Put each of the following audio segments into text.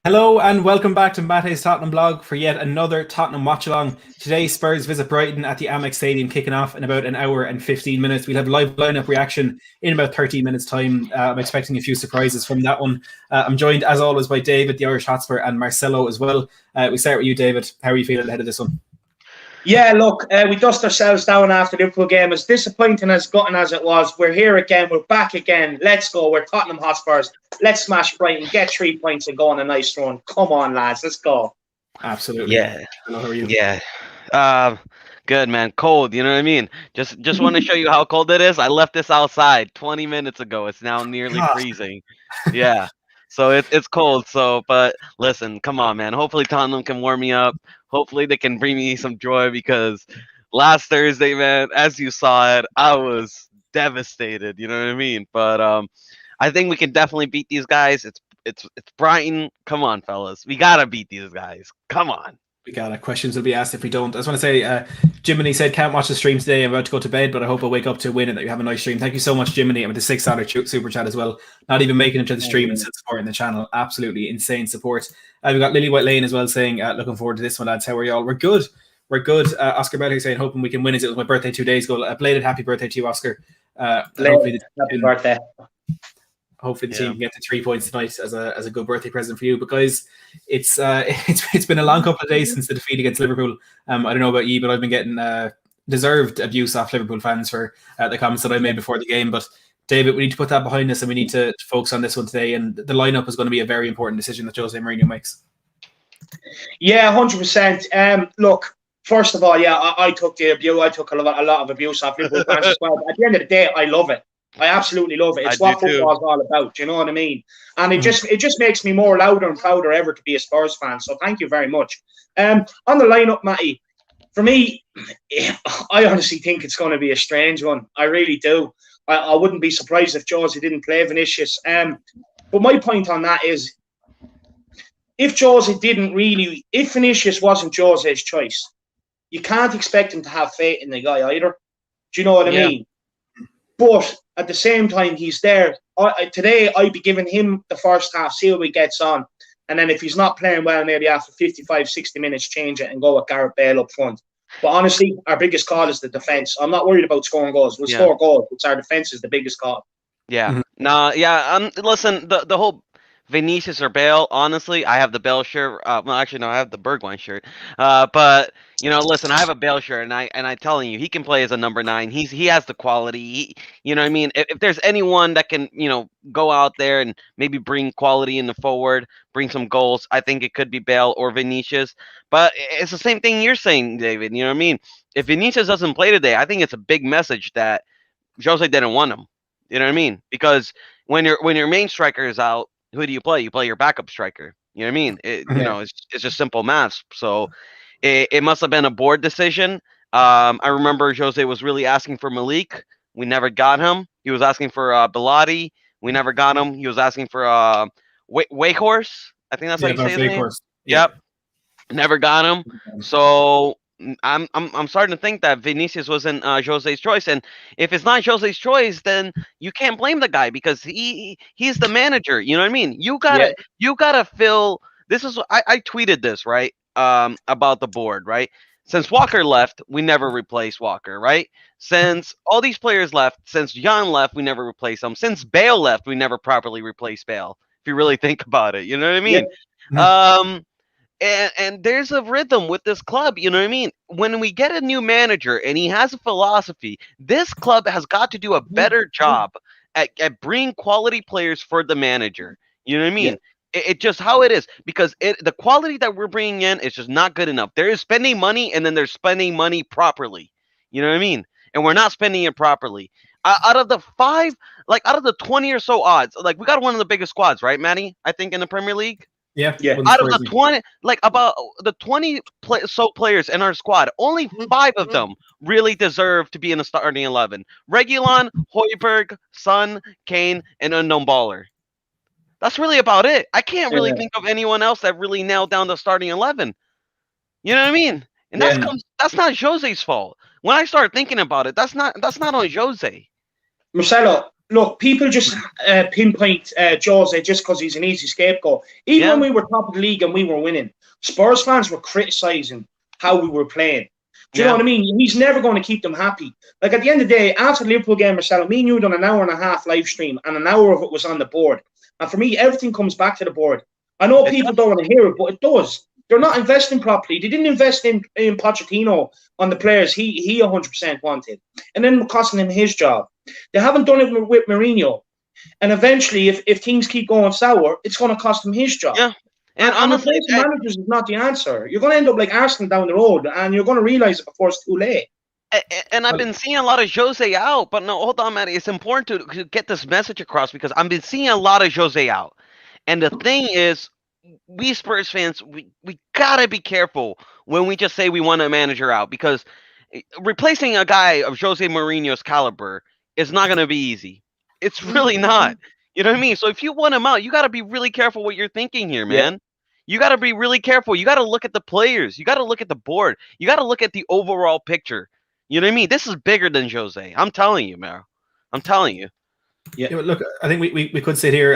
Hello and welcome back to Mate's Tottenham blog for yet another Tottenham watch-along. Today, Spurs visit Brighton at the Amex Stadium, kicking off in about an hour and 15 minutes. We'll have live lineup reaction in about 13 minutes' time. I'm expecting a few surprises from that one. I'm joined, as always, by David, the Irish Hotspur, and Marcelo as well. We start with you, David. How are you feeling ahead of this one? Yeah, look, we dust ourselves down after the Liverpool game. As disappointing as gutting as it was, we're here again. We're back again. Let's go. We're Tottenham Hotspurs. Let's smash Brighton, get 3 points and go on a nice run. Come on, lads. Let's go. Absolutely. Yeah. Hello, how are you? Yeah. Good, man. Cold, you know what I mean? Just want to show you how cold it is. I left this outside 20 minutes ago. It's now nearly freezing. Yeah. So it's cold. So, but listen, come on, man. Hopefully Tottenham can warm me up. Hopefully they can bring me some joy because last Thursday, man, as you saw it, I was devastated. You know what I mean? But I think we can definitely beat these guys. It's Brighton. Come on, fellas. We gotta beat these guys. Come on. We got it. Questions will be asked if we don't. I just want to say, Jiminy said, can't watch the stream today. I'm about to go to bed, but I hope I wake up to a win and that you have a nice stream. Thank you so much, Jiminy. I'm with the $6 super chat as well. Not even making it to the stream and still supporting the channel. Absolutely insane support. We've got Lily White Lane as well saying, looking forward to this one, lads. How are y'all? We're good. We're good. Oscar Bellick saying, hoping we can win as it was my birthday 2 days ago. A belated happy birthday to you, Oscar. Happy birthday. Hopefully the team can get to 3 points tonight as a good birthday present for you. But guys, it's been a long couple of days since the defeat against Liverpool. I don't know about you, but I've been getting deserved abuse off Liverpool fans for the comments that I made before the game. But David, we need to put that behind us and we need to focus on this one today. And the lineup is going to be a very important decision that Jose Mourinho makes. Yeah, 100%. Look, first of all, yeah, I took the abuse. I took a lot of abuse off Liverpool fans as well. At the end of the day, I love it. I absolutely love it. It's what football is all about. Do you know what I mean? And it just makes me more louder and prouder ever to be a Spurs fan. So thank you very much. On the lineup, Matty, for me, I honestly think it's going to be a strange one. I really do. I wouldn't be surprised if Jose didn't play Vinicius. But my point on that is, if Vinicius wasn't Jose's choice, you can't expect him to have faith in the guy either. Do you know what I mean? But at the same time, he's there. Today, I'd be giving him the first half, see how he gets on. And then if he's not playing well, maybe after 55, 60 minutes, change it and go with Gareth Bale up front. But honestly, our biggest call is the defence. I'm not worried about scoring goals. We'll score goals. It's our defence is the biggest call. Yeah. No, yeah. Listen, the whole Vinicius or Bale, honestly, I have the Bale shirt. Well, actually, no, I have the Bergwijn shirt. But you know, listen, I have a Bale shirt, and I telling you, he can play as a number 9. He has the quality. You know what I mean? If there's anyone that can, go out there and maybe bring quality in the forward, bring some goals, I think it could be Bale or Vinicius. But it's the same thing you're saying, David. You know what I mean? If Vinicius doesn't play today, I think it's a big message that Jose didn't want him. You know what I mean? Because when your main striker is out, who do you play? You play your backup striker. You know what I mean? It's just simple math. So it must have been a board decision. I remember Jose was really asking for Malik. We never got him. He was asking for Bellotti. We never got him. He was asking for Wakehorse. I think that's how you say his name. Yep. Never got him. So I'm starting to think that Vinicius wasn't Jose's choice, and if it's not Jose's choice, then you can't blame the guy because he's the manager. You know what I mean? You gotta fill. This is I tweeted this right about the board right. Since Walker left, we never replaced Walker, right? Since all these players left, since Jan left, we never replaced him. Since Bale left, we never properly replaced Bale. If you really think about it, you know what I mean? Yeah. And there's a rhythm with this club, you know what I mean? When we get a new manager and he has a philosophy, this club has got to do a better job at bringing quality players for the manager. You know what I mean? Yeah. It just how it is because the quality that we're bringing in is just not good enough. There is spending money and then there's spending money properly. You know what I mean? And we're not spending it properly. Out of the 20 or so odds, like we got one of the biggest squads, right, Manny? I think in the Premier League. Yeah. Out of the 20, about the 20 players in our squad, only 5 of them really deserve to be in the starting 11. Reguilon, Højbjerg, Son, Kane, and unknown baller. That's really about it. I can't really think of anyone else that really nailed down the starting 11. You know what I mean? And that's not Jose's fault. When I start thinking about it, that's not on Jose. Marcelo, look, people just pinpoint Jose just because he's an easy scapegoat. Even when we were top of the league and we were winning, Spurs fans were criticising how we were playing. Do you know what I mean? He's never going to keep them happy. Like, at the end of the day, after the Liverpool game, Marcelo, me and you done an hour and a half live stream, and an hour of it was on the board. And for me, everything comes back to the board. I know people don't want to hear it, but it does. They're not investing properly. They didn't invest in Pochettino on the players he 100% wanted. And then costing him his job. They haven't done it with Mourinho. And eventually, if things keep going sour, it's going to cost him his job. Yeah. And honestly, managers is not the answer. You're going to end up like Arsenal down the road, and you're going to realise it before it's too late. And I've been seeing a lot of Jose out, but no, hold on, Matty. It's important to get this message across because I've been seeing a lot of Jose out. And the thing is, we Spurs fans, we gotta be careful when we just say we want a manager out because replacing a guy of Jose Mourinho's caliber is not gonna be easy. It's really not. You know what I mean? So if you want him out, you gotta be really careful what you're thinking here, man. Yeah. You gotta be really careful. You gotta look at the players. You gotta look at the board. You gotta look at the overall picture. You know what I mean? This is bigger than Jose. I'm telling you, Maro. I'm telling you. Yeah, look, I think we could sit here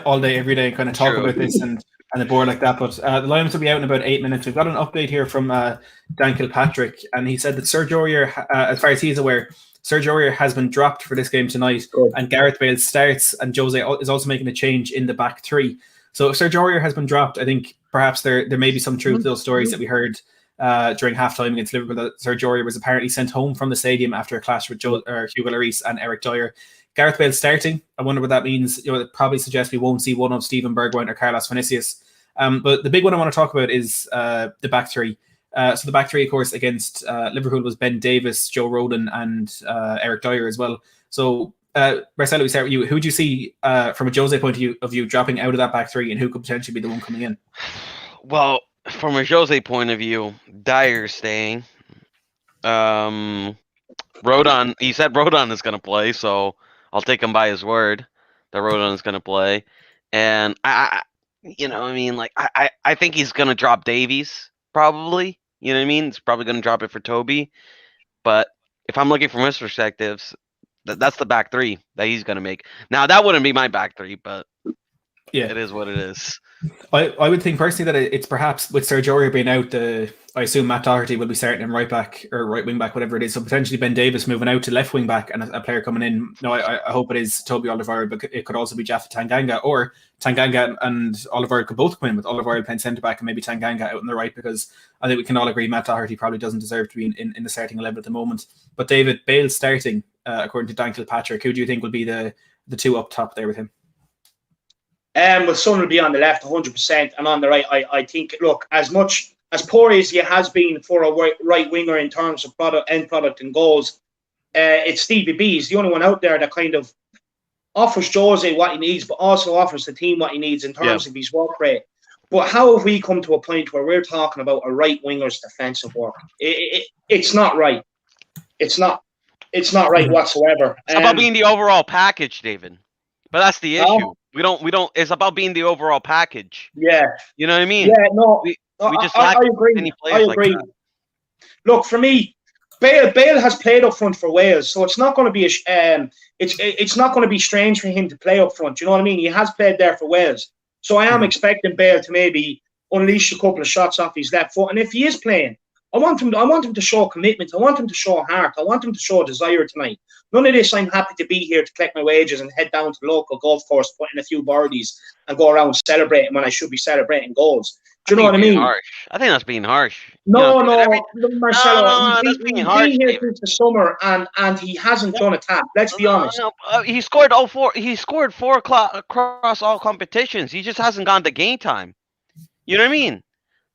all day, every day, and kind of talk about this and the board like that. But the lineups will be out in about 8 minutes. We've got an update here from Dan Kilpatrick, and he said that Serge Aurier, as far as he's aware, Serge Aurier has been dropped for this game tonight, and Gareth Bale starts, and Jose is also making a change in the back three. So if Serge Aurier has been dropped, I think perhaps there may be some truth to those stories that we heard during halftime against Liverpool that Serge Aurier was apparently sent home from the stadium after a clash with Hugo Lloris and Eric Dyer. Gareth Bale starting. I wonder what that means. It probably suggests we won't see one of Steven Bergwijn or Carlos Vinicius. But the big one I want to talk about is the back three. So the back three, of course, against Liverpool was Ben Davies, Joe Rodon, and Eric Dyer as well. So Marcelo, we start with you. Who do you see from a Jose point of view dropping out of that back three, and who could potentially be the one coming in? Well, from a Jose point of view, Dyer's staying. Rodon, he said Rodon is going to play, so I'll take him by his word that Rodon is going to play. And I think he's going to drop Davies, probably. You know what I mean? He's probably going to drop it for Toby. But if I'm looking from his perspectives, that's the back three that he's going to make. Now, that wouldn't be my back three, but it is what it is. I would think personally that it's perhaps with Serge Aurier being out, I assume Matt Doherty will be starting him right back or right wing back, whatever it is. So potentially Ben Davies moving out to left wing back and a player coming in. No, I hope it is Toby Alderweireld, but it could also be Jaffa Tanganga, or Tanganga and Alderweireld could both come in with Alderweireld playing centre back and maybe Tanganga out on the right, because I think we can all agree Matt Doherty probably doesn't deserve to be in the starting 11 at the moment. But David Bale starting, according to Dan Kilpatrick, who do you think will be the two up top there with him? Well, Son will be on the left 100%, and on the right, I think, look, as much as poor as he has been for a right winger in terms of end product and goals, it's Stevie B. He's the only one out there that kind of offers Jose what he needs, but also offers the team what he needs in terms of his work rate. But how have we come to a point where we're talking about a right winger's defensive work? It's not right. It's not right whatsoever. It's about being the overall package, David. But that's the issue. We don't. It's about being the overall package. Yeah. You know what I mean? Yeah. No. We just lack any players like that. Look, for me, Bale has played up front for Wales, so it's not going to be it's not going to be strange for him to play up front. You know what I mean? He has played there for Wales, so I am expecting Bale to maybe unleash a couple of shots off his left foot. And if he is playing, I want him to show commitment. I want him to show heart. I want him to show desire tonight. None of this, I'm happy to be here to collect my wages and head down to the local golf course, put in a few birdies and go around celebrating when I should be celebrating goals. Do you know what I mean? Harsh. I think that's being harsh. No, Marcelo. That's being harsh. He's been here since the summer and he hasn't done a tap. Let's be honest. He scored all four. He scored four across all competitions. He just hasn't gone to game time. You know what I mean?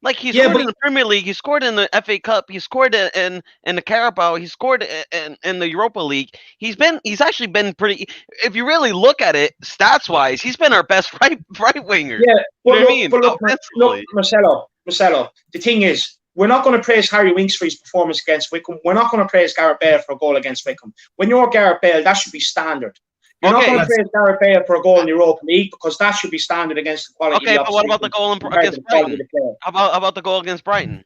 Like he scored in the Premier League, he scored in the FA Cup, he scored in the Carabao, he scored in the Europa League. He's actually been pretty. If you really look at it, stats wise, he's been our best right winger. Yeah, you know what I mean? Look, Marcelo. The thing is, we're not going to praise Harry Winks for his performance against Wickham. We're not going to praise Gareth Bale for a goal against Wickham. When you're Gareth Bale, that should be standard. You're not going to praise Gareth Bale for a goal in the Europa League because that should be standard against the quality. Okay, but what about the goal against Brighton? How about the goal against Brighton?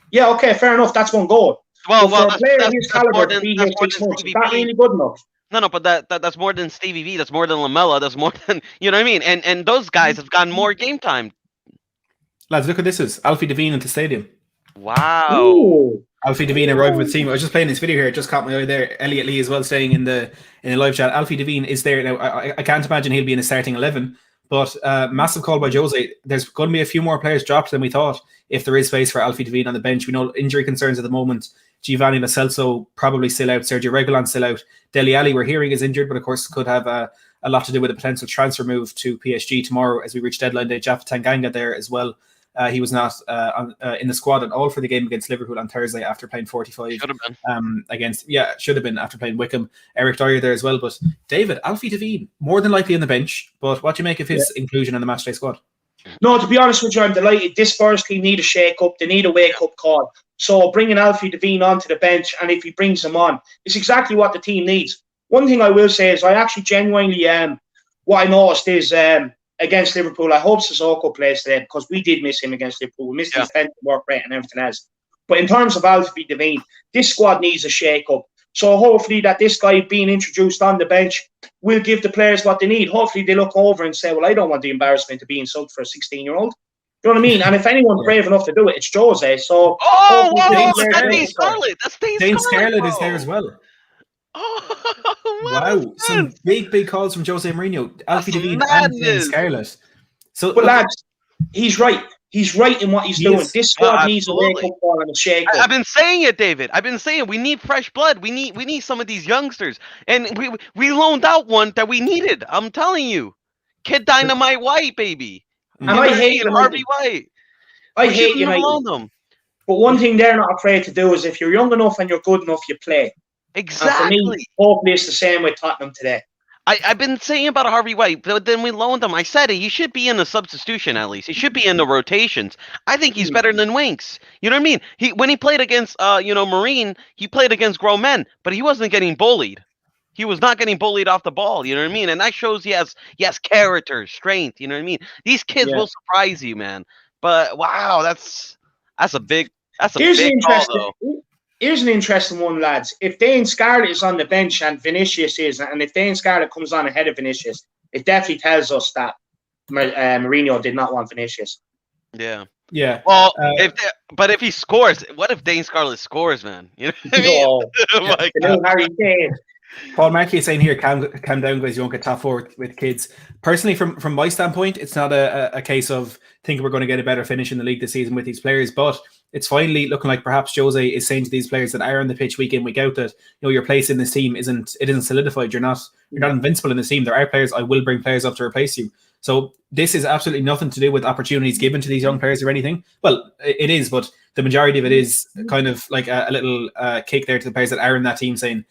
Yeah, okay, fair enough. That's one goal. Well, for a player of his caliber to be here 6 months, is that really good enough? No, but that's more than Stevie V. That's more than Lamella. That's more than, you know what I mean. And those guys have gotten more game time. Lads, look at this is Alfie Devine at the stadium. Wow. Ooh. Alfie Devine arrived with the team. I was just playing this video here. It just caught my eye there. Elliot Lee as well staying in the live chat. Alfie Devine is there now. I can't imagine he'll be in a starting 11, but massive call by Jose. There's going to be a few more players dropped than we thought if there is space for Alfie Devine on the bench. We know injury concerns at the moment. Giovanni Lo Celso probably still out. Sergio Reguilon still out. Dele Alli, we're hearing, is injured, but of course could have a lot to do with a potential transfer move to PSG tomorrow as we reach deadline day. Jaffa Tanganga there as well. He was not in the squad at all for the game against Liverpool on Thursday after playing 45. Should have been. Should have been after playing Wickham. Eric Dyer there as well. But David, Alfie Devine, more than likely on the bench. But what do you make of his inclusion in the matchday squad? No, to be honest with you, I'm delighted. This Spurs team need a shake-up. They need a wake-up call. So bringing Alfie Devine onto the bench, and if he brings him on, it's exactly what the team needs. One thing I will say is I actually genuinely, what I noticed is against Liverpool, I hope Sissoko plays today because we did miss him against Liverpool. We missed his defensive work rate and everything else. But in terms of Alfie Devine, this squad needs a shake-up. So hopefully that this guy being introduced on the bench will give the players what they need. Hopefully they look over and say, well, I don't want the embarrassment of being subbed for a 16-year-old. You know what I mean? And if anyone's brave enough to do it, it's Jose. So that's Dane Scarlett. That's Dane Scarlett is there as well. Wow, some big calls from Jose Mourinho. Alfie Devine and Dane Scarlett. So, but lads, he's right. He's right in what he's doing. This squad needs a wake-up call and a shake-up. I've been saying it, David. I've been saying we need fresh blood. We need some of these youngsters, and we loaned out one that we needed. I'm telling you, Kid Dynamite White, baby. And I hate Harvey White. I hate United. But one thing they're not afraid to do is if you're young enough and you're good enough, you play. Exactly. And for me, hopefully it's the same with Tottenham today. I've been saying about Harvey White, but then we loaned him. I said it. He should be in the substitution at least. He should be in the rotations. I think he's better than Winks. You know what I mean? When he played against Marine, he played against grown men, but he wasn't getting bullied. He was not getting bullied off the ball. You know what I mean? And that shows he has character, strength. You know what I mean? These kids will surprise you, man. But wow, that's a big call, though. Here's an interesting one, lads. If Dane Scarlett is on the bench and Vinicius is, and if Dane Scarlett comes on ahead of Vinicius, it definitely tells us that Mourinho did not want Vinicius. Yeah. Yeah. Well, if he scores, what if Dane Scarlett scores, man? You know what I mean? Oh my God. Harry Kane. Paul Mackey is saying here, calm down, guys. You won't get top four with kids. Personally, from my standpoint, it's not a case of thinking we're going to get a better finish in the league this season with these players, but it's finally looking like perhaps Jose is saying to these players that are on the pitch week in, week out that your place in this team isn't solidified. You're not invincible in this team. There are players. I will bring players up to replace you. So this is absolutely nothing to do with opportunities given to these young players or anything. Well, it is, but the majority of it is kind of like a little kick there to the players that are in that team saying,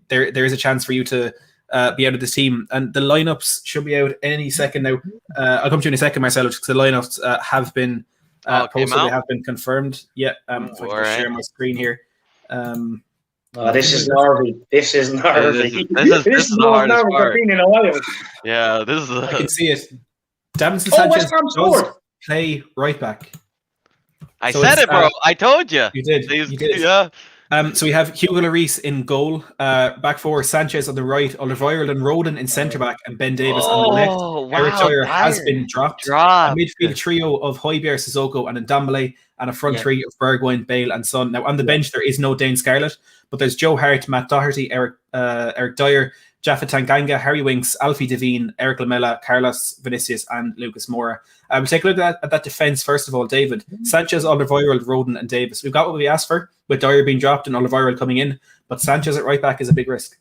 there is a chance for you to be out of this team. And the lineups should be out any second now. I'll come to you in a second, Marcelo, because the lineups have been posted. They have been confirmed. Yeah, if I can share my screen here. This is nervy. This is nervy. This is the hardest part. In a while. Yeah, this is. I can see it. Davinson Sanchez does play right back. I said it, bro. I told you. You did. You did. Yeah. So we have Hugo Lloris in goal, back four, Sanchez on the right, Alderweireld and Roden in centre back, and Ben Davis on the left. Wow, Eric Dyer has been dropped. A midfield trio of Højbjerg, Sissoko, and Ndombele, and a front three of Bergwijn, Bale, and Son. Now on the bench there is no Dane Scarlett, but there's Joe Hart, Matt Doherty, Eric Dyer, Jaffa Tanganga, Harry Winks, Alfie Devine, Eric Lamela, Carlos Vinicius, and Lucas Moura. We'll take a look at that defence first of all, David. Sanchez, Alderweireld, Roden, and Davis. We've got what we asked for, with Dyer being dropped and Alderweireld coming in, but Sanchez at right back is a big risk.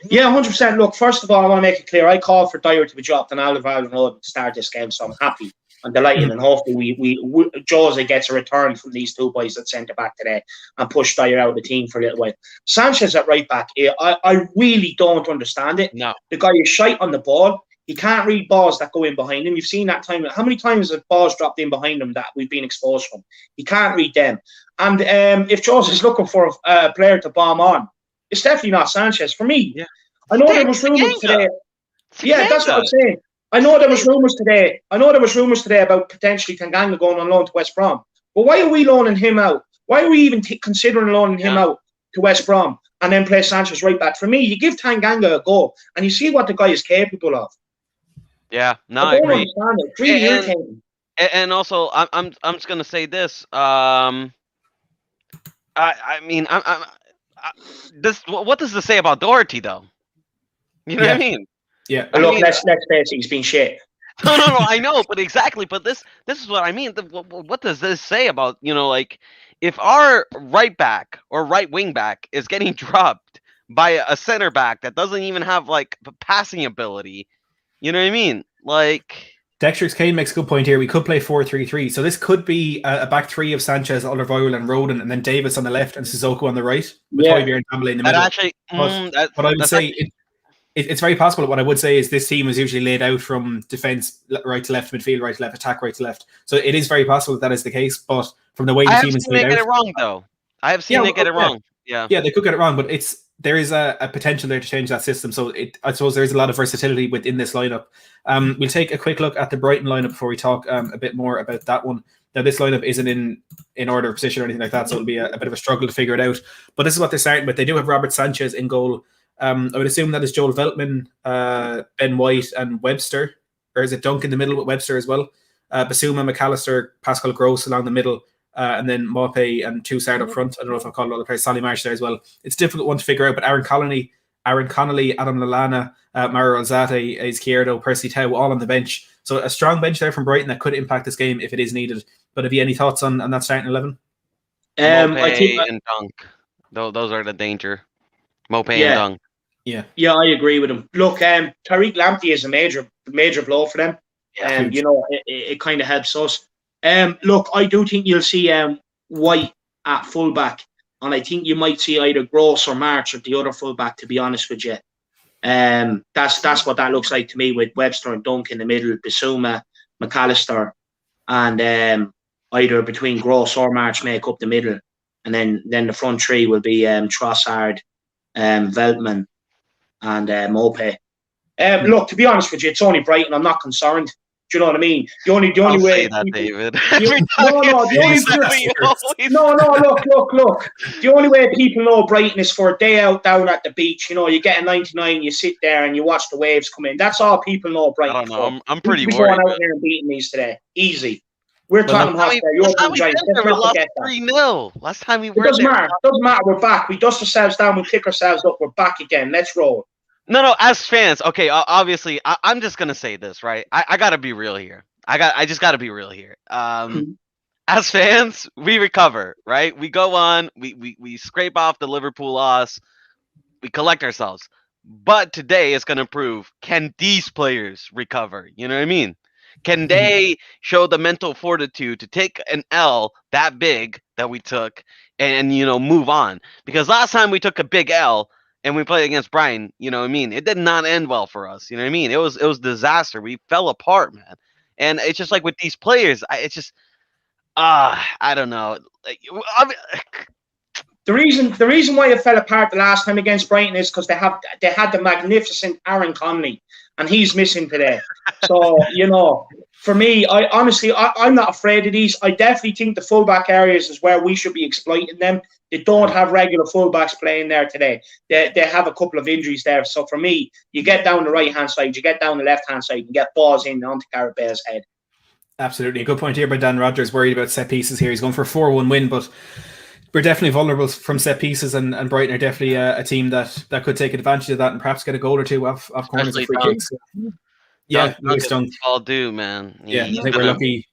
Yeah, 100%. Look, first of all, I want to make it clear. I called for Dyer to be dropped and Alderweireld and Roden to start this game, so I'm happy. I'm delighted, and hopefully we Jose gets a return from these two boys at centre back today and push Dyer out of the team for a little while. Sanchez at right back, I really don't understand it. No, the guy is shite on the ball. He can't read balls that go in behind him. You've seen that time. How many times have balls dropped in behind him that we've been exposed from? He can't read them. And if Jose is looking for a player to bomb on, it's definitely not Sanchez for me. Yeah. I know there was rumours today. Yeah, that's what I'm saying. I know there was rumours today about potentially Tanganga going on loan to West Brom. But why are we loaning him out? Why are we even considering loaning him out to West Brom? and then play Sanchez right back. For me, you give Tanganga a go, and you see what the guy is capable of. Yeah, no, I I don't agree. understand it. It's really irritating. And also, I'm just gonna say this. I mean, this. What does this say about Doherty, though? You know what I mean? Yeah. But look, let's face it, he's been shit. No, I know, but exactly. But this is what I mean. What does this say about, like, if our right back or right wing back is getting dropped by a center back that doesn't even have like passing ability, you know what I mean? Like, Dexter's Kane makes a good point here. We could play 4-3-3. So this could be a back three of Sanchez, Alderweireld, and Rodon, and then Davis on the left and Sissoko on the right, with Højbjerg and Dembele in the middle. Actually, what I would say, it's very possible. What I would say is this team is usually laid out from defense right to left, midfield right to left, attack right to left. So it is very possible that is the case. But from the way the team is laid out, get it wrong though. I have seen they get it wrong. Yeah, they could get it wrong, but there is a potential there to change that system. So I suppose there is a lot of versatility within this lineup. We'll take a quick look at the Brighton lineup before we talk a bit more about that one. Now, this lineup isn't in order of position or anything like that, so it'll be a bit of a struggle to figure it out. But this is what they're starting with. They do have Robert Sanchez in goal. I would assume that is Joel Veltman, Ben White, and Webster. Or is it Dunk in the middle with Webster as well? Basuma, McAllister, Pascal Gross along the middle. And then Maupay and Toussaint up front. I don't know if I'll call it other players. Solly Marsh there as well. It's a difficult one to figure out, but Aaron Connolly, Adam Lallana, Mario Alzate, Izquierdo, Percy Tau, all on the bench. So a strong bench there from Brighton that could impact this game if it is needed. But have you any thoughts on that starting 11? I think and Dunk. Those are the danger. Maupay and Dunk. Yeah, I agree with him. Look, Tariq Lamptey is a major blow for them. It kind of helps us. Look, I do think you'll see White at fullback, and I think you might see either Gross or March at the other fullback. To be honest with you, that's what that looks like to me, with Webster and Dunk in the middle, Basuma, McAllister, and either between Gross or March make up the middle, and then the front three will be Trossard, Veltman, and Maupay. Look, to be honest with you, it's only Brighton. I'm not concerned. Do you know what I mean? The only way that, David. Look. The only way people know Brighton is for a day out down at the beach. You know, you get a 99, you sit there and you watch the waves come in. That's all people know Brighton. I don't know. I'm pretty worried. We're going out here and beating these today. Easy. We're Tottenham Hotspur. You're Giants. We lost 3-0. Last time we were there. It doesn't matter. We're back. We dust ourselves down. We pick ourselves up. We're back again. Let's roll. No. As fans, okay. Obviously, I'm just gonna say this, right? I gotta be real here. I just gotta be real here. As fans, we recover, right? We go on. We scrape off the Liverpool loss. We collect ourselves. But today is gonna prove: can these players recover? You know what I mean? Can they show the mental fortitude to take an L that big that we took and move on? Because last time we took a big L and we played against Brighton, you know what I mean? It did not end well for us. You know what I mean? It was disaster. We fell apart, man. And it's just like with these players, I don't know. The reason why it fell apart the last time against Brighton is because they had the magnificent Aaron Connolly, and he's missing today. So for me, I'm not afraid of these. I definitely think the fullback areas is where we should be exploiting them. They don't have regular fullbacks playing there today. They have a couple of injuries there. So for me, you get down the right hand side, you get down the left hand side, and get balls in onto Gareth Bale's head. Absolutely, a good point here by Dan Rogers. Worried about set pieces here. He's going for a 4-1 win, but we're definitely vulnerable from set pieces, and Brighton are definitely a team that could take advantage of that and perhaps get a goal or two off corners and free kicks. Yeah, all do, man. Yeah, I think we're lucky.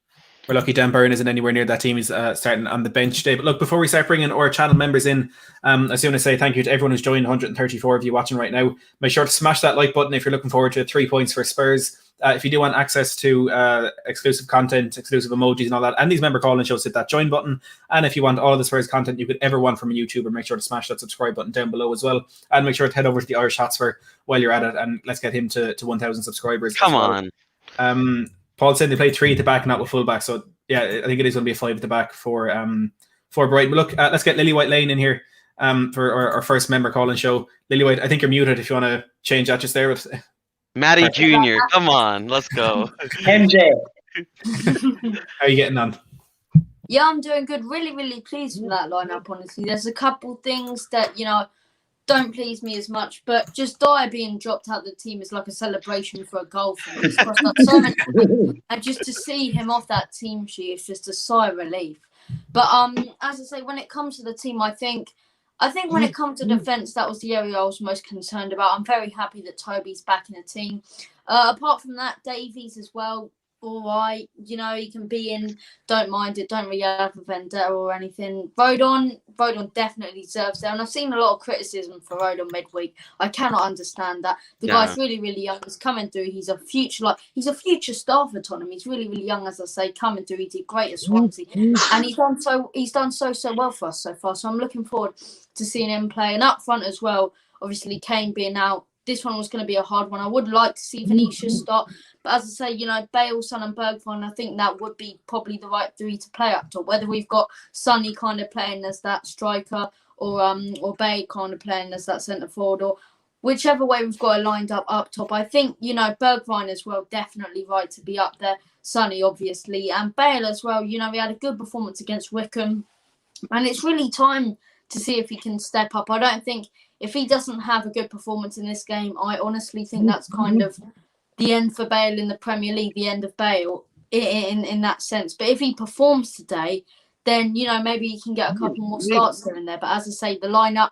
We're lucky Dan Byrne isn't anywhere near that team. He's starting on the bench today. But look, before we start bringing our channel members in, I just want to say thank you to everyone who's joined. 134 of you watching right now. Make sure to smash that like button if you're looking forward to 3 points for Spurs. If you do want access to exclusive content, exclusive emojis and all that, and these member call-in shows, hit that join button. And if you want all of the Spurs content you could ever want from a YouTuber, make sure to smash that subscribe button down below as well. And make sure to head over to the Irish Hotspur while you're at it, and let's get him to 1,000 subscribers. Come on. Paul said they play 3 at the back, not with fullback. So yeah, I think it is going to be a 5 at the back for Brighton. But look, let's get Lily White Lane in here for our first member call-in show. Lily White, I think you're muted if you want to change that just there. Matty Jr., come on, let's go. MJ. How are you getting on? Yeah, I'm doing good. Really, really pleased with that lineup, honestly. There's a couple things that, don't please me as much, but just Dyer being dropped out of the team is like a celebration for a goal for me. It's cost us so many points, and just to see him off that team sheet is just a sigh of relief. But as I say, when it comes to the team, I think when it comes to defence, that was the area I was most concerned about. I'm very happy that Toby's back in the team. Apart from that, Davies as well. All right, he can be in. Don't mind it. Don't really have a vendetta or anything. Rodon definitely deserves it. And I've seen a lot of criticism for Rodon midweek. I cannot understand that. The guy's really, really young. He's coming through. He's a future star for Tottenham. He's really, really young, as I say, coming through. He did great at Swansea, and he's done so well for us so far. So I'm looking forward to seeing him play. And up front as well. Obviously, Kane being out. This one was going to be a hard one. I would like to see Vinicius start. But as I say, Bale, Son and Bergwijn, I think that would be probably the right three to play up top. Whether we've got Sonny kind of playing as that striker or Bale kind of playing as that centre forward, or whichever way we've got it lined up top. I think, Bergwijn as well, definitely right to be up there. Sonny, obviously. And Bale as well. We had a good performance against Wickham. And it's really time to see if he can step up. I don't think if he doesn't have a good performance in this game, I honestly think that's kind of the end for Bale in the Premier League, the end of Bale in that sense. But if he performs today, then, maybe he can get a couple more starts here and there. But as I say, the lineup,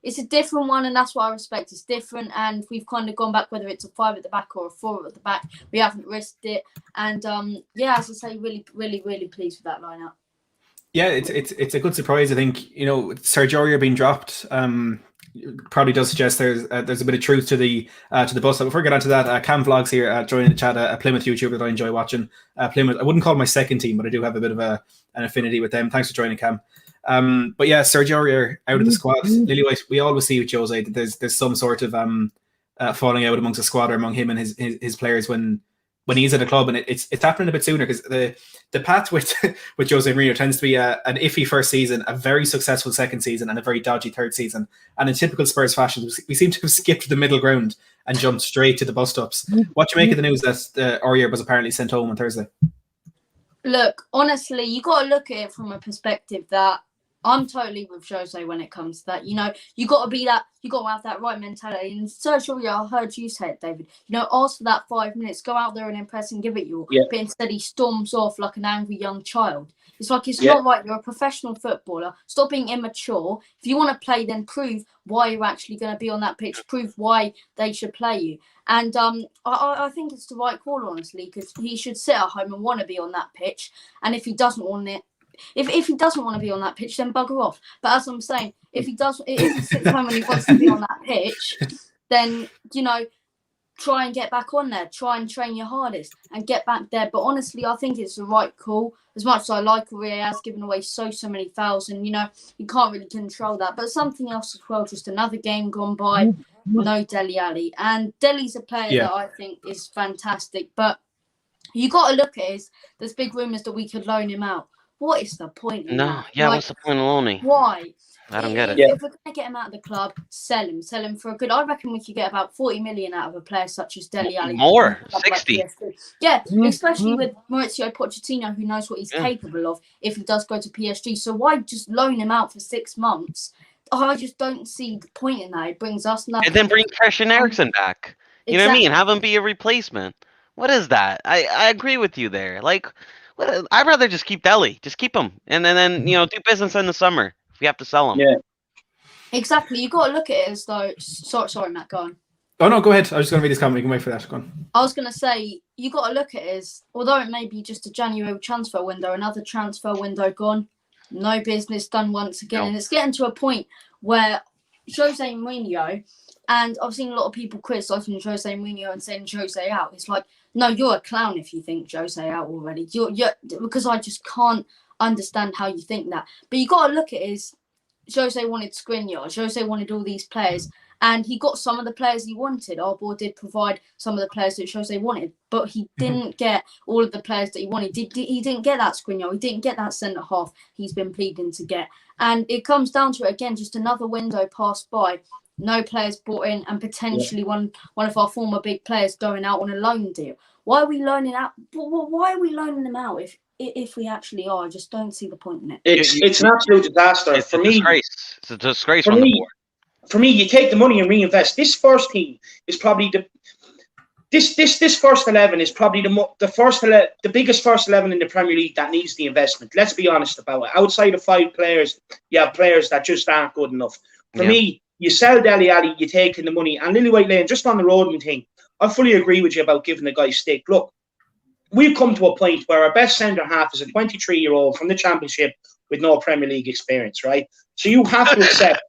it's a different one, and that's what I respect. It's different, and we've kind of gone back, whether it's a 5 at the back or a 4 at the back. We haven't risked it. And, as I say, really, really, really pleased with that lineup. Yeah, it's a good surprise. I think, Sergio Aurier being dropped probably does suggest there's a bit of truth to the bus. Before we get on to that, Cam Vlogs here joining the chat, a Plymouth YouTuber that I enjoy watching. Plymouth, I wouldn't call my second team, but I do have a bit of an affinity with them. Thanks for joining, Cam. But yeah, Sergio Aurier out of the squad. Lily White, we always see with Jose that there's some sort of falling out amongst the squad or among him and his players when he's at a club, and it's happening a bit sooner because the path with Jose Mourinho tends to be an iffy first season, a very successful second season, and a very dodgy third season. And in typical Spurs fashion, we seem to have skipped the middle ground and jumped straight to the bus stops. What do you make of the news that Aurier was apparently sent home on Thursday? Look, honestly, you got to look at it from a perspective that I'm totally with Jose when it comes to that. You got to have that right mentality. And Sergio Aurier, I heard you say it, David. Ask for that 5 minutes, go out there and impress and give it your. Yeah. But instead he storms off like an angry young child. It's like, it's not right. You're a professional footballer. Stop being immature. If you want to play, then prove why you're actually going to be on that pitch. Prove why they should play you. And I think it's the right call, honestly, because he should sit at home and want to be on that pitch. And if he doesn't want it, if he doesn't want to be on that pitch, then bugger off. But as I'm saying, if he sits home and he wants to be on that pitch, then, try and get back on there. Try and train your hardest and get back there. But honestly, I think it's the right call. As much as I like Aurier, has given away so many fouls, and, you can't really control that. But something else as well, just another game gone by, no Dele Alli. And Dele's a player that I think is fantastic. But you got to look at there's big rumours that we could loan him out. What is the point in that? What's the point of loaning? Why? I don't get it. If we're going to get him out of the club, sell him for a good. I reckon we could get about 40 million out of a player such as Dele Alli. More, 60. Especially with Mauricio Pochettino, who knows what he's capable of if he does go to PSG. So why just loan him out for 6 months? I just don't see the point in that. It brings us nothing. And then bring Christian Eriksen back. You know what I mean? Have him be a replacement. What is that? I agree with you there. Like, I'd rather just keep Dele. Just keep him. And then do business in the summer if we have to sell him. Yeah. Exactly. You got to look at it as though... Sorry, Matt, go on. Oh, no, go ahead. I was just going to read this comment. We can wait for that. Go on. I was going to say, you got to look at it as, although it may be just a January transfer window, another transfer window gone, no business done once again. No. And it's getting to a point where Jose Mourinho, and I've seen a lot of people criticising Jose Mourinho and saying Jose out. It's like, no, you're a clown if you think Jose out already. You're because I just can't understand how you think that. But you got to look at it as Jose wanted Skriniar, Jose wanted all these players, and he got some of the players he wanted. Our board did provide some of the players that Jose wanted, but he didn't get all of the players that he wanted. He didn't get that Skriniar. He didn't get that centre half he's been pleading to get. And it comes down to it again, just another window passed by. No players brought in, and potentially one of our former big players going out on a loan deal. Why are we loaning out? Why are we loaning them out if we actually are? I just don't see the point in it. It's an absolute disaster for me. It's a disgrace on the board. For me, you take the money and reinvest. This first team is probably this first 11 is probably the biggest first 11 in the Premier League that needs the investment. Let's be honest about it. Outside of 5 players, you have players that just aren't good enough. For me, you sell Dele Alli, you take in the money. And Lily White Lane, just on the Rodman thing, I fully agree with you about giving the guy stick. Look, we've come to a point where our best centre-half is a 23-year-old from the Championship with no Premier League experience, right? So you have to accept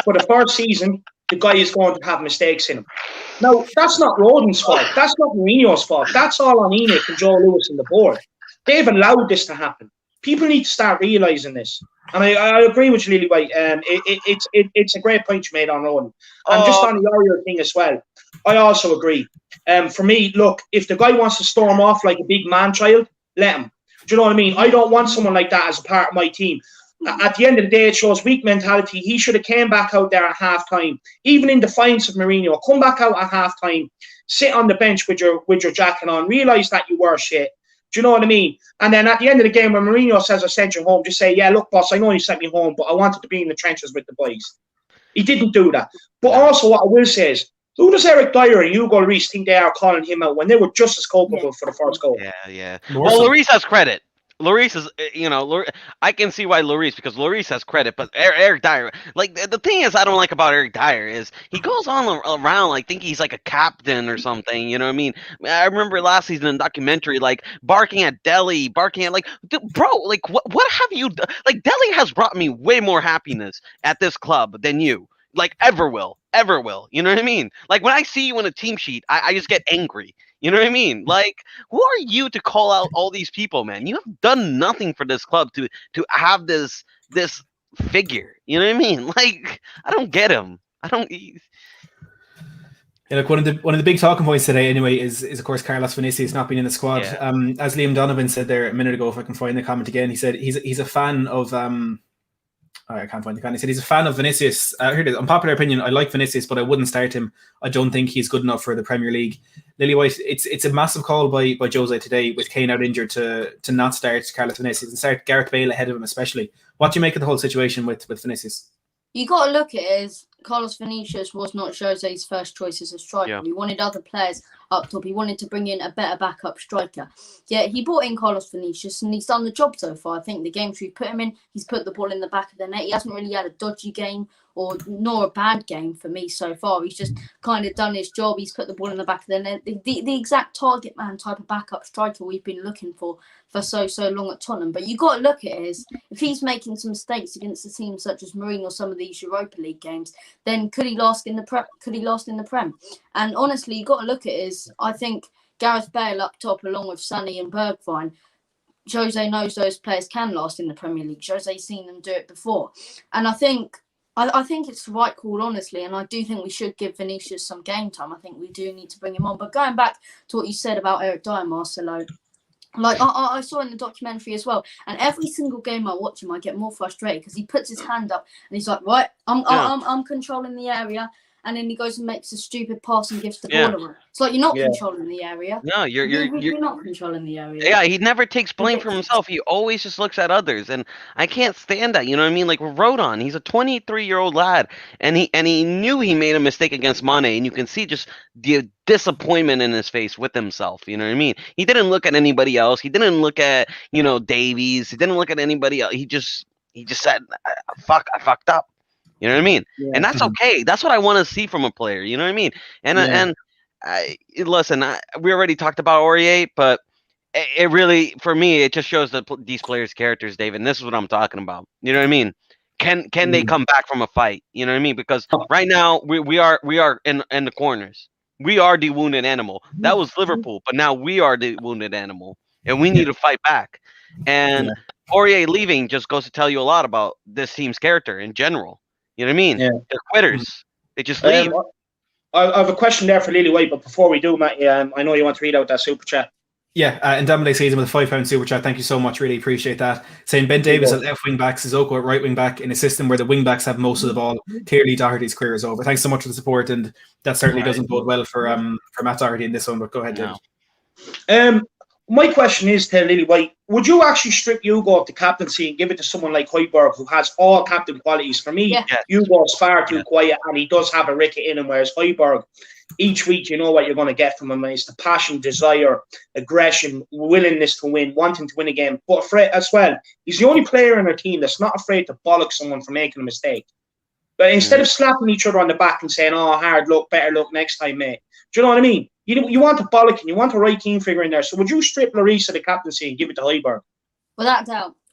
for the first season, the guy is going to have mistakes in him. Now, that's not Rodden's fault. That's not Mourinho's fault. That's all on Enoch and Joe Lewis and the board. They've allowed this to happen. People need to start realising this. And I agree with you, Lily White. It's a great point you made on Rodden. And just on the Oriole thing as well, I also agree. For me, look, if the guy wants to storm off like a big man-child, let him. Do you know what I mean? I don't want someone like that as a part of my team. At the end of the day, it shows weak mentality. He should have came back out there at halftime, even in defiance of Mourinho. Come back out at halftime, sit on the bench with your jacket on, realise that you were shit. Do you know what I mean? And then at the end of the game, when Mourinho says I sent you home, just say, yeah, look, boss, I know you sent me home, but I wanted to be in the trenches with the boys. He didn't do that. But also what I will say is, who does Eric Dyer and Hugo Lloris think they are calling him out when they were just as culpable for the first goal? Yeah. Well, Lloris has credit. Lloris is, I can see why Lloris, because Lloris has credit, but Eric Dyer, like, the thing is I don't like about Eric Dyer is he goes on around like think he's like a captain or something, you know what I mean? I remember last season in the documentary, like, barking at Dele, like, bro, like, what have you done? Like, Dele has brought me way more happiness at this club than you, like, ever will, you know what I mean? Like, when I see you in a team sheet, I just get angry. You know what I mean? Like, who are you to call out all these people, man? You have done nothing for this club to have this figure. You know what I mean? Like, I don't get him. I don't. Yeah, look, one of the big talking points today, anyway, is of course Carlos Vinicius not being in the squad. Yeah. As Liam Donovan said there a minute ago, if I can find the comment again, he said he's a fan of. I can't find the comment. He said he's a fan of Vinicius. Here it is. Unpopular opinion, I like Vinicius, but I wouldn't start him. I don't think he's good enough for the Premier League. Lily White, it's a massive call by Jose today with Kane out injured to not start Carlos Vinicius and start Gareth Bale ahead of him especially. What do you make of the whole situation with Vinicius? You got to look at it as Carlos Vinicius was not Jose's first choice as a striker. Yeah. He wanted other players up top. He wanted to bring in a better backup striker. Yeah, he brought in Carlos Vinicius and he's done the job so far. I think the games we've put him in, he's put the ball in the back of the net. He hasn't really had a dodgy game nor a bad game for me so far. He's just kind of done his job. He's put the ball in the back of the net. The exact target man type of backup striker we've been looking for so long at Tottenham. But you got to look at it as if he's making some mistakes against a team such as Marine or some of these Europa League games, then could he last in the Prem? And honestly, you got to look at it as I think Gareth Bale up top along with Sonny and Bergwijn. Jose knows those players can last in the Premier League. Jose's seen them do it before, and I think it's the right call, honestly, and I do think we should give Vinicius some game time. I think we do need to bring him on. But going back to what you said about Eric Dyer, Marcelo, like I saw in the documentary as well, and every single game I watch him, I get more frustrated because he puts his hand up and he's like, right, I'm controlling the area. And then he goes and makes a stupid pass and gives the ball away. It's like you're not controlling the area. No, you're not controlling the area. Yeah, he never takes blame for himself. He always just looks at others, and I can't stand that. You know what I mean? Like Rodon, he's a 23-year-old lad, and he knew he made a mistake against Mane, and you can see just the disappointment in his face with himself. You know what I mean? He didn't look at anybody else. He didn't look at Davies. He didn't look at anybody else. He just said, "Fuck, I fucked up." You know what I mean? Yeah. And that's okay. That's what I want to see from a player. You know what I mean? And listen, we already talked about Aurier, but it really, for me, it just shows these players' characters, David. And this is what I'm talking about. You know what I mean? Can they come back from a fight? You know what I mean? Because right now we are in the corners. We are the wounded animal. That was Liverpool, but now we are the wounded animal, and we need to fight back. And Aurier leaving just goes to tell you a lot about this team's character in general. You know what I mean? Yeah. They're quitters. They just leave. I have a question there for Lily White, but before we do, Matt, I know you want to read out that super chat. Yeah, and Dominic sees him with a £5 super chat. Thank you so much. Really appreciate that. Saying Ben Davies at left wing back, Sissoko at right wing back in a system where the wing backs have most of the ball. Clearly, Doherty's career is over. Thanks so much for the support, and that certainly doesn't bode well for Matt Doherty in this one. But go ahead, David. my question is to Lily White, would you actually strip Hugo of the captaincy and give it to someone like Højbjerg, who has all captain qualities? For me, Yeah. Hugo is far too quiet, and he does have a ricket in him, whereas Højbjerg, each week you know what you're going to get from him. It's the passion, desire, aggression, willingness to win, wanting to win a game. But afraid as well, he's the only player in our team that's not afraid to bollock someone for making a mistake. But instead of slapping each other on the back and saying, "Oh, hard luck, better luck next time, mate," do you know what I mean? You want a bollock and you want a right team figure in there. So would you strip Lloris of the captaincy and give it to Højbjerg?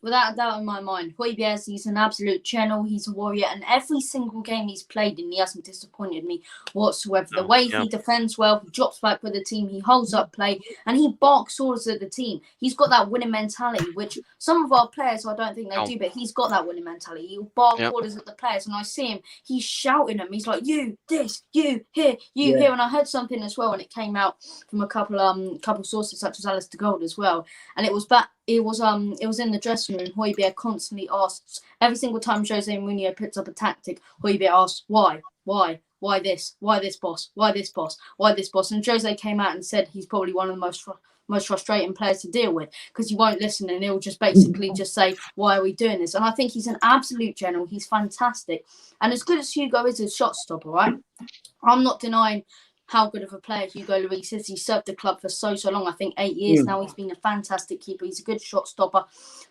Without a doubt in my mind, Højbjerg, he's an absolute general, he's a warrior, and every single game he's played in, he hasn't disappointed me whatsoever. The way he defends well, he drops back with the team, he holds up play, and he barks orders at the team. He's got that winning mentality, which some of our players, I don't think they do, but he's got that winning mentality. He'll bark orders at the players, and I see him, he's shouting them. He's like, "You this, you here, you here." And I heard something as well, and it came out from a couple sources such as Alistair Gold as well, and it was back. It was in the dressing room. Højbjerg constantly asks, every single time Jose Mourinho puts up a tactic, Højbjerg asks, why this boss, why this boss, and Jose came out and said he's probably one of the most frustrating players to deal with, because he won't listen and he'll just basically just say, "Why are we doing this?" And I think he's an absolute general. He's fantastic, and as good as Hugo is a shot stopper, right? I'm not denying how good of a player Hugo Lloris is. He served the club for so long. I think 8 years now. He's been a fantastic keeper. He's a good shot stopper.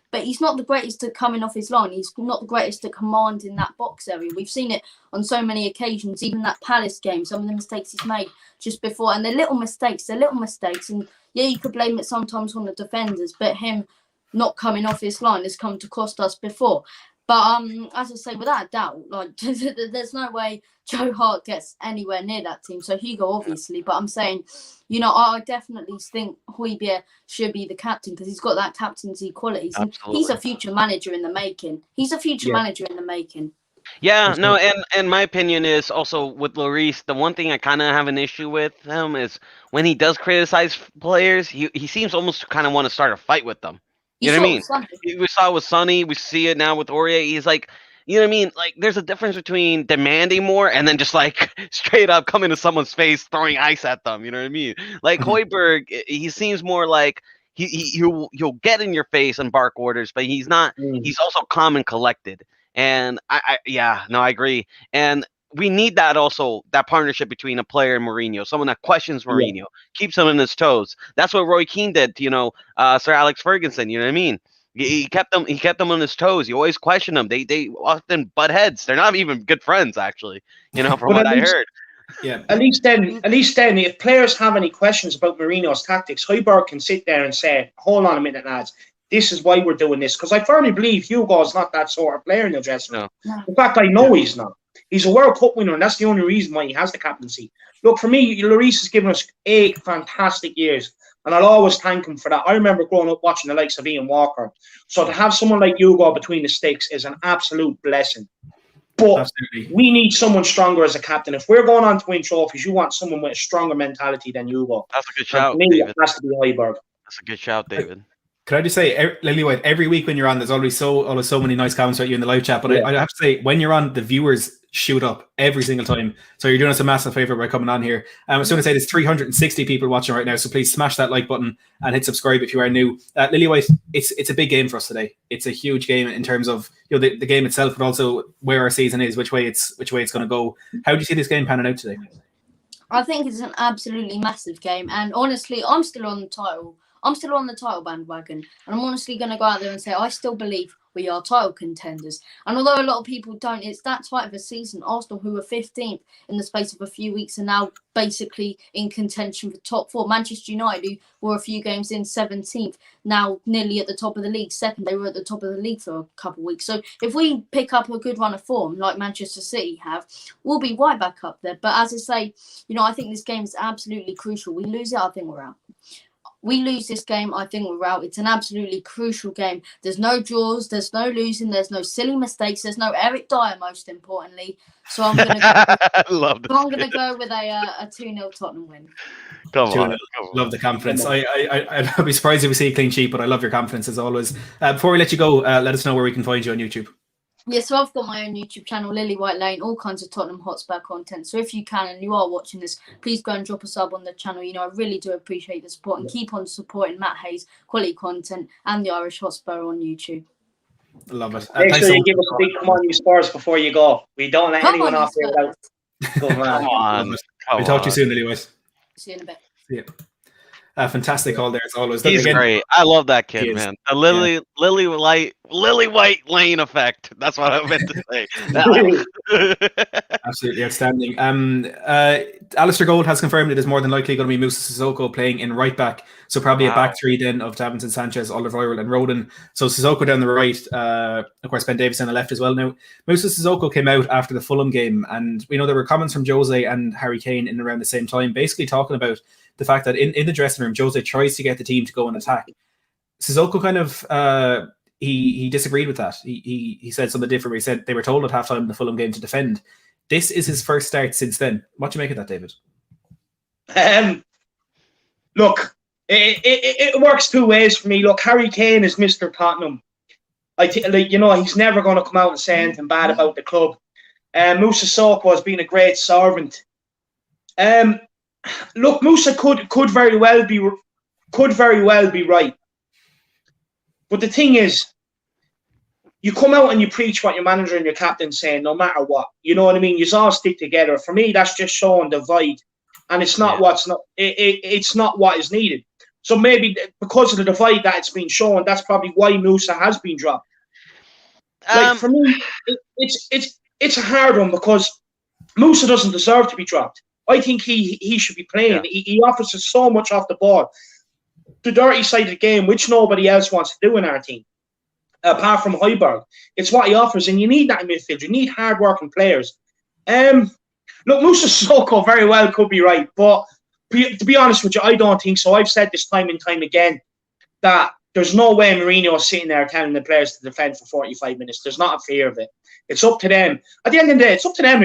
But he's not the greatest at coming off his line. He's not the greatest at commanding that box area. We've seen it on so many occasions, even that Palace game, some of the mistakes he's made just before. And they're little mistakes. And yeah, you could blame it sometimes on the defenders, but him not coming off his line has come to cost us before. But as I say, without a doubt, like there's no way Joe Hart gets anywhere near that team. So Hugo, obviously, but I'm saying, I definitely think Højbjerg should be the captain because he's got that captaincy qualities. And he's a future manager in the making. Yeah, no, and my opinion is also with Lloris, the one thing I kind of have an issue with him is when he does criticize players, he seems almost to kind of want to start a fight with them. You know what I mean? We saw it with Sonny. We see it now with Aurier. He's like, you know what I mean? Like, there's a difference between demanding more and then just like straight up coming to someone's face, throwing ice at them. You know what I mean? Like Højbjerg, he seems more like he'll get in your face and bark orders, but he's not. He's also calm and collected. And I agree. And we need that partnership between a player and Mourinho, someone that questions Mourinho, keeps him in his toes. That's what Roy Keane did to, Sir Alex Ferguson. You know what I mean? He kept them on his toes. He always questioned them. They often butt heads. They're not even good friends, actually. From what I heard. Yeah. At least then, if players have any questions about Mourinho's tactics, Højbjerg can sit there and say, "Hold on a minute, lads. This is why we're doing this." Because I firmly believe Hugo is not that sort of player in the dressing room. No. In fact, I know he's not. He's a World Cup winner, and that's the only reason why he has the captaincy. Look, for me, Lloris has given us 8 fantastic years, and I'll always thank him for that. I remember growing up watching the likes of Ian Walker. So to have someone like Hugo between the sticks is an absolute blessing. But we need someone stronger as a captain. If we're going on to win trophies, you want someone with a stronger mentality than Hugo. That's a good shout, for me, David. It has to be Højbjerg. That's a good shout, David. Could I just say, Lily White, every week when you're on, there's always so many nice comments about you in the live chat. But I have to say, when you're on, the viewers shoot up every single time. So you're doing us a massive favor by coming on here. I was going to say there's 360 people watching right now. So please smash that like button and hit subscribe if you are new. Lily White, it's a big game for us today. It's a huge game in terms of the game itself, but also where our season is, which way it's going to go. How do you see this game panning out today? I think it's an absolutely massive game, and honestly, I'm still on the title. I'm still on the title bandwagon, and I'm honestly going to go out there and say I still believe we are title contenders. And although a lot of people don't, it's that tight of a season. Arsenal, who were 15th in the space of a few weeks, are now basically in contention for top 4. Manchester United, who were a few games in 17th, now nearly at the top of the league. Second, they were at the top of the league for a couple of weeks. So if we pick up a good run of form like Manchester City have, we'll be right back up there. But as I say, I think this game is absolutely crucial. We lose it, I think we're out. We lose this game, I think we're out. It's an absolutely crucial game. There's no draws, there's no losing, there's no silly mistakes, there's no Eric Dyer, most importantly. So I'm going to go with a 2-0 Tottenham win. Come on. Love the confidence. I'd be surprised if we see a clean sheet, but I love your confidence as always. Before we let you go, let us know where we can find you on YouTube. Yeah, so I've got my own YouTube channel, Lily White Lane, all kinds of Tottenham Hotspur content. So if you can and you are watching this, please go and drop a sub on the channel. You know, I really do appreciate the support and keep on supporting Matt Hayes, quality content, and the Irish Hotspur on YouTube. Love it. Make Thanks sure so you much. give us a big come on, you Spurs, before you go. We don't let Come anyone on, off you here without. Good man. Come on. We'll talk to you soon, anyways. See you in a bit. See you. Fantastic call there as always. He's Again, great. I love that kid, he is. man. The Lily White Lane effect. That's what I meant to say. Absolutely outstanding. Alistair Gold has confirmed it is more than likely going to be Moussa Sissoko playing in right back. So probably a back three then of Davinson Sanchez, Alderweireld and Rodin. So Sissoko down the right, of course Ben Davis on the left as well. Now, Moussa Sissoko came out after the Fulham game, and we know there were comments from Jose and Harry Kane in around the same time, basically talking about the fact that in the dressing room, Jose tries to get the team to go and attack. Sissoko kind of he disagreed with that. He said something different. He said they were told at halftime in the Fulham game to defend. This is his first start since then. What do you make of that, David? Look, it works two ways for me. Look, Harry Kane is Mr. Tottenham. He's never going to come out and say anything bad about the club. Moussa Sissoko has been a great servant. Look, Moussa could very well be right. But the thing is, you come out and you preach what your manager and your captain's saying, no matter what. You know what I mean? You all stick together. For me, that's just showing divide, and it's not it's not what is needed. So maybe because of the divide that it's been shown, that's probably why Moussa has been dropped. For me, it's a hard one because Moussa doesn't deserve to be dropped. I think he should be playing. Yeah. He offers us so much off the ball. The dirty side of the game, which nobody else wants to do in our team, apart from Højbjerg. It's what he offers, and you need that in midfield. You need hard-working players. Look, Moussa Sissoko very well could be right, but to be honest with you, I don't think so. I've said this time and time again that there's no way Mourinho is sitting there telling the players to defend for 45 minutes. There's not a fear of it. It's up to them. At the end of the day, it's up to them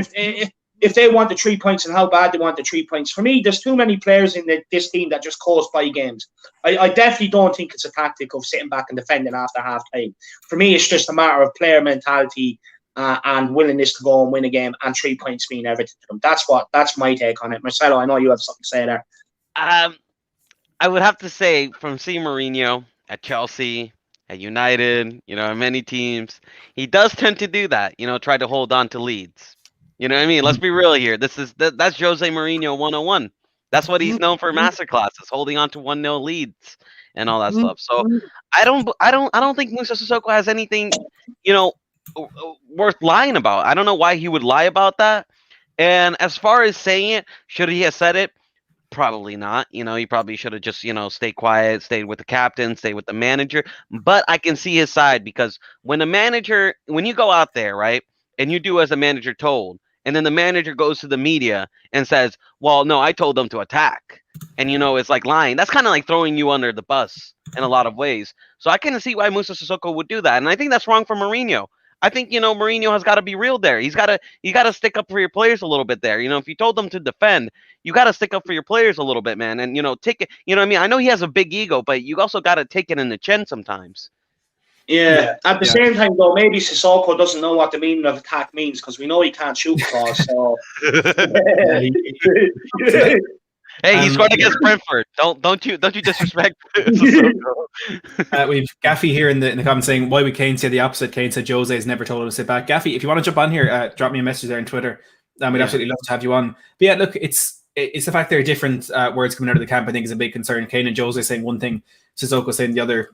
if they want the 3 points and how bad they want the 3 points. For me, there's too many players in this team that just cause by games. I definitely don't think it's a tactic of sitting back and defending after half time. For me, it's just a matter of player mentality and willingness to go and win a game, and 3 points mean everything to them. That's my take on it. Marcelo, I know you have something to say there. I would have to say, from seeing Mourinho at Chelsea, at United, at many teams, he does tend to do that, try to hold on to leads. You know what I mean? Let's be real here. That's Jose Mourinho 101. That's what he's known for, masterclasses, holding on to 1-0 leads and all that stuff. So I don't think Moussa Sissoko has anything, worth lying about. I don't know why he would lie about that. And as far as saying it, should he have said it? Probably not. He probably should have just, stayed quiet, stayed with the captain, stayed with the manager. But I can see his side, because when you go out there, right, and you do as the manager told, and then the manager goes to the media and says, well, no, I told them to attack. And, it's like lying. That's kind of like throwing you under the bus in a lot of ways. So I can see why Moussa Sissoko would do that. And I think that's wrong for Mourinho. I think, Mourinho has got to be real there. You got to stick up for your players a little bit there. If you told them to defend, you got to stick up for your players a little bit, man. And, take it, what I mean? I know he has a big ego, but you also got to take it in the chin sometimes. Yeah. At the same time, though, maybe Sissoko doesn't know what the meaning of attack means, because we know he can't shoot across. So. Hey, he scored against Brentford. Don't you disrespect? We've Gaffy here in the comments saying, why would Kane say the opposite? Kane said Jose has never told him to sit back. Gaffy, if you want to jump on here, drop me a message there on Twitter. We'd absolutely love to have you on. But yeah, look, it's the fact there are different words coming out of the camp, I think, is a big concern. Kane and Jose saying one thing, Sissoko saying the other.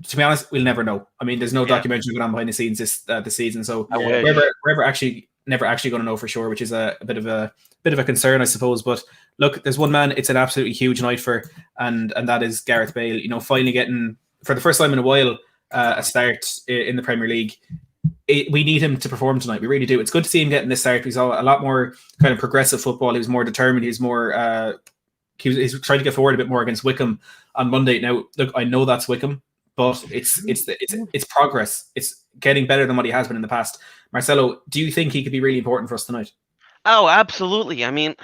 To be honest, we'll never know. I mean, there's no documentary going on behind the scenes this season, so we're actually never actually going to know for sure, which is a bit of a concern, I suppose. But look, there's one man it's an absolutely huge night for, and that is Gareth Bale. Finally getting, for the first time in a while, a start in the Premier League. We need him to perform tonight. We really do. It's good to see him getting this start. We saw a lot more kind of progressive football. He was more determined. He's more. He's trying to get forward a bit more against Wickham on Monday. Now, look, I know that's Wickham, but it's progress. It's getting better than what he has been in the past. Marcelo, do you think he could be really important for us tonight? Oh, absolutely. I mean,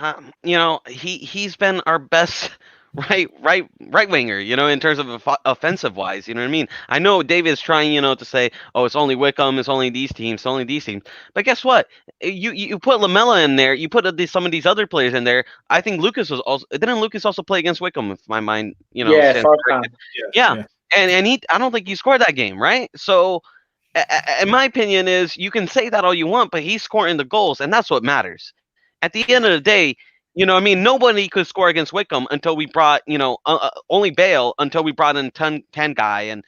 he's been our best right winger, in terms of offensive wise, you know what I mean? I know David is trying, to say, oh, it's only Wickham, it's only these teams, it's only these teams. But guess what? You put Lamella in there, you put some of these other players in there. I think Lucas was also didn't Lucas also play against Wickham, if my mind, Yeah, stands first corrected. time. Yeah. And I don't think he scored that game, right? So in my opinion is you can say that all you want, but he's scoring the goals, and that's what matters. At the end of the day, I mean, nobody could score against Wickham until we brought, only Bale until we brought in Ten guy and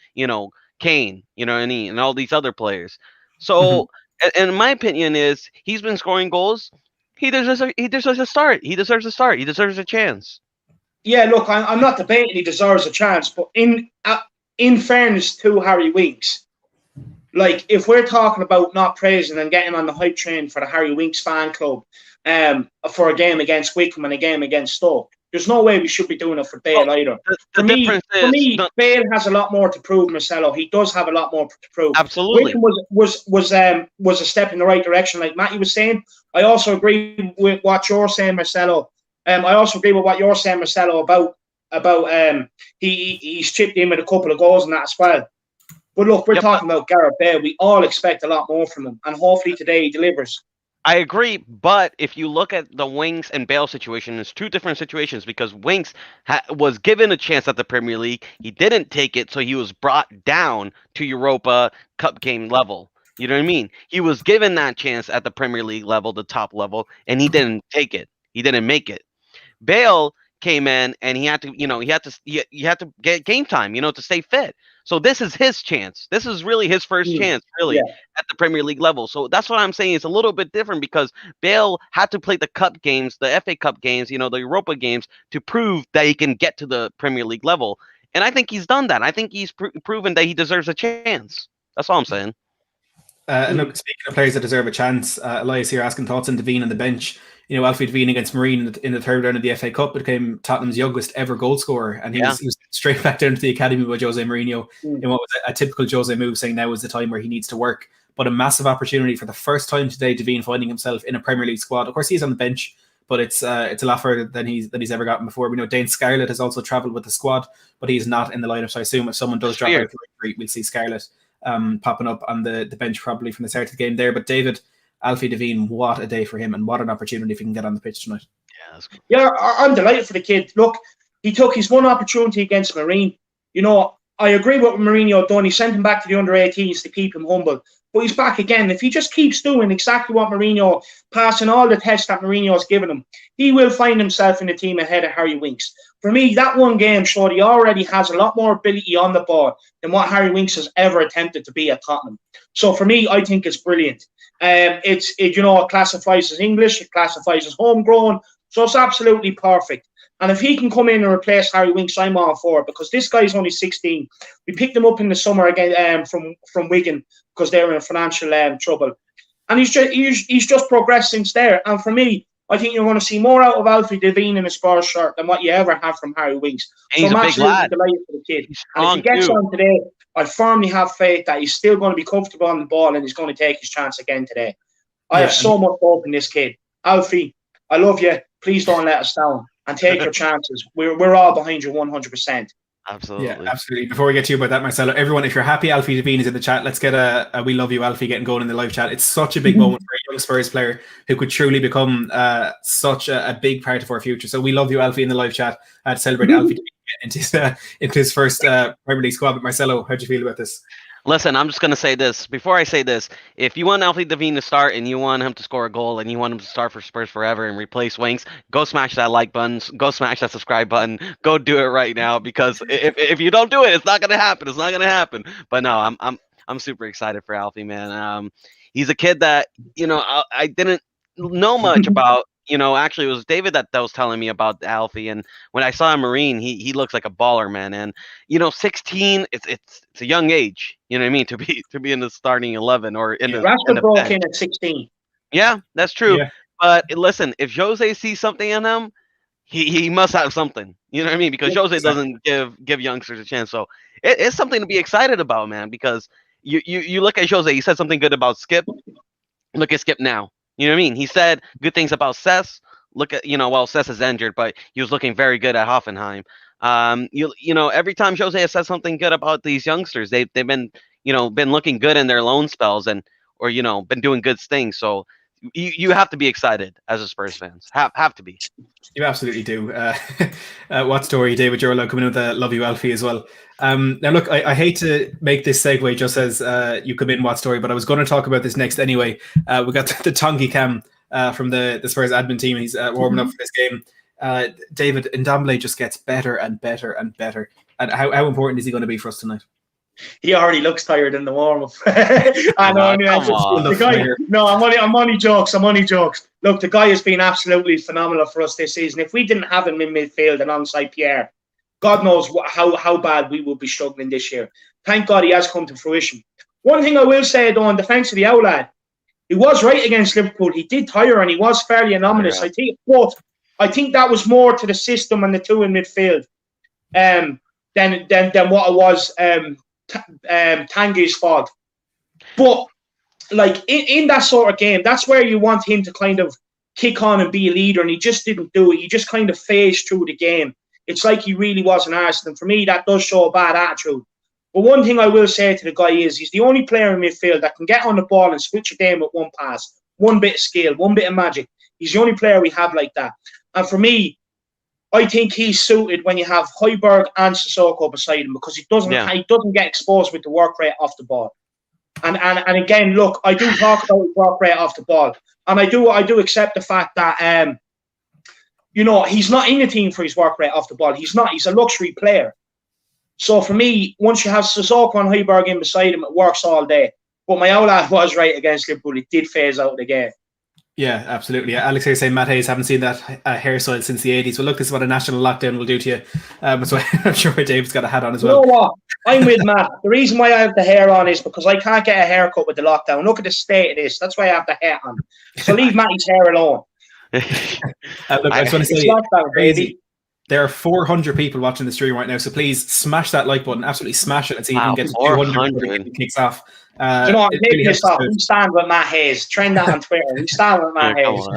Kane, and all these other players. So, and my opinion is he's been scoring goals. He deserves a start. He deserves a start. He deserves a chance. Yeah, look, I'm not debating he deserves a chance, but in fairness to Harry Winks, like if we're talking about not praising and getting on the hype train for the Harry Winks fan club, for a game against Wickham and a game against Stoke, there's no way we should be doing it for Bale either. For me, Bale has a lot more to prove. Marcelo, he does have a lot more to prove. Absolutely, Wickham was a step in the right direction, like Matty was saying. I also agree with what you're saying, Marcelo. I also agree with what you're saying, Marcelo, about he's chipped in with a couple of goals and that as well. But look, we're talking about Gareth Bale. We all expect a lot more from him, and hopefully today he delivers. I agree, but if you look at the Winks and Bale situation, it's two different situations because Winks was given a chance at the Premier League. He didn't take it, so he was brought down to Europa Cup game level. You know what I mean? He was given that chance at the Premier League level, the top level, and he didn't take it. He didn't make it. Bale came in and he had to get game time, to stay fit. So this is his chance. This is really his first chance, really, at the Premier League level. So that's what I'm saying. It's a little bit different because Bale had to play the cup games, the FA Cup games, the Europa games to prove that he can get to the Premier League level. And I think he's done that. I think he's proven that he deserves a chance. That's all I'm saying. And look, speaking of players that deserve a chance, Elias here asking thoughts on Devine on the bench. Alfie Devine against Marine in the third round of the FA Cup became Tottenham's youngest ever goal scorer, and he was straight back down to the academy by Jose Mourinho in what was a typical Jose move, saying now is the time where he needs to work. But a massive opportunity for the first time today, Devine finding himself in a Premier League squad. Of course, he's on the bench, but it's a lot further than he's ever gotten before. We know Dane Scarlett has also travelled with the squad, but he's not in the lineup. So I assume if someone does drop out, we'll see Scarlett popping up on the bench probably from the start of the game there. But David, Alfie Devine, what a day for him, and what an opportunity if he can get on the pitch tonight. Yeah, that's cool. Yeah, I'm delighted for the kid. Look, he took his one opportunity against Marine. I agree with what Mourinho done. He sent him back to the under-18s to keep him humble. But he's back again. If he just keeps doing exactly what Mourinho, passing all the tests that Mourinho has given him, he will find himself in the team ahead of Harry Winks. For me, that one game showed he already has a lot more ability on the ball than what Harry Winks has ever attempted to be at Tottenham. So for me, I think it's brilliant. It classifies as English, it classifies as homegrown, so it's absolutely perfect. And if he can come in and replace Harry Winks, I'm all for it, because this guy's only 16. We picked him up in the summer again from Wigan because they were in financial trouble, and he's just progressed since there. And for me, I think you're going to see more out of Alfie Devine in a Spurs shirt than what you ever have from Harry Winks. He's so I'm a big lad. Delighted for the kid. Strong, and if he gets on today, I firmly have faith that he's still going to be comfortable on the ball and he's going to take his chance again today. I have so much hope in this kid. Alfie, I love you. Please don't let us down and take your chances. We're all behind you 100%. Absolutely. Yeah, absolutely. Before we get to you about that, Marcelo, everyone, if you're happy Alfie Devine is in the chat, let's get a we love you, Alfie, getting going in the live chat. It's such a big moment for a young Spurs player who could truly become such a big part of our future. So we love you, Alfie, in the live chat to celebrate Alfie Devine into his first Premier League squad. But Marcelo, how do you feel about this? Listen, I'm just going to say this. Before I say this, if you want Alfie Devine to start and you want him to score a goal and you want him to start for Spurs forever and replace Winks, go smash that like button, go smash that subscribe button, go do it right now, because if you don't do it, it's not going to happen. It's not going to happen. But no, I'm super excited for Alfie, man. He's a kid that, I didn't know much about. Actually, it was David that was telling me about Alfie, and when I saw him Marine, he looks like a baller, man. And 16, it's a young age. You know what I mean, to be in the starting 11 or in the. Rashford broke in at 16. Yeah, that's true. Yeah. But listen, if Jose sees something in him, he must have something. You know what I mean? Because Jose doesn't give youngsters a chance. So it's something to be excited about, man. Because you look at Jose, he said something good about Skip. Look at Skip now. You know what I mean? He said good things about Cess. look at, well, Cess is injured, but he was looking very good at Hoffenheim. Every time Jose has said something good about these youngsters, they've been, been looking good in their loan spells or been doing good things. So you have to be excited as a Spurs fans. Have to be. You absolutely do. What story, David Jurlo, coming in with a love you, Alfie, as well. Now, look, I hate to make this segue just as you come in, what story, but I was going to talk about this next anyway. We got the Tongi Cam from the Spurs admin team. He's warming up for this game. David, Ndombele just gets better and better and better. And how important is he going to be for us tonight? He already looks tired in the warm-up. I'm only jokes. Look, the guy has been absolutely phenomenal for us this season. If we didn't have him in midfield alongside Pierre, God knows how bad we would be struggling this year. Thank God he has come to fruition. One thing I will say, though, in defence of the outlad, he was right against Liverpool. He did tire and he was fairly anonymous, I think. But I think that was more to the system and the two in midfield than what it was Tanguy's fault. But like in that sort of game, that's where you want him to kind of kick on and be a leader, and he just didn't do it. He just kind of phased through the game. It's like he really was an arse, and for me that does show a bad attitude. But one thing I will say to the guy is he's the only player in midfield that can get on the ball and switch a game with one pass, one bit of skill, one bit of magic. He's the only player we have like that. And for me, I think he's suited when you have Højbjerg and Sissoko beside him, because he doesn't get exposed with the work rate off the ball. And again, look, I do talk about his work rate off the ball, and I do accept the fact that he's not in the team for his work rate off the ball. He's not. He's a luxury player. So for me, once you have Sissoko and Højbjerg in beside him, it works all day. But my old lad was right against Liverpool. It did phase out the game. Yeah, absolutely. Alex here saying Matt Hayes, haven't seen that hairstyle since the 80s. Well, look, this is what a national lockdown will do to you. So I'm sure Dave's got a hat on as well. You know what? I'm with Matt. The reason why I have the hair on is because I can't get a haircut with the lockdown. Look at the state of this. That's why I have the hat on. So leave Matty's hair alone. Look, I just want to say, lockdown, baby. There are 400 people watching the stream right now, so please smash that like button. Absolutely smash it and see if you can get to 200 before it kicks off. Do you know what? I'm taking this off. We stand with Matt Hayes. Trend that on Twitter. We stand with Matt Hayes.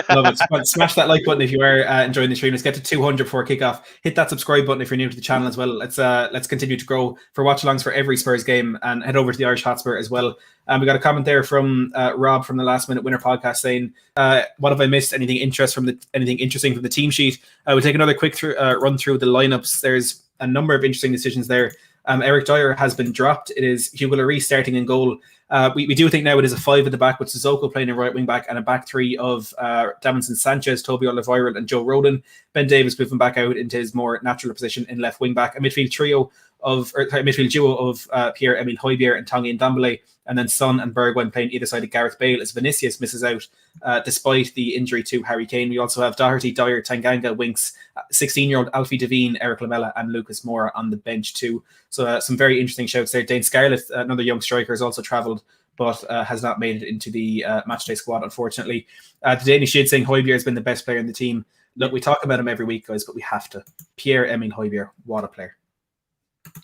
Love it. Smash that like button if you are enjoying the stream. Let's get to 200 before kickoff. Hit that subscribe button if you're new to the channel as well. Let's continue to grow for watch-alongs for every Spurs game, and head over to the Irish Hotspur as well. We got a comment there from Rob from the Last Minute Winner podcast saying, "What have I missed? Anything interesting from the team sheet?" We'll take another quick run through the lineups. There's a number of interesting decisions there. Eric Dyer has been dropped. It is Hugo Lloris starting in goal. We do think now it is a 5 at the back with Sissoko playing in right wing back and a back three of Davinson Sanchez, Toby Alderweireld and Joe Rodon. Ben Davies moving back out into his more natural position in left wing back. A midfield duo of Pierre-Emile Højbjerg and Tongi Ndombele, and then Son and Bergwijn playing either side of Gareth Bale as Vinicius misses out despite the injury to Harry Kane. We also have Doherty, Dyer, Tanganga, Winks, 16-year-old Alfie Devine, Eric Lamela and Lucas Moura on the bench too. So some very interesting shouts there. Dane Scarlett, another young striker, has also travelled but has not made it into the matchday squad, unfortunately. The Danish Shid saying Højbjerg has been the best player in the team. Look, we talk about him every week, guys, but we have to. Pierre-Emile Højbjerg, what a player.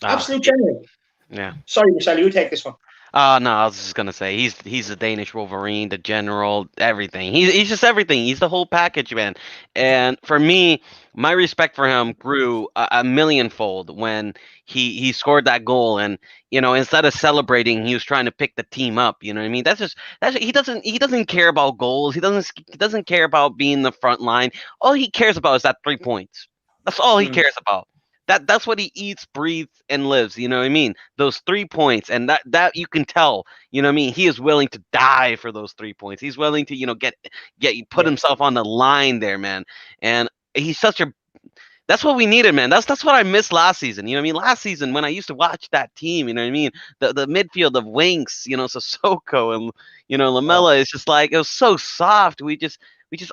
Absolute genuine. Yeah. Sorry, Marcelo, you take this one. No, I was just gonna say he's the Danish Wolverine, the general, everything. He's just everything. He's the whole package, man. And for me, my respect for him grew a millionfold when he scored that goal. And instead of celebrating, he was trying to pick the team up. You know what I mean? That's he doesn't care about goals. He doesn't care about being the front line. All he cares about is that 3 points. That's all he cares about. That's what he eats, breathes, and lives. You know what I mean? Those 3 points, and that you can tell. You know what I mean? He is willing to die for those 3 points. He's willing to put himself on the line there, man. And he's such a. That's what we needed, man. That's what I missed last season. You know what I mean? Last season when I used to watch that team, you know what I mean? The midfield of Winks, Sissoko and Lamela is just like, it was so soft. We just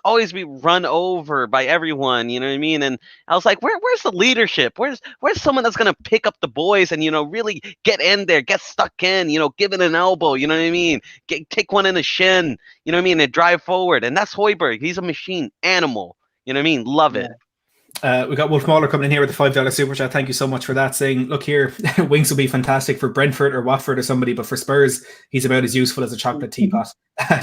always be run over by everyone, you know what I mean? And I was like, where's the leadership? Where's someone that's gonna pick up the boys and really get in there, get stuck in, give it an elbow, you know what I mean? Take one in the shin, you know what I mean, and drive forward. And that's Højbjerg. He's a machine animal. You know what I mean? Love it. We got Wolf Mauler coming in here with the $5 super chat. Thank you so much for that. Saying, look here, Winks will be fantastic for Brentford or Watford or somebody, but for Spurs, he's about as useful as a chocolate teapot.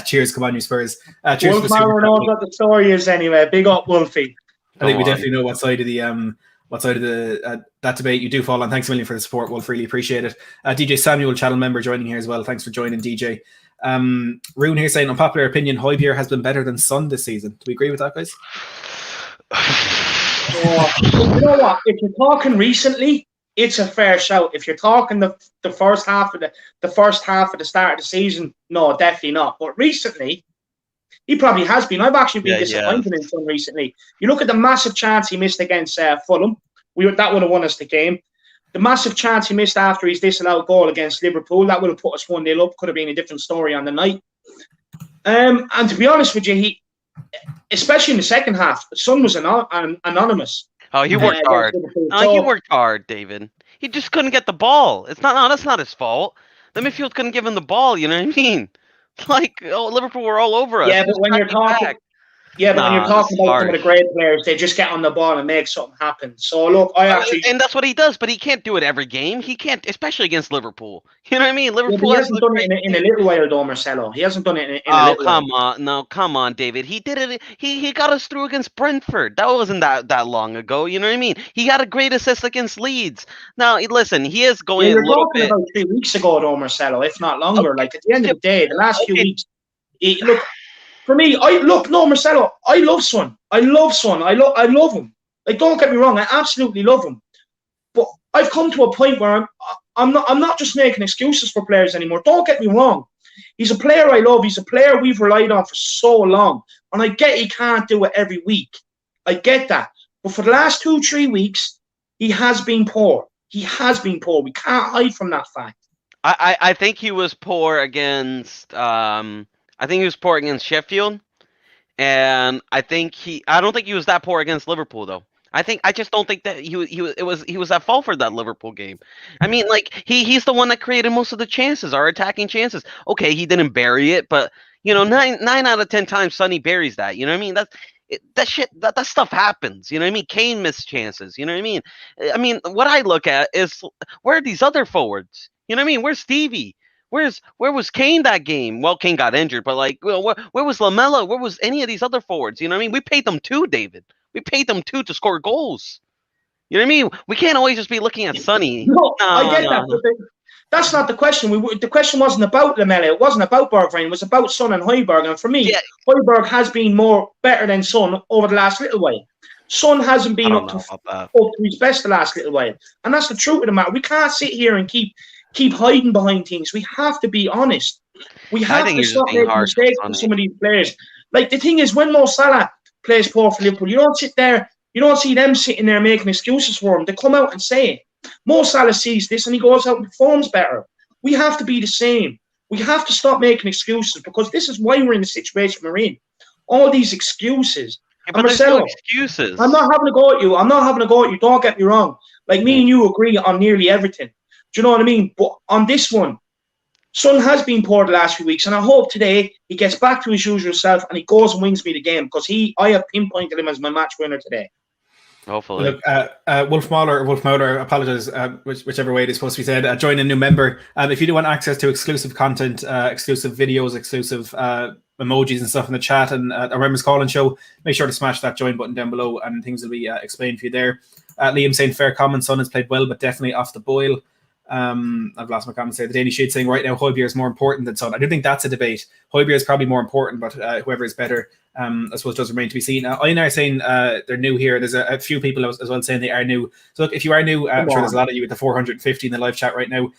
Cheers, come on, you Spurs. Cheers. Wolf Mauler knows what the story is anyway. Big up, Wolfie. I think we definitely know what side of the that debate you do fall on. Thanks a million for the support, Wolf. Really appreciate it. DJ Samuel, channel member, joining here as well. Thanks for joining, DJ. Rune here saying, unpopular opinion, Højbjerg has been better than Son this season. Do we agree with that, guys? You know what? If you're talking recently, it's a fair shout. If you're talking the first half of the start of the season, no, definitely not. But recently, he probably has been. I've actually been disappointed in Son recently. You look at the massive chance he missed against Fulham. That would have won us the game. The massive chance he missed after his disallowed goal against Liverpool, that would have put us 1-0 up. Could have been a different story on the night. And to be honest with you, especially in the second half, Son was anonymous. Oh, he worked hard. He worked hard, David. He just couldn't get the ball. That's not his fault. The midfield couldn't give him the ball. You know what I mean? Like, Liverpool were all over us. Yeah, but when you're talking, when you're talking about some of the great players, they just get on the ball and make something happen. So look, and that's what he does, but he can't do it every game. He can't, especially against Liverpool. You know what I mean? Liverpool he hasn't done it in a little while, though, Marcelo. He hasn't done it in a little while. Come on, David. He did it. He got us through against Brentford. That wasn't that long ago. You know what I mean? He got a great assist against Leeds. Now, listen, he is going a little bit. About 3 weeks ago, though, Marcelo, if not longer. Okay. Like at the end of the day, the last few weeks, look. For me, Marcelo, I love Son. I love him. Like, don't get me wrong, I absolutely love him. But I've come to a point where I'm not just making excuses for players anymore. Don't get me wrong. He's a player I love. He's a player we've relied on for so long. And I get he can't do it every week. I get that. But for the last 2-3 weeks, he has been poor. He has been poor. We can't hide from that fact. I think he was poor against I think he was poor against Sheffield, and I don't think he was that poor against Liverpool though. I just don't think that he was at fault for that Liverpool game. I mean, like he's the one that created most of the chances, our attacking chances. Okay, he didn't bury it, but you know, 9 out of 10 times Sonny buries that. You know what I mean? That stuff happens. You know what I mean? Kane missed chances. You know what I mean? I mean, what I look at is where are these other forwards? You know what I mean? Where's Stevie? Where was Kane that game? Well, Kane got injured, but like, where was Lamella? Where was any of these other forwards? You know what I mean? We paid them too, David. We paid them too to score goals. You know what I mean? We can't always just be looking at Sonny. No, I get that. No. That's not the question. The question wasn't about Lamella. It wasn't about Bergwijn. It was about Son and Højbjerg. And for me, Højbjerg has been better than Son over the last little while. Son hasn't been up to his best the last little while. And that's the truth of the matter. We can't sit here and keep hiding behind things. We have to be honest. We have to stop making mistakes with some of these players. Like, the thing is, when Mo Salah plays poor for Liverpool, you don't see them sitting there making excuses for him. They come out and say it. Mo Salah sees this and he goes out and performs better. We have to be the same. We have to stop making excuses, because this is why we're in the situation we're in. All these excuses. Yeah, but Marcelo, no excuses. I'm not having a go at you. Don't get me wrong. Like, me and you agree on nearly everything. Do you know what I mean? But on this one, Son has been poor the last few weeks, and I hope today he gets back to his usual self and he goes and wins me the game, because I have pinpointed him as my match winner today. Hopefully. Look, Wolf Mauler, apologize, whichever way it is supposed to be said, join a new member. If you do want access to exclusive content, exclusive videos, exclusive emojis and stuff in the chat and our members call and show, make sure to smash that join button down below and things will be explained for you there. Liam saying, fair comment, Son has played well, but definitely off the boil. I've lost my comment. Say the Danish Shade saying right now Højbjerg is more important than Son. I do think that's a debate. Højbjerg is probably more important, but whoever is better, I suppose, does remain to be seen. Einar saying they're new here. There's a few people as well saying they are new. So look, if you are new, I'm sure there's a lot of you with the 450 in the live chat right now.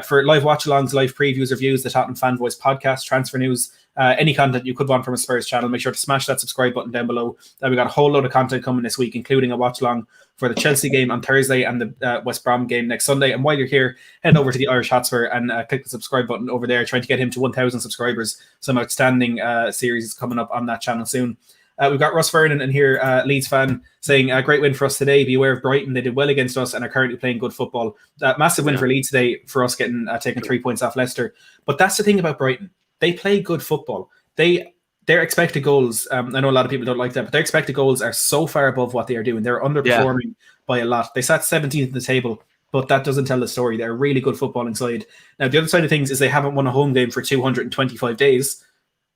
For live watch-alongs, live previews, reviews, the Tottenham Fan Voice podcast, transfer news, any content you could want from a Spurs channel, make sure to smash that subscribe button down below. We got a whole load of content coming this week, including a watch-along for the Chelsea game on Thursday and the West Brom game next Sunday. And while you're here, head over to the Irish Hotspur and click the subscribe button over there, trying to get him to 1,000 subscribers. Some outstanding series coming up on that channel soon. We've got Russ Vernon in here, Leeds fan, saying a great win for us today. Be aware of Brighton. They did well against us and are currently playing good football. Massive win for Leeds today for us getting taking 3 points off Leicester. But that's the thing about Brighton. They play good football. They their expected goals, I know a lot of people don't like that, but their expected goals are so far above what they are doing. They're underperforming by a lot. They sat 17th in the table, but that doesn't tell the story. They're a really good footballing side. Now, the other side of things is they haven't won a home game for 225 days.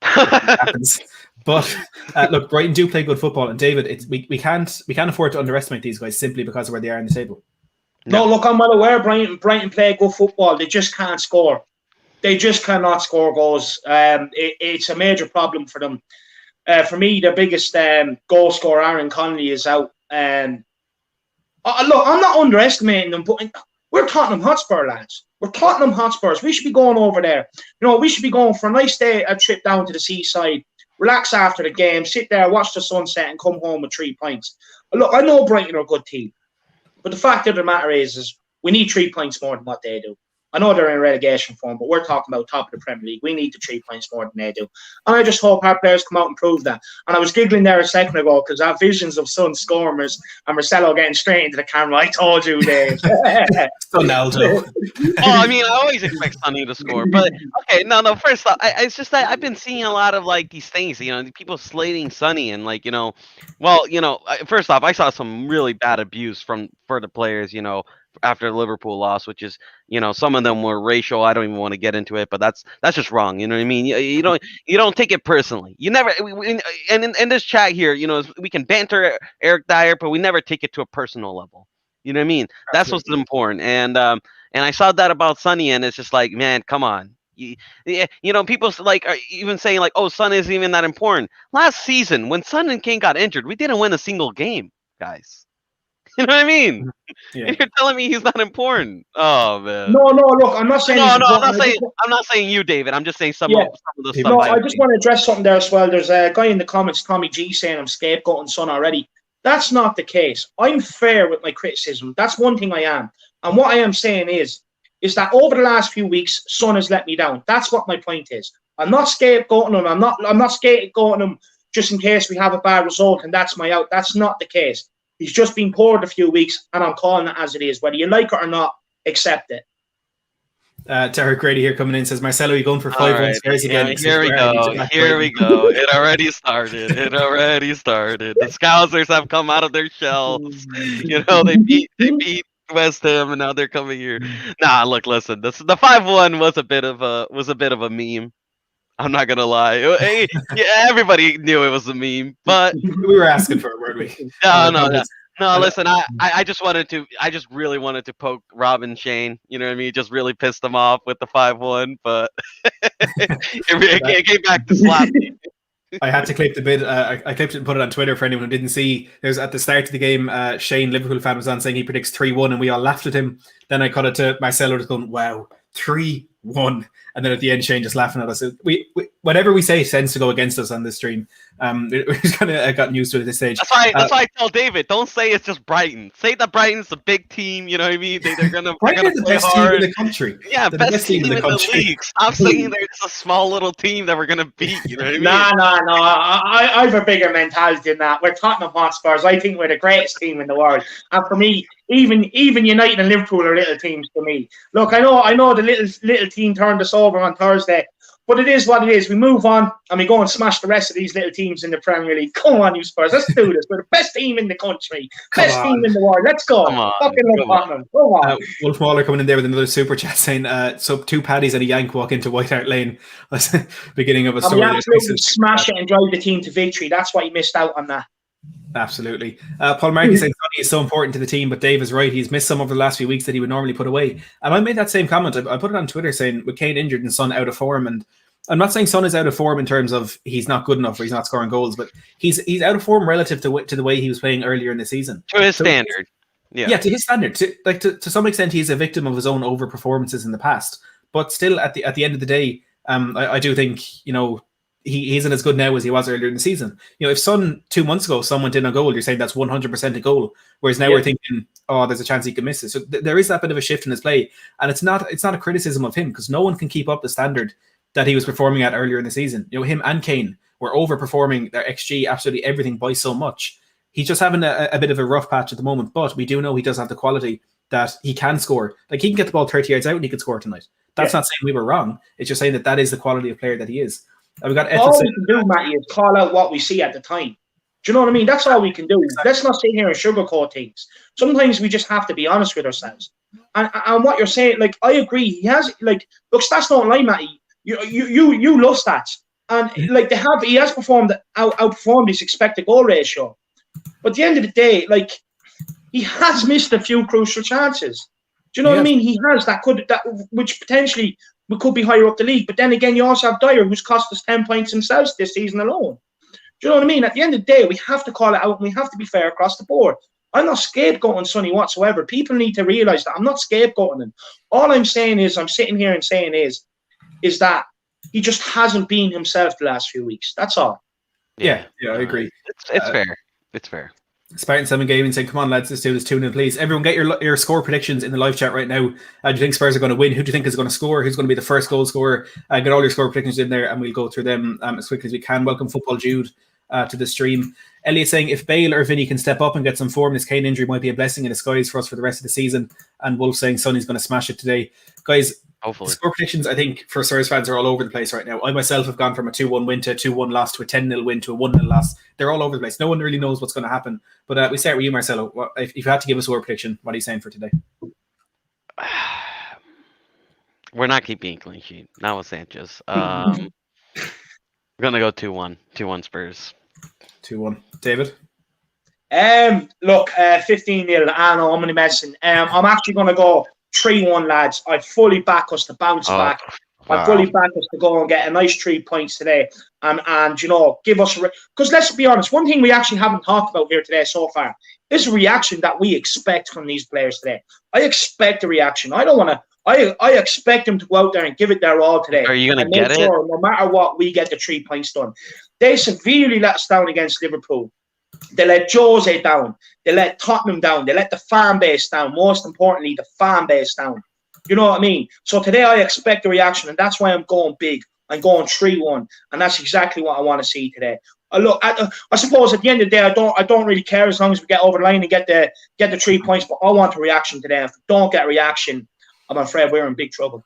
Happens. But look, Brighton do play good football, and David, we can't afford to underestimate these guys simply because of where they are in the table. No, look, I'm well aware Brighton play good football. They just can't score. They just cannot score goals. It's a major problem for them. For me, the biggest goal scorer, Aaron Connolly, is out. Look, I'm not underestimating them, but we're Tottenham Hotspur, lads. We're Tottenham Hotspurs. We should be going over there. We should be going for a nice day, a trip down to the seaside, relax after the game, sit there, watch the sunset, and come home with 3 points. Look, I know Brighton are a good team. But the fact of the matter is we need 3 points more than what they do. I know they're in relegation form, but we're talking about top of the Premier League. We need the 3 points more than they do. And I just hope our players come out and prove that. And I was giggling there a second ago because I have visions of Son scoring and Marcelo getting straight into the camera. I told you, Dave. Ronaldo. I mean, I always expect Sonny to score. But, okay, no, first off, it's just that I've been seeing a lot of, like, these things, people slating Sonny and, like, first off, I saw some really bad abuse for the players, after the Liverpool loss, which is, some of them were racial. I don't even want to get into it, but that's just wrong. You know what I mean? You don't take it personally. You never, and in this chat here, we can banter Eric Dyer, but we never take it to a personal level. You know what I mean? That's what's important. And I saw that about Sonny, and it's just like, man, come on. People like are even saying like, oh, Son isn't even that important. Last season, when Son and Kane got injured, we didn't win a single game, guys. You know what I mean? Yeah. You're telling me he's not important. Oh man. No. Look, I'm not saying. I'm not saying you, David. I'm just saying some of the stuff. No, I just want to address something there as well. There's a guy in the comments, Tommy G, saying I'm scapegoating Son already. That's not the case. I'm fair with my criticism. That's one thing I am. And what I am saying is that over the last few weeks, Son has let me down. That's what my point is. I'm not scapegoating him. I'm not scapegoating him just in case we have a bad result and that's my out. That's not the case. He's just been poor a few weeks, and I'm calling it as it is. Whether you like it or not, accept it. Derek Grady here coming in says, Marcelo, you're going for 5-1 Spurs again. Here we go. It already started. The Scousers have come out of their shells. They beat West Ham, and now they're coming here. Nah, look, listen. The 5-1 was a bit of a meme. I'm not gonna lie. Hey, everybody knew it was a meme, but we were asking for it, weren't we? No. Listen, I just really wanted to poke Rob and Shane. You know what I mean? Just really pissed them off with the 5-1, but it came back to slap me. I had to clip the bit. I clipped it and put it on Twitter for anyone who didn't see. There's at the start of the game, Shane, Liverpool fan, was on saying he predicts 3-1, and we all laughed at him. Then I cut it to Marcelo just going, "Wow, 3-1." And then at the end, Shane just laughing at us. We whatever we say tends to go against us on this stream. We've kind of gotten used to it at this stage. That's why I tell David, don't say it's just Brighton. Say that Brighton's a big team. You know what I mean? They're gonna Brighton is the best team in the country. Yeah, best team in the league. Stop saying they're just a small little team that we're gonna beat. You know what I mean? No. I have a bigger mentality than that. We're Tottenham Hotspurs. I think we're the greatest team in the world. And for me, even United and Liverpool are little teams to me. Look, I know the little team turned us over on Thursday, but it is what it is. We move on and we go and smash the rest of these little teams in the Premier League. Come on, you Spurs, let's do this. We're the best team in the country, best team in the world. Let's go. Come on. Wolf Waller coming in there with another super chat saying, so 2 Paddies and a Yank walk into White Hart Lane. That's the beginning of a story. We absolutely smash it and drive the team to victory. That's why you missed out on that. Absolutely. Paul Markey saying Sonny is so important to the team, but Dave is right. He's missed some over the last few weeks that he would normally put away. And I made that same comment. I put it on Twitter saying, with Kane injured and Son out of form, and I'm not saying Son is out of form in terms of he's not good enough or he's not scoring goals, but he's out of form relative to the way he was playing earlier in the season. To his standard. Yeah, to his standard. To some extent, he's a victim of his own over performances in the past. But still, at the end of the day, I do think, he isn't as good now as he was earlier in the season. If Son 2 months ago, someone did a goal, you're saying that's 100% a goal. Whereas now we're thinking, oh, there's a chance he can miss it. So there is that bit of a shift in his play. And it's not a criticism of him, because no one can keep up the standard that he was performing at earlier in the season. Him and Kane were overperforming their XG, absolutely everything, by so much. He's just having a bit of a rough patch at the moment, but we do know he does have the quality that he can score. Like, he can get the ball 30 yards out and he could score tonight. That's not saying we were wrong. It's just saying that is the quality of player that he is. We got all we can do, Matty, is call out what we see at the time. Do you know what I mean? That's all we can do. Exactly. Let's not sit here and sugarcoat things. Sometimes we just have to be honest with ourselves. And what you're saying, like, I agree. He has, like, look, stats don't lie, Matty. You love stats, and like he has outperformed his expected goal ratio. But at the end of the day, like, he has missed a few crucial chances. Do you know what I mean? He has which potentially we could be higher up the league. But then again, you also have Dyer, who's cost us 10 points himself this season alone. Do you know what I mean? At the end of the day, we have to call it out, and we have to be fair across the board. I'm not scapegoating Sonny whatsoever. People need to realise that I'm not scapegoating him. All I'm saying is, I'm sitting here and saying is that he just hasn't been himself the last few weeks. That's all. Yeah, I agree. It's fair. It's fair. Spartan 7 Gaming saying, come on, lads, let's do this 2-0, please. Everyone get your score predictions in the live chat right now. Do you think Spurs are going to win? Who do you think is going to score? Who's going to be the first goal scorer? Get all your score predictions in there, and we'll go through them as quickly as we can. Welcome, Football Jude, to the stream. Elliot saying, if Bale or Vinny can step up and get some form, this Kane injury might be a blessing in disguise for us for the rest of the season. And Wolf saying, Sonny's going to smash it today. Guys, hopefully. Score predictions, I think, for Spurs fans are all over the place right now. I myself have gone from a 2-1 win to a 2-1 loss to a 10-0 win to a 1-0 loss. They're all over the place. No one really knows what's going to happen. But we start with you, Marcelo. If you had to give us a score prediction, what are you saying for today? We're not keeping a clean sheet. Not with Sanchez. We're going to go 2-1. 2-1 Spurs. 2-1. David? Look, 15-0. I know, I'm only messing. I'm actually going to go 3-1, lads. I fully back us to bounce back. Wow. I fully back us to go and get a nice 3 points today. And you know, give us because let's be honest, one thing we actually haven't talked about here today so far is the reaction that we expect from these players today. I expect a reaction. I don't want to. I expect them to go out there and give it their all today. Are you going to get it? No matter what, we get the 3 points done. They severely let us down against Liverpool. They let Jose down. They let Tottenham down. They let the fan base down. Most importantly, the fan base down. You know what I mean? So today I expect a reaction, and that's why I'm going big. I'm going 3-1, and that's exactly what I want to see today. Look, I suppose at the end of the day, I don't really care as long as we get over the line and get the 3 points. But I want a reaction today. If we don't get a reaction, I'm afraid we're in big trouble.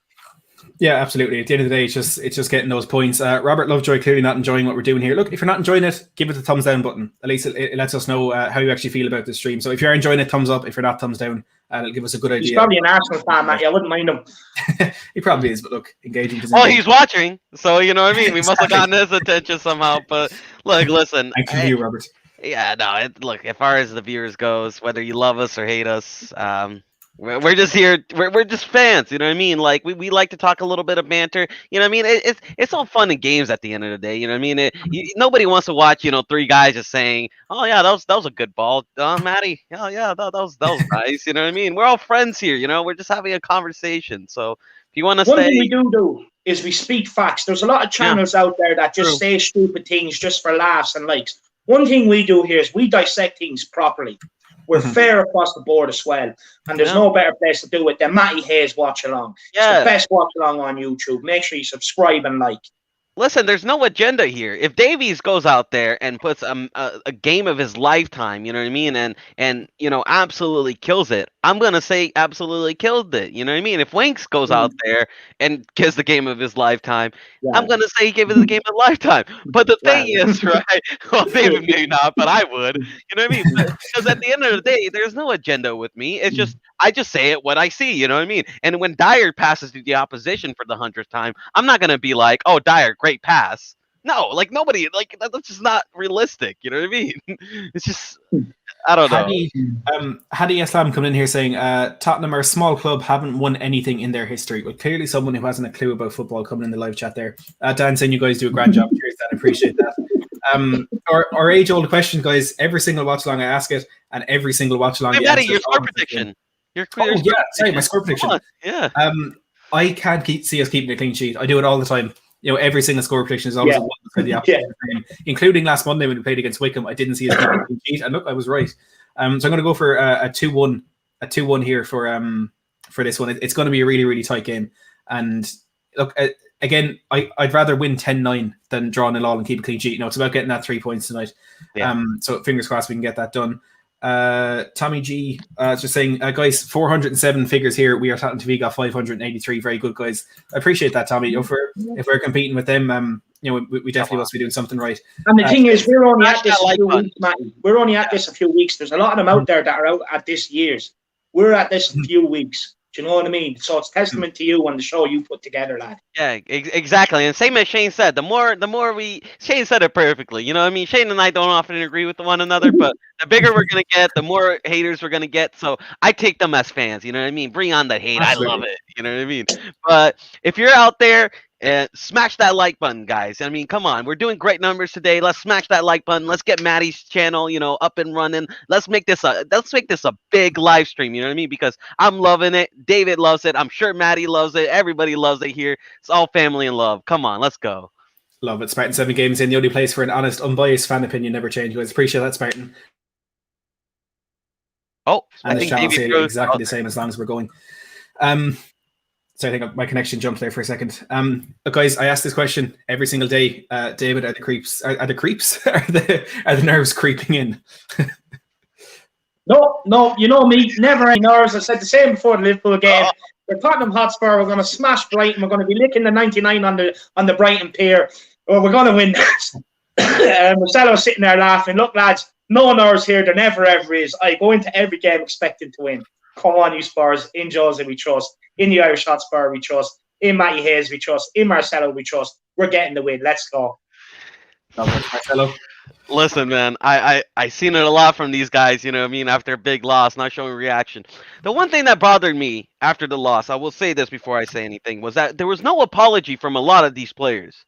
Yeah, absolutely. At the end of the day, it's just getting those points. Robert Lovejoy clearly not enjoying what we're doing here. Look, if you're not enjoying it, give it the thumbs down button. At least it lets us know how you actually feel about this stream. So if you're enjoying it, thumbs up. If you're not, thumbs down. It'll give us a good idea. He's probably an Arsenal fan, Matty. I wouldn't mind him. He probably is, but look, engaging. Oh, he's watching, so you know what I mean. We must have gotten his attention somehow. But look, listen. Thank you, Robert. Yeah, no. Look, as far as the viewers goes, whether you love us or hate us, we're just here. We're just fans. You know what I mean? Like we like to talk a little bit of banter. You know what I mean? It's all fun and games at the end of the day. You know what I mean? Nobody wants to watch three guys just saying, "Oh yeah, that was a good ball, Matty. Oh yeah, that was nice." You know what I mean? We're all friends here. We're just having a conversation. So if you want to one thing we do is we speak facts. There's a lot of channels out there that just say stupid things just for laughs and likes. One thing we do here is we dissect things properly. We're fair across the board as well. And there's no better place to do it than Matty Hayes Watch Along. Yeah. It's the best watch along on YouTube. Make sure you subscribe and like. Listen, there's no agenda here. If Davies goes out there and puts a game of his lifetime, you know what I mean, and absolutely kills it, I'm gonna say absolutely killed it. You know what I mean? If Winks goes out there and gives the game of his lifetime, I'm gonna say he gave it the game of his lifetime. But the thing is, right? Well, David may not, but I would. You know what I mean? Because at the end of the day, there's no agenda with me. It's just I just say it what I see. You know what I mean? And when Dyer passes to the opposition for the 100th time, I'm not gonna be like, "Oh, Dyer, great pass." No, like nobody, like that's just not realistic. You know what I mean? It's just, I don't know. Hadi Islam coming in here saying, Tottenham are a small club, haven't won anything in their history. Well, clearly someone who hasn't a clue about football coming in the live chat there. Dan saying you guys do a grand job. Cheers, Dan. I appreciate that. Our age-old question, guys. Every single watch along I ask it, and every single watch along. Hey, Maddie, your score prediction. My score prediction. Yeah. I can't see us keeping a clean sheet. I do it all the time. Every single score prediction is always a one for the opposition, including last Monday when we played against Wickham. I didn't see us keeping a clean sheet, and look, I was right. So I'm going to go for a 2-1 here for this one. It's going to be a really, really tight game. And look, again, I'd rather win 10-9 than draw 0-0 and keep a clean sheet. It's about getting that 3 points tonight. Yeah. So fingers crossed we can get that done. Tommy G just saying, guys, 407 figures here. We are Tottenham TV got 583. Very good, guys. I appreciate that, Tommy. If we're competing with them, we definitely must be doing something right. And the thing is, we're only at this Smash that a few like weeks, Matty. We're only at this a few weeks. There's a lot of them out there that are out at this year's. We're at this a few weeks. Do you know what I mean? So it's testament to you and the show you put together, lad. Yeah, exactly. And same as Shane said, the more Shane said it perfectly. You know what I mean? Shane and I don't often agree with one another, but the bigger we're going to get, the more haters we're going to get. So I take them as fans. You know what I mean? Bring on the hate. Absolutely. I love it. You know what I mean? But if you're out there, smash that like button, guys. I mean, come on. We're doing great numbers today. Let's smash that like button. Let's get Maddie's channel, up and running. Let's make this a big live stream. You know what I mean? Because I'm loving it. David loves it. I'm sure Maddie loves it. Everybody loves it here. It's all family and love. Come on, let's go. Love it. Spartan 7 Games in the only place for an honest, unbiased fan opinion never change. Guys, appreciate that, Spartan. Oh, And I the think channel David say exactly the same as long as we're going. So I think my connection jumped there for a second. But guys, I ask this question every single day. David, are the creeps? Are the nerves creeping in? No, you know me, never any nerves. I said the same before the Liverpool game. The Tottenham Hotspur, we're going to smash Brighton. We're going to be licking the 99 on the Brighton pier. Well, we're going to win that. Marcelo's sitting there laughing. Look, lads, no nerves here. There never ever is. I go into every game expecting to win. Come on, you Spurs. In Jose, we trust. In the Irish Hotspur, we trust. In Matty Hayes, we trust. In Marcelo, we trust. We're getting the win. Let's go. Marcelo. Listen, man, I seen it a lot from these guys, you know what I mean, after a big loss, not showing reaction. The one thing that bothered me after the loss, I will say this before I say anything, was that there was no apology from a lot of these players.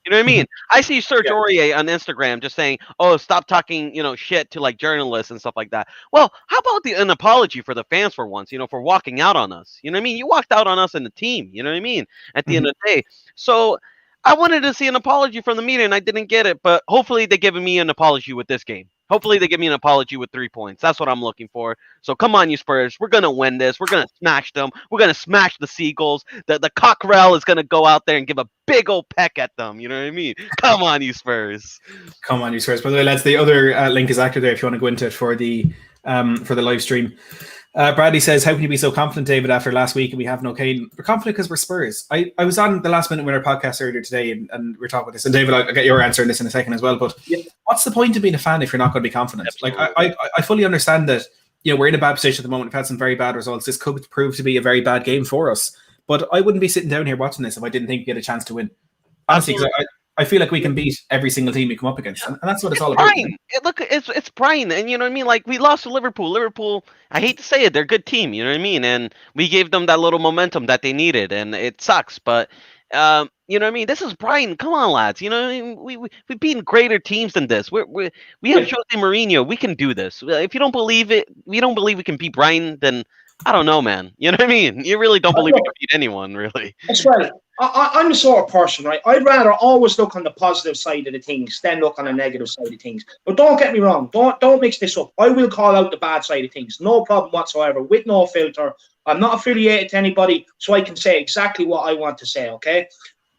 You know what I mean? I see Serge Aurier on Instagram just saying, "Oh, stop talking, shit to like journalists and stuff like that." Well, how about an apology for the fans for once, for walking out on us? You know what I mean? You walked out on us in the team. You know what I mean? At the end of the day, so I wanted to see an apology from the media, and I didn't get it. But hopefully, they're giving me an apology with this game. Hopefully, they give me an apology with 3 points. That's what I'm looking for. So come on, you Spurs. We're going to win this. We're going to smash them. We're going to smash the Seagulls. The cockerel is going to go out there and give a big old peck at them. You know what I mean? Come on, you Spurs. Come on, you Spurs. By the way, lads, the other link is active there if you want to go into it for the live stream. Bradley says, how can you be so confident, David, after last week and we have no Kane? We're confident because we're Spurs. I was on the Last Minute Winner podcast earlier today and we're talking about this. And David, I'll get your answer on this in a second as well. But what's the point of being a fan if you're not going to be confident? Absolutely. Like, I fully understand that, we're in a bad position at the moment. We've had some very bad results. This could prove to be a very bad game for us. But I wouldn't be sitting down here watching this if I didn't think we had a chance to win. Honestly, because I feel like we can beat every single team we come up against, and that's what it's all about. Look, it's Brighton, and you know what I mean. Like we lost to Liverpool. Liverpool, I hate to say it, they're a good team. You know what I mean, and we gave them that little momentum that they needed, and it sucks, but you know what I mean. This is Brighton. Come on, lads. You know what I mean. We've beaten greater teams than this. We have Jose Mourinho. We can do this. If you don't believe it, we don't believe we can beat Brighton, then I don't know, man. You know what I mean. You really don't believe we can beat anyone, really. That's right. I'm the sort of person, right? I'd rather always look on the positive side of the things than look on the negative side of things. But don't get me wrong. Don't mix this up. I will call out the bad side of things. No problem whatsoever. With no filter. I'm not affiliated to anybody, so I can say exactly what I want to say, okay?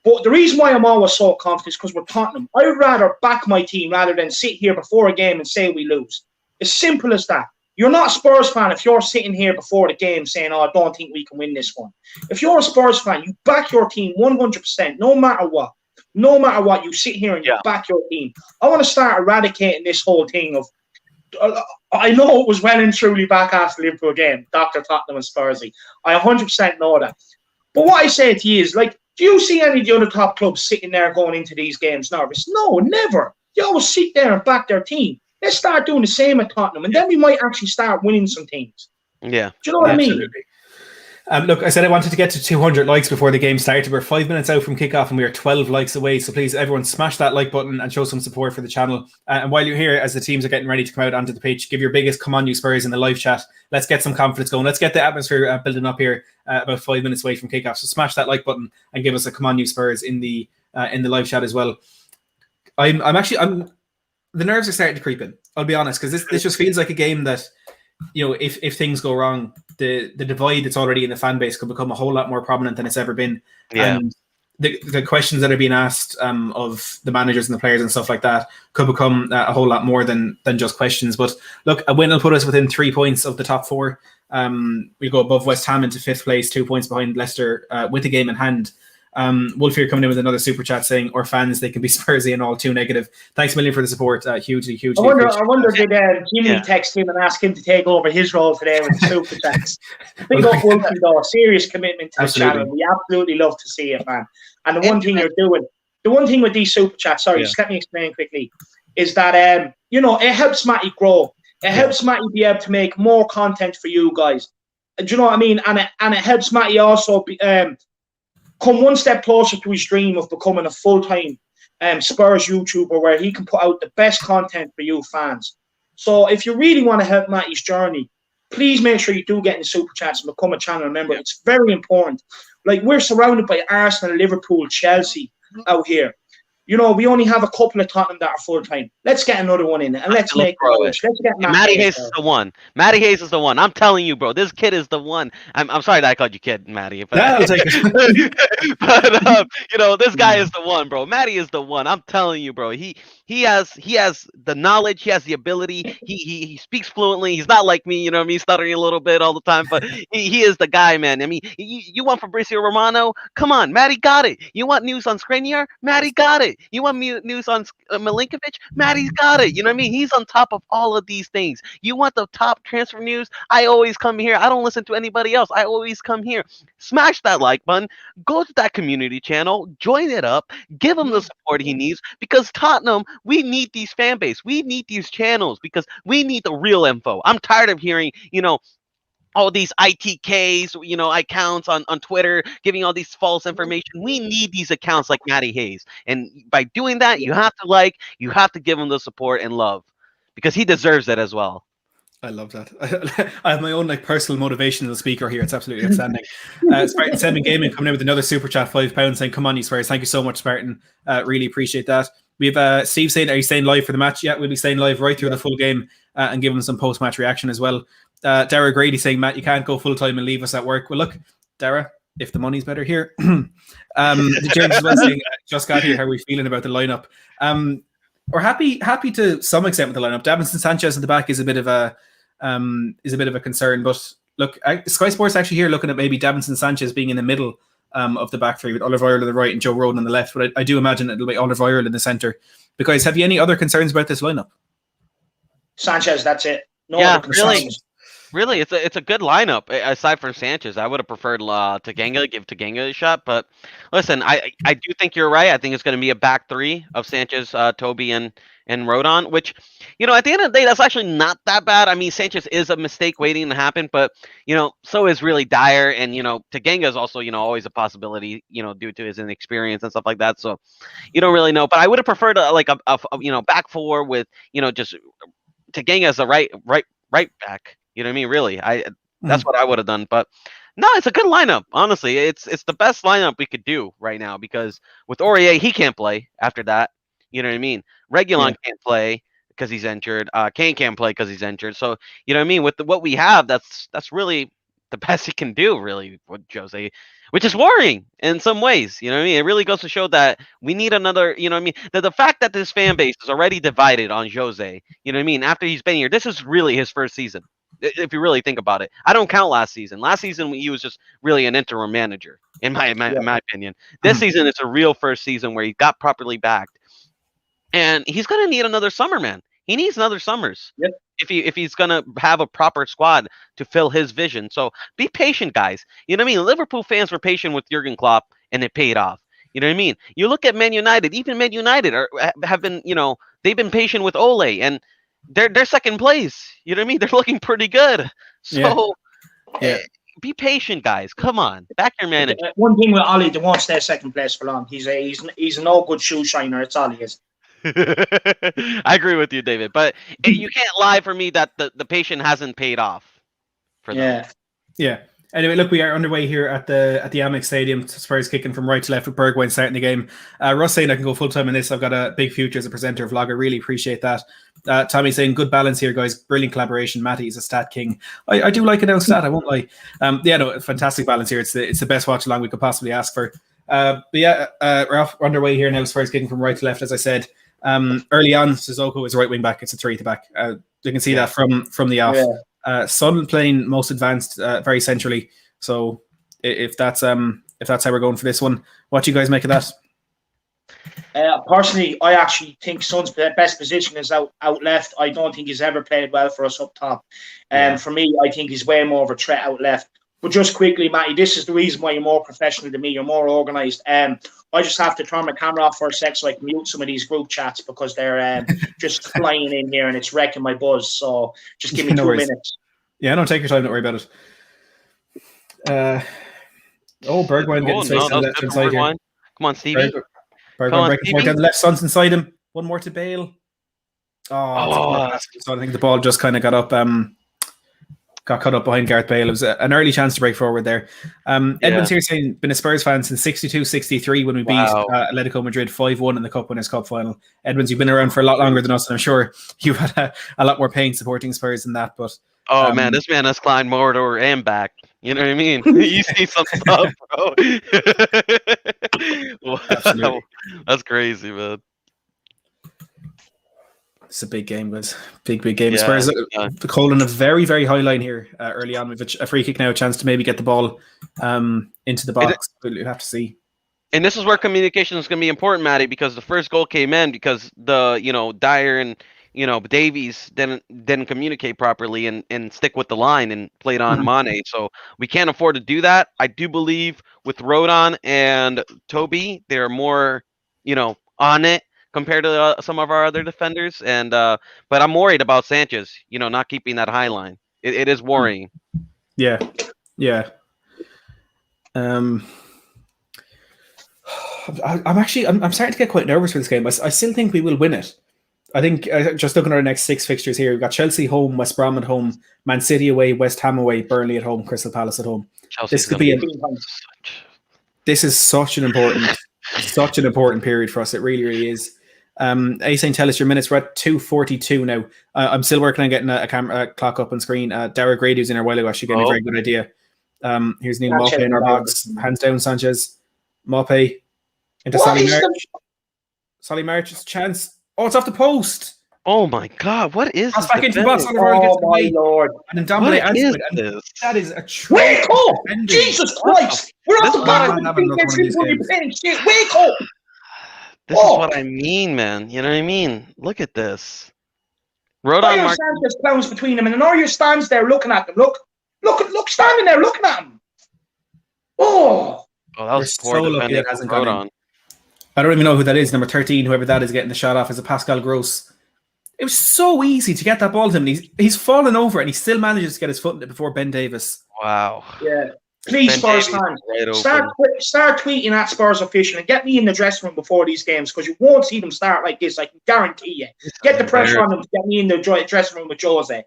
But the reason why I'm always so confident is because we're Tottenham. I would rather back my team rather than sit here before a game and say we lose. As simple as that. You're not a Spurs fan if you're sitting here before the game saying, I don't think we can win this one. If you're a Spurs fan, you back your team 100%, no matter what. No matter what, you sit here and you back your team. I want to start eradicating this whole thing of, I know it was well and truly back after the Liverpool game, Dr. Tottenham and Spursy. I 100% know that. But what I say to you is, like, do you see any of the other top clubs sitting there going into these games nervous? No, never. They always sit there and back their team. Let's start doing the same at Tottenham, and then we might actually start winning some things. Yeah. Do you know what I mean? Look, I said I wanted to get to 200 likes before the game started. We're 5 minutes out from kickoff, and we are 12 likes away. So please, everyone, smash that like button and show some support for the channel. And while you're here, as the teams are getting ready to come out onto the pitch, give your biggest "Come on, you Spurs" in the live chat. Let's get some confidence going. Let's get the atmosphere building up here. About 5 minutes away from kickoff. So smash that like button and give us a "Come on, you Spurs" in the live chat as well. The nerves are starting to creep in. I'll be honest, because this just feels like a game that, if things go wrong, the divide that's already in the fan base could become a whole lot more prominent than it's ever been. Yeah. And the questions that are being asked of the managers and the players and stuff like that could become a whole lot more than just questions. But look, a win will put us within 3 points of the top 4. We go above West Ham into 5th place, 2 points behind Leicester with the game in hand. Wolf here coming in with another super chat saying, "Or fans, they can be Spursy and all too negative." Thanks a million for the support. Hugely. I wonder did Jimmy text him and ask him to take over his role today with the super chats? Big up Wolfie though, serious commitment to the channel. We absolutely love to see it, man. And the one thing you're doing, the one thing with these super chats, just let me explain quickly, is that it helps Matty grow. It helps Matty be able to make more content for you guys. Do you know what I mean? And it helps Matty also come one step closer to his dream of becoming a full-time Spurs YouTuber where he can put out the best content for you fans. So if you really want to help Matty's journey, please make sure you do get in the super chats and become a channel member. It's very important. Like, we're surrounded by Arsenal, Liverpool, Chelsea out here. We only have a couple of Tottenham that are full-time. Let's get another one in, and let's make Let's get Matty Hayes is the one. Matty Hayes is the one. I'm telling you, bro. This kid is the one. I'm sorry that I called you kid, Matty. But, I'll take it. but this guy is the one, bro. Matty is the one. I'm telling you, bro. He has the knowledge. He has the ability. He speaks fluently. He's not like me, stuttering a little bit all the time. But he is the guy, man. I mean, you want Fabrizio Romano? Come on, Matty got it. You want news on Skriniar? Matty got it. You want news on Milinkovic? Matty's got it. You know what I mean? He's on top of all of these things. You want the top transfer news? I always come here. I don't listen to anybody else. I always come here. Smash that like button. Go to that community channel. Join it up. Give him the support he needs, because Tottenham, we need these fan base. We need these channels because we need the real info. I'm tired of hearing, all these ITKs, accounts on Twitter giving all these false information. We need these accounts like Matty Hayes. And by doing that, you have to give him the support and love, because he deserves it as well. I love that. I have my own personal motivational speaker here. It's absolutely outstanding. Spartan 7 Gaming coming in with another super chat, £5 saying, "Come on, you Spurs." Thank you so much, Spartan. Really appreciate that. We have Steve saying, "Are you staying live for the match?" Yeah, we'll be staying live right through the full game and giving some post-match reaction as well. Dara Grady saying, "Matt, you can't go full-time and leave us at work." Well, look, Dara, if the money's better here. James as well saying, "Just got here. How are we feeling about the lineup?" We're happy to some extent with the lineup. Davinson Sanchez in the back is a bit of a concern, but look, Sky Sports actually here looking at maybe Davinson Sanchez being in the middle of the back three with Oliver Earl on the right and Joe Roden on the left. But I do imagine it'll be Oliver Earl in the centre. Because have you any other concerns about this lineup? Sanchez, that's it. No other concerns. Really, it's a good lineup. Aside from Sanchez, I would have preferred give Taganga a shot. But listen, I do think you're right. I think it's going to be a back three of Sanchez, Toby, and Rodon. Which, at the end of the day, that's actually not that bad. I mean, Sanchez is a mistake waiting to happen, but so is really Dyer, and Taganga is also always a possibility, due to his inexperience and stuff like that. So you don't really know. But I would have preferred a back four with just Taganga as a right back. You know what I mean? Really, that's what I would have done. But no, it's a good lineup. Honestly, it's the best lineup we could do right now, because with Aurier, he can't play after that. You know what I mean? Reguilon can't play because he's injured. Kane can't play because he's injured. So you know what I mean? With what we have, that's really the best he can do, really, with Jose, which is worrying in some ways. You know what I mean? It really goes to show that we need another. You know what I mean? The fact that this fan base is already divided on Jose. You know what I mean? After he's been here, this is really his first season. If you really think about it, I don't count last season. Last season, he was just really an interim manager, in my opinion. This season, it's a real first season where he got properly backed, and he's gonna need another summer, man. He needs another summers if he's gonna have a proper squad to fill his vision. So be patient, guys. You know what I mean? Liverpool fans were patient with Jurgen Klopp, and it paid off. You know what I mean? You look at Man United. Even Man United have been, they've been patient with Ole, and they're second place. You know what I mean? They're looking pretty good. So be patient, guys. Come on, back your manager. One thing with Ollie, they won't stay second place for long. He's a no good shoe shiner. It's all he is. I agree with you, David. But you can't lie for me that the patient hasn't paid off for them. Yeah. Anyway, look, we are underway here at the Amex Stadium. Spurs kicking from right to left with Bergwijn starting the game. Russ saying I can go full time in this. I've got a big future as a presenter, vlogger. Really appreciate that. Tommy saying good balance here, guys. Brilliant collaboration. Matty is a stat king. I do like it now, stat. I won't lie. Fantastic balance here. It's the best watch along we could possibly ask for. We're underway here now. Spurs kicking from right to left, as I said. Early on, Sissoko is right wing back. It's a 3 at the back. You can see that from the off. Son playing most advanced, very centrally. So if that's if that's how we're going for this one. What do you guys make of that? Personally, I actually think Son's best position is out left. I don't think he's ever played well for us up top. For me, I think he's way more of a threat out left. But just quickly, Matty, this is the reason why you're more professional than me. You're more organised. I just have to turn my camera off for a sec so I can mute some of these group chats because they're just flying in here and it's wrecking my buzz. So just give me 2 minutes. Yeah, no, take your time. Don't worry about it. Bergwijn getting space on the left-hand side here. Come on, Stevie. Bergwijn breaking forward down the left. Son's inside him. One more to Bale. So I think the ball just kind of got caught up behind Gareth Bale. It was an early chance to break forward there. Edmund's here saying, been a Spurs fan since 62-63 when we beat Atletico Madrid 5-1 in the Cup Winners' Cup final. Edmunds, you've been around for a lot longer than us, and I'm sure you've had a lot more pain supporting Spurs than that. But man, this man has climbed Mordor and back. You know what I mean? You see some stuff, bro. Wow. That's crazy, man. It's a big game, guys. Big game. Spurs calling a very, very high line here early on. We've a free kick now, a chance to maybe get the ball into the box. We'll have to see. And this is where communication is going to be important, Matty, because the first goal came in because Dyer and Davies didn't communicate properly and stick with the line and played on Mane. So we can't afford to do that. I do believe with Rodon and Toby, they're more on it compared to some of our other defenders, but I'm worried about Sanchez, not keeping that high line. It is worrying. Yeah. I'm starting to get quite nervous for this game. I still think we will win it. I think just looking at our next 6 fixtures here, we've got Chelsea home, West Brom at home, Man City away, West Ham away, Burnley at home, Crystal Palace at home. This is such an important period for us. It really, really is. Ace, tell us your minutes. We're at 2:42 now. I'm still working on getting a camera clock up on screen. Dara Grady, who's in our while ago, actually gave me a very good idea. Here's Neil Maupay in our box. Hands down, Sanchez. Maupay into Solly March. Solly March's chance. Oh, it's off the post. Oh my God! What is this? Back into the box. Oh my Lord! And then Dombele answered it. That is a wake up! Jesus Christ! We're off the back of the shit. Wake up! This is what I mean, man. You know what I mean? Look at this. Rodon Sanchez clowns between them, and Noria stands there looking at them. Look, standing there looking at them. Oh, that was poor defending that hasn't Rodon. I don't even know who that is. Number 13, whoever that is, getting the shot off is a Pascal Gross. It was so easy to get that ball to him. He's fallen over, and he still manages to get his foot in it before Ben Davis. Wow. Yeah. Please, Spurs fans, start tweeting at Spurs official and get me in the dressing room before these games because you won't see them start like this. I can guarantee you. Get the pressure on them to get me in the dressing room with Jose.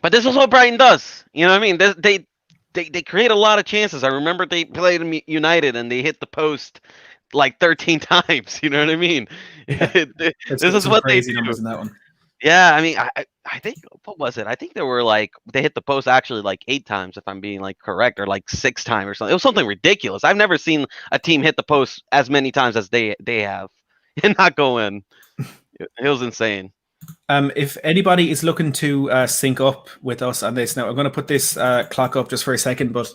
But this is what Brighton does. You know what I mean? They create a lot of chances. I remember they played United and they hit the post like 13 times. You know what I mean? Yeah. This is what they do. Numbers in that one. Yeah, I mean, I think, what was it? I think they were they hit the post actually like 8 times, if I'm being correct, or 6 times or something. It was something ridiculous. I've never seen a team hit the post as many times as they have and not go in. It was insane. If anybody is looking to sync up with us on this, now I'm going to put this clock up just for a second, but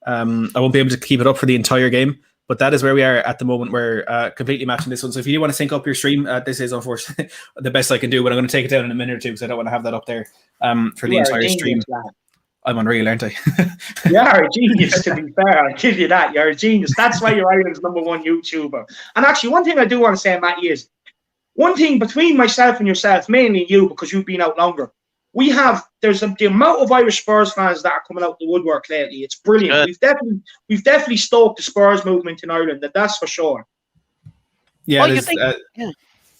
I won't be able to keep it up for the entire game. But that is where we are at the moment. We're completely matching this one. So if you do want to sync up your stream, this is unfortunately the best I can do. But I'm going to take it down in a minute or two because I don't want to have that up there for the entire stream. I'm unreal, aren't I? You are a genius, to be fair. I'll give you that. You're a genius. That's why you're Ireland's #1 YouTuber. And actually, one thing I do want to say, Matty, is one thing between myself and yourself, mainly you, because you've been out longer. There's the amount of Irish Spurs fans that are coming out the woodwork lately. It's brilliant. We've definitely stoked the Spurs movement in Ireland. That's for sure. Yeah.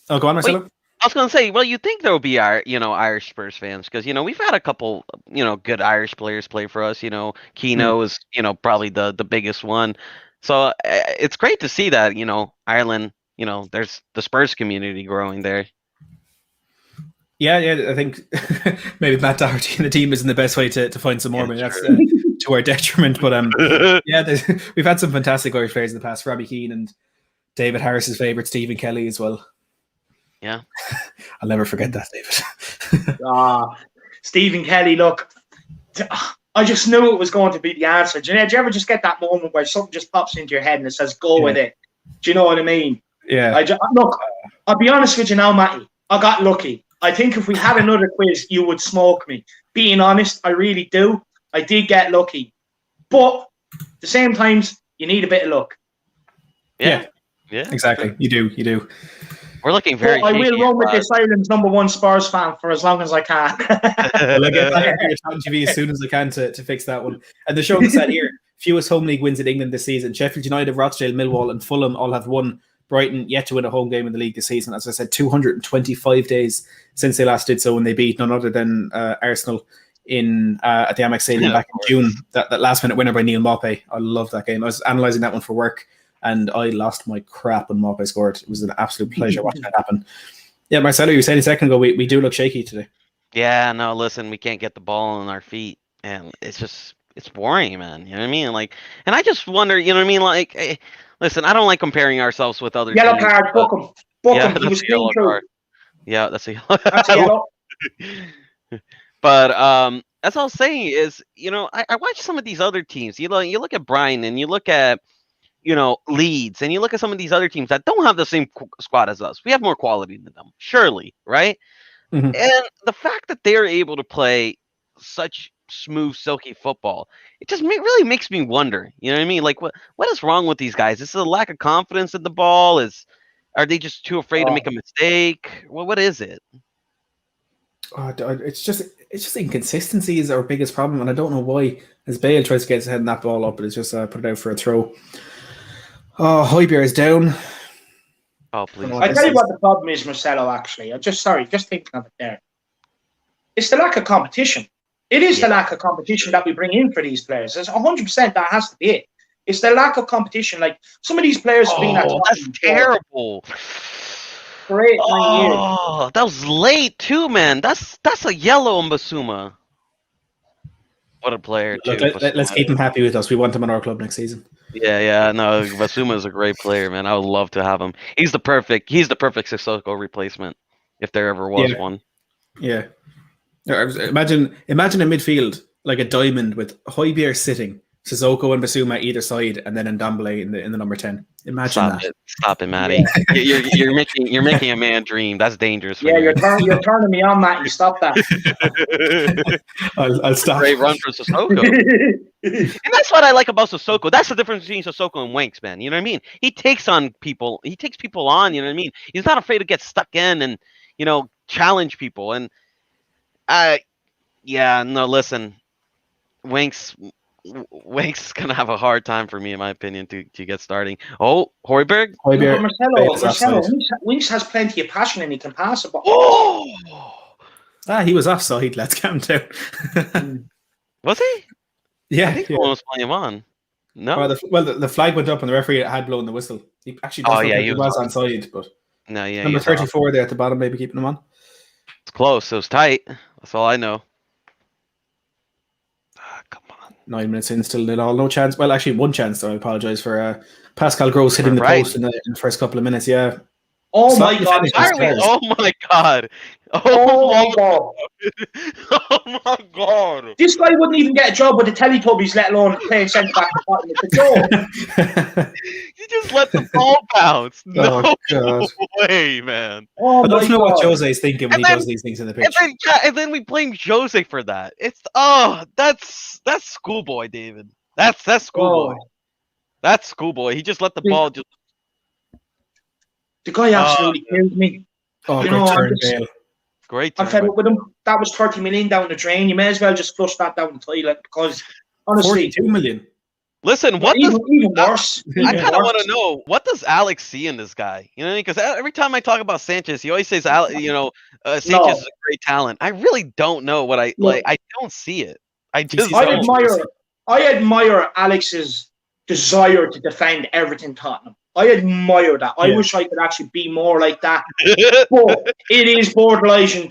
Oh, go on, Marcelo. I was going to say, well, you think there will be Irish Spurs fans because we've had a couple good Irish players play for us. Keno is probably the biggest one. So it's great to see that Ireland. There's the Spurs community growing there. Yeah, I think maybe Matt Doherty and the team isn't the best way to find some more. That's to our detriment. But we've had some fantastic Irish players in the past. Robbie Keane and David Harris's favourite, Stephen Kelly, as well. Yeah. I'll never forget that, David. Stephen Kelly, look, I just knew it was going to be the answer. Do you ever just get that moment where something just pops into your head and it says, go with it? Do you know what I mean? Yeah. Look, I'll be honest with you now, Matty. I got lucky. I think if we had another quiz, you would smoke me. Being honest, I really do. I did get lucky. But at the same time, you need a bit of luck. Yeah. Exactly. You do. We're looking very. I will run with this Ireland's #1 Spurs fan for as long as I can. I'll get back into your Tottenham TV as soon as I can to fix that one. And the show us that here, fewest home league wins in England this season. Sheffield United, Rochdale, Millwall, and Fulham all have won. Brighton yet to win a home game in the league this season. As I said, 225 days since they last did so, when they beat none other than Arsenal at the Amex Stadium back in June. That last minute winner by Neil Maupay. I love that game. I was analysing that one for work, and I lost my crap when Maupay scored. It was an absolute pleasure watching that happen. Yeah, Marcelo, you were saying a second ago, we do look shaky today. Yeah, no, listen, we can't get the ball on our feet, and it's boring, man. You know what I mean? Like, and I just wonder, you know what I mean? Like, listen, I don't like comparing ourselves with other yellow teams. Card, book him. Book him. He was a yellow card. Yeah, that's a yellow. That's a yellow. But that's all I was saying is, you know, I watch some of these other teams. You look at Brighton, and you look at, you know, Leeds, and you look at some of these other teams that don't have the same squad as us. We have more quality than them, surely, right? Mm-hmm. And the fact that they're able to play such smooth, silky football, it just really makes me wonder. You know what I mean? Like, what is wrong with these guys? Is it a lack of confidence in the ball? Are they just too afraid to make a mistake? Well, what is it? It's just inconsistency is our biggest problem, and I don't know why. As Bale tries to get his head in that ball up, but it's just put it out for a throw. Oh, Højbjerg is down. Oh, please! I tell you what the problem is, Marcelo. Actually, just thinking of it there. It's the lack of competition. It is the lack of competition that we bring in for these players. It's 100% that has to be it. It's the lack of competition. Like, some of these players have been at that's terrible. For 8 9 years. That was late too, man. That's a yellow on Basuma. What a player! Look, let's keep him happy with us. We want him in our club next season. Yeah. No, Basuma is a great player, man. I would love to have him. He's the perfect Sissoko replacement, if there ever was one. Yeah. Imagine in midfield like a diamond with Højbjerg sitting, Sissoko and Basuma either side, and then Ndombele in the number 10. Imagine Stop it, Matty. You're making a man dream. That's dangerous. You're turning me on, Matty. Stop that. I'll stop. Great run for Sissoko. And that's what I like about Sissoko. That's the difference between Sissoko and Winks, man. You know what I mean? He takes people on. You know what I mean? He's not afraid to get stuck in and, you know, challenge people. And listen, Winks gonna have a hard time for me, in my opinion, to get starting. Oh, Højbjerg. Marcelo, Winks has plenty of passion and he can pass the ball. He was offside. Let's calm down. Was he? Yeah, I think someone was playing him on. No. The flag went up and the referee had blown the whistle. He actually he was onside, but number 34 there at the bottom, maybe keeping him on. It's close. It was tight. That's all I know. Come on. 9 minutes in, still no chance. Well, actually, one chance, though. I apologise for Pascal Gross hitting the post in the first couple of minutes. Yeah. Oh my God! Oh my God! Oh my God! This guy wouldn't even get a job with the Teletubbies, let alone playing centre back. You just let the ball bounce. No God. way, man. I don't know what Jose is thinking when he does these things in the pitch. And then we blame Jose for that. That's schoolboy, David. That's schoolboy. That's schoolboy. He just let the ball just. The guy absolutely killed me. Great I'm fed up with him. That was 30 million down the drain. You may as well just flush that down the toilet, because honestly, 42 million. Listen, even worse. I kind of want to know, what does Alex see in this guy? You know, because every time I talk about Sanchez, he always says, Sanchez is a great talent. I really don't know what I don't see it. I admire Alex's desire to defend everything Tottenham. I admire that. I wish I could actually be more like that. But it is borderline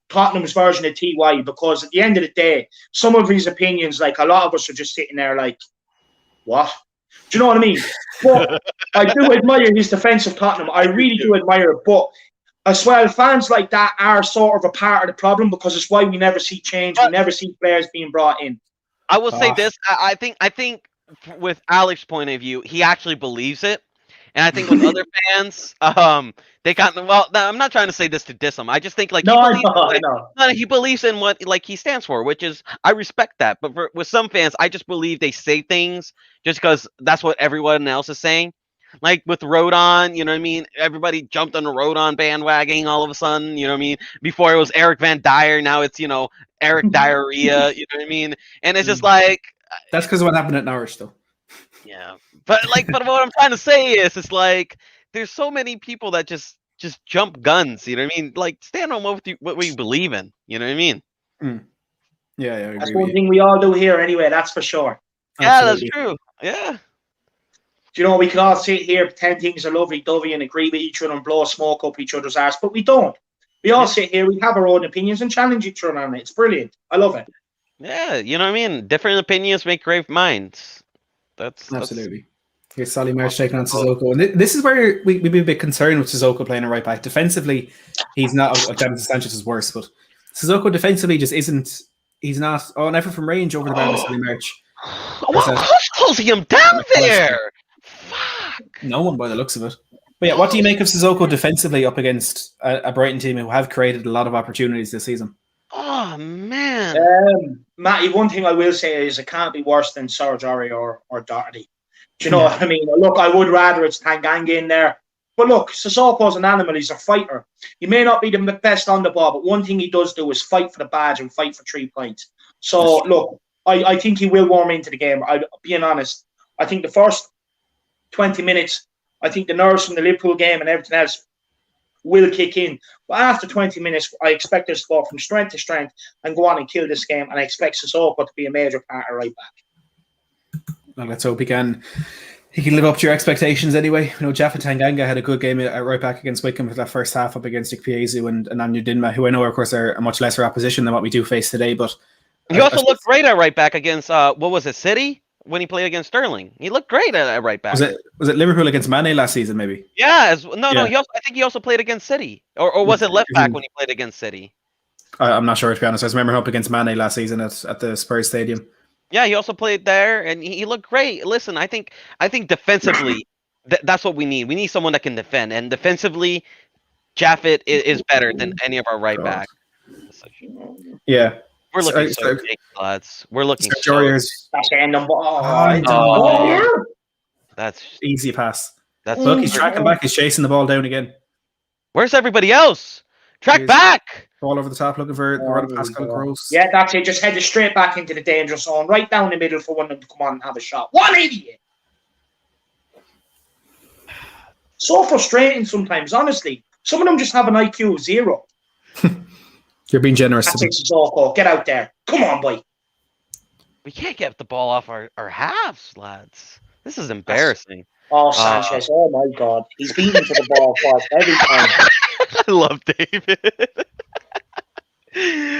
Tottenham's version of TY, because at the end of the day, some of his opinions, like, a lot of us are just sitting there like, what? Do you know what I mean? But I do admire his defence of Tottenham. I really do admire it. But as well, fans like that are sort of a part of the problem, because it's why we never see change. We never see players being brought in. I will say this. I think with Alex's point of view, he actually believes it. And I think with other fans, they got well. I'm not trying to say this to diss him. I just think like No, I know. he believes in what like he stands for, which is I respect that. But with some fans, I just believe they say things just because that's what everyone else is saying. Like with Rodon, you know what I mean? Everybody jumped on the Rodon bandwagon all of a sudden, you know what I mean? Before it was Eric Van Dyer, now it's, Eric Diarrhea, you know what I mean? And it's just like That's because of what happened at Norwich, though. yeah. But what I'm trying to say is it's like there's so many people that just jump guns, you know what I mean? Like stand on what we believe in, you know what I mean? Yeah, I agree. That's one thing we all do here anyway, that's for sure. Yeah, that's true. Yeah. Do you know, we can all sit here, pretend things are lovey-dovey and agree with each other and blow smoke up each other's arse, but we don't. We all sit here, we have our own opinions and challenge each other on it. It's brilliant. I love it. Yeah, you know what I mean? Different opinions make great minds. That's absolutely. Here's Solly March taking on Sissoko. And this is where we'd be a bit concerned with Sissoko playing a right back. Defensively, he's not. Jonathan Sanchez is worse, but Sissoko defensively just isn't. He's not. Oh, an effort from range over the bar by Solly March. Who's closing him down there? Fuck. No one by the looks of it. But yeah, what do you make of Sissoko defensively up against a Brighton team who have created a lot of opportunities this season? Oh, man. Matty, one thing I will say is it can't be worse than Serge Aurier or Doherty. Do you know what I mean? Look, I would rather it's Tanganga in there. But look, Sissoko's an animal. He's a fighter. He may not be the best on the ball, but one thing he does do is fight for the badge and fight for 3 points. So, look, I think he will warm into the game. Being honest, I think the first 20 minutes, I think the nerves from the Liverpool game and everything else will kick in. But after 20 minutes, I expect us to go from strength to strength and go on and kill this game. And I expect Sissoko to be a major part of right back. Well, let's hope he can live up to your expectations anyway. Jaffa Tanganga had a good game at right back against Wycombe for that first half up against Ikpeazu and Anu Dinma, who I know, of course, are a much lesser opposition than what we do face today. But he also looked great at right back against, what was it, City? When he played against Sterling, he looked great at right back. Was it Liverpool against Mane last season? Maybe. Yeah. No. I think he also played against City, or was it left back when he played against City? I'm not sure, to be honest. I remember him up against Mane last season at the Spurs Stadium. Yeah, he also played there, and he looked great. Listen, I think defensively, that's what we need. We need someone that can defend, and defensively, Jaffet is better than any of our right backs. Yeah. We're looking so big, lads. We're looking so that's easy pass. Look, he's tracking back. He's chasing the ball down again. Where's everybody else? Track back. Ball over the top, looking for the run of Pascal Gross. Yeah, that's it. Just headed straight back into the danger zone, right down the middle for one of them to come on and have a shot. What an idiot! So frustrating sometimes, honestly. Some of them just have an IQ of 0. You're being generous. That's it, Sissoko. Get out there. Come on, boy. We can't get the ball off our halves, lads. This is embarrassing. Sanchez. Oh, my God. He's beaten to the ball first every time. I love David.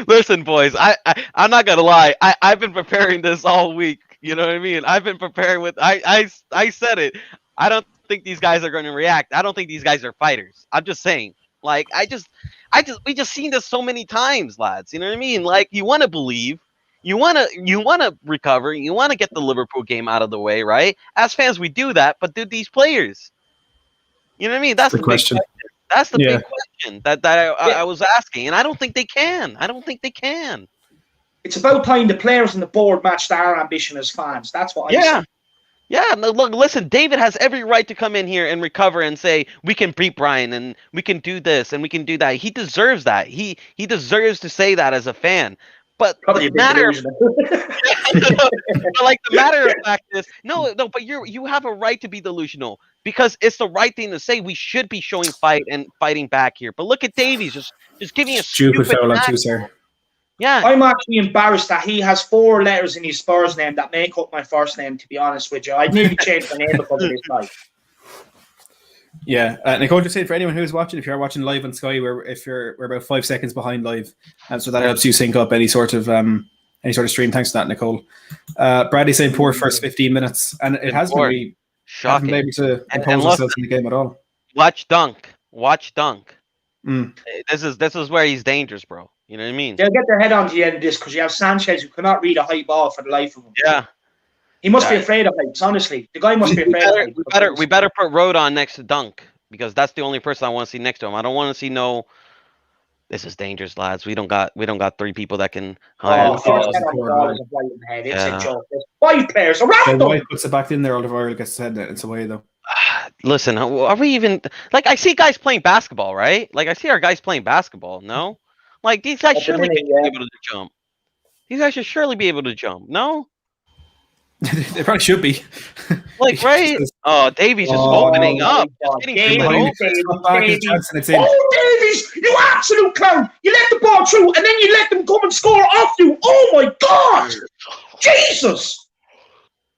Listen, boys, I'm not going to lie. I've been preparing this all week. You know what I mean? I've been preparing with... I said it. I don't think these guys are going to react. I don't think these guys are fighters. I'm just saying. Like, we just seen this so many times, lads. You know what I mean? Like, you want to believe, you want to recover, you want to get the Liverpool game out of the way, right? As fans, we do that, but do these players? You know what I mean? That's the question. That's the big question that I was asking, and I don't think they can. It's about time the players on the board matched our ambition as fans. That's what I say. Yeah, no, look, listen, David has every right to come in here and recover and say, we can beat Brian and we can do this and we can do that. He deserves that. He deserves to say that as a fan. But the matter of fact is, but you have a right to be delusional because it's the right thing to say. We should be showing fight and fighting back here. But look at Davies, just giving a stupid foul on two, sir. Yeah, I'm actually embarrassed that he has 4 letters in his Spurs name that make up my first name, to be honest with you. I'd nearly change my name because of this guy. Yeah, Nicole just said for anyone who's watching, if you're watching live on Sky, we're about 5 seconds behind live, and so that helps you sync up any sort of stream. Thanks for that, Nicole. Bradley saying poor first 15 minutes, and it has been shocking. Haven't been able to impose themselves in the game at all. Watch Dunk. This is where he's dangerous, bro. You know what I mean? They'll get their head on to the end of this because you have Sanchez who cannot read a high ball for the life of him. Yeah. He must be afraid of heights, honestly. The guy must be afraid of heights. We better put Rodon next to Dunk because that's the only person I want to see next to him. I don't want to see no. This is dangerous, lads. We don't got 3 people that can. First head on the ball is a right in the head. It's a joke. There's 5 players around them. White puts it back in there. Alderweireld gets his head. It's away though. Listen, are we even like? I see guys playing basketball, right? Like I see our guys playing basketball. No, like these guys surely be able to jump. These guys should surely be able to jump. No. They probably should be. Like, right? Oh, Davies just opening up. Davies, you absolute clown. You let the ball through and then you let them come and score off you. Oh, my God. Jesus.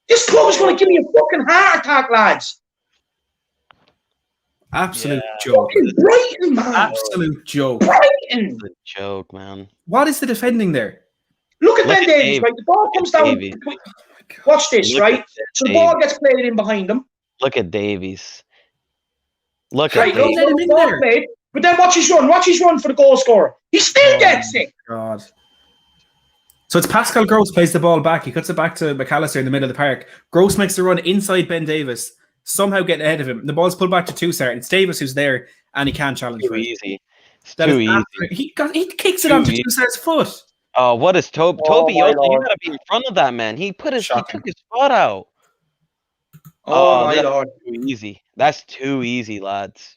This club is going to give me a fucking heart attack, lads. Absolute joke. Brighton, man. Absolute joke. Brighton. Joke, man. What is the defending there? Look at Ben Davies, right? The ball comes down. Watch this, right? So the ball gets played in behind them. Look at Davies. Look at Davies. But then watch his run. Watch his run for the goal scorer. He still gets it. God. So it's Pascal Gross plays the ball back. He cuts it back to McAllister in the middle of the park. Gross makes the run inside Ben Davies, somehow getting ahead of him. The ball's pulled back to Toussaint. It's Davis who's there, and he can't challenge for it. Easy. It's too easy. He kicks it onto Toussaint's foot. Oh, what is Toby? Toby, you gotta be in front of that man. He took his foot out. Oh my Lord! Too easy. That's too easy, lads.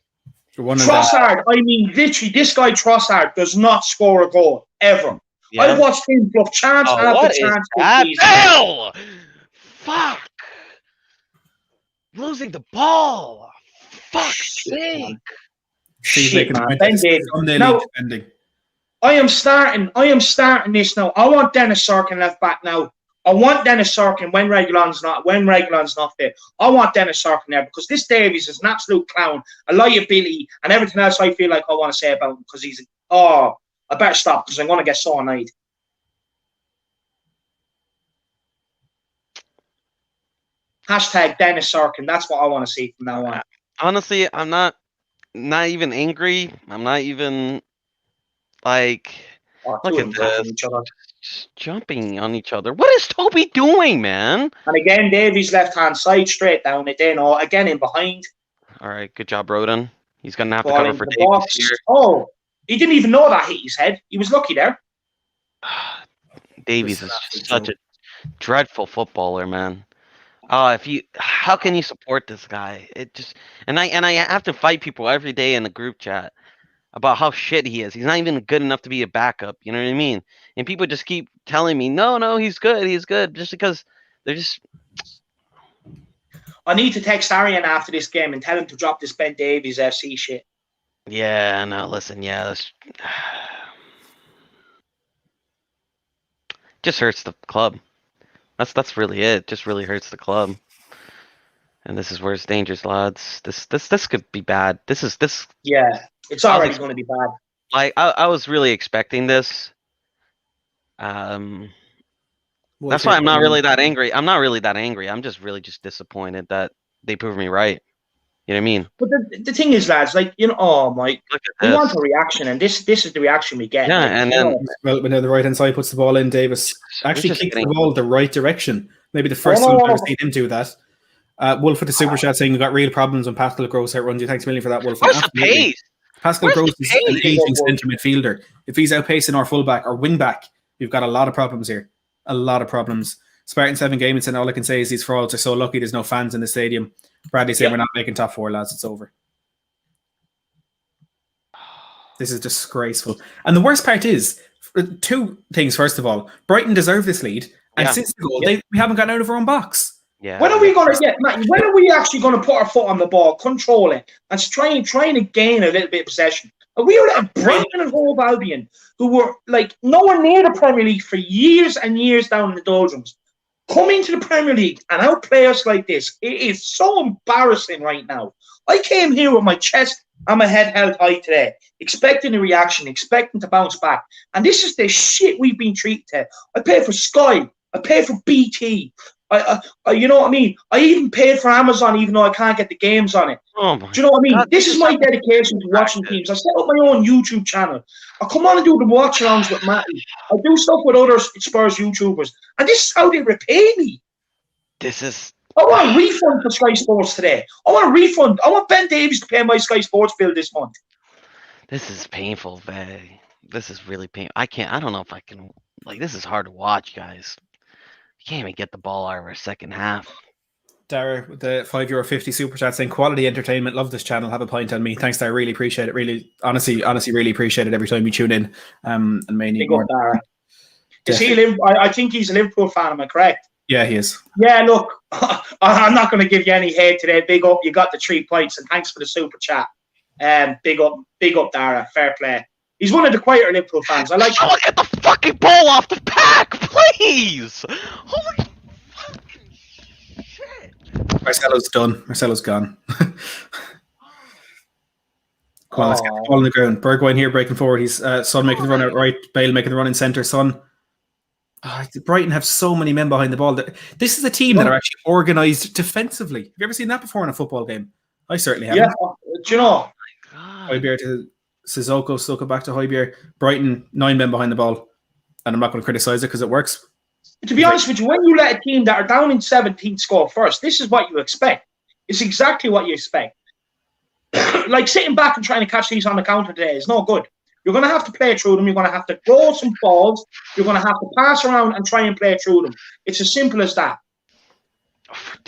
Trossard. I mean, literally, this guy Trossard does not score a goal ever. Yeah. I watched him bluff chance after chance. Hell! Fuck! Losing the ball. Fuck's sake! Shit, man. Ben Davies. Now, I am starting this now. I want Dennis Sarkin left back now. I want Dennis Sarkin when Reguilon's not there. I want Dennis Sarkin there because this Davies is an absolute clown, a liability, and everything else I feel like I want to say about him because he's I better stop because I'm gonna get so annoyed. Hashtag Dennis Sarkin. That's what I want to see from now on. Honestly, I'm not even angry. I'm not even like look at this. Just jumping on each other. What is Toby doing, man? And again, Davies left hand side straight down it. Then again in behind. All right, good job, Rodon. He's gonna have to cover for Davies here. Oh, he didn't even know that hit his head. He was lucky there. Davies is just such a dreadful footballer, man. How can you support this guy? It just and I have to fight people every day in the group chat about how shit he is. He's not even good enough to be a backup. You know what I mean? And people just keep telling me, no, he's good, just because they're just. I need to text Arian after this game and tell him to drop this Ben Davies FC shit. Yeah, no, listen, that's just hurts the club. That's really it. Just really hurts the club. And this is where it's dangerous, lads. This could be bad. This. Yeah, it's already going to be bad. Like I was really expecting this. That's why I'm not really that angry. I'm just really disappointed that they proved me right. You know what I mean? But the thing is, lads, like, you know, Mike, we want a reaction, and this is the reaction we get. Yeah, like, and then when the right hand side puts the ball in, Davis actually kicks the ball the right direction. Maybe the first time I've ever seen him do that. Wolf with the super chat saying you got real problems when Pascal Gross outruns you. Thanks a million for that, Wolf. Where's the pace? Pascal Gross is an aging centre midfielder. If he's outpacing our fullback or wing back, we've got a lot of problems here. A lot of problems. Spartan 7 Gaming said all I can say is these frauds are so lucky there's no fans in the stadium. Bradley saying we're not making top 4, lads. It's over. This is disgraceful. And the worst part is, 2 things. First of all, Brighton deserve this lead. And since the goal, we haven't gotten out of our own box. Yeah. When are we going to get, Matt, when are we actually going to put our foot on the ball, control it, and trying to gain a little bit of possession? We were at Brighton and Hove Albion, who were like nowhere near the Premier League for years and years down in the doldrums. Come into the Premier League and outplay us like this. It is so embarrassing right now. I came here with my chest and my head held high today, expecting a reaction, expecting to bounce back. And this is the shit we've been treated to. I pay for Sky. I pay for BT. You know what I mean? I even paid for Amazon even though I can't get the games on it. Oh my Do you know what I mean? God, This is my dedication to watching teams. I set up my own YouTube channel. I come on and do the watch-alongs with Matty. I do stuff with other Spurs YouTubers. And this is how they repay me. This is... I want a refund for Sky Sports today. I want a refund. I want Ben Davies to pay my Sky Sports bill this month. This is painful, Vay. This is really painful. I don't know if I can... Like, this is hard to watch, guys. You can't even get the ball out of our second half. Dara, with the €5.50 super chat saying quality entertainment. Love this channel. Have a pint on me. Thanks, Dara. Really appreciate it. Really, honestly, really appreciate it every time you tune in. And may need more. Dara. Is he I think he's a Liverpool fan. Am I correct? Yeah, he is. Yeah, look, I'm not going to give you any hate today. Big up. You got the 3 points, and thanks for the super chat. Big up, Dara. Fair play. He's one of the quieter Liverpool fans. I like. Someone get the fucking ball off the pack, please. Holy fucking shit. Marcelo's done. Marcelo's gone. Come on, let's get the ball on the ground. Bergwijn here breaking forward. He's Son making the run out right. Bale making the run in centre. Son. Brighton have so many men behind the ball. This is a team that are actually organised defensively. Have you ever seen that before in a football game? I certainly have. Yeah, do you know? Højbjerg to Sissoko, Sissoko back to Højbjerg. Brighton, 9 men behind the ball. And I'm not going to criticise it because it works. To be honest with you, when you let a team that are down in 17th score first, this is what you expect. It's exactly what you expect. Like sitting back and trying to catch these on the counter today is no good. You're going to have to play through them. You're going to have to throw some balls. You're going to have to pass around and try and play through them. It's as simple as that.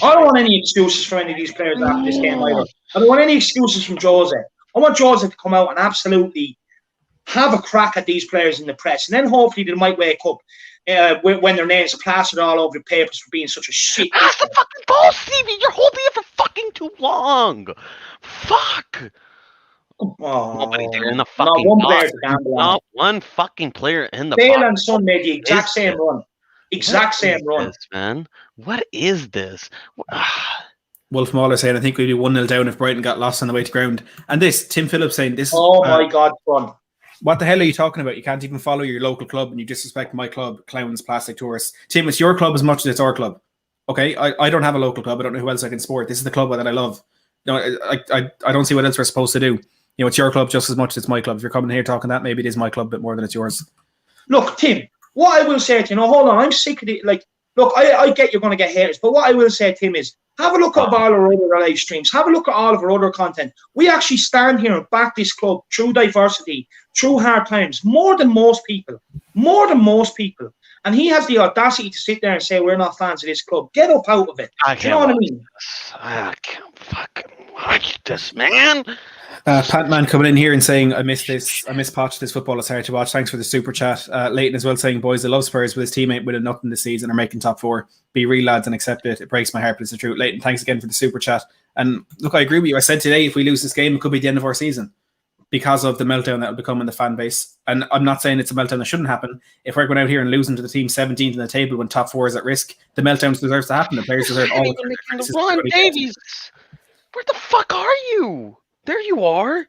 I don't want any excuses for any of these players after this game either. I don't want any excuses from Jose. I want Jose to come out and absolutely have a crack at these players in the press. And then hopefully they might wake up when their names are plastered all over the papers for being such a shit. Pass the fucking ball, Stevie. You're holding it for fucking too long. Fuck. Nobody there in the fucking not one fucking player in the Bale and Son made the exact same run. Exact same run. This, man. What is this? Wolf Mahler saying, I think we'd be 1-0 down if Brighton got lost on the way to ground. And this, Tim Phillips saying, this. Oh my God, fun. What the hell are you talking about? You can't even follow your local club and you disrespect my club, clowns, plastic tourists. Tim, it's your club as much as it's our club. Okay? I don't have a local club. I don't know who else I can support. This is the club that I love. You know, I don't see what else we're supposed to do. You know, it's your club just as much as it's my club. If you're coming here talking that, maybe it is my club a bit more than it's yours. Look, Tim, what I will say to you, hold on, I'm sick of it. Like, look, I get you're going to get haters, but what I will say, Tim, is have a look at all our other live streams. Have a look at all of our other content. We actually stand here and back this club through diversity, through hard times, more than most people. More than most people. And he has the audacity to sit there and say, we're not fans of this club. Get up out of it. Do you know what I mean? I can't fucking watch this, man. Patman coming in here and saying, I miss Poch. This football is hard to watch. Thanks for the super chat. Leighton as well saying, boys, I love Spurs, but his teammate winning nothing this season are making top 4. Be real, lads, and accept it. It breaks my heart, but it's the truth. Leighton, thanks again for the super chat. And look, I agree with you. I said today, if we lose this game, it could be the end of our season because of the meltdown that will become in the fan base. And I'm not saying it's a meltdown that shouldn't happen. If we're going out here and losing to the team 17th in the table when top 4 is at risk, the meltdown deserves to happen. The players deserve all the Ron Davies, where the fuck are you? There you are.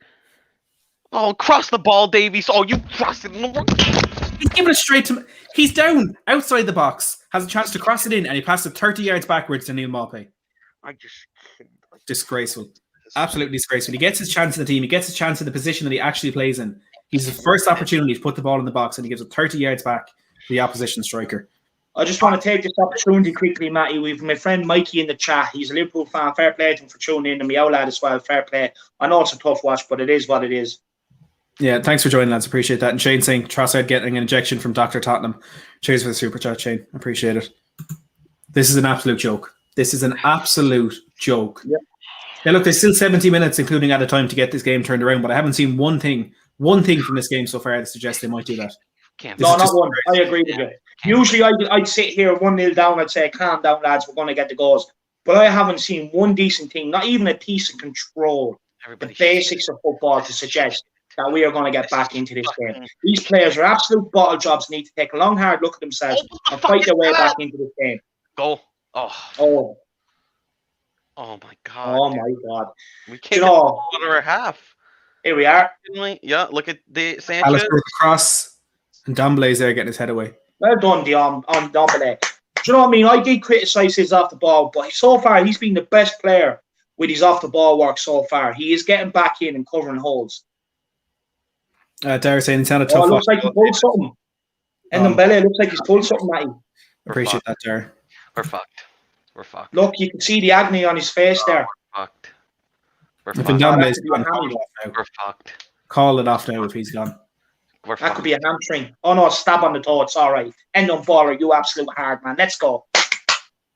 Oh, cross the ball, Davies. Oh, you crossed it. He's giving it straight to... He's down outside the box, has a chance to cross it in, and he passed it 30 yards backwards to Neil Maupay. Disgraceful. Absolutely disgraceful. He gets his chance in the team. He gets his chance in the position that he actually plays in. He's the first opportunity to put the ball in the box, and he gives it 30 yards back to the opposition striker. I just want to take this opportunity quickly, Matty. We've my friend Mikey in the chat. He's a Liverpool fan. Fair play to him for tuning in. And me out lad as well. Fair play. I know it's a tough watch, but it is what it is. Yeah, thanks for joining, lads. Appreciate that. And Shane saying Trossard getting an injection from Dr. Tottenham. Cheers for the super chat, Shane. Appreciate it. This is an absolute joke. This is an absolute joke. Yeah. Now, look, there's still 70 minutes, including added time, to get this game turned around, but I haven't seen one thing from this game so far that suggests they might do that. No, not one. I agree with you. Usually I'd sit here 1-0 down. I'd say, calm down, lads. We're going to get the goals. But I haven't seen one decent thing, not even a decent control, the basics of football to suggest that we are going to get back into this game. These players are absolute bottle jobs, need to take a long, hard look at themselves and fight their way back into this game. Go. Oh my God. Oh my God. We can't get under a half. Here we are. Yeah, look at the Sanchez. Alistair with the cross, and Dombele's there getting his head away. Well done, Dion, on Dombele. Do you know what I mean? I did criticise his off the ball, but so far he's been the best player with his off the ball work so far. He is getting back in and covering holes. Dare saying it's not a Oh, tough it looks like he pulled something. Mbele looks like he's pulled something, Matty. Appreciate that, Dare. We're fucked. We're fucked. Look, you can see the agony on his face there. We're fucked. We're If fucked. Ndombele's Oh, gone, call it off now. We're fucked. Call it off now if he's gone. We're That fucked. could be a hamstring. Oh no, stab on the toe. It's all right. End on baller, you absolute hard man. Let's go.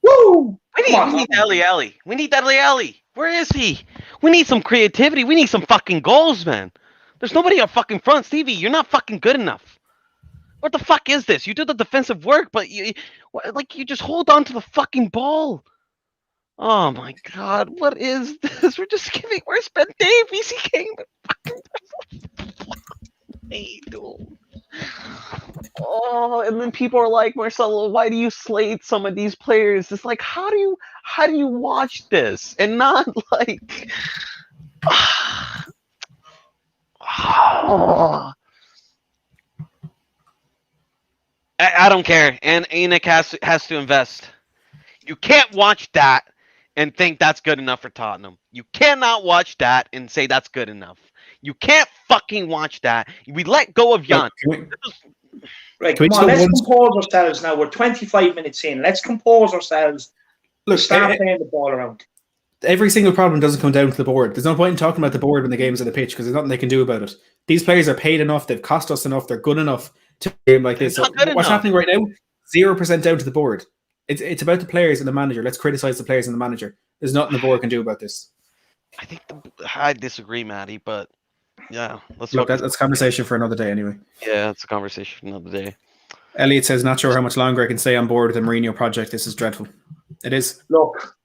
Woo! We need Dele Alli. We need Dele Alli. Where is he? We need some creativity. We need some fucking goals, man. There's nobody up fucking front, Stevie. You're not fucking good enough. What the fuck is this? You do the defensive work, but you just hold on to the fucking ball. Oh my god, what is this? Where's Ben Davies? He came hey, dude. Oh, and then people are like, Marcelo, why do you slate some of these players? It's like, how do you watch this and not like I don't care. And Enoch has to invest. You can't watch that and think that's good enough for Tottenham. You cannot watch that and say that's good enough. You can't fucking watch that. We let go of Jan. Right, come on, let's compose ourselves now. We're 25 minutes in. Let's compose ourselves. Look, start playing the ball around. Every single problem doesn't come down to the board. There's no point in talking about the board when the game's on the pitch because there's nothing they can do about it. These players are paid enough. They've cost us enough. They're good enough to a game like this. So what's happening right now? 0% down to the board. It's about the players and the manager. Let's criticize the players and the manager. There's nothing the board can do about this. I disagree, Matty, but yeah, let's look. That's a conversation for another day, anyway. Yeah, it's a conversation for another day. Elliot says, "Not sure how much longer I can stay on board with the Mourinho project. This is dreadful." It is. Look,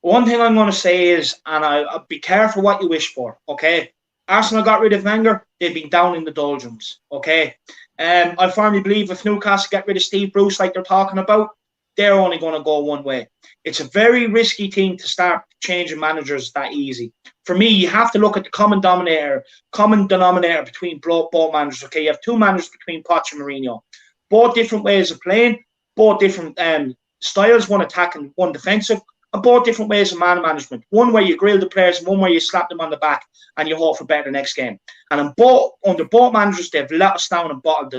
one thing I'm going to say is, and I'll be careful what you wish for. Okay, Arsenal got rid of Wenger. They've been down in the doldrums. Okay, I firmly believe if Newcastle get rid of Steve Bruce, like they're talking about, they're only going to go one way. It's a very risky thing to start changing managers that easy. For me, you have to look at the common denominator between both managers. Okay, you have two managers between Poch and Mourinho. Both different ways of playing, both different styles, one attacking, one defensive, and both different ways of man management. One where you grill the players and one where you slap them on the back and you hope for better next game. And under both managers, they've let us down and bottled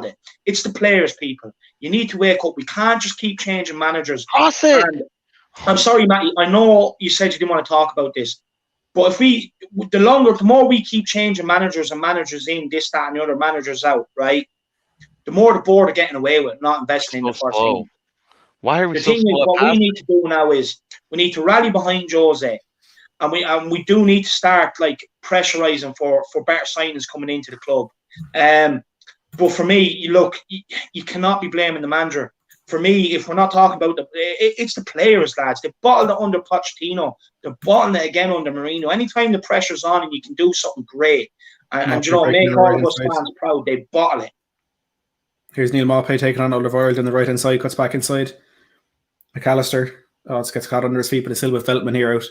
it. It's the players, people. You need to wake up. We can't just keep changing managers. And I'm sorry, Matty. I know you said you didn't want to talk about this, but the more we keep changing managers and managers in, this, that, and the other managers out, right? The more the board are getting away with not investing in the first team. Why are we so slow? The thing is, what we need to do now is we need to rally behind Jose, and we do need to start like pressurizing for better signings coming into the club. But for me, you cannot be blaming the manager. For me, if we're not talking about it's the players, lads. They bottled it under Pochettino. They're bottling it again under Mourinho. Anytime the pressure's on and you can do something great, and make all of us fans proud, they bottle it. Here's Neil Maupay taking on Alderweireld on the right hand side, cuts back inside. McAllister, it gets caught under his feet, but it's still with Veltman here out.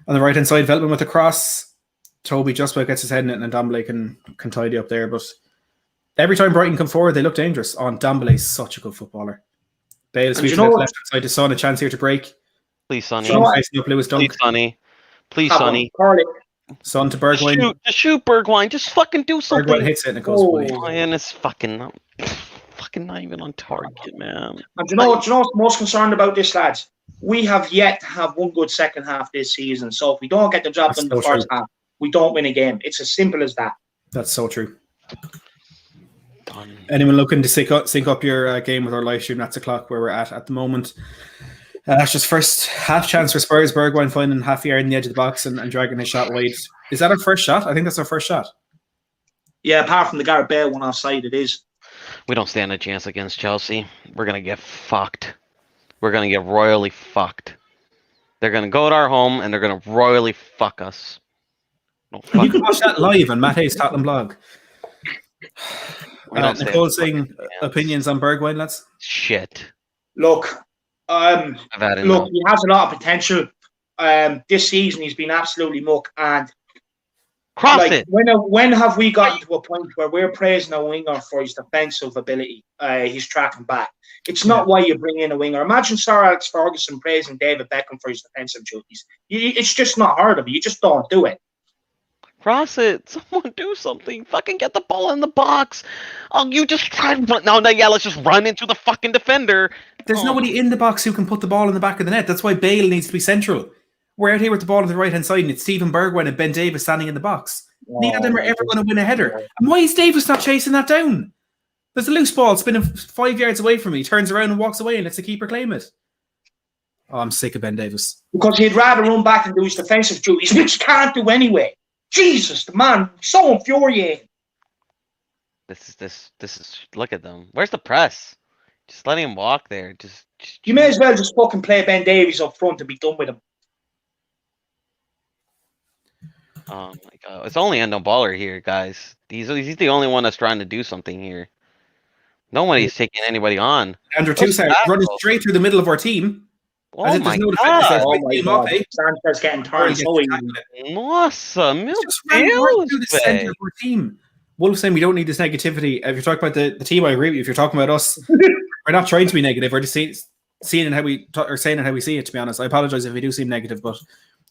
On the right hand side, Veltman with the cross. Toby just about gets his head in it, and Ndombele can tidy up there. But every time Brighton come forward, they look dangerous. Ndombele is such a good footballer. Bale sweeps left hand side to Son, a chance here to break. Please, Sonny. Facing up Lewis Dunk. Please, Sonny. Please, Sonny. Son to Bergwijn. Just shoot Bergwijn. Just fucking do something. Bergwijn hits it and it goes away. And it's fucking not even on target, man. And do you know what's most concerned about this, lads? We have yet to have one good second half this season. So if we don't get the job done in the first half, we don't win a game. It's as simple as that. That's so true. Anyone looking to sync up your game with our live stream? That's the clock where we're at the moment. That's just first half chance for Spurs. Bergwijn finding half yard in the edge of the box and dragging his shot wide. Is that our first shot? I think that's our first shot. Yeah, apart from the Gareth Bale one offside, it is. We don't stand a chance against Chelsea. We're going to get fucked. We're going to get royally fucked. They're going to go to our home and they're going to royally fuck us. You can watch that live on Matt Hayes' Tottenham blog. Nicole saying opinions on Bergwijn, lads? Shit. Look, he has a lot of potential. This season he's been absolutely muck, and Cross like it. when have we gotten to a point where we're praising a winger for his defensive ability, his tracking back? It's not why you bring in a winger. Imagine Sir Alex Ferguson praising David Beckham for his defensive duties. It's just not heard of. You just don't do it. Cross it. Someone do something. Fucking get the ball in the box. Oh, you just try to run. No, yeah, let's just run into the fucking defender. There's nobody in the box who can put the ball in the back of the net. That's why Bale needs to be central. We're out here with the ball on the right-hand side, and it's Stephen Bergwijn and Ben Davies standing in the box. Neither of them are ever going to win a header. And why is Davies not chasing that down? There's a loose ball spinning 5 yards away from me. He turns around and walks away and lets the keeper claim it. Oh, I'm sick of Ben Davies. Because he'd rather run back and do his defensive duties, which can't do anyway. Jesus, the man, so infuriating. This is. Look at them. Where's the press? Just letting him walk there. You may as well just fucking play Ben Davies up front and be done with him. Oh my god! It's only Endo Baller here, guys. He's the only one that's trying to do something here. Nobody's taking anybody on. Andrew Toussaint running straight through the middle of our team. Oh my god! Oh my god! Sanchez getting turned so easy. Nossa, meu Just ran right through the center of our team. Wolf saying we don't need this negativity. If you're talking about the team, I agree with you. If you're talking about us, we're not trying to be negative. We're just seeing it how we or saying it how we see it. To be honest, I apologize if we do seem negative, but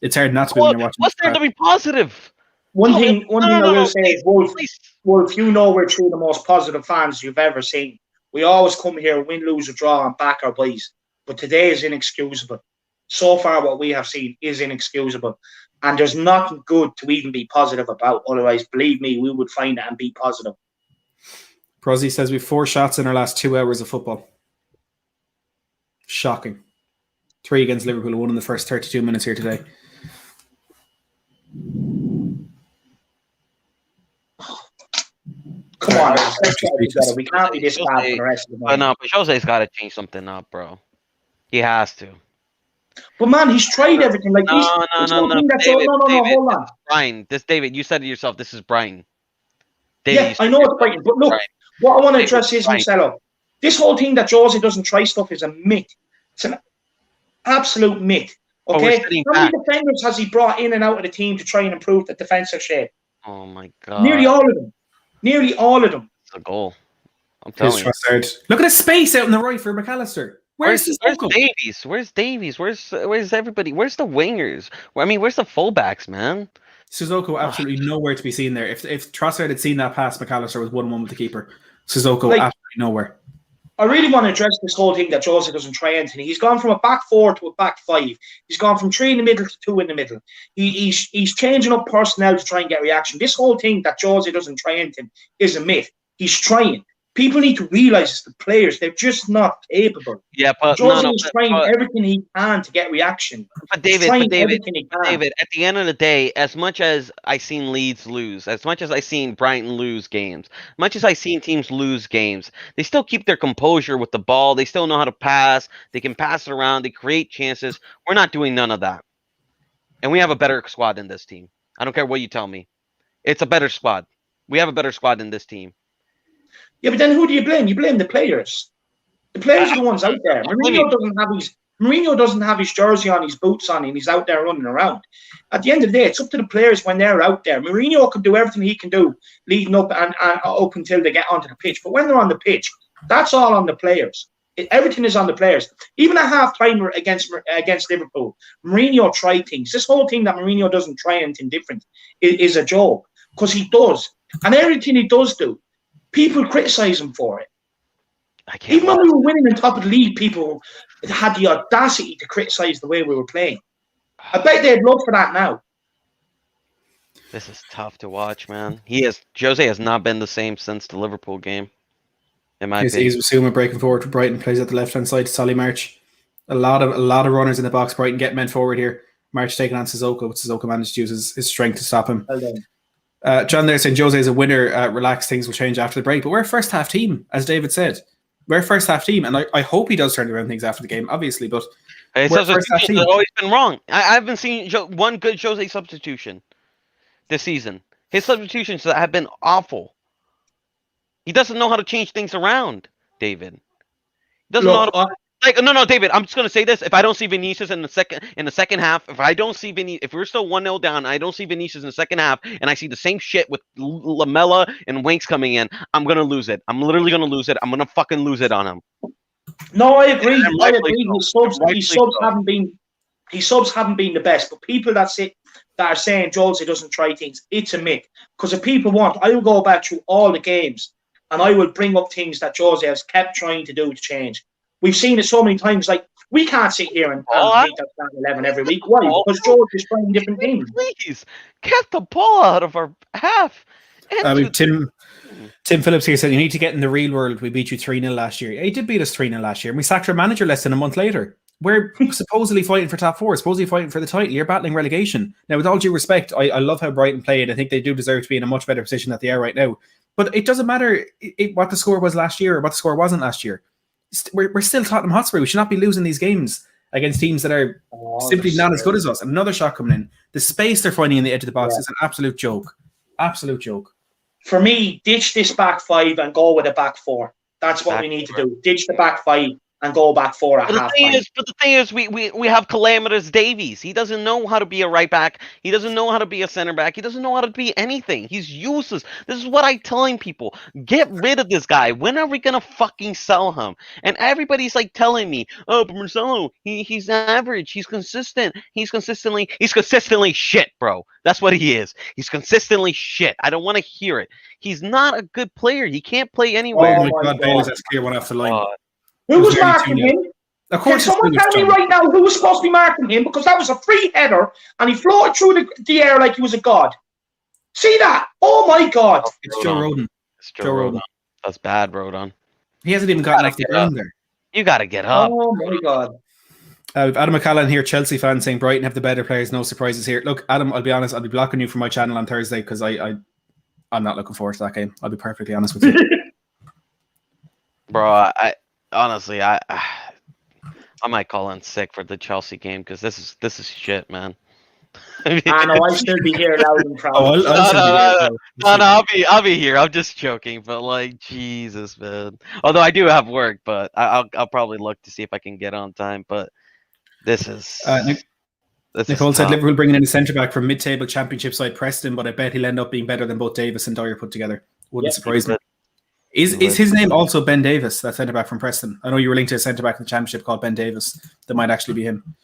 it's hard not to be when you're watching. What's there to be positive? One thing I will say is, Wolf, you know we're two of the most positive fans you've ever seen. We always come here, win, lose, or draw, and back our boys. But today is inexcusable. So far, what we have seen is inexcusable. And there's nothing good to even be positive about. Otherwise, believe me, we would find it and be positive. Prozzy says we've 4 shots in our last 2 hours of football. Shocking. 3 against Liverpool, 1 in the first 32 minutes here today. Come on, we can't be this bad for the rest of the night. No, but Jose's got to change something up, bro. He has to. But man, he's tried everything. Like No. David, hold on. Brian, David, you said it yourself. This is Brian. David, yeah, I know it's Brian, but look, Brian. What I want to address is Marcelo. This whole thing that Jose doesn't try stuff is a myth. It's an absolute myth. Okay, how many defenders has he brought in and out of the team to try and improve the defensive shape? Oh my god! Nearly all of them. Nearly all of them. It's a goal. I'm telling you. Look at the space out in the right for McAllister. Where's Davies? Where's Davies? Where's everybody? Where's the wingers? I mean, where's the fullbacks, man? Sissoko absolutely nowhere to be seen there. If Trossard had seen that pass, McAllister was 1-1 with the keeper. Sissoko absolutely nowhere. I really want to address this whole thing that Jose doesn't try anything. He's gone from a back 4 to a back 5. He's gone from 3 in the middle to 2 in the middle. He's changing up personnel to try and get reaction. This whole thing that Jose doesn't try anything is a myth. He's trying. People need to realize the players, they're just not capable. Yeah, but Jose is trying everything he can to get reaction. But David, at the end of the day, as much as I've seen Leeds lose, as much as I've seen Brighton lose games, as much as I've seen teams lose games, they still keep their composure with the ball. They still know how to pass. They can pass it around. They create chances. We're not doing none of that. And we have a better squad than this team. I don't care what you tell me. It's a better squad. We have a better squad than this team. Yeah, but then who do you blame? You blame the players. The players are the ones out there. Mourinho doesn't have his jersey on, his boots on, and he's out there running around. At the end of the day, it's up to the players when they're out there. Mourinho can do everything he can do leading up and up until they get onto the pitch. But when they're on the pitch, that's all on the players. Everything is on the players. Even at half-time against Liverpool, Mourinho tried things. This whole thing that Mourinho doesn't try anything different is a joke, because he does. And everything he does do, people criticise him for it. Even when we were winning on top of the league, people had the audacity to criticise the way we were playing. I bet they'd love for that now. This is tough to watch, man. Jose has not been the same since the Liverpool game. He's assuming breaking forward to Brighton, plays at the left-hand side to Solly March. A lot of runners in the box. Brighton get men forward here. March taking on Sissoko, but Sissoko managed to use his strength to stop him. John there saying Jose is a winner. Relax, things will change after the break. But we're a first half team, as David said. We're a first half team, and I hope he does turn around things after the game, obviously. But his substitutions have always been wrong. I haven't seen one good Jose substitution this season. His substitutions have been awful. He doesn't know how to change things around, David. He doesn't know how to no, David. I'm just gonna say this: if I don't see Vinicius in the second half, if we're still 1-0 down, and I don't see Vinicius in the second half, and I see the same shit with Lamella and Winks coming in, I'm gonna lose it. I'm literally gonna lose it. I'm gonna fucking lose it on him. No, I agree. I agree. So. His subs haven't been the best, but people that are saying Jose doesn't try things, it's a myth. Because if people want, I will go back through all the games and I will bring up things that Jose has kept trying to do to change. We've seen it so many times. Like, we can't sit here and beat that starting 11 every week. Why? Because Jose is trying different things. Please get the ball out of our half. Tim Phillips here said, you need to get in the real world. We beat you 3-0 last year. He did beat us 3-0 last year, and we sacked our manager less than a month later. We're supposedly fighting for top four, supposedly fighting for the title. You're battling relegation. Now, with all due respect, I love how Brighton played. I think they do deserve to be in a much better position than they are right now. But it doesn't matter what the score was last year or what the score wasn't last year. We're still Tottenham Hotspur. We should not be losing these games against teams that are simply not as good as us. Another shot coming in. The space they're finding in the edge of the box is an absolute joke. Absolute joke. For me, ditch this back five and go with a back four. That's what we need to do. Ditch the back five and go back four at half time. But the thing is, we have Calamitous Davies. He doesn't know how to be a right back. He doesn't know how to be a center back. He doesn't know how to be anything. He's useless. This is what I'm telling people. Get rid of this guy. When are we gonna fucking sell him? And everybody's like telling me, oh, but Marcelo, he's average. He's consistent. He's consistently shit, bro. That's what he is. He's consistently shit. I don't want to hear it. He's not a good player. He can't play anywhere. Oh my God, Bailey's that's clear one off the line. Who was marking him? Of course, can someone tell me right now who was supposed to be marking him? Because that was a free header and he floated through the air like he was a god. See that? Oh my God. It's Joe Rodon. It's Joe Rodon. That's bad, Rodon. He hasn't even gotten off the ground there. You got to get up. Oh my God. We've Adam McCallan here, Chelsea fan, saying Brighton have the better players. No surprises here. Look, Adam, I'll be honest. I'll be blocking you from my channel on Thursday because I'm not looking forward to that game. I'll be perfectly honest with you. Bro, honestly, I might call in sick for the Chelsea game because this is shit, man. I know I'll still be here loud and proud. I'll be here. I'm just joking, but like Jesus, man. Although I do have work, but I'll probably look to see if I can get on time. But this is. Nicole said Liverpool bringing in a centre back from mid-table Championship side Preston, but I bet he'll end up being better than both Davis and Dyer put together. Wouldn't surprise me. Is his name also Ben Davis, that centre back from Preston? I know you were linked to a centre back in the Championship called Ben Davis. That might actually be him.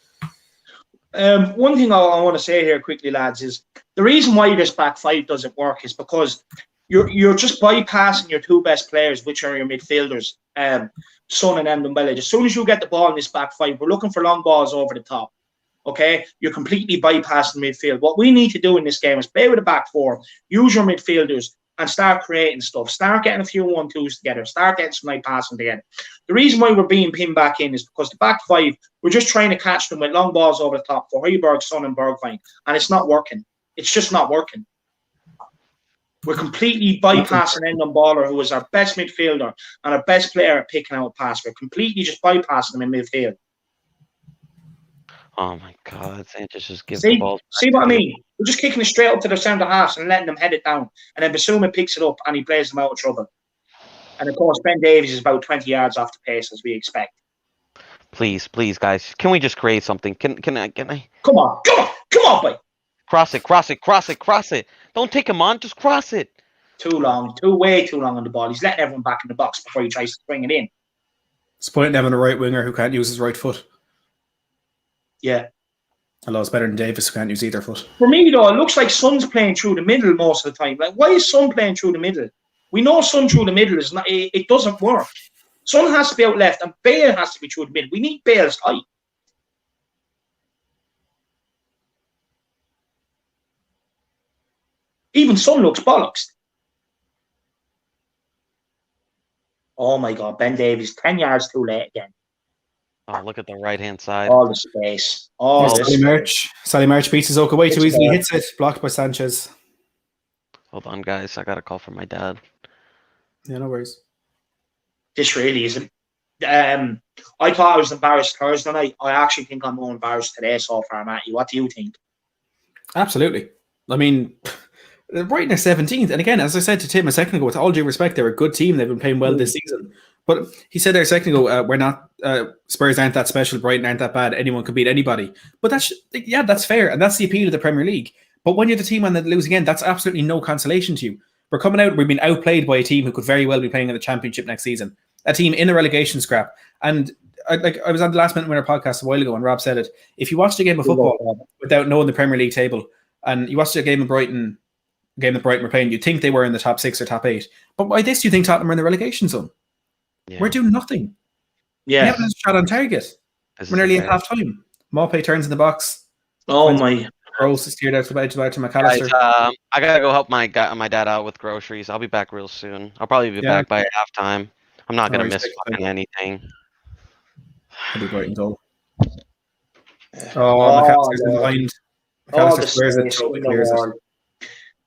One thing I want to say here quickly, lads, is the reason why this back five doesn't work is because you're just bypassing your two best players, which are your midfielders, Son and Ndombele. As soon as you get the ball in this back five, we're looking for long balls over the top. Okay, you're completely bypassing midfield. What we need to do in this game is play with a back four, use your midfielders, and start creating stuff. Start getting a few 1-2s together. Start getting some night passing together. The reason why we're being pinned back in is because the back five, we're just trying to catch them with long balls over the top for Højbjerg, Son, and Bergwijn, and it's not working. It's just not working. We're completely bypassing Ndombele, who is our best midfielder and our best player at picking out a pass. We're completely just bypassing them in midfield. Oh my God, Sanchez just gives the ball. See what I mean? We're just kicking it straight up to the centre halves and letting them head it down. And then Basuma picks it up and he plays them out of trouble. And of course, Ben Davies is about 20 yards off the pace as we expect. Please, guys, can we just create something? Can I? Come on, boy. Cross it. Don't take him on, just cross it. Way too long on the ball. He's letting everyone back in the box before he tries to bring it in. It's pointing having a right winger who can't use his right foot. Yeah. Although it's better than Davis, who can't use either foot. For me, though, it looks like Son's playing through the middle most of the time. Like, why is Son playing through the middle? We know Son through the middle is not. It doesn't work. Son has to be out left, and Bale has to be through the middle. We need Bale's height. Even Son looks bollocks. Oh my God, Ben Davies, 10 yards too late again. Oh, look at the right-hand side. All the space. Sally March beats his Oka way too easily. Hits it. Blocked by Sanchez. Hold on, guys. I got a call from my dad. Yeah, no worries. This really isn't. I thought I was embarrassed Thursday night. I actually think I'm more embarrassed today so far, Matty. What do you think? Absolutely. I mean, Brighton are 17th. And again, as I said to Tim a second ago, with all due respect, they're a good team. They've been playing well this season. But he said there a second ago, we're not Spurs aren't that special, Brighton aren't that bad. Anyone can beat anybody. But that's fair, and that's the appeal of the Premier League. But when you're the team on the losing end, that's absolutely no consolation to you. We're coming out, we've been outplayed by a team who could very well be playing in the Championship next season. A team in a relegation scrap. And I was on the Last Minute Winner podcast a while ago, and Rob said it. If you watched a game of football without knowing the Premier League table, and you watched a game of Brighton, were playing, you'd think they were in the top 6 or top 8. But by this, you think Tottenham are in the relegation zone. Yeah. We're doing nothing. Yeah. We haven't had a shot on target. We're nearly at half time. Maupay turns in the box. Oh my. Gross is steered out to McAllister. Guys, I gotta go help my dad out with groceries. I'll be back real soon. I'll probably be back by halftime. I'm not gonna miss fucking anything. It'll be Brighton goal. McAllister's behind. McAllister squares it, totally clears it.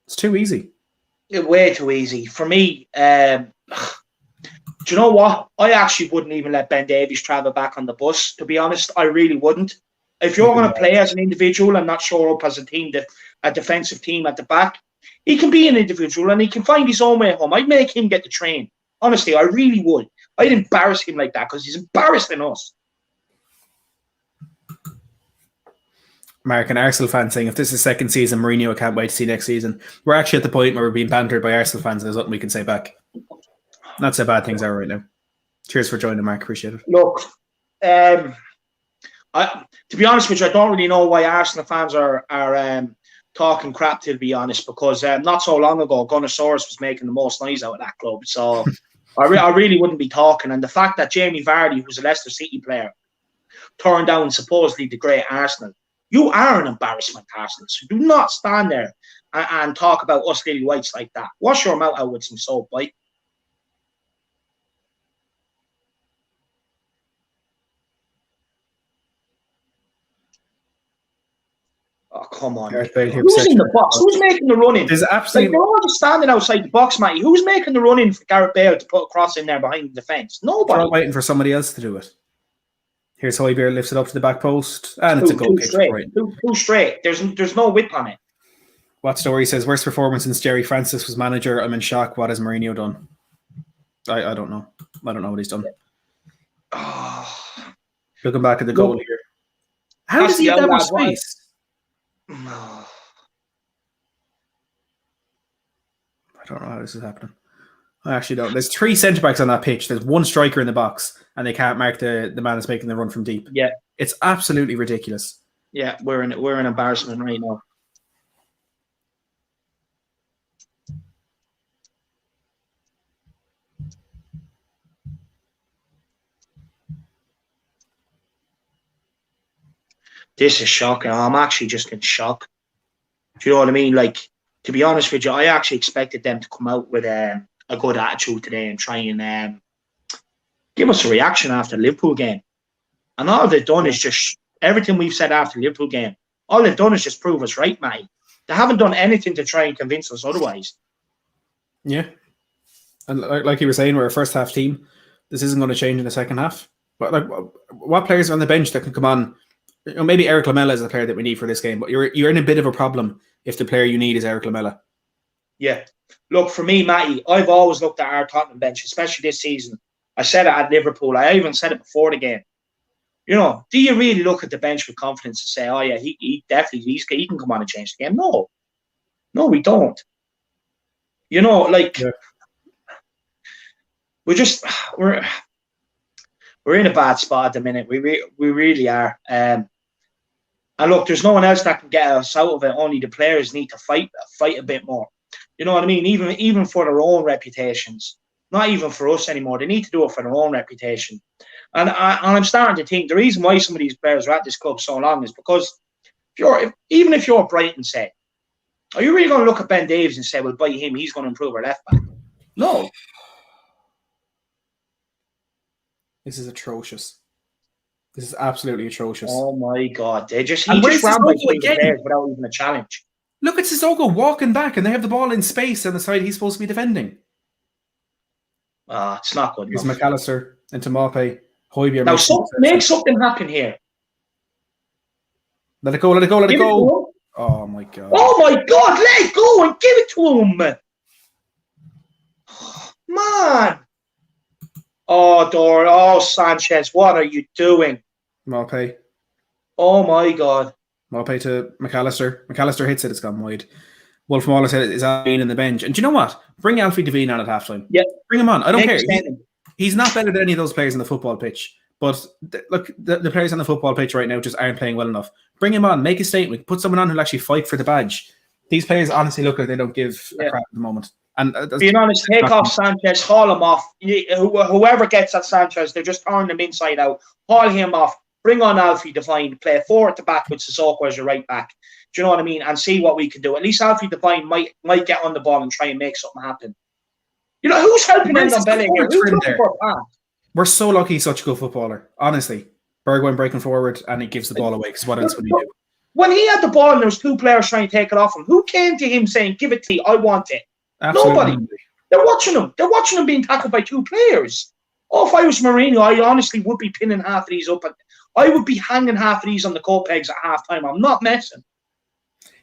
It's too easy. Way too easy. For me, do you know what? I actually wouldn't even let Ben Davies travel back on the bus, to be honest. I really wouldn't. If you're going to play as an individual and not show up as a team, a defensive team at the back, he can be an individual and he can find his own way home. I'd make him get the train. Honestly, I really would. I'd embarrass him like that because he's embarrassing us. Mark, an Arsenal fan saying, if this is second season, Mourinho, I can't wait to see next season. We're actually at the point where we're being bantered by Arsenal fans and there's nothing we can say back. That's how bad things are right now. Cheers for joining, Mark. Appreciate it. Look, to be honest with you, I don't really know why Arsenal fans are talking crap, to be honest, because not so long ago, Gunnosaurus was making the most noise out of that club. So I really wouldn't be talking. And the fact that Jamie Vardy, who's a Leicester City player, turned down supposedly the great Arsenal, you are an embarrassment, Arsenal. So do not stand there and talk about us lily whites like that. Wash your mouth out with some soap, right? Oh, come on. Who's in the box? Who's making the run in? There's absolutely... they're all just standing outside the box, Matty. Who's making the run in for Gareth Bale to put a cross in there behind the defence? Nobody. They're all waiting for somebody else to do it. Here's Højbjerg, lifts it up to the back post, and it's a goal kick. Too straight. There's no whip on it. What Story says, worst performance since Jerry Francis was manager. I'm in shock. What has Mourinho done? I don't know. I don't know what he's done. Looking back at the goal here. How does he have that much space? I don't know how this is happening. I actually don't. There's 3 centre-backs on that pitch. There's 1 striker in the box, and they can't mark the man that's making the run from deep. Yeah. It's absolutely ridiculous. Yeah, we're an embarrassment right now. This is shocking. I'm actually just in shock. Do you know what I mean? Like, to be honest with you, I actually expected them to come out with a good attitude today and try and give us a reaction after the Liverpool game. And all they've done is just everything we've said after the Liverpool game. All they've done is just prove us right, mate. They haven't done anything to try and convince us otherwise. Yeah. And like you were saying, we're a first half team. This isn't going to change in the second half. But like, what players are on the bench that can come on? You know, maybe Eric Lamela is the player that we need for this game, but you're in a bit of a problem if the player you need is Eric Lamela. Yeah. Look, for me, Matty, I've always looked at our Tottenham bench, especially this season. I said it at Liverpool. I even said it before the game. You know, do you really look at the bench with confidence and say, oh, yeah, he definitely he can come on and change the game? No. No, we don't. You know, like, we're in a bad spot at the minute. We really are. And look, there's no one else that can get us out of it. Only the players need to fight a bit more. You know what I mean? Even for their own reputations. Not even for us anymore. They need to do it for their own reputation. And I'm starting to think the reason why some of these players are at this club so long is because even if you're Brighton, say, are you really going to look at Ben Davies and say, well, by him, he's going to improve our left back? No. This is atrocious. This is absolutely atrocious. Oh my God! He just ran by players without even a challenge. Look at Sissoko walking back, and they have the ball in space on the side he's supposed to be defending. It's not good. Here's McAllister into Maupay. Højbjerg. Now make something happen here. Let it go! Let it go! Let it go! Oh my God! Oh my God! Let it go and give it to him, man. Oh, Dor. Oh, Sanchez. What are you doing? Maupay. Oh, my God. Maupay to McAllister. McAllister hits it. It's gone wide. Wolf Mauler said is Alfie in the bench. And do you know what? Bring Alfie Devine on at halftime. Yeah. Bring him on. I don't care. Next He's not better than any of those players on the football pitch. But look, the players on the football pitch right now just aren't playing well enough. Bring him on. Make a statement. Put someone on who'll actually fight for the badge. These players honestly look like they don't give a crap at the moment. And being honest, take off Sanchez, haul him off. Whoever gets at Sanchez, they're just turning him inside out. Haul him off. Bring on Alfie Devine. Play forward to back with Sissoko as your right back. Do you know what I mean? And see what we can do. At least Alfie Devine might get on the ball and try and make something happen. You know, who's helping Endon Belling here? Who's looking for a pass? We're so lucky he's such a good footballer. Honestly. Bergwijn breaking forward and he gives the ball away because what else would he do? When he had the ball and there was two players trying to take it off him, who came to him saying, give it to me, I want it? Absolutely. Nobody. They're watching him. They're watching him being tackled by two players. Oh, if I was Mourinho, I honestly would be pinning half of these up. I would be hanging half of these on the coat pegs at half time. I'm not messing.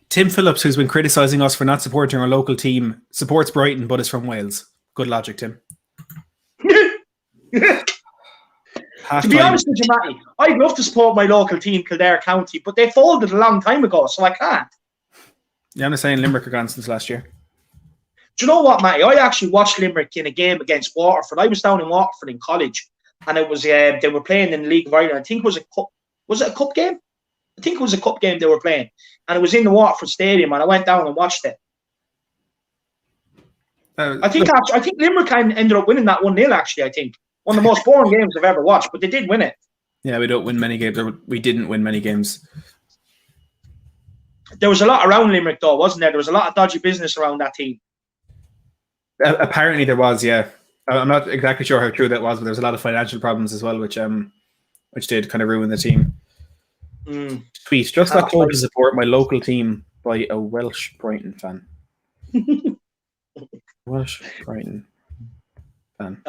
Tim Phillips, who's been criticising us for not supporting our local team, supports Brighton but is from Wales. Good logic, Tim. To be honest with you, Matty, I'd love to support my local team, Kildare County, but they folded a long time ago, so I can't. Yeah, I'm just saying Limerick are gone since last year. Do you know what, Matty? I actually watched Limerick in a game against Waterford. I was down in Waterford in college, and it was they were playing in the League of Ireland. I think it was a cup. Was it a cup game? I think it was a cup game they were playing, and it was in the Waterford Stadium, and I went down and watched it. I think Limerick ended up winning that 1-0. Actually, I think one of the most boring games I've ever watched, but they did win it. Yeah, we don't win many games. We didn't win many games. There was a lot around Limerick, though, wasn't there? There was a lot of dodgy business around that team. Apparently, there was. Yeah, I'm not exactly sure how true that was, but there was a lot of financial problems as well, which did kind of ruin the team. Tweet: just got told to support my local team by a Welsh Brighton fan. Welsh Brighton fan.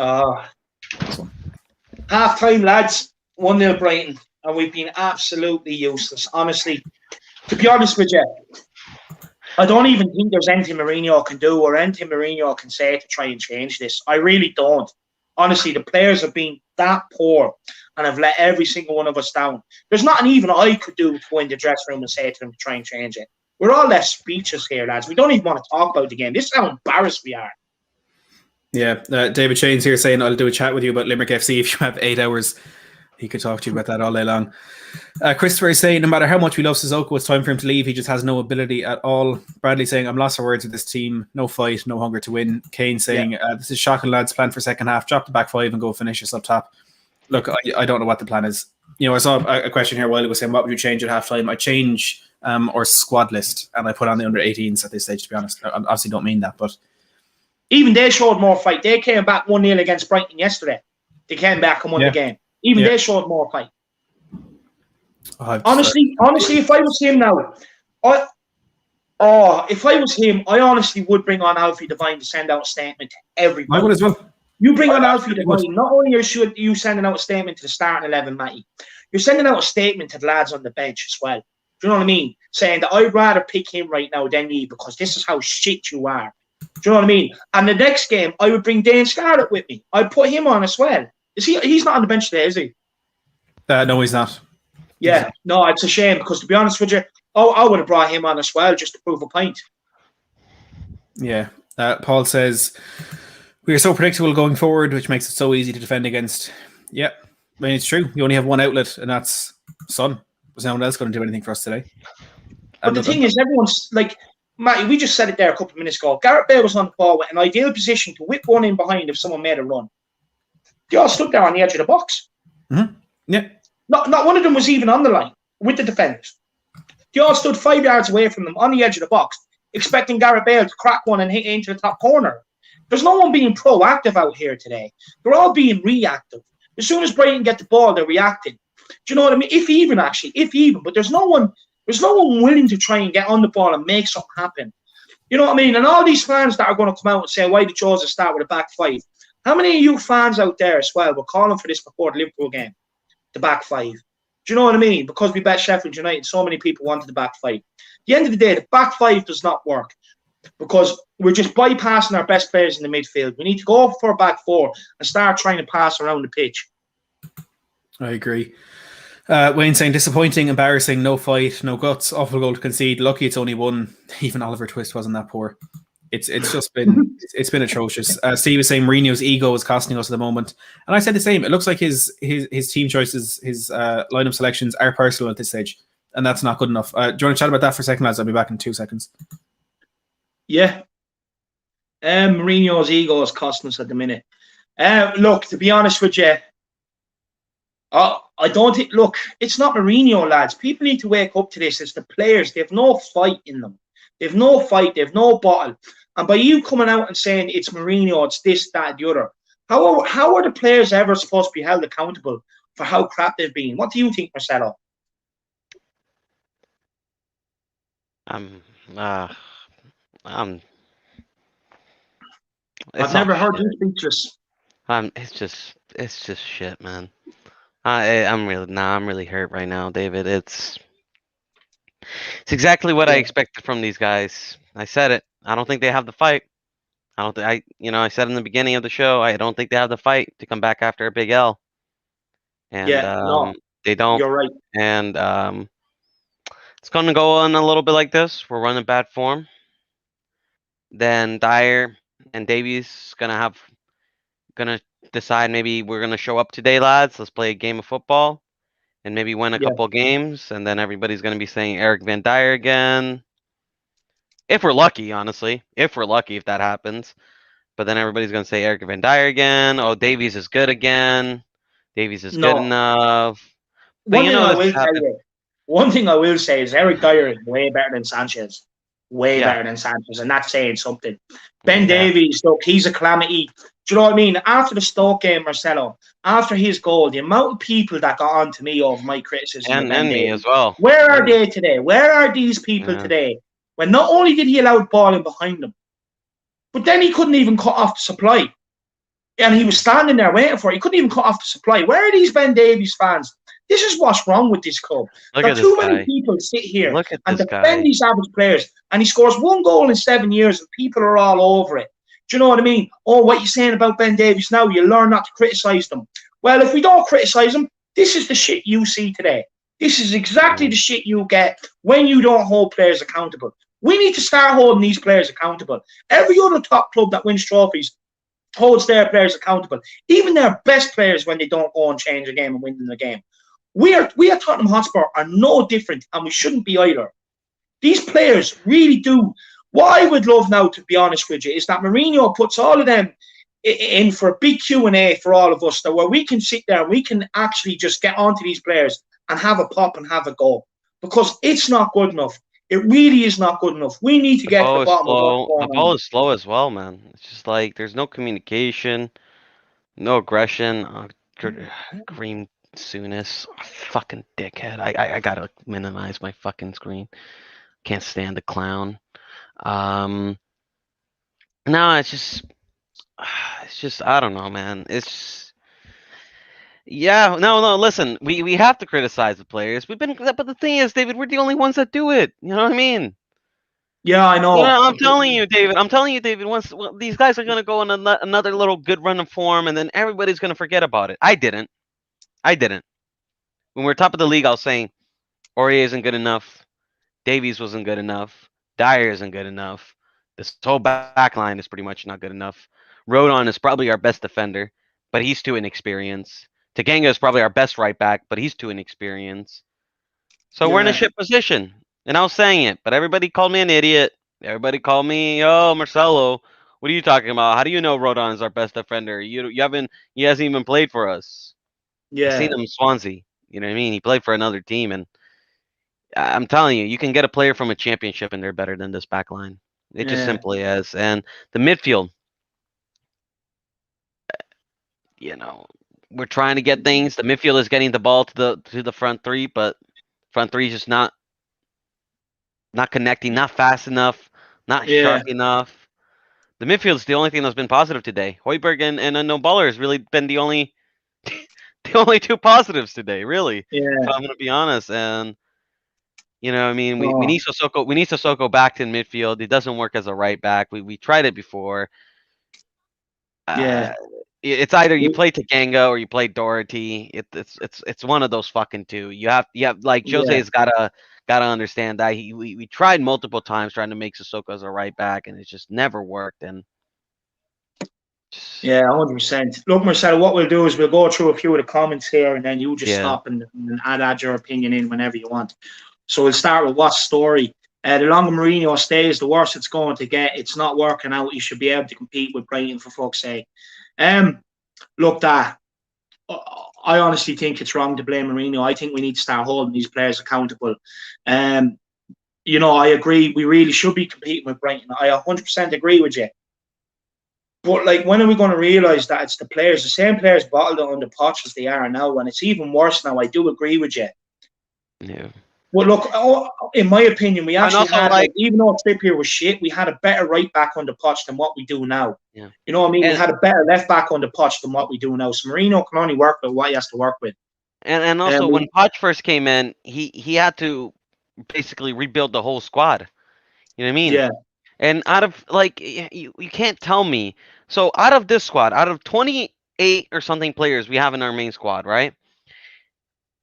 Half time, lads. 1-0 Brighton, and we've been absolutely useless. Honestly, to be honest with you, I don't even think there's anything Mourinho can do or anything Mourinho can say to try and change this. I really don't. Honestly, the players have been that poor and have let every single one of us down. There's nothing even I could do to go in the dressing room and say to them to try and change it. We're all left speechless here, lads. We don't even want to talk about the game. This is how embarrassed we are. Yeah, David Shane's here saying I'll do a chat with you about Limerick FC if you have 8 hours. He could talk to you about that all day long. Christopher is saying no matter how much we love Sissoko, it's time for him to leave. He just has no ability at all. Bradley saying I'm lost for words with this team. No fight, no hunger to win. Kane saying this is shocking, lads. Plan for second half. Drop the back five and go finish us up top. Look, I don't know what the plan is. You know, I saw a question here while it was saying what would you change at halftime. I change our squad list and I put on the under 18s at this stage, to be honest. I obviously don't mean that, but even they showed more fight. They came back 1-0 against Brighton yesterday. They came back and won the game. Even they showed more fight. Honestly, if I was him now, if I was him, I honestly would bring on Alfie Devine to send out a statement to everybody. I would as well. You bring on Alfie Devine. Not only should you sending out a statement to the starting 11, Matty, you're sending out a statement to the lads on the bench as well. Do you know what I mean? Saying that I'd rather pick him right now than you because this is how shit you are. Do you know what I mean? And the next game, I would bring Dane Scarlett with me. I'd put him on as well. Is he? He's not on the bench today, is he? No, he's not. Yeah, no, it's a shame because to be honest with you, I would have brought him on as well just to prove a point. Yeah. Paul says, we are so predictable going forward, which makes it so easy to defend against. Yeah, I mean, it's true. You only have one outlet, and that's Son. There's no one else going to do anything for us today. But the thing is, everyone's like, Matty, we just said it there a couple of minutes ago. Gareth Bale was on the ball with an ideal position to whip one in behind if someone made a run. They all stood there on the edge of the box. Mm-hmm. Yeah. Not one of them was even on the line with the defenders. They all stood 5 yards away from them on the edge of the box, expecting Gareth Bale to crack one and hit into the top corner. There's no one being proactive out here today. They're all being reactive. As soon as Brighton get the ball, they're reacting. Do you know what I mean? If even, but there's no one willing to try and get on the ball and make something happen. You know what I mean? And all these fans that are going to come out and say, why did Joseph start with a back five? How many of you fans out there as well were calling for this before the Liverpool game? The back five. Do you know what I mean? Because we bet Sheffield United, so many people wanted the back five. At the end of the day, the back five does not work. because we're just bypassing our best players in the midfield. We need to go for a back four and start trying to pass around the pitch. I agree. Wayne saying disappointing, embarrassing, no fight, no guts, awful goal to concede. Lucky it's only one. Even Oliver Twist wasn't that poor. It's just been atrocious. Steve was saying Mourinho's ego is costing us at the moment, and I said the same. It looks like his team choices, his lineup selections are personal at this stage, and that's not good enough. Do you want to chat about that for a second, lads? I'll be back in 2 seconds. Yeah, Mourinho's ego is costing us at the minute. Look, to be honest with you, I don't think. Look, it's not Mourinho, lads. People need to wake up to this. It's the players. They have no fight in them. They've no fight. They've no bottle. And by you coming out and saying it's Mourinho, it's this, that, the other, how are the players ever supposed to be held accountable for how crap they've been? What do you think, Marcelo? I've never heard you speechless. It's just shit, man. I'm really hurt right now, David. It's exactly what I expected from these guys. I said it. I don't think they have the fight. I said in the beginning of the show, I don't think they have the fight to come back after a big L. And no, they don't. You're right. And it's going to go on a little bit like this. We're running bad form. Then Dyer and Davies gonna decide maybe we're gonna show up today, lads. Let's play a game of football and maybe win a couple games. And then everybody's gonna be saying Eric Van Dyer again. If we're lucky, honestly. If that happens. But then everybody's gonna say Eric Van Dyer again. Oh, Davies is good again. Davies is good enough. But one thing I will say is Eric Dyer is way better than Sanchez. Better than Sanchez, and that's saying something. Ben Davies, look, he's a calamity. Do you know what I mean? After the Stoke game, Marcelo, after his goal, the amount of people that got on to me over my criticism and me as well. Where are they today? Where are these people today? When not only did he allow the ball in behind him, but then he couldn't even cut off the supply. And he was standing there waiting for it. He couldn't even cut off the supply. Where are these Ben Davies fans? This is what's wrong with this club. Too many people sit here and defend these average players, and he scores one goal in 7 years, and people are all over it. Do you know what I mean? Oh, what you're saying about Ben Davies now, you learn not to criticise them. Well, if we don't criticise them, this is the shit you see today. This is exactly the shit you get when you don't hold players accountable. We need to start holding these players accountable. Every other top club that wins trophies holds their players accountable. Even their best players when they don't go and change a game and win the game. We at Tottenham Hotspur are no different, and we shouldn't be either. These players really do. What I would love now, to be honest with you, is that Mourinho puts all of them in for a big Q&A for all of us, where we can sit there and we can actually just get onto these players and have a pop and have a go. Because it's not good enough. It really is not good enough. We need to get to the bottom of what's going on. The ball is slow as well, man. It's just like there's no communication, no aggression. Green Soonest, fucking dickhead. I gotta minimize my fucking screen. Can't stand the clown. No, it's just I don't know, man. No. Listen, we have to criticize the players. But the thing is, David, we're the only ones that do it. You know what I mean? Yeah, I know. I'm telling you, David. Once these guys are gonna go on another little good run of form, and then everybody's gonna forget about it. I didn't. When we were top of the league, I was saying Aurier isn't good enough. Davies wasn't good enough. Dyer isn't good enough. This whole back line is pretty much not good enough. Rodon is probably our best defender, but he's too inexperienced. Taganga is probably our best right back, but he's too inexperienced. So we're in a shit position. And I was saying it, but everybody called me an idiot. Everybody called me, oh, Marcelo, what are you talking about? How do you know Rodon is our best defender? He hasn't even played for us. Yeah. I've seen him in Swansea. You know what I mean? He played for another team, and I'm telling you, you can get a player from a championship, and they're better than this back line. It just simply is. And the midfield, we're trying to get things. The midfield is getting the ball to the front three, but front three is just not connecting, not fast enough, not sharp enough. The midfield is the only thing that's been positive today. Højbjerg and Noballer has really been the only two positives today, really. Yeah. So I'm going to be honest. And You know what I mean? We need Sissoko back in midfield. It doesn't work as a right back. We tried it before. Yeah. It's either you play Taganga or you play Doherty. It's one of those fucking two. You have like Jose's gotta understand that we tried multiple times trying to make Sissoko as a right back, and it just never worked. And yeah, 100%. Look, Marcelo, what we'll do is we'll go through a few of the comments here, and then you just stop and add your opinion in whenever you want. So we'll start with what's story. The longer Mourinho stays, the worse it's going to get. It's not working out. You should be able to compete with Brighton, for fuck's sake. Look, I honestly think it's wrong to blame Mourinho. I think we need to start holding these players accountable. You know, I agree. We really should be competing with Brighton. I 100% agree with you. But, like, when are we going to realise that it's the players, the same players bottled on the potch as they are now, and it's even worse now. I do agree with you. Yeah. Well, look, in my opinion, we actually had, like, even though Trippier was shit, we had a better right back on the potch than what we do now. Yeah. You know what I mean? We had a better left back on the potch than what we do now. So Mourinho can only work with what he has to work with. And also, when Poch first came in, he had to basically rebuild the whole squad. You know what I mean? Yeah. And out of, like, you can't tell me. So out of this squad, out of 28 or something players we have in our main squad, right?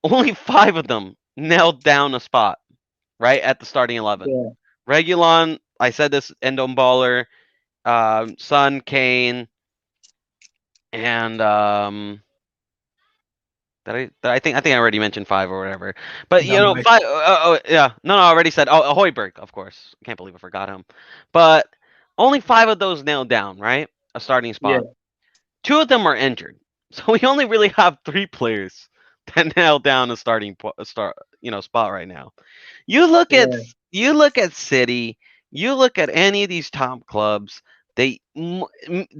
Only 5 of them nailed down a spot, right, at the starting 11. Yeah. Reguilon, I said this, Endomballer, Son, Kane, and I think I already mentioned 5 or whatever. But you know, 5. Yeah, no, I already said. Højbjerg, of course. Can't believe I forgot him. But only 5 of those nailed down, right? A starting spot. Yeah. 2 of them are injured, so we only really have 3 players that nailed down a starting spot right now. You look at City. You look at any of these top clubs. They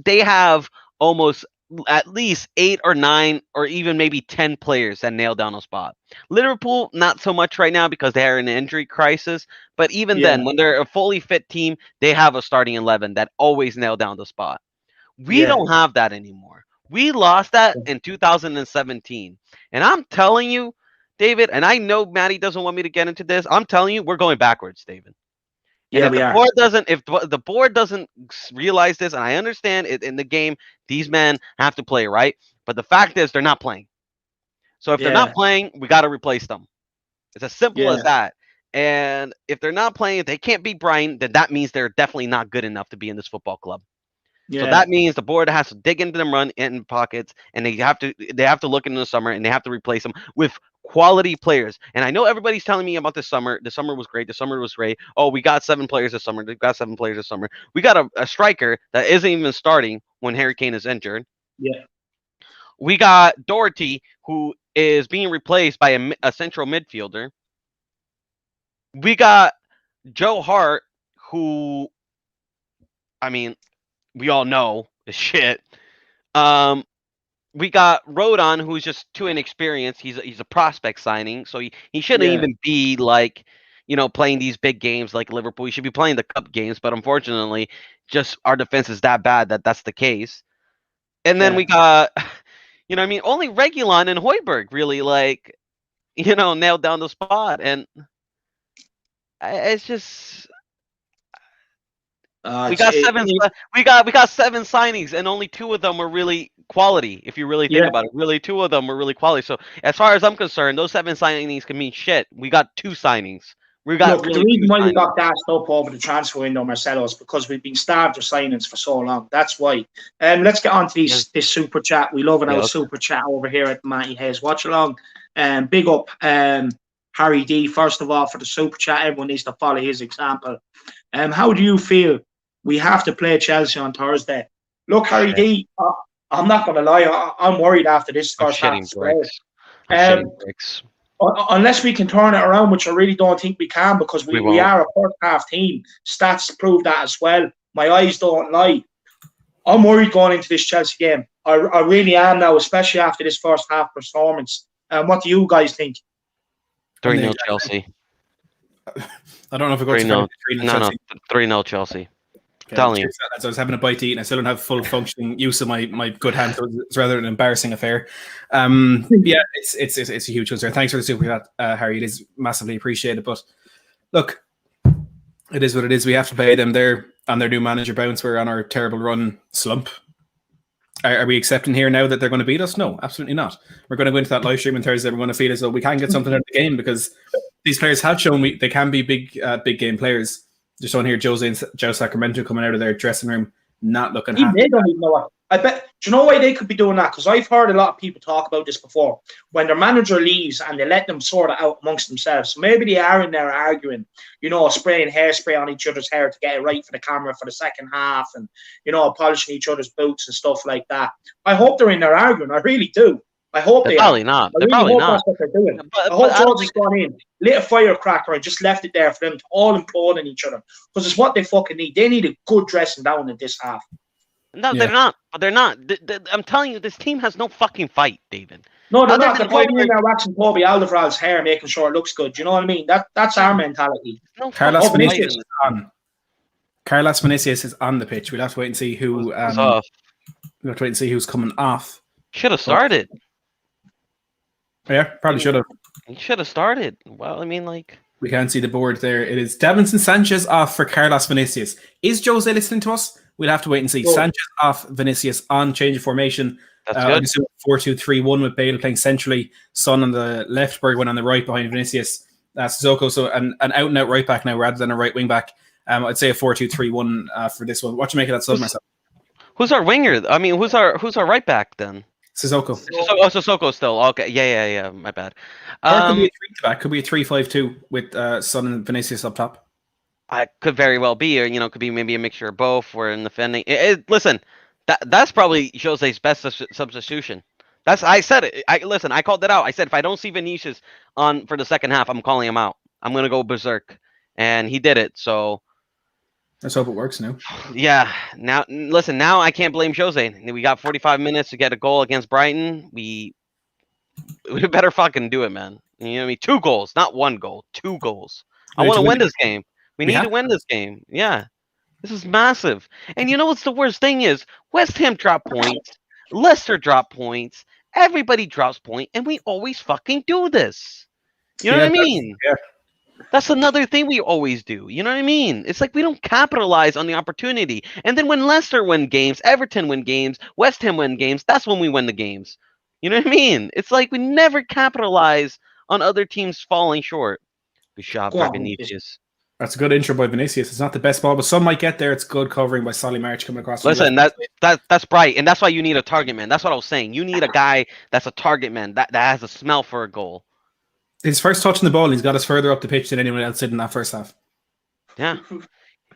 have almost at least 8 or 9 or even maybe 10 players that nail down a spot. Liverpool, not so much right now because they are in an injury crisis. But even then, when they're a fully fit team, they have a starting 11 that always nail down the spot. We don't have that anymore. We lost that in 2017. And I'm telling you, David, and I know Matty doesn't want me to get into this. I'm telling you, we're going backwards, David. And if the board doesn't realize this, and I understand it in the game, these men have to play, right? But the fact is, they're not playing. So if they're not playing, we got to replace them. It's as simple as that. And if they're not playing, if they can't beat Brighton, then that means they're definitely not good enough to be in this football club. Yeah. So that means the board has to dig into them, run in pockets, and they have to look into the summer, and they have to replace them with quality players. And I know everybody's telling me about this summer. The summer was great. The summer was great. Oh, we got 7 players this summer. We got 7 players this summer. We got a striker that isn't even starting when Harry Kane is injured. Yeah. We got Doherty, who is being replaced by a central midfielder. We got Joe Hart, who, I mean, we all know is shit. We got Rodon, who's just too inexperienced. He's a prospect signing, so he shouldn't even be, like, playing these big games like Liverpool. He should be playing the cup games, but unfortunately, just our defense is that bad that's the case. And then we got, only Reguilon and Højbjerg really, like, nailed down the spot, and it's just. We got 7 signings, and only 2 of them were really quality. If you really think about it, really 2 of them were really quality. So as far as I'm concerned, those 7 signings can mean shit. We got 2 signings. The reason why we got gassed up over the transfer window, Marcelo, is because we've been starved of signings for so long. That's why. Let's get on to this super chat. We love our super chat over here at Matty Hayes Watch Along. Big up Harry D, first of all, for the super chat. Everyone needs to follow his example. How do you feel? We have to play Chelsea on Thursday. Look, Harry D, I'm not going to lie. I'm worried after this first half. Unless we can turn it around, which I really don't think we can, because we are a first half team. Stats prove that as well. My eyes don't lie. I'm worried going into this Chelsea game. I really am now, especially after this first half performance. What do you guys think? 3-0 Chelsea. I don't know if it goes 3-0. 3-0 Chelsea. Telling you. I was having a bite to eat, and I still don't have full functioning use of my good hand, so it's rather an embarrassing affair. It's a huge concern. Thanks for the super chat, Harry. It is massively appreciated. But look, it is what it is. We have to pay them. They're on their new manager bounce. We're on our terrible run slump. Are we accepting here now that they're going to beat us? No, absolutely not. We're going to go into that live stream on Thursday. We're going to feel as though we can get something out of the game because these players have shown they can be big game players. Just showing here Jose and Joe Sacramento coming out of their dressing room, not looking happy. They don't even know what. I bet. Do you know why they could be doing that? Because I've heard a lot of people talk about this before. When their manager leaves and they let them sort it out amongst themselves, so maybe they are in there arguing, spraying hairspray on each other's hair to get it right for the camera for the second half, and polishing each other's boots and stuff like that. I hope they're in there arguing. I really do. I hope they're probably not. They're probably not. That's what they're doing. I hope George has gone in, lit a firecracker, and just left it there for them to all implode on each other because it's what they fucking need. They need a good dressing down in this half. No, they're not. They're not. I'm telling you, this team has no fucking fight, David. No, they're not. They're probably in there waxing Toby Alderweireld's hair, making sure it looks good. Do you know what I mean? That's our mentality. No, Carlos Vinicius is on. Carlos Vinicius is on the pitch. We'll have to wait and see who. We'll have to wait and see who's coming off. Should have started. Yeah, probably should have. He should have started. Well, I mean, like. We can't see the board there. It is Davinson Sanchez off for Carlos Vinicius. Is Jose listening to us? We'll have to wait and see. Sanchez off, Vinicius on, change of formation. That's good. 4-2-3-1 with Bale playing centrally. Son on the left, Bergwijn on the right behind Vinicius. Sissoko, so an out-and-out right back now rather than a right wing back. I'd say a 4-2-3-1 for this one. What do you make of that, Sud, myself? Who's our winger? I mean, who's our right back then? Sissoko. Sissoko still. Okay, yeah. My bad. Or could be a 3-back. Could be a 3-5-2 with Son and Vinicius up top. I could very well be, or could be maybe a mixture of both. We're in defending. Listen, that's probably Jose's best substitution. I said it. I called it out. I said if I don't see Vinicius on for the second half, I'm calling him out. I'm gonna go berserk, and he did it. So let's hope it works now. Yeah. Now I can't blame Jose. We got 45 minutes to get a goal against Brighton. We better fucking do it, man. You know what I mean? 2 goals, not 1 goal. 2 goals. I want to win this game. We need to win this game. Yeah. This is massive. And you know what's the worst thing is? West Ham dropped points. Leicester dropped points. Everybody drops points. And we always fucking do this. You know what I mean? Yeah. That's another thing we always do. You know what I mean? It's like we don't capitalize on the opportunity. And then when Leicester win games, Everton win games, West Ham win games, that's when we win the games. You know what I mean? It's like we never capitalize on other teams falling short. Good shot by Vinicius. That's a good intro by Vinicius. It's not the best ball, but some might get there. It's good covering by Solly March coming across. Listen, that's bright, and that's why you need a target man. That's what I was saying. You need a guy that's a target man that has a smell for a goal. His first touch on the ball, he's got us further up the pitch than anyone else did in that first half. Yeah,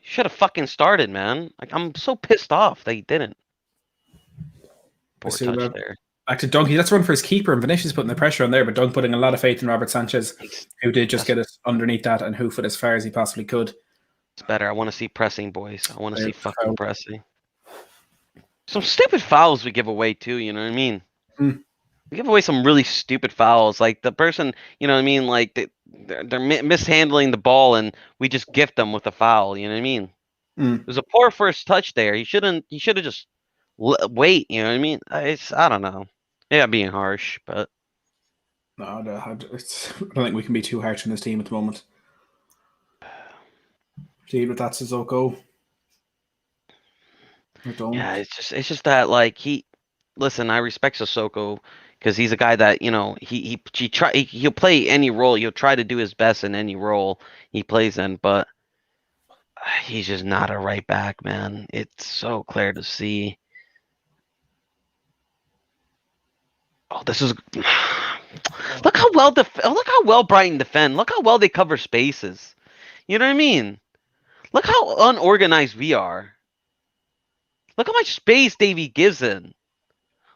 should have fucking started, man. Like I'm so pissed off that he didn't. Poor touch there. Back to Dunk. Let's run for his keeper, and Vinicius putting the pressure on there, but Dunk putting a lot of faith in Robert Sanchez, who did just get it underneath that and hoof it as far as he possibly could. It's better. I want to see pressing, boys. I want to see fucking pressing. Some stupid fouls we give away too. You know what I mean? We give away some really stupid fouls. Like the person, you know what I mean? Like they're mishandling the ball, and we just gift them with a foul. You know what I mean? There's a poor first touch there. He should have just wait. You know what I mean? I don't know. Yeah, being harsh, but no, I don't think we can be too harsh on this team at the moment. Deal with that, Sissoko. Yeah, it's just that like listen. I respect Sissoko because he's a guy that he'll play any role. He'll try to do his best in any role he plays in, but he's just not a right back, man. It's so clear to see. Oh, this is. Look how well Brighton defend. Look how well they cover spaces. You know what I mean? Look how unorganized we are. Look how much space Davey gives in.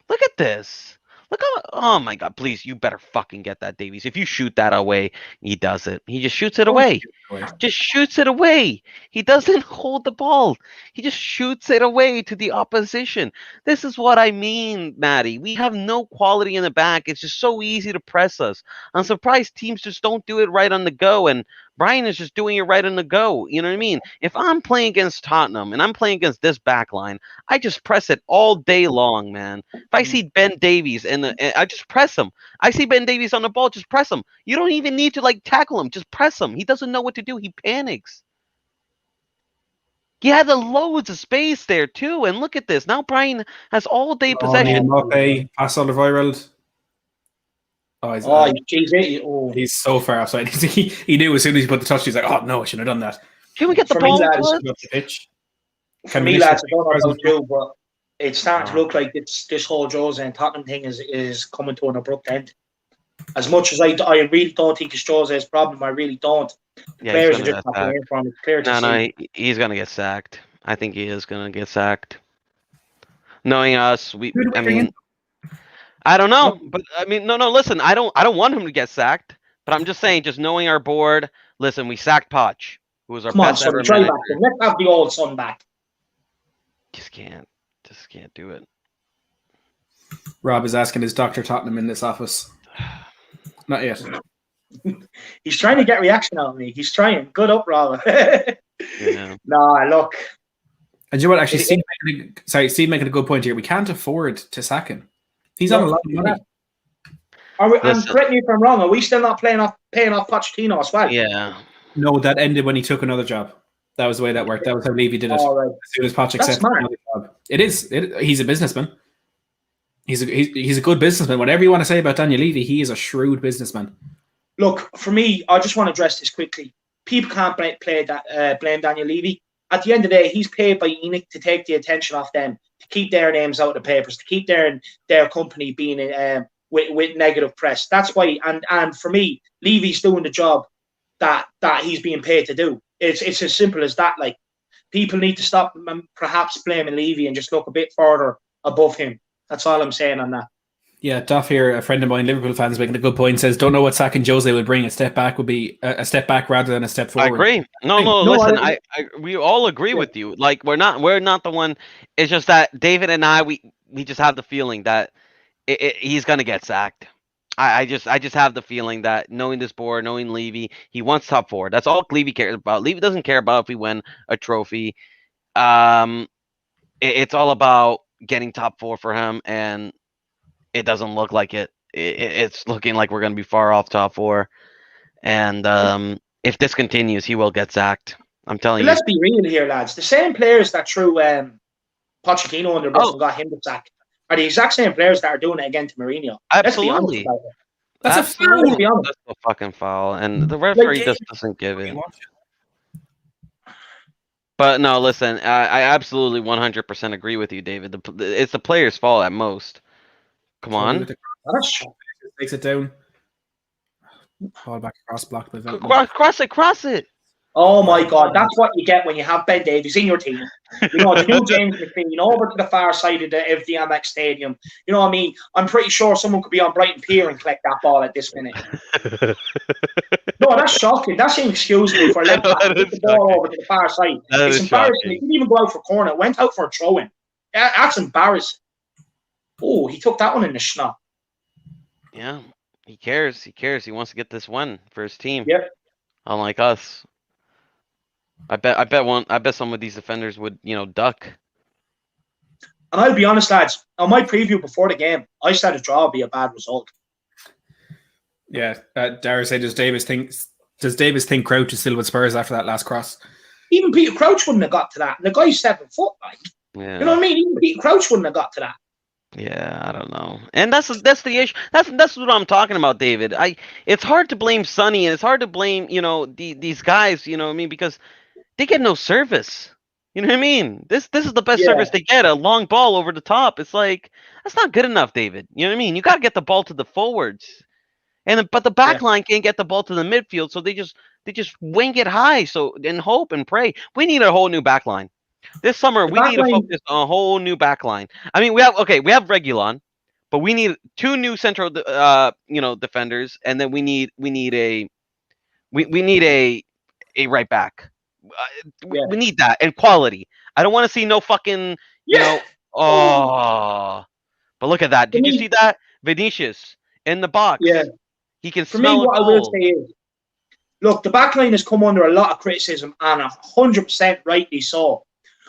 Look at this. Look how. Oh my God! Please, you better fucking get that, Davies. If you shoot that away, he does it. He just shoots it away. Just shoots it away. He doesn't hold the ball. He just shoots it away to the opposition. This is what I mean, Maddie. We have no quality in the back. It's just so easy to press us. I'm surprised teams just don't do it right on the go. And Brian is just doing it right on the go. You know what I mean? If I'm playing against Tottenham and I'm playing against this back line, I just press it all day long, man. If I see Ben Davies and I just press him. I see Ben Davies on the ball, just press him. You don't even need to like tackle him. Just press him. He doesn't know what to do. He panics. He had the loads of space there too. And look at this. Now Brian has all day possession. Okay, pass on the viral. He's so far offside. he knew as soon as he put the touch, he's like, "Oh no, I shouldn't have done that." Can we get the ball? The pitch. For me, lads, I don't know about you, but it's starting to look like this whole Jose and Tottenham thing is coming to an abrupt end. As much as I really don't think it's Jose's problem, I really don't. The players are just not playing for him. It's clear to see. He's gonna get sacked. I think he is gonna get sacked. Knowing us, I don't know, but I mean, no. Listen, I don't want him to get sacked, but I'm just saying, just knowing our board. Listen, we sacked Poch, who was our best ever manager. Let's have the old son back. Just can't do it. Rob is asking, is Dr. Tottenham in this office? Not yet. He's trying to get reaction out of me. He's trying. Good up, Rob. Yeah. Nah, look. And you know what? Actually, Steve making a good point here. We can't afford to sack him. He's on a lot of money. And correct me if I'm wrong. Are we still not paying off Pochettino as well? Yeah. No, that ended when he took another job. That was the way that worked. That was how Levy did it. Right. As soon as Poch accepted another job. It is. He's a businessman. He's a good businessman. Whatever you want to say about Daniel Levy, he is a shrewd businessman. Look, for me, I just want to address this quickly. People can't blame Daniel Levy. At the end of the day, he's paid by ENIC to take the attention off them, to keep their names out of the papers, to keep their company being with negative press. That's why, and for me, Levy's doing the job that he's being paid to do. It's as simple as that. Like, people need to stop perhaps blaming Levy and just look a bit further above him. That's all I'm saying on that. Yeah, Duff here, a friend of mine, Liverpool fans, making a good point. Says, "Don't know what sacking Jose would bring. A step back would be a step back rather than a step forward." I agree. No. Listen, we all agree with you. Like, we're not the one. It's just that David and I, we just have the feeling that he's gonna get sacked. I just have the feeling that, knowing this board, knowing Levy, he wants top four. That's all Levy cares about. Levy doesn't care about if we win a trophy. It's all about getting top four for him, and it doesn't look like it. It's looking like we're going to be far off top four. And if this continues, he will get sacked. I'm telling you. Let's be real here, lads. The same players that threw Pochettino under the bus and got him the sack are the exact same players that are doing it again to Mourinho. Absolutely. That's a foul. That's a fucking foul. And the referee just doesn't give it. But no, listen, I absolutely 100% agree with you, David. It's the player's fault at most. Come on. Takes it down. Ball back across, blocked by Cross it. Oh my God, that's what you get when you have Ben Davies in your team. You know, the new James McPhee, over to the far side of the Amex Stadium. You know what I mean? I'm pretty sure someone could be on Brighton Pier and collect that ball at this minute. No, that's shocking. That's inexcusable for letting the ball over to the far side. It's embarrassing. He didn't even go out for corner. It went out for a throw-in. That's embarrassing. Oh, he took that one in the schnock. Yeah, he cares. He wants to get this win for his team. Yep. Unlike us. I bet some of these defenders would, duck. And I'll be honest, lads, on my preview before the game, I said a draw would be a bad result. Yeah, Dara said, does Davis think Crouch is still with Spurs after that last cross? Even Peter Crouch wouldn't have got to that. The guy's 7 foot, like. Yeah. You know what I mean? Even Peter Crouch wouldn't have got to that. Yeah, I don't know. And that's the issue. That's what I'm talking about, David. It's hard to blame Sonny, and it's hard to blame, these guys, you know what I mean, because they get no service. You know what I mean? This is the best service they get, a long ball over the top. It's like, that's not good enough, David. You know what I mean? You got to get the ball to the forwards. But the back line can't get the ball to the midfield, so they just wing it high, and hope and pray. We need a whole new back line. This summer, we need to focus on a whole new back line. I mean, we have Reguilon, but we need 2 new central defenders, and then we need a right back. We need that, and quality. I don't want to see no fucking but look at that. Did you see that? Vinicius in the box. Yeah. He can For smell me, what I will say is, look, the back line has come under a lot of criticism, and 100% rightly so.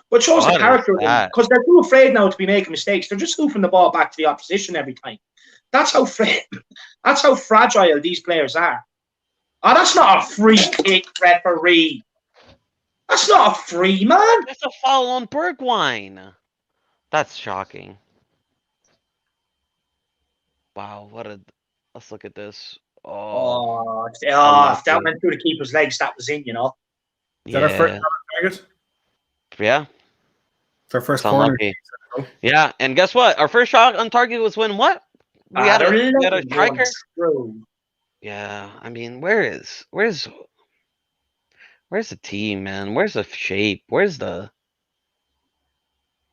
But shows the character of them, because they're too afraid now to be making mistakes. They're just hoofing the ball back to the opposition every time. That's how fragile these players are. Oh, that's not a free kick, referee. That's not a free, man. That's a foul on Bergwijn. That's shocking. Wow, let's look at this. Oh, if that went through the keeper's legs, that was in, you know. Is that our first target? Yeah. It's our first corner. Yeah, and guess what? Our first shot on target was when what? We had a striker. Yeah, I mean, where's the team, man? Where's the shape? Where's the?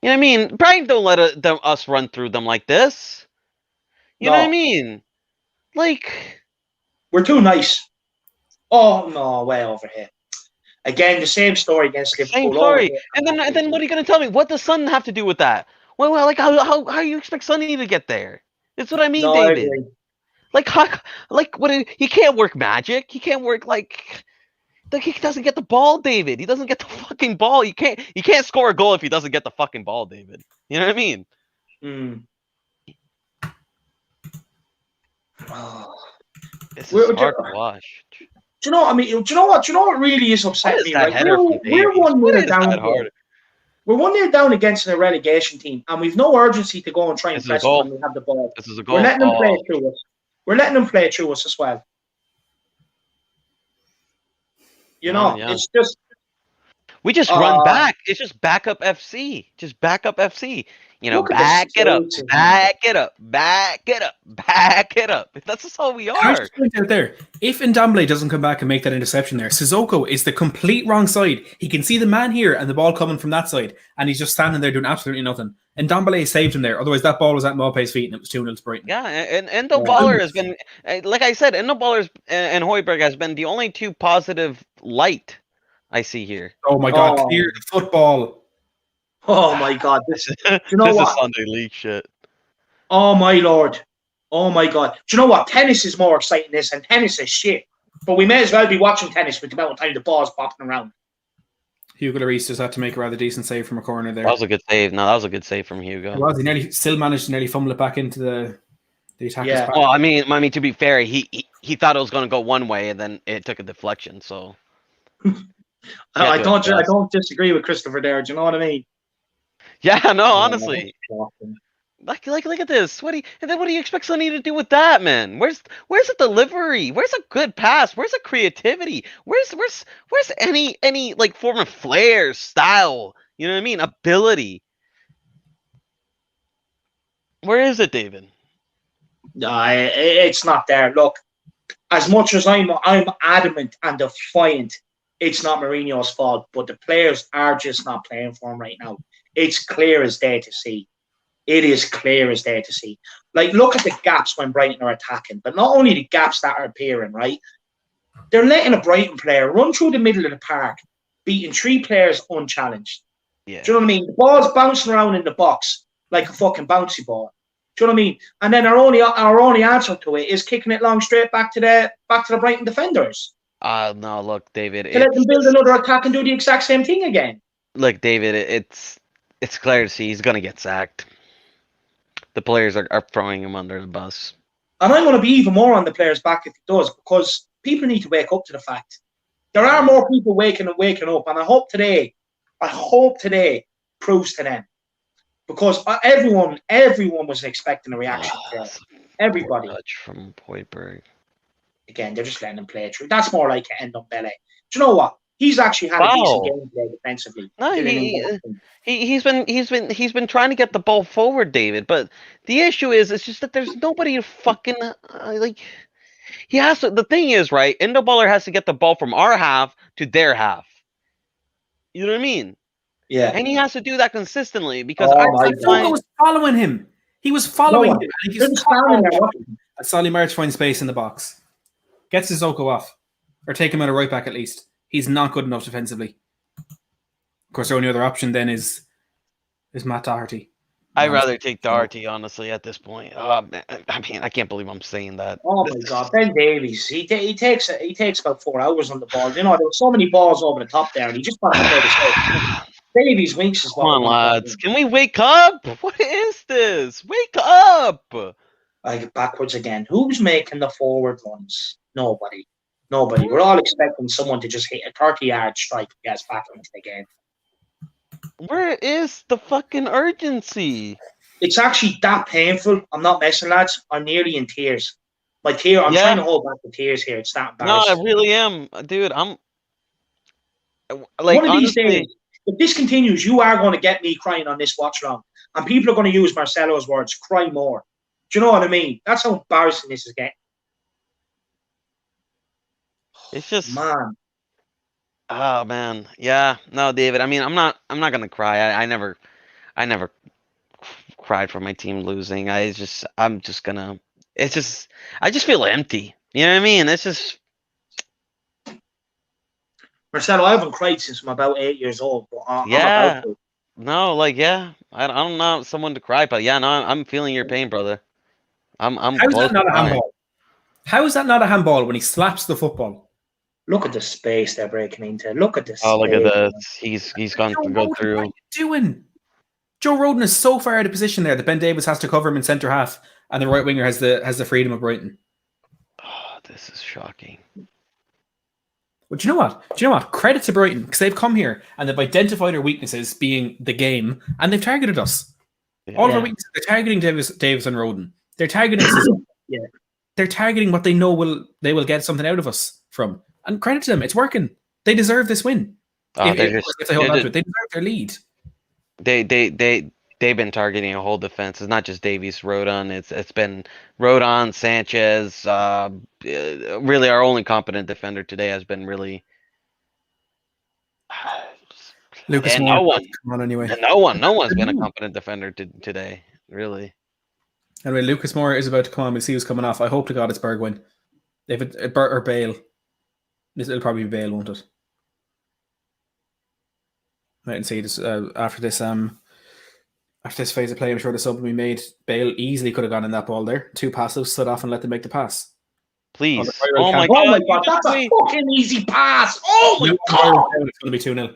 You know what I mean? Brighton don't let us run through them like this. You know what I mean? Like, we're too nice. Oh no, way over here. Again, the same story against Liverpool. Same story. And then what are you gonna tell me? What does Son have to do with that? Well, like how you expect Sonny to get there? That's what I mean, David. Like he can't work magic. He can't work like he doesn't get the ball, David. He doesn't get the fucking ball. He can't score a goal if he doesn't get the fucking ball, David. You know what I mean? Oh. This is hard to watch. Do you know what I mean? Do you know what really is upsetting me? Right? We're 1-0 down. We're 1-0 down against a relegation team, and we've no urgency to go and try and press them when we have the ball. This is a goal. We're letting them play through us. We're letting them play through us as well. You know, it's just we just run back. It's just backup FC. Just backup FC. You know, back it up, back it up, back it up, back it up. That's just all we are. I just point out there, if Ndombele doesn't come back and make that interception there, Sissoko is the complete wrong side. He can see the man here and the ball coming from that side, and he's just standing there doing absolutely nothing. And Ndombele saved him there. Otherwise, that ball was at Maupay's feet, and it was 2-0 to Brighton. Yeah, and Endo Baller has been, like I said, Endo Baller and Højbjerg has been the only two positive light I see here. Oh my God, clear the football. Oh my God! This is Sunday league shit. Oh my Lord! Oh my God! Do you know what? Tennis is more exciting than this, and tennis is shit. But we may as well be watching tennis with the amount of time the ball's popping around. Hugo Lloris just had to make a rather decent save from a corner there. That was a good save. No, that was a good save from Hugo. It was. He still managed to nearly fumble it back into the attacker's path. Well, I mean, to be fair, he thought it was going to go one way, and then it took a deflection. So I don't disagree with Christopher there. Do you know what I mean? Yeah, no, honestly. Like, look at this. What do you expect Sonny to do with that, man? Where's the delivery? Where's a good pass? Where's the creativity? Where's any like form of flair, style? You know what I mean? Ability. Where is it, David? It's not there. Look, as much as I'm adamant and defiant, it's not Mourinho's fault, but the players are just not playing for him right now. It's clear as day to see. It is clear as day to see. Like, look at the gaps when Brighton are attacking, but not only the gaps that are appearing, right? They're letting a Brighton player run through the middle of the park, beating 3 players unchallenged. Yeah. Do you know what I mean? The ball's bouncing around in the box like a fucking bouncy ball. Do you know what I mean? And then our only answer to it is kicking it long straight back to the Brighton defenders. No, look, David. To let them build another attack and do the exact same thing again. Look, David, it's clear to see he's going to get sacked. The players are throwing him under the bus. And I'm going to be even more on the players' back if he does, because people need to wake up to the fact. There are more people waking up, and I hope today proves to them. Because everyone was expecting a reaction. Everybody. Touch from Højbjerg. Again, they're just letting him play through. That's more like an Ndombele. Do you know what? He's actually had a decent game today defensively. No, he's been trying to get the ball forward, David. But the issue is, it's just that there's nobody to fucking like. He has to. The thing is, right? Endo Baller has to get the ball from our half to their half. You know what I mean? Yeah. And he has to do that consistently because Sissoko was following him. He was following him. And he just Solly March finds space in the box. Gets Sissoko off, or take him out of right back at least. He's not good enough defensively. Of course, the only other option then is Matt Doherty. I'd rather take Doherty, honestly, at this point. Man, I mean, I can't believe I'm saying that. Oh my God, Ben Davies. He takes about 4 hours on the ball. You know, there were so many balls over the top there, and he just wants to play the safe. Davies Winks is Come what on, lads. Can we wake up? What is this? Wake up! I get backwards again. Who's making the forward runs? Nobody. We're all expecting someone to just hit a 30-yard strike and get us back into the game. Where is the fucking urgency? It's actually that painful. I'm not messing, lads. I'm nearly in tears. I'm trying to hold back the tears here. It's that No, embarrassing. I really am. Dude, I'm... Like, one of these honestly, days, if this continues, you are going to get me crying on this watch long. And people are going to use Marcelo's words, cry more. Do you know what I mean? That's how embarrassing this is getting. it's just... Man. Oh, man. Yeah. No, David, I mean, I'm not going to cry. I never cried for my team losing. I just feel empty. You know what I mean? It's just... Marcelo, I haven't cried since I'm about 8 years old. But I'm Yeah. about to. No, like, yeah. I don't know someone to cry, but yeah, no, I'm feeling your pain, brother. I'm How is close that not to a crying. handball? How is that not a handball when he slaps the football? Look at the space they're breaking into. Look at this. Oh, look at this. He's gone to go through. What are you doing? Joe Rodon is so far out of position there that Ben Davies has to cover him in centre half, and the right winger has the freedom of Brighton. Oh, this is shocking. But do you know what? Credit to Brighton, because they've come here and they've identified our weaknesses being the game, and they've targeted us. Yeah. All of our weaknesses, they're targeting Davis and Rodon. They're targeting us. Yeah. They're targeting what they know they will get something out of us from. And credit to them, it's working. They deserve this win. Oh, If they hold on to it, they deserve their lead. They've been targeting a whole defense. It's not just Davies, Rodon. It's been Rodon, Sanchez. Really, our only competent defender today has been really Lucas and Moore. no one. Come on, anyway. And no one's been a competent defender today. Really. Anyway, Lucas Moore is about to come on. We'll see who's coming off. I hope to God it's Bergwijn. If it's Bert or Bale, it'll probably be Bale, won't it? Right, and see this after this phase of play. I'm sure the sub will be made. Bale easily could have gone in that ball there. 2 passives, stood off and let them make the pass. Please. Oh my God, God. that's a fucking easy pass. Oh my God. It's going to be 2-0.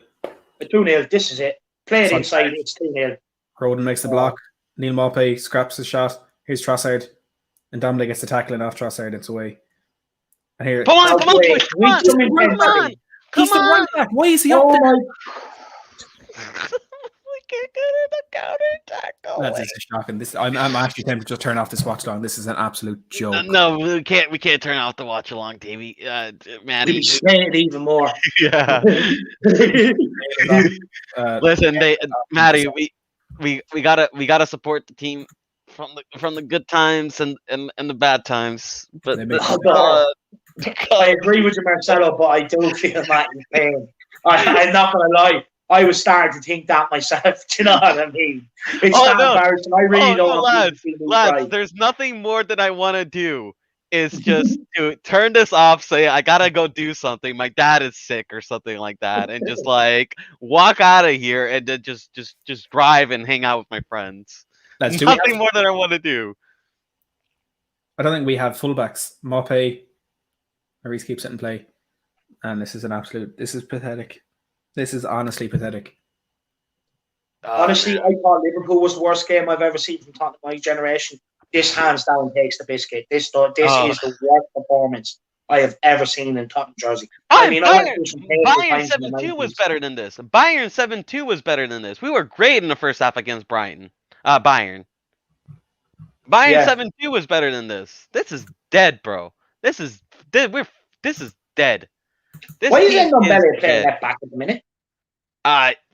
2-0. This is it. Play it inside. It's 2-0. Rodon makes the block. Neil Maupay scraps his shot. Here's Trossard. And Dembele gets the tackling off Trossard. It's away. And here, Come on. He's the right back. Why is he up there? We can't get in the counter tackle. That's shocking. I'm actually tempted to just turn off this watch long. This is an absolute joke. No, we can't turn off the watch along, Davey. Maddie. We'll say it even more. Yeah. Listen, Maddie, we gotta support the team from the good times and the bad times. But I agree with you, Marcelo, but I do feel that in pain. I'm not gonna lie. I was starting to think that myself. Do you know what I mean? It's embarrassing. I really don't want to lads, there's nothing more that I want to do is just to turn this off, say I gotta go do something. My dad is sick or something like that, and just like walk out of here and then just drive and hang out with my friends. That's nothing more than I want to do. I don't think we have fullbacks. Maupay, Maurice keeps it in play, and this is pathetic. This is honestly pathetic. Honestly, I thought Liverpool was the worst game I've ever seen from Tottenham my generation. This hands down takes the biscuit. This is the worst performance I have ever seen in Tottenham jersey. Bayern 7-2 was better than this. Bayern 7-2 was better than this. We were great in the first half against Bayern. Bayern 7-2 was better than this. This is dead, bro. This is dead. Why is Ndombele playing left back at the minute?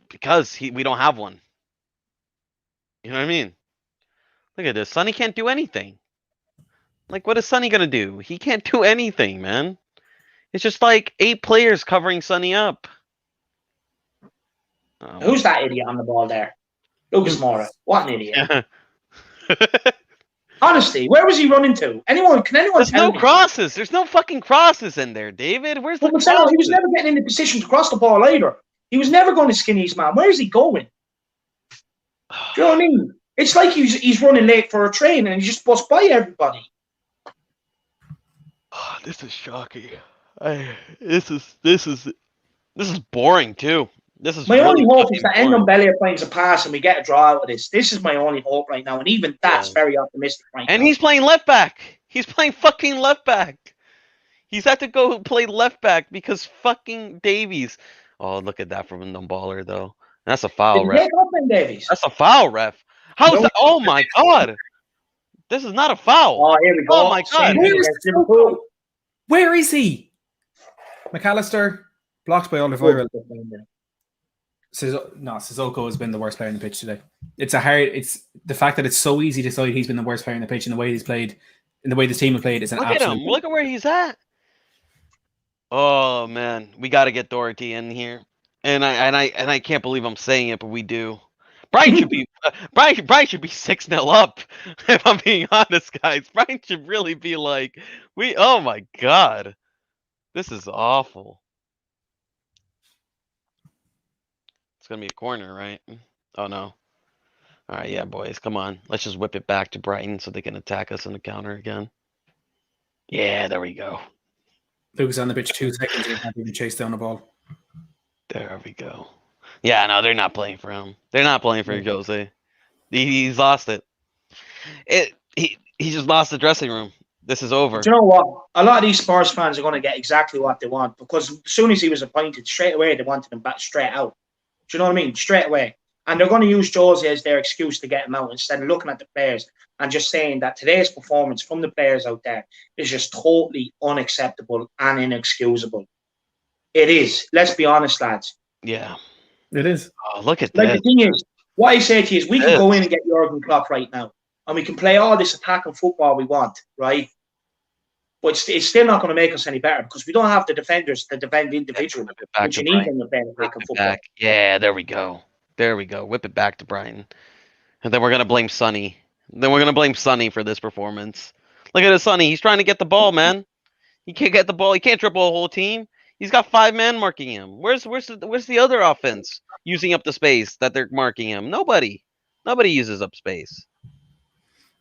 Because we don't have one. You know what I mean? Look at this. Sonny can't do anything. Like, what is Sonny gonna do? He can't do anything, man. It's just like 8 players covering Sonny up. Who's that idiot on the ball there? Lucas Moura. What an idiot. Honestly, where was he running to? Can anyone There's tell no me? crosses. There's no fucking crosses in there, David. Where's the Marcelo, he was never getting in the position to cross the ball either. He was never going to skin his man. Where is he going? Do you know what I mean? It's like he's running late for a train and he just busts by everybody. Oh, this is shocking. This is boring too. This is My really only hope is fucking that boring. Ndombele finds a pass and we get a draw out of this. This is my only hope right now, and even that's very optimistic right now. And he's playing left back. He's playing fucking left back. He's had to go play left back because fucking Davies. Oh, look at that from a Ndomballer though. That's a foul, ref. Davies. That's a foul, ref. How's that? Oh my god. This is not a foul. Oh, here we go. Oh my god. Where is he? McAllister blocked by Oliveira. Sissoko has been the worst player on the pitch today. It's the fact that it's so easy to decide he's been the worst player on the pitch in the way he's played, in the way the team have played. Is an absolute. Look at him. Look at where he's at. Oh man, we got to get Doherty in here, and I can't believe I'm saying it, but we do. Brighton should be Brighton should be 6-0 up. If I'm being honest, guys, Brighton should really be like Oh my god, this is awful. It's gonna be a corner, right? Oh no. All right, yeah, boys, come on. Let's just whip it back to Brighton so they can attack us in the counter again. Yeah, there we go. Luke's on the pitch 2 seconds and can't even chase down the ball. There we go. Yeah, no, they're not playing for him. They're not playing for Jose. He's lost it. He just lost the dressing room. This is over. Do you know what? A lot of these Spurs fans are going to get exactly what they want because as soon as he was appointed, straight away they wanted him back straight out. Do you know what I mean? Straight away. And they're going to use Jose as their excuse to get him out instead of looking at the players and just saying that today's performance from the players out there is just totally unacceptable and inexcusable. It is. Let's be honest, lads. Yeah. It is. Oh, look at that. that. The thing is, what I say to you is we can go in and get Jurgen Klopp right now and we can play all this attacking football we want, right? But it's still not going to make us any better because we don't have the defenders to defend individually, which you need when you're playing attacking football. Yeah, there we go. There we go. Whip it back to Brighton. And then we're going to blame Sonny. Then we're going to blame Sonny for this performance. Look at this Sonny. He's trying to get the ball, man. He can't get the ball. He can't dribble a whole team. He's got 5 men marking him. Where's the other offense using up the space that they're marking him? Nobody uses up space.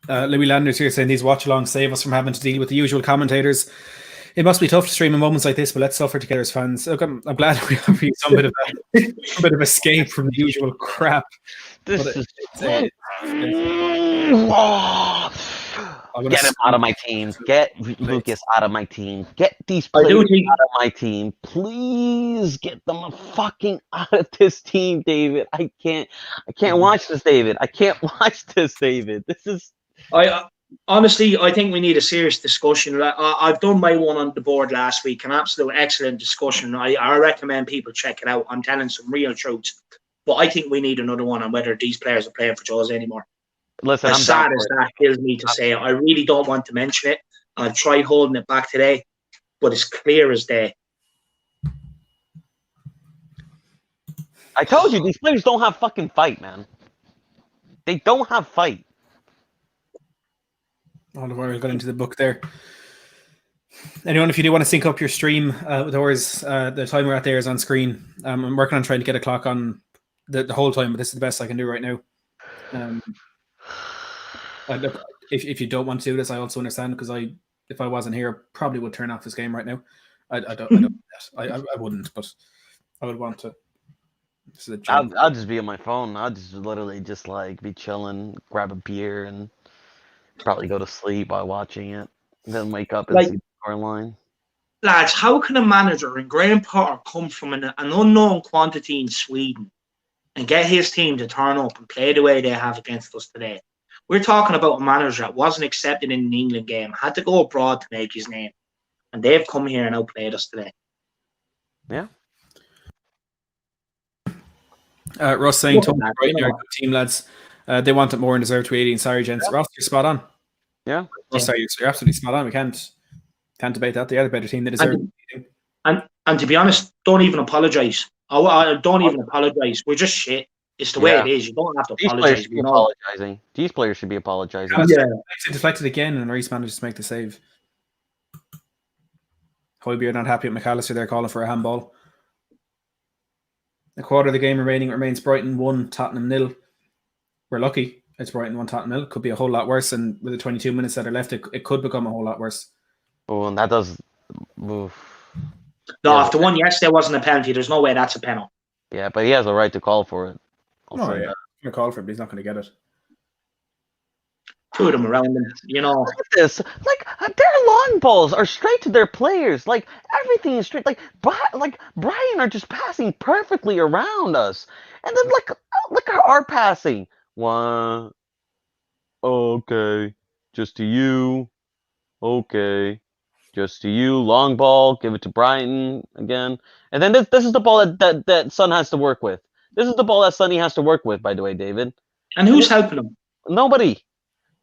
Louis Landers here saying these watch-alongs save us from having to deal with the usual commentators. It must be tough to stream in moments like this, but let's suffer together as fans. Look, I'm glad we have some bit of escape from the usual crap. Get him out of my team. Get Lucas out of my team. Get these players out of my team. Please get them fucking out of this team, David. I can't watch this, David. I can't watch this, David. This is. Honestly, I think we need a serious discussion. I've done my one on the board last week, an absolute excellent discussion. I recommend people check it out. I'm telling some real truths. But I think we need another one on whether these players are playing for Jose anymore. Listen, as sad as that kills me to say it, I really don't want to mention it. I've tried holding it back today, but it's clear as day. I told you, these players don't have fucking fight, man. They don't have fight. Oliver got into the book there. Anyone, if you do want to sync up your stream with ours, the time we're at there is on screen. I'm working on trying to get a clock on the whole time, but this is the best I can do right now. Look, if you don't want to do this, I also understand because if I wasn't here, I probably would turn off this game right now. I wouldn't, but I would want to. I'll just be on my phone. I'll just literally just like be chilling, grab a beer, and probably go to sleep while watching it. Then wake up and see the scoreline. Lads, how can a manager in Graham Potter come from an unknown quantity in Sweden and get his team to turn up and play the way they have against us today? We're talking about a manager that wasn't accepted in an England game, had to go abroad to make his name, and they've come here and outplayed us today. Yeah. Ross saying, you're a good team, lads. They want it more and deserve to 18. Sorry, gents. Ross, you're spot on. Yeah. Ross, sorry, you're absolutely spot on. We can't debate that. They are the better team. They deserve it. And to be honest, don't even apologise. I don't even apologise. We're just shit. It's the way it is. You don't have to apologise. These players should be apologizing. Yeah. Deflected again, and Reece managed to make the save. Højbjerg not happy with McAllister. They're calling for a handball. A quarter of the game remaining. It remains Brighton 1, Tottenham 0. We're lucky. It's Brighton 1 Tottenham 0. Could be a whole lot worse, and with the 22 minutes that are left, it could become a whole lot worse. Oh, and that does. Oof. No, Yeah. if the one yesterday wasn't a penalty, there's no way that's a penalty. Yeah, but he has a right to call for it. I'll say Yeah, that. I'm gonna call for it, but he's not going to get it. Two of them around him, Look at this. Like their long balls are straight to their players. Like everything is straight. Like Brian are just passing perfectly around us. And then look at our passing. One. Okay. Just to you. Okay. Just to you. Long ball. Give it to Brighton again. And then this is the ball that Son has to work with. This is the ball that Sonny has to work with, by the way, David. And who's helping him? Nobody.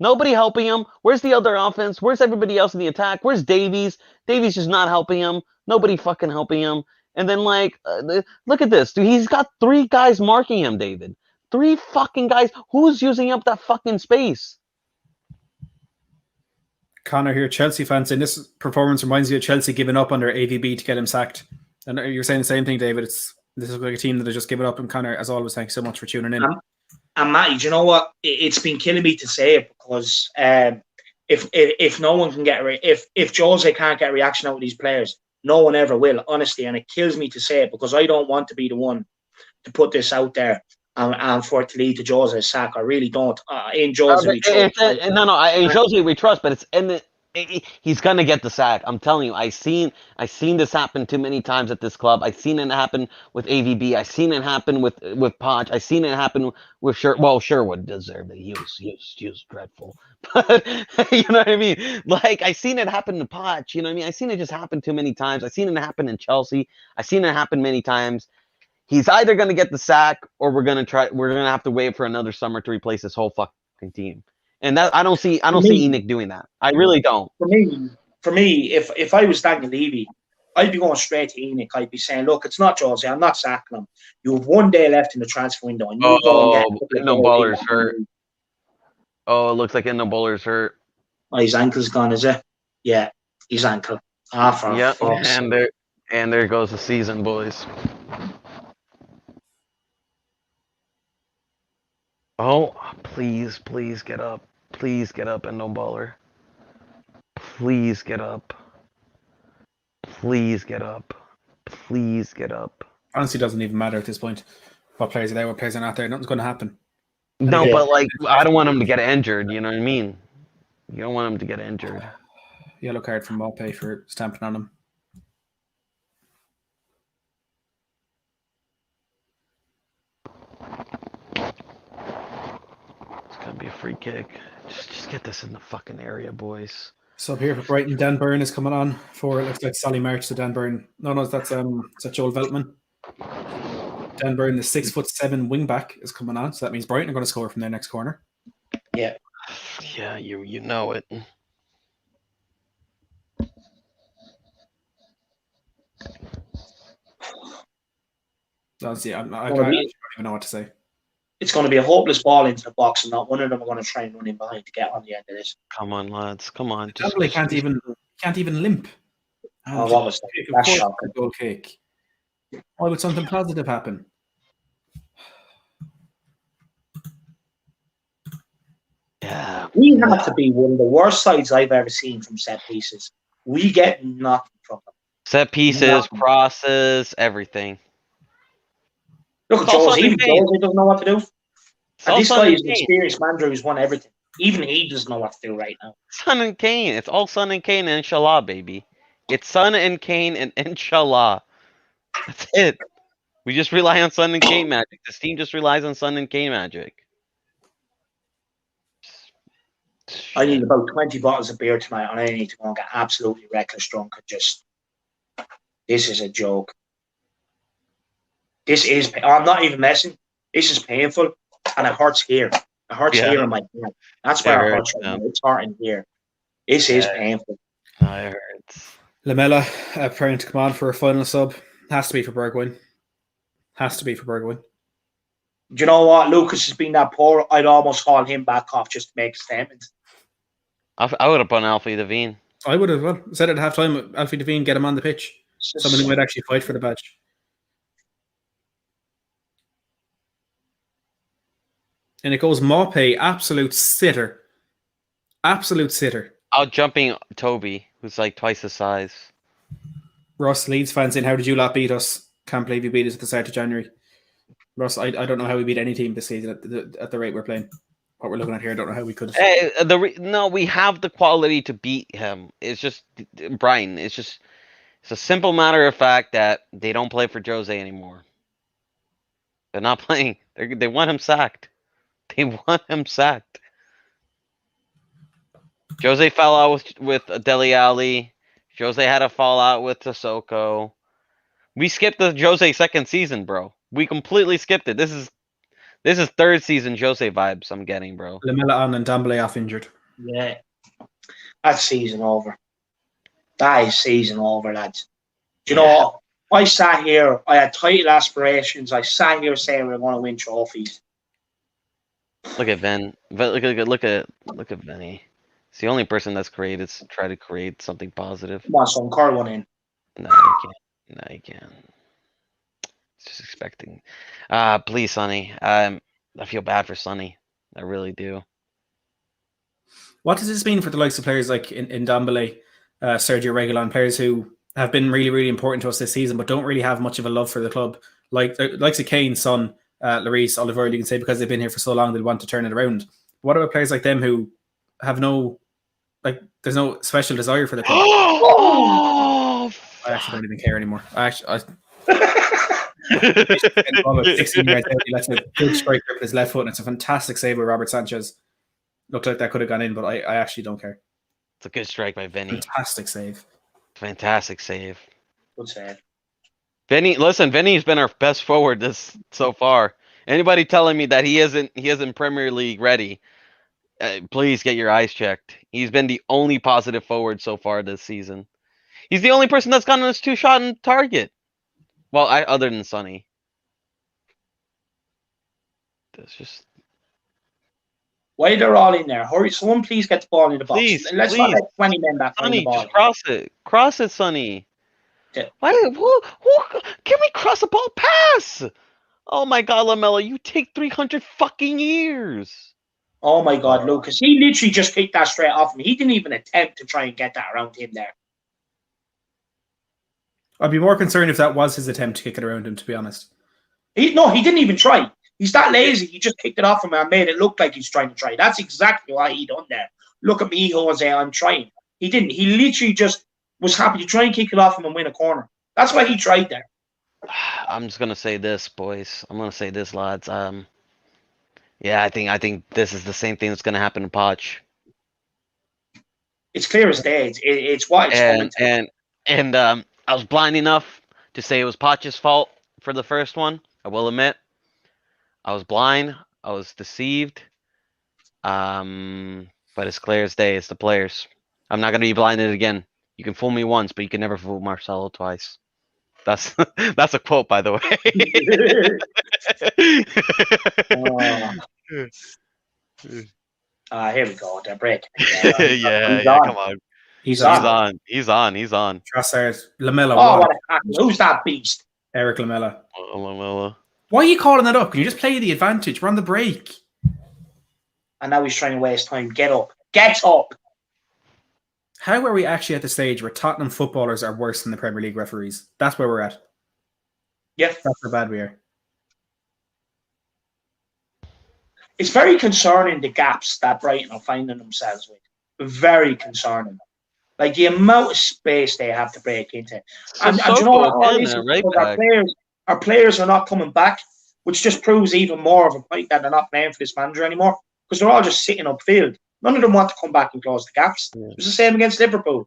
Nobody helping him. Where's the other offense? Where's everybody else in the attack? Where's Davies? Davies just not helping him. Nobody fucking helping him. And then, look at this. Dude, he's got 3 guys marking him, David. 3 fucking guys. Who's using up that fucking space? Connor here, Chelsea fans saying this performance reminds me of Chelsea giving up under AVB to get him sacked. And you're saying the same thing, David. This is like a team that has just given up. And Connor, as always, thanks so much for tuning in. And Matty, do you know what? It's been killing me to say it because if no one can if Jose can't get a reaction out of these players, no one ever will, honestly. And it kills me to say it because I don't want to be the one to put this out there and for it to lead to Jose's sack. I really don't. In Jose, we trust. In Jose we trust, but he's gonna get the sack. I'm telling you. I seen this happen too many times at this club. I seen it happen with AVB. I seen it happen with Podge. I seen it happen with Sherwood deserved it. He was dreadful. But you know what I mean? Like I seen it happen to Podge. You know what I mean? I seen it just happen too many times. I seen it happen in Chelsea. I seen it happen many times. He's either gonna get the sack or we're gonna have to wait for another summer to replace this whole fucking team. And that I don't see Enoch doing that. I really don't. For me, if I was Daniel Levy, I'd be going straight to Enoch. I'd be saying, look, it's not Jose. I'm not sacking him. You have 1 day left in the transfer window, and you go and get no Baller's hurt. Oh, it looks like no Baller's hurt. Oh, his ankle's gone, is it? Yeah, his ankle. Yeah, and there goes the season, boys. Oh, please get up. Please get up, Endo Baller. Please get up. Please get up. Please get up. Honestly, it doesn't even matter at this point. What players are there, what players are not there. Nothing's going to happen. No, but I don't want him to get injured. You know what I mean? You don't want him to get injured. Yellow card from Mbappe for stamping on him. Gonna be a free kick. Just get this in the fucking area, boys. So here for Brighton, Dan Burn is coming on for it looks like Solly March to Dan Burn. No, that's Joel Veltman. Dan Burn, the 6'7" wing back, is coming on. So that means Brighton are going to score from their next corner. Yeah. Yeah, you know it. Honestly, I don't even know what to say. It's going to be a hopeless ball into the box, and not one of them are going to try and run in behind to get on the end of this. Come on, lads. Come on. Can't even limp. Oh, what was that? That's shocking. Goal kick. Why would something positive happen? Yeah. We have to be one of the worst sides I've ever seen from set pieces. We get nothing from them. Set pieces, crosses, everything. Look at Jose. Even Jose doesn't know what to do. And this guy is an experienced manager who's won everything. Even he doesn't know what to do right now. Son and Kane. It's all Son and Kane and inshallah, baby. It's Son and Kane and inshallah. That's it. We just rely on Son and Kane magic. This team just relies on Son and Kane magic. I need about 20 bottles of beer tonight, and I need to go and get absolutely reckless drunk and just... This is a joke. I'm not even messing. This is painful, and it hurts here. It hurts here in my head. That's where it hurts. It's hurting here. This is painful. It hurts. Lamella preparing to come on for a final sub. Has to be for Bergwijn. Do you know what? Lucas has been that poor. I'd almost haul him back off just to make a statement. I would have put Alfie Devine. I would have. Well, said at half time, Alfie Devine, get him on the pitch. Someone who might actually fight for the badge. And it goes Maupay, absolute sitter. Absolute sitter. Out jumping Toby, who's like twice the size. Ross, Leeds fans in, how did you lot beat us? Can't believe you beat us at the start of January. Ross, I don't know how we beat any team this season at the rate we're playing. What we're looking at here, I don't know how we could. No, we have the quality to beat him. It's just Brighton. It's a simple matter of fact that they don't play for Jose anymore. They're not playing. They want him sacked. They want him sacked. Jose fell out with Dele Alli. Jose had a fallout with Sissoko. We skipped the Jose second season, bro. We completely skipped it. This is third season Jose vibes I'm getting, bro. Lamela on and Dembele off injured. Yeah. That's season over. That is season over, lads. Do you know what? I sat here, I had title aspirations. I sat here saying we're going to win trophies. Look at Ven. Look at Venny. It's the only person that's tried to create something positive. Come on, son, curl one in. No, you can't. No, you can't. It's just expecting. Please, Sonny. I feel bad for Sonny. I really do. What does this mean for the likes of players like in Dembele, Sergio Reguilon, players who have been really, really important to us this season, but don't really have much of a love for the club? Like likes of Kane, Son, Lloris, Oliver, you can say because they've been here for so long, they'll want to turn it around. What about players like them who have there's no special desire for the club? Oh, I actually don't even care anymore. That's a good strike with his left foot, and it's a fantastic save by Robert Sanchez. Looked like that could have gone in, but I actually don't care. It's a good strike by Vinny. Fantastic save. Fantastic save. Good save. Vinny's been our best forward so far. Anybody telling me that he isn't Premier League ready, please get your eyes checked. He's been the only positive forward so far this season. He's the only person that's gotten us 2-shot on target. Well, other than Sonny. That's just. Why they're all in there? Hurry, someone please get the ball in the box. Let's not let 20 men back on the Sonny, ball. just cross it. Cross it, Sonny. Yeah. Who can we cross a ball pass? Oh my God, Lamella, you take 300 fucking years. Oh my God, Lucas. He literally just kicked that straight off him. He didn't even attempt to try and get that around him there. I'd be more concerned if that was his attempt to kick it around him, to be honest. He didn't even try. He's that lazy. He just kicked it off him and made it look like he's trying to try. That's exactly what he done there. Look at me, Jose, I'm trying. He didn't. He literally just was happy to try and kick it off him and win a corner. That's why he tried there. I'm just gonna say this, boys. I'm gonna say this, lads. Yeah, I think this is the same thing that's gonna happen to Poch. It's clear as day. It's what it's coming to. And I was blind enough to say it was Poch's fault for the first one. I will admit, I was blind. I was deceived. But it's clear as day. It's the players. I'm not gonna be blinded again. You can fool me once, but you can never fool Marcelo twice. That's a quote, by the way. Here we go. They're breaking. Yeah, come on. He's on. Trossard, Lamella. What a tackle. Who's that beast? Eric Lamella. Lamella. Why are you calling it up? Can you just play the advantage? We're on the break. And now he's trying to waste time. Get up. Get up. How are we actually at the stage where Tottenham footballers are worse than the Premier League referees? That's where we're at. Yeah. That's how bad we are. It's very concerning, the gaps that Brighton are finding themselves with. Very concerning. Like the amount of space they have to break into. And you know what? Our players are not coming back, which just proves even more of a point that they're not playing for this manager anymore. Because they're all just sitting upfield. None of them want to come back and close the gaps. It was the same against Liverpool.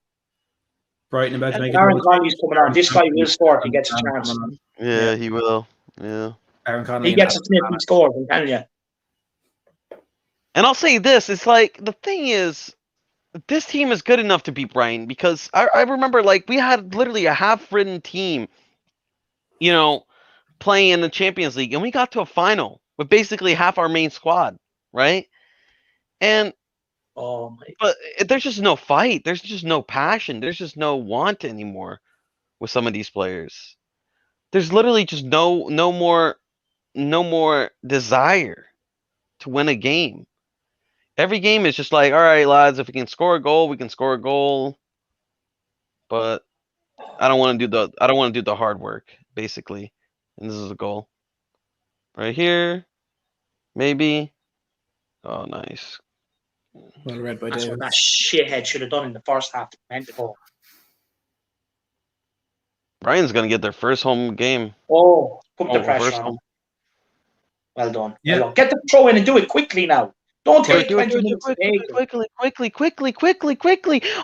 Brighton about to make Aaron Connolly's coming on. This guy will score if he gets a chance. Yeah, he will. Yeah. Aaron Connolly. He gets a snip and scores, I'm telling you. And I'll say this, it's like, the thing is, this team is good enough to beat Brighton, because I remember, like, we had literally a half-ridden team, playing in the Champions League, and we got to a final with basically half our main squad, right? And but there's just no fight. There's just no passion. There's just no want anymore with some of these players. There's literally just no more desire to win a game. Every game is just like, all right, lads, if we can score a goal, we can score a goal. But I don't want to do the hard work, basically. And this is a goal. Right here. Maybe. Oh, nice. Well read by That's David. what that shithead should have done in the first half to prevent the goal. Brighton's gonna get their first home game. Oh, put the pressure first on him. home. Well done. Yeah. Well done. Get the throw in and do it quickly now. Don't take 20 minutes to take it. quickly.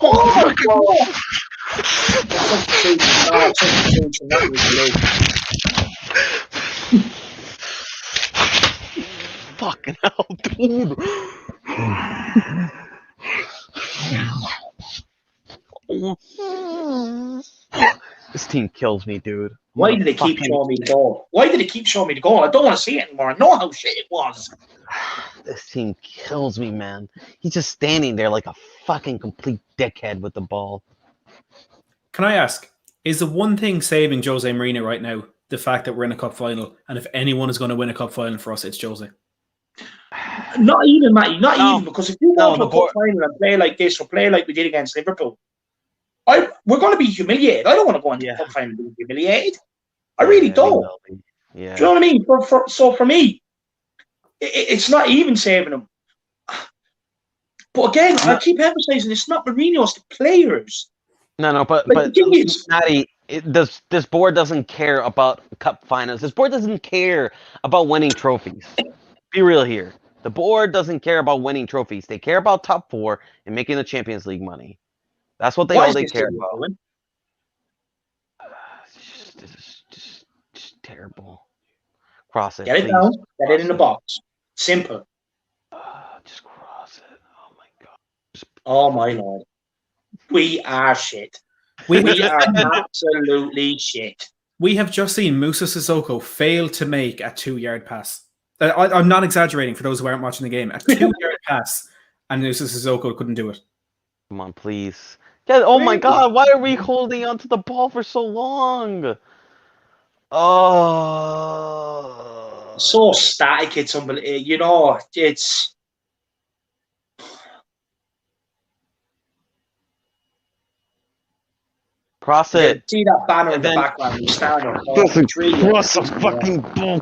Oh, Oh, substitution. That was low. fucking hell, dude. This team kills me, dude. Why did they keep showing me the goal? I don't want to see it anymore. I know how shit it was. This team kills me, man. He's just standing there like a fucking complete dickhead with the ball. Can I ask, is the one thing saving Jose Mourinho right now the fact that we're in a cup final? And if anyone is going to win a cup final for us, it's Jose. Not even, Matty. Not even. Because if you go to a the cup final and play like this or play like we did against Liverpool, we're going to be humiliated. I don't want to go into the cup final and be humiliated. I really don't. Yeah. Do you know what I mean? So for me, it's not even saving them. But again, I keep emphasizing it's not Mourinho, it's the players. No, but Matty, this board doesn't care about cup finals. This board doesn't care about winning trophies. Be real here. The board doesn't care about winning trophies. They care about top 4 and making the Champions League money. That's what they care about. Just terrible. Cross it. Get it please. down. Get it in the box. Simple. Just cross it. Oh my god. Oh my lord. We are shit. We are absolutely shit. We have just seen Musa Sissoko fail to make a 2-yard pass. I'm not exaggerating for those who aren't watching the game. A 2-yard pass, and Musa Sissoko couldn't do it. Come on, please. Yeah, oh my god, why are we holding onto the ball for so long? Oh. So static, it's unbelievable. You know, it's... Cross it. See that banner in the background? Cross the fucking ball.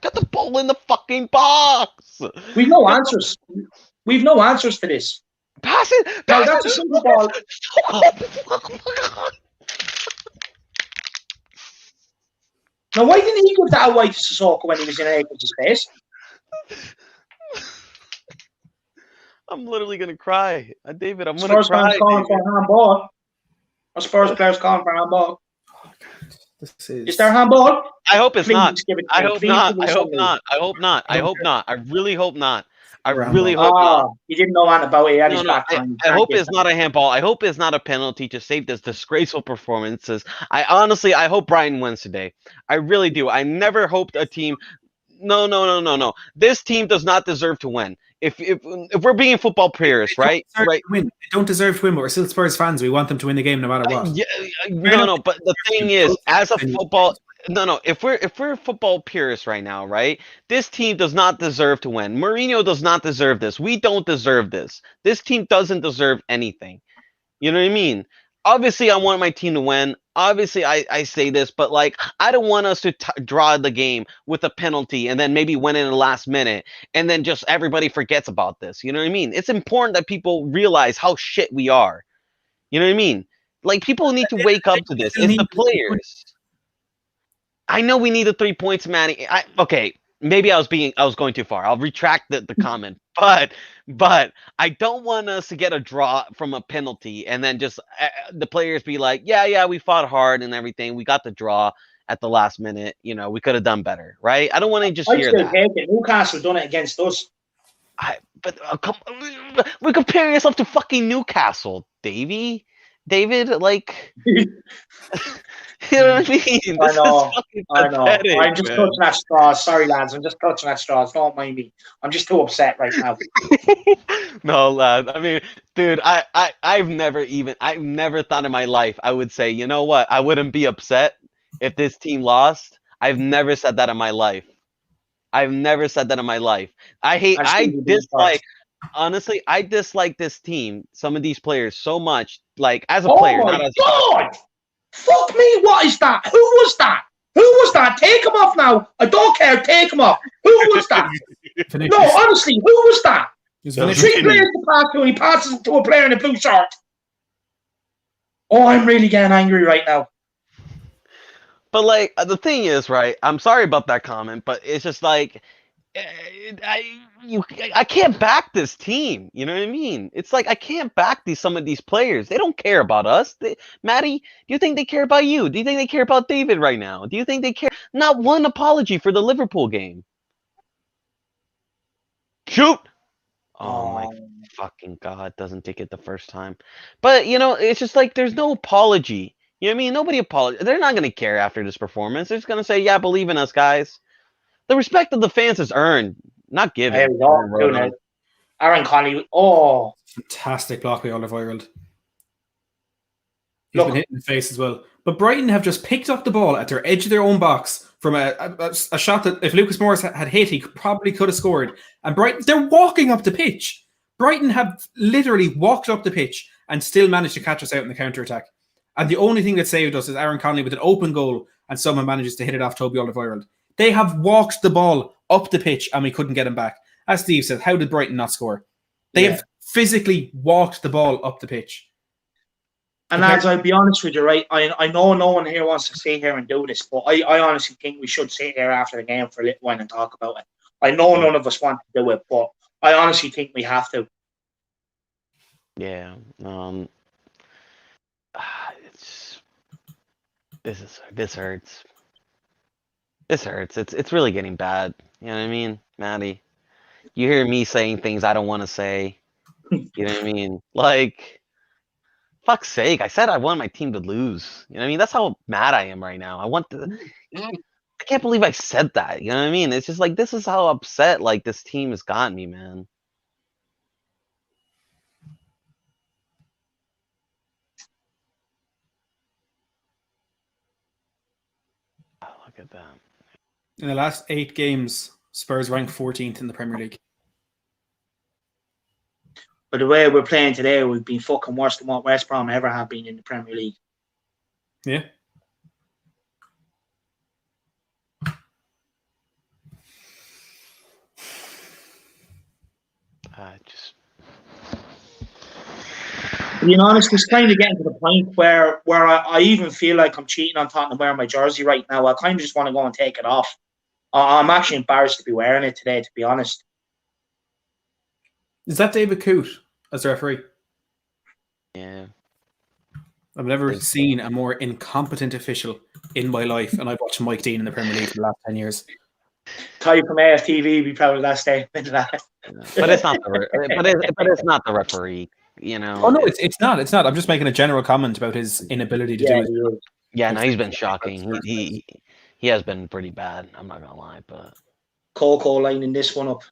Get the ball in the fucking box. We've no answers. We've no answers for this. Pass it. No, that's a simple ball. Now, why didn't he give that away to Sissoko when he was in an acre space? I'm literally gonna cry, David. I'm gonna Spurs cry. fans calling for a handball. Or Spurs players calling for a handball. Is there a handball? I hope it's not. I hope not. I really hope not. I really hope not. You didn't know anything about it. I hope it's not a handball. I hope it's not a penalty to save this disgraceful performances. I hope Brighton wins today. I really do. I never hoped a team. No. This team does not deserve to win. If we're being football players, right? They don't deserve to win, but we're still Spurs fans. We want them to win the game no matter what. No. But the thing is, as a football. No. If we're football purists right now, right? This team does not deserve to win. Mourinho does not deserve this. We don't deserve this. This team doesn't deserve anything. You know what I mean? Obviously, I want my team to win. Obviously, I say this, but like, I don't want us to draw the game with a penalty and then maybe win in the last minute, and then just everybody forgets about this. You know what I mean? It's important that people realize how shit we are. You know what I mean? Like, people need to wake up to this. It's the players. I know we need the 3 points, Manny. Okay, maybe I was going too far. I'll retract the comment. But I don't want us to get a draw from a penalty and then just the players be like, yeah, we fought hard and everything. We got the draw at the last minute. You know, we could have done better, right? I don't want to just hear that. Newcastle done it against us. We're comparing yourself to fucking Newcastle, David, like... You know what I mean? I know. I'm just clutching at straws. Sorry, lads. I'm just clutching at straws. Don't mind me. I'm just too upset right now. No, lad. I mean, dude, I've never thought in my life I would say, you know what? I wouldn't be upset if this team lost. I've never said that in my life. I've never said that in my life. Honestly, I dislike this team, some of these players so much. Like as a player, my not as God! Fuck me! What is that? Who was that? Who was that? Take him off now. I don't care. Take him off. Who was that? No, honestly, who was that? Three players to pass to, and he passes it to a player in a blue shirt. Oh, I'm really getting angry right now. But like the thing is, right? I'm sorry about that comment, but it's just like I can't back this team. You know what I mean? It's like I can't back some of these players. They don't care about us. Maddie, do you think they care about you? Do you think they care about David right now? Do you think they care? Not one apology for the Liverpool game. Shoot! Oh my fucking God! Doesn't take it the first time. But you know, it's just like there's no apology. You know what I mean? Nobody apologizes. They're not going to care after this performance. They're just going to say, yeah, believe in us, guys. The respect of the fans is earned, not given. There we go. Aaron Connolly. Oh. Fantastic block by Alderweireld. He's been hit in the face as well. But Brighton have just picked up the ball at their edge of their own box from a shot that if Lucas Morris had hit, he probably could have scored. And Brighton, they're walking up the pitch. Brighton have literally walked up the pitch and still managed to catch us out in the counter-attack. And the only thing that saved us is Aaron Connolly with an open goal and someone manages to hit it off Toby Alderweireld. They have walked the ball up the pitch and we couldn't get him back. As Steve said, how did Brighton not score? They have physically walked the ball up the pitch. And lads, I'll be honest with you, right? I know no one here wants to sit here and do this, but I honestly think we should sit here after the game for a little while and talk about it. I know none of us want to do it, but I honestly think we have to. Yeah. This hurts. This hurts. It's really getting bad. You know what I mean, Maddie? You hear me saying things I don't want to say. You know what I mean? Like, fuck's sake! I said I want my team to lose. You know what I mean? That's how mad I am right now. I can't believe I said that. You know what I mean? It's just like this is how upset like this team has gotten me, man. Oh, look at that. In the last 8 games, Spurs ranked 14th in the Premier League. But the way we're playing today, we've been fucking worse than what West Brom ever have been in the Premier League. Yeah. Being honest, it's kind of getting to the point where I even feel like I'm cheating on Tottenham wearing my jersey right now. I kind of just want to go and take it off. I'm actually embarrassed to be wearing it today, to be honest. Is that David Coote as the referee? Yeah. I've never seen a more incompetent official in my life, and I've watched Mike Dean in the Premier League for the last 10 years. Ty from AFTV be proud of that statement. But it's not it's not the referee, you know. Oh no, it's not. It's not. I'm just making a general comment about his inability to do it. Yeah, no, he's been shocking. He has been pretty bad. I'm not gonna lie, but Coco lining this one up.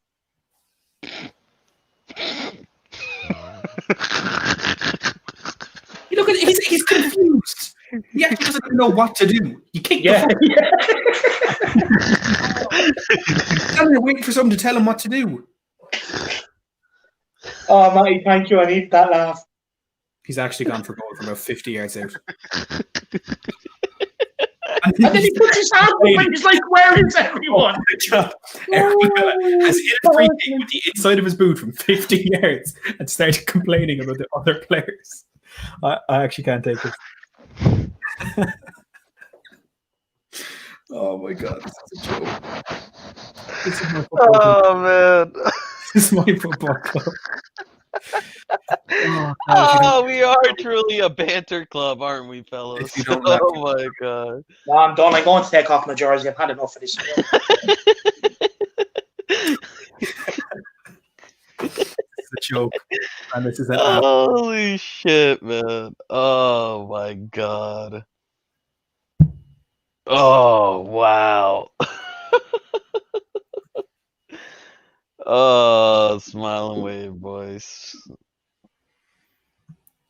You look at he's confused. He actually doesn't know what to do. He kicked the fuck. He's waiting for someone to tell him what to do. Oh, Matty, thank you. I need that laugh. He's actually gone for goal from about 50 yards out. And then he puts his hand up and he's like, where is everyone? Everyone has hit a free kick with the inside of his boot from 50 yards and started complaining about the other players. I actually can't take it. Oh my God, this is a joke. This is my football club. Man. This is my football club. We are truly a banter club, aren't we, fellas? Oh my God. No, I'm done. I'm going to take off my jersey. I've had enough of this. It's a joke. And this is holy shit, man. Oh my God. Oh wow. Oh, smile and wave, boys.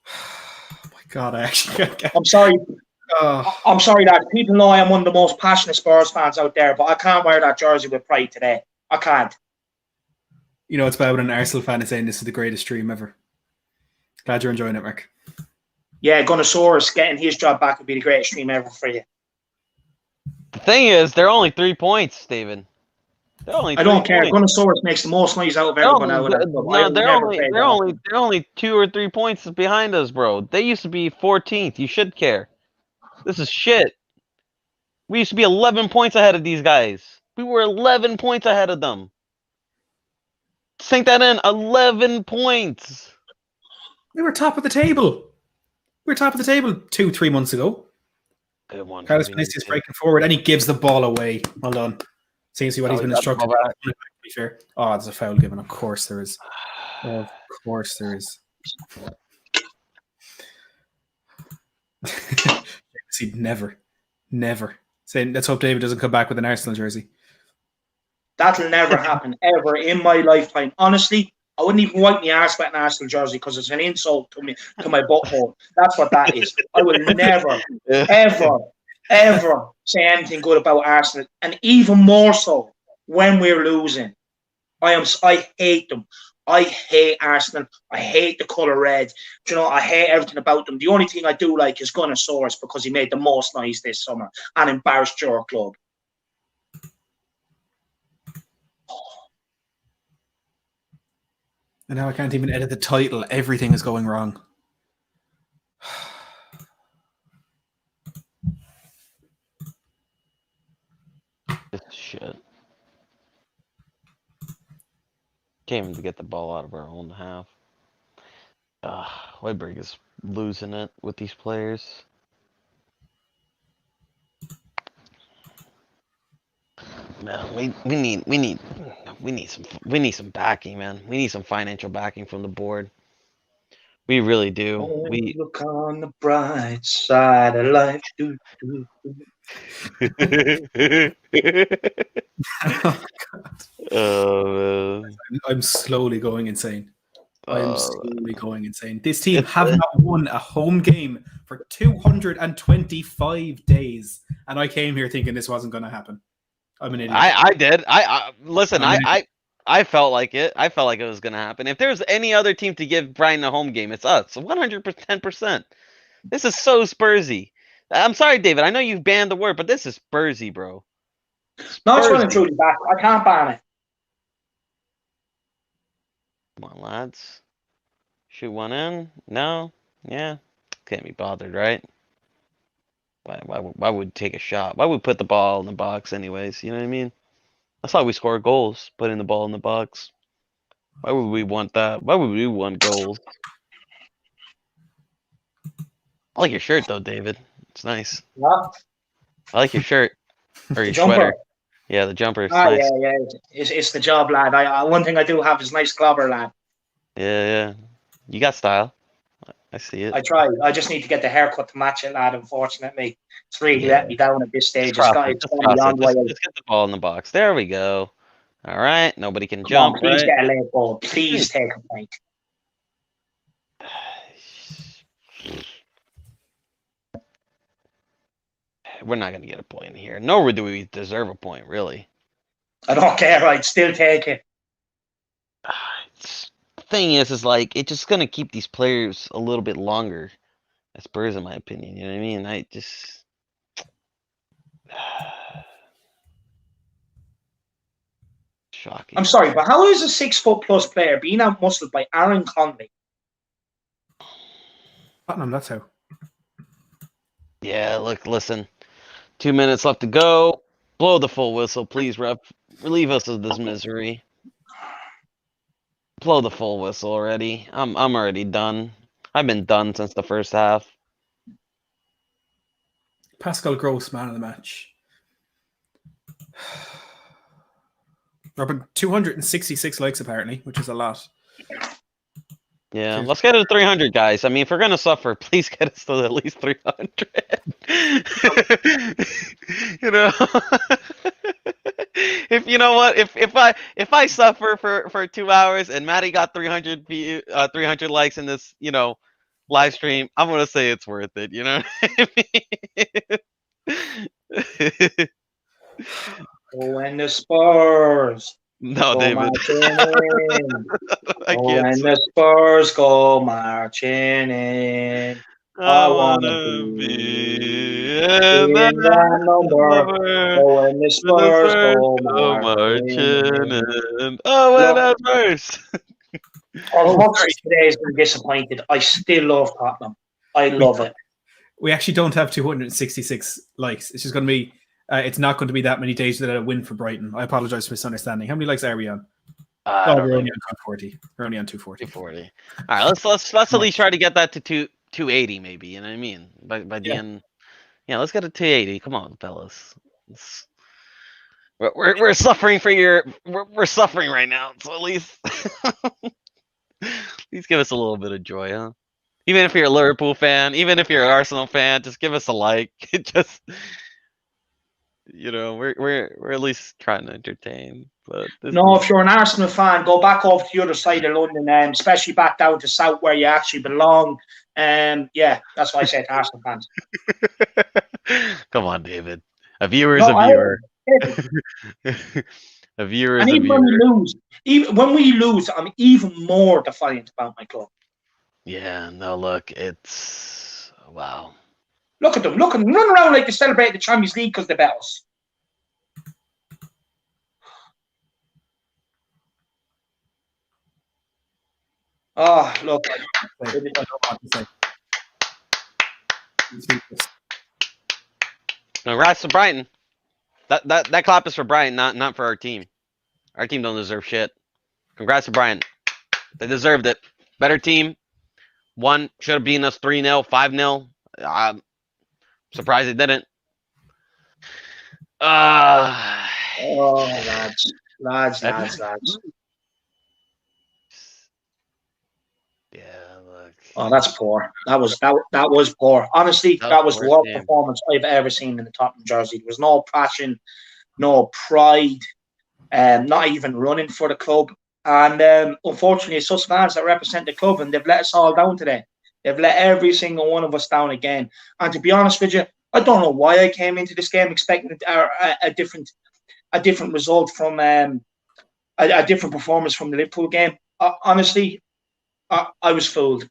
Oh my God, I actually can't. I'm sorry. I'm sorry, lad. People know I am one of the most passionate Spurs fans out there, but I can't wear that jersey with pride today. I can't. You know, it's bad when an Arsenal fan is saying this is the greatest stream ever. Glad you're enjoying it, Mark. Yeah, Gunnosaurus getting his job back would be the greatest stream ever for you. The thing is, they're only 3 points, David. They're only. I don't care. Points. Gunnosaurus makes the most noise out of everyone out there. No, they're only 2 or 3 points behind us, bro. They used to be 14th. You should care. This is shit. We used to be 11 points ahead of these guys. We were 11 points ahead of them. Sink that in. 11 points. We were top of the table. We were top of the table 2-3 months ago. Good one. Carlos Vinicius breaking forward, and he gives the ball away. Well done. Seems to see what he's been instructed. To be fair. Oh, there's a foul given. Of course there is. Of course there is. See, never. Saying, let's hope David doesn't come back with an Arsenal jersey. That'll never happen ever in my lifetime. Honestly, I wouldn't even wipe my arse with an Arsenal jersey because it's an insult to me, to my butthole. That's what that is. I will never, ever say anything good about Arsenal, and even more so when we're losing. I hate them. I hate Arsenal. I hate the colour red. You know, I hate everything about them. The only thing I do like is Gunnosaurus because he made the most noise this summer and embarrassed your club. And now I can't even edit the title. Everything is going wrong. This shit. Can't even get the ball out of our own half. Weidberg is losing it with these players. Man, we need some backing, man. We need some financial backing from the board. We really do. We look on the bright side of life. Oh, man. I'm slowly going insane. I'm slowly going insane. This team have not won a home game for 225 days, and I came here thinking this wasn't going to happen. I'm an idiot. I did. Listen. I felt like it. I felt like it was going to happen. If there's any other team to give Brighton a home game, it's us. 110%. This is so Spursy. I'm sorry, David. I know you've banned the word, but this is Spursy, bro. No, it's running through the back. I can't ban it. Come on, lads. Shoot one in? No? Yeah. Can't be bothered, right? Why would take a shot? Why would put the ball in the box anyways? You know what I mean? That's how we score goals, putting the ball in the box. Why would we want that? Why would we want goals? I like your shirt though, David. It's nice. What? I like your shirt. Or your jumper. sweater. Yeah, the jumper. Nice. Yeah. It's the job, lad. One thing I do have is nice clobber, lad. Yeah. You got style. I see it. I try. I just need to get the haircut to match it, lad. Unfortunately, it's really let me down at this stage. Just get the ball in the box. There we go. All right. Nobody can jump. Please right? get a late ball. Please take a point. We're not going to get a point here. Nor do we deserve a point, really. I don't care. I'd still take it. The thing is like, it's just going to keep these players a little bit longer at Spurs, in my opinion. You know what I mean? I just... Shocking. I'm sorry, but how is a 6-foot-plus player being out-muscled by Aaron Conley? Tottenham, that's how. Yeah, look, listen. 2 minutes left to go. Blow the full whistle, please, ref. Relieve us of this misery. Blow the full whistle already. I'm already done. I've been done since the first half. Pascal Gross, man of the match. Robin, 266 likes apparently, which is a lot. Yeah, let's get it to 300, guys. I mean, if we're gonna suffer, please get us to at least 300. You know, if you know what, if I suffer for 2 hours and Matty got 300 likes in this, live stream, I'm gonna say it's worth it. You know what I mean? When the Spurs No, go David. marching in. I can't When say. the Spurs go marching in. I wanna be in in that number. number Oh, when the when the Spurs Spurs go go marching marching in. in. Oh, when Look, that verse. as much as today has been disappointed, I still love Tottenham. I love it. We actually don't have 266 likes. It's just going to be. It's not going to be that many days without a win for Brighton. I apologize for misunderstanding. How many likes are we on? I don't we're know. only on 240. We're only on 240. 240. All right, let's at least try to get that to 280, maybe. You know what I mean? By the end. Yeah, let's get to 280. Come on, fellas. We're suffering for we're suffering right now. So at least give us a little bit of joy, huh? Even if you're a Liverpool fan, even if you're an Arsenal fan, just give us a like. Just we're at least trying to entertain. But if you're an Arsenal fan, go back over to the other side of London, especially back down to South where you actually belong. Yeah, that's what I say to Arsenal fans. Come on, David. A viewer is a viewer. A viewer is a viewer. When we lose, I'm even more defiant about my club. Yeah, no, look, it's wow. Look at them, run around like they celebrate the Champions League because they bet us. Oh, look. Congrats to Brighton. That clap is for Brighton, not for our team. Our team don't deserve shit. Congrats to Brighton. They deserved it. Better team. One should have beaten us 3-0, 5-0. I'm surprised they didn't. Lads. Yeah, look. Oh, that's poor. That was poor. Honestly, that was the worst performance I've ever seen in the Tottenham jersey. There was no passion, no pride, not even running for the club. And unfortunately, it's us fans that represent the club, and they've let us all down today. They've let every single one of us down again. And to be honest with you, I don't know why I came into this game expecting a different result from a different performance from the Liverpool game. Honestly, I was fooled.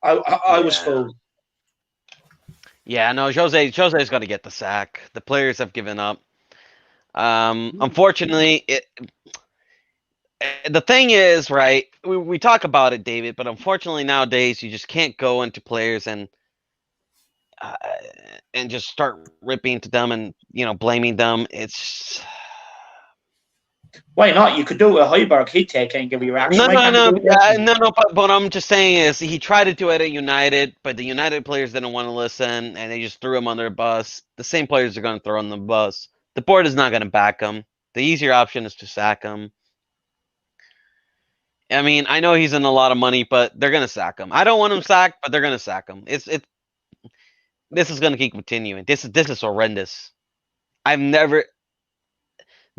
I was fooled. Yeah, no, Jose's got to get the sack. The players have given up. Unfortunately, the thing is, right, we talk about it, David, but unfortunately nowadays you just can't go into players and just start ripping to them and blaming them. It's why not? You could do a Højbjerg heat take and give a reaction. No. But what I'm just saying is he tried to do it at United, but the United players didn't want to listen, and they just threw him on their bus. The same players are going to throw on the bus. The board is not going to back him. The easier option is to sack him. I mean, I know he's in a lot of money, but they're going to sack him. I don't want him sacked, but they're going to sack him. This is going to keep continuing. This is horrendous.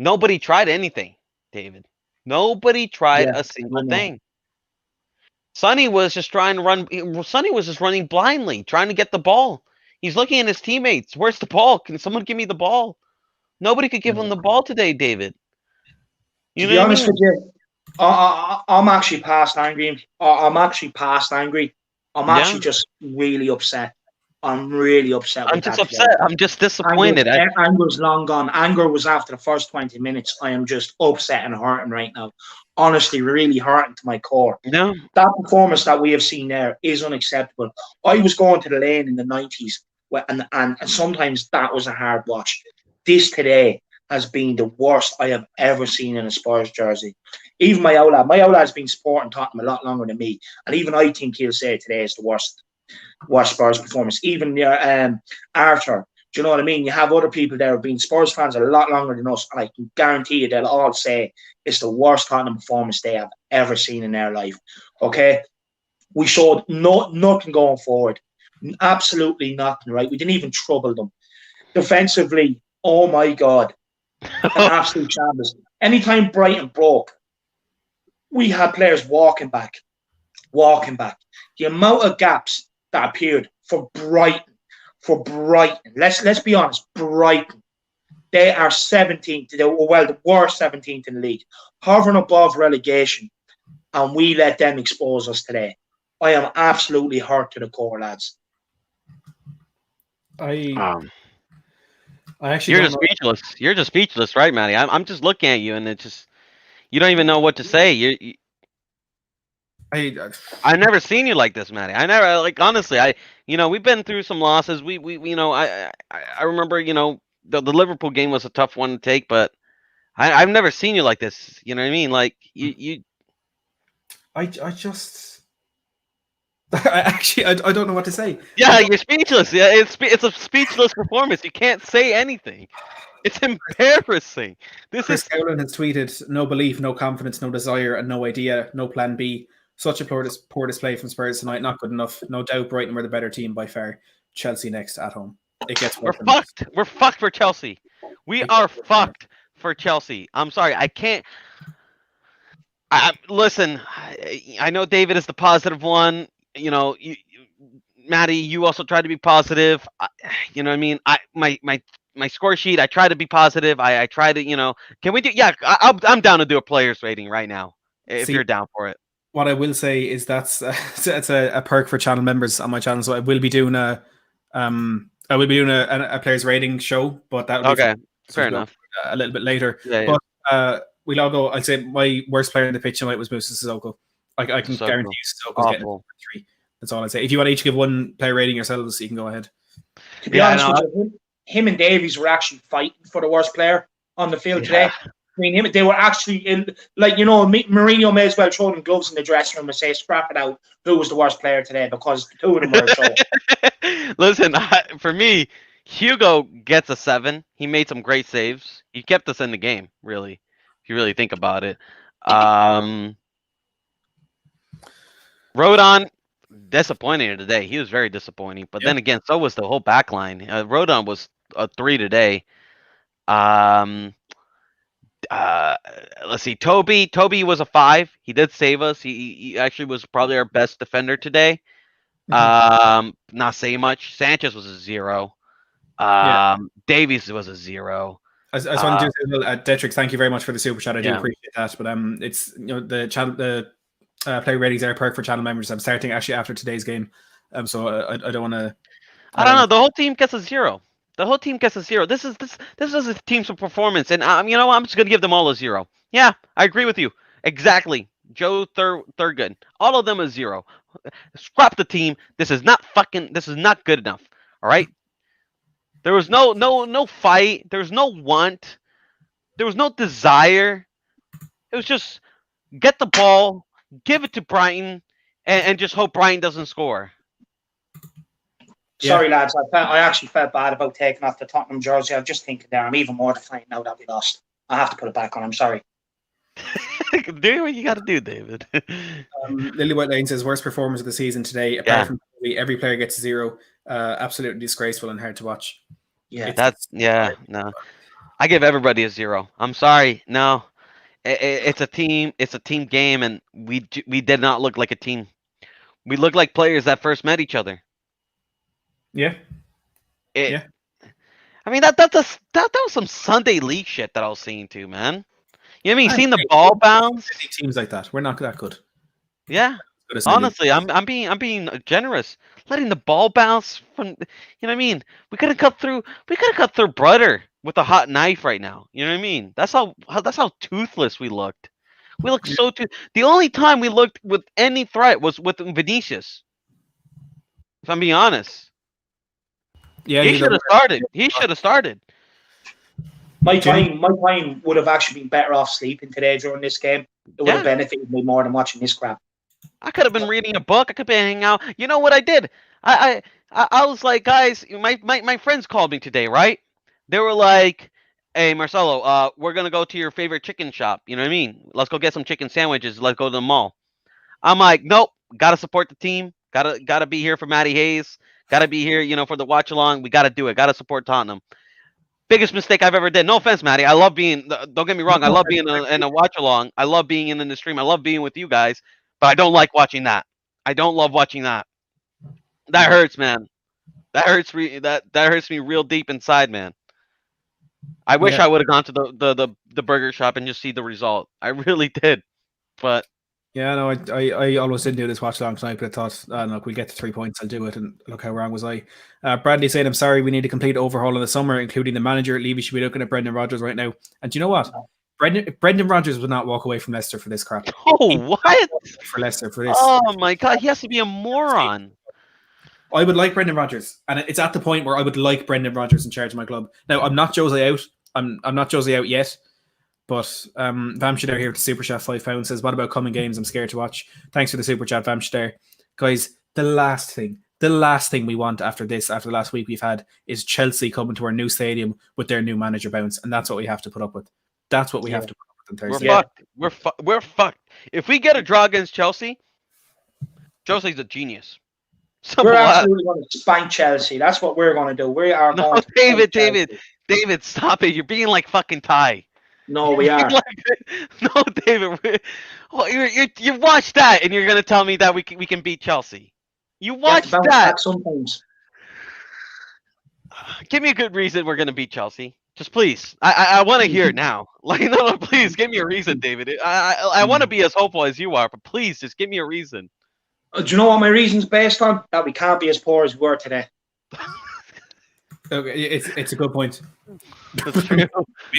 Nobody tried anything, David. Nobody tried a single thing. Sonny was just trying to run. Sonny was just running blindly, trying to get the ball. He's looking at his teammates. Where's the ball? Can someone give me the ball? Nobody could give him the ball today, David. To be honest with you, I'm actually past angry. I'm actually just really upset. I'm really upset. I'm just upset. I'm just disappointed. Anger's long gone. Anger was after the first 20 minutes. I am just upset and hurting right now. Honestly, really hurting to my core. No. That performance that we have seen there is unacceptable. I was going to the lane in the 90s, and sometimes that was a hard watch. This today has been the worst I have ever seen in a Spurs jersey. Even my old lad has been supporting Tottenham a lot longer than me, and even I think he'll say today is the worst Spurs performance. Even Arthur, do you know what I mean? You have other people there who've been Spurs fans a lot longer than us, and I can guarantee you they'll all say it's the worst Tottenham performance they have ever seen in their life. Okay, we showed nothing going forward, absolutely nothing. Right, we didn't even trouble them defensively. Oh my God, an absolute shambles. Anytime Brighton broke, we had players walking back. the amount of gaps that appeared for Brighton. Let's be honest, Brighton. They are 17th. They were 17th in the league, hovering above relegation, and we let them expose us today. I am absolutely hurt to the core, lads. I actually You're don't just know. speechless. You're just speechless, right, Matty? I'm just looking at you, and it's just you don't even know what to say. I've never seen you like this, Matty. I never honestly. We've been through some losses. We I remember the Liverpool game was a tough one to take, but I've never seen you like this. You know what I mean? Like you. I just. I don't know what to say. Yeah, you're speechless. Yeah, it's a speechless performance. You can't say anything. It's embarrassing. Chris Gowland has tweeted, "No belief, no confidence, no desire, and no idea, no plan B. Such a poor display from Spurs tonight. Not good enough. No doubt Brighton were the better team by far. Chelsea next at home. It gets We're fucked. We're fucked for Chelsea. We are fucked for Chelsea. I'm sorry. I can't. Listen. I know David is the positive one. Maddie, you also try to be positive. You know what I mean? My score sheet, I try to be positive. I try to, can we do? Yeah, I'm down to do a players rating right now if you're down for it. What I will say is that's a perk for channel members on my channel. So I will be doing a players rating show, but that will be okay. Fair enough. A little bit later. Yeah. But we'll all go. I'd say my worst player in the pitch tonight was Musa Sissoko. I can guarantee you Sissoko's getting a 3. That's all I'd say. If you want to each give one player rating yourselves, you can go ahead. To be honest with you, him and Davies were actually fighting for the worst player on the field today. I mean, they were actually Mourinho may as well throw them gloves in the dressing room and say, "Scrap it out. Who was the worst player today?" Because the two of them were so. Listen, for me, Hugo gets a 7. He made some great saves. He kept us in the game, really. If you really think about it. Rodon, disappointing today. He was very disappointing. But then again, so was the whole back line. Rodon was a 3 today. Let's see. Toby was a 5. He did save us. He actually was probably our best defender today. Not saying much. Sanchez was a 0. Davies was a 0. I just want to do Detrix, thank you very much for the super chat. I do appreciate that. But it's the channel play ratings are a perk for channel members. I'm starting actually after today's game. So I don't want to. I don't know. The whole team gets a 0. The whole team gets a 0. This is a team's performance, and I'm just gonna give them all a 0. Yeah, I agree with you exactly. Joe Thurgood, all of them a 0. Scrap the team. This is not good enough. All right. There was no fight. There was no want. There was no desire. It was just get the ball, give it to Brighton, and just hope Brighton doesn't score. Sorry, lads. I actually felt bad about taking off the Tottenham jersey. I'm just thinking there. I'm even more defiant now that we lost. I have to put it back on. I'm sorry. Do what you got to do, David. Lily White Lane says worst performance of the season today. Apart from every player gets a 0. Absolutely disgraceful and hard to watch. Yeah, no. I give everybody a 0. I'm sorry. No, it's a team. It's a team game, and we did not look like a team. We looked like players that first met each other. Yeah. I mean that was some Sunday league shit that I was seeing too, man. You know what I mean? Seeing the ball bounce. Teams like that, we're not that good. Yeah. Honestly, I'm being generous. Letting the ball bounce from, you know what I mean? We could have cut through Brother with a hot knife right now. You know what I mean? That's how toothless we looked. We looked so the only time we looked with any threat was with Vinicius. If I'm being honest. Yeah, he should have started. My time would have actually been better off sleeping today during this game. It would have benefited me more than watching this crap. I could have been reading a book. I could have been hanging out. You know what I did? I was like, guys, my friends called me today, right? They were like, hey, Marcelo, we're going to go to your favorite chicken shop. You know what I mean? Let's go get some chicken sandwiches. Let's go to the mall. I'm like, nope. Got to support the team. Got to be here for Matty Hayes. Got to be here, for the watch along. We got to do it. Got to support Tottenham. Biggest mistake I've ever did. No offense, Matty. I love being. Don't get me wrong. I love being in a watch along. I love being in the stream. I love being with you guys. But I don't like watching that. I don't love watching that. That hurts, man. That hurts that hurts me real deep inside, man. I wish I would have gone to the burger shop and just see the result. I really did, but yeah, no, I almost didn't do this watch along tonight, but I thought, look, we'll get to 3 points. I'll do it, and look how wrong was I. Bradley saying, "I'm sorry, we need a complete overhaul in the summer, including the manager. Levy should be looking at Brendan Rodgers right now." And do you know what? Brendan Rodgers would not walk away from Leicester for this crap. Oh, what? For Leicester for this? Oh my God, he has to be a moron. I would like Brendan Rodgers, and it's at the point where I would like Brendan Rodgers in charge of my club. Now, I'm not Jose out. I'm not Jose out yet, but Vamshadar here with the Super Chat £5 says, "What about coming games? I'm scared to watch." Thanks for the Super Chat, Vamshadar. Guys, the last thing we want after the last week we've had, is Chelsea coming to our new stadium with their new manager bounce, and that's what we have to put up with. That's what we have to put up with on Thursday. We're fucked. We're fucked. If we get a draw against Chelsea, Chelsea's a genius. We're absolutely going to spank Chelsea. That's what we're going to do. We are going to David, stop it. You're being like fucking Ty. No, we are. No, David. You watched that, and you're going to tell me that we can beat Chelsea. You watched that. Sometimes. Give me a good reason we're going to beat Chelsea. Just please. I want to hear it now. Like, no, please give me a reason, David. I want to be as hopeful as you are, but please just give me a reason. Do you know what my reason's based on? That we can't be as poor as we were today. Okay, it's a good point. That's true.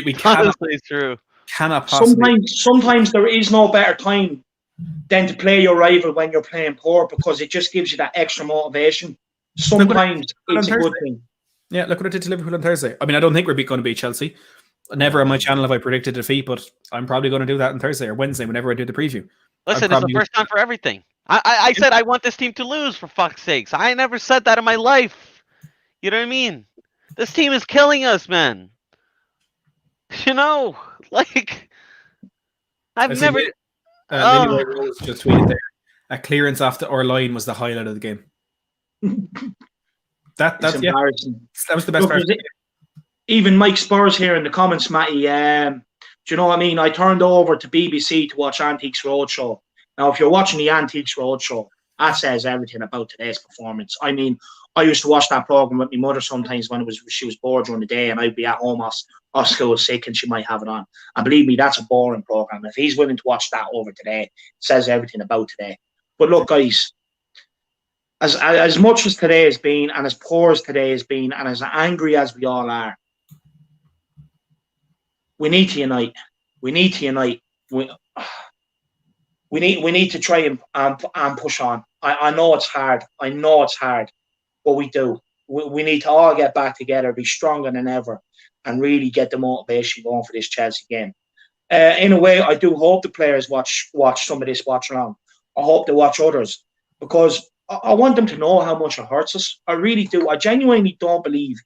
we cannot, honestly, it's true. Cannot possibly. Sometimes there is no better time than to play your rival when you're playing poor, because it just gives you that extra motivation. Sometimes it's a good thing. Yeah, look what it did to Liverpool on Thursday. I mean, I don't think we're going to beat Chelsea. Never on my channel have I predicted defeat, but I'm probably going to do that on Thursday or Wednesday whenever I do the preview. Listen, it's the first time for everything. I said I want this team to lose, for fuck's sakes. I never said that in my life. You know what I mean? This team is killing us, man. You know, like, I've never... Lily Rose just tweeted there, a clearance off our line was the highlight of the game. That's embarrassing. That was the best part. Even Mike Spurs here in the comments, Matty, do you know what I mean? I turned over to BBC to watch Antiques Roadshow. Now, if you're watching the Antiques Roadshow, that says everything about today's performance. I mean, I used to watch that program with my mother sometimes when she was bored during the day, and I'd be at home off school sick, and she might have it on. And believe me, that's a boring program. If he's willing to watch that over today, it says everything about today. But look, guys, as much as today has been, and as poor as today has been, and as angry as we all are, we need to unite. We need to unite. We need to try and push on. I know it's hard. But we do. We need to all get back together, be stronger than ever, and really get the motivation going for this Chelsea game. In a way, I do hope the players watch some of this watch along. I hope they watch others, because I want them to know how much it hurts us. I really do. I genuinely don't believe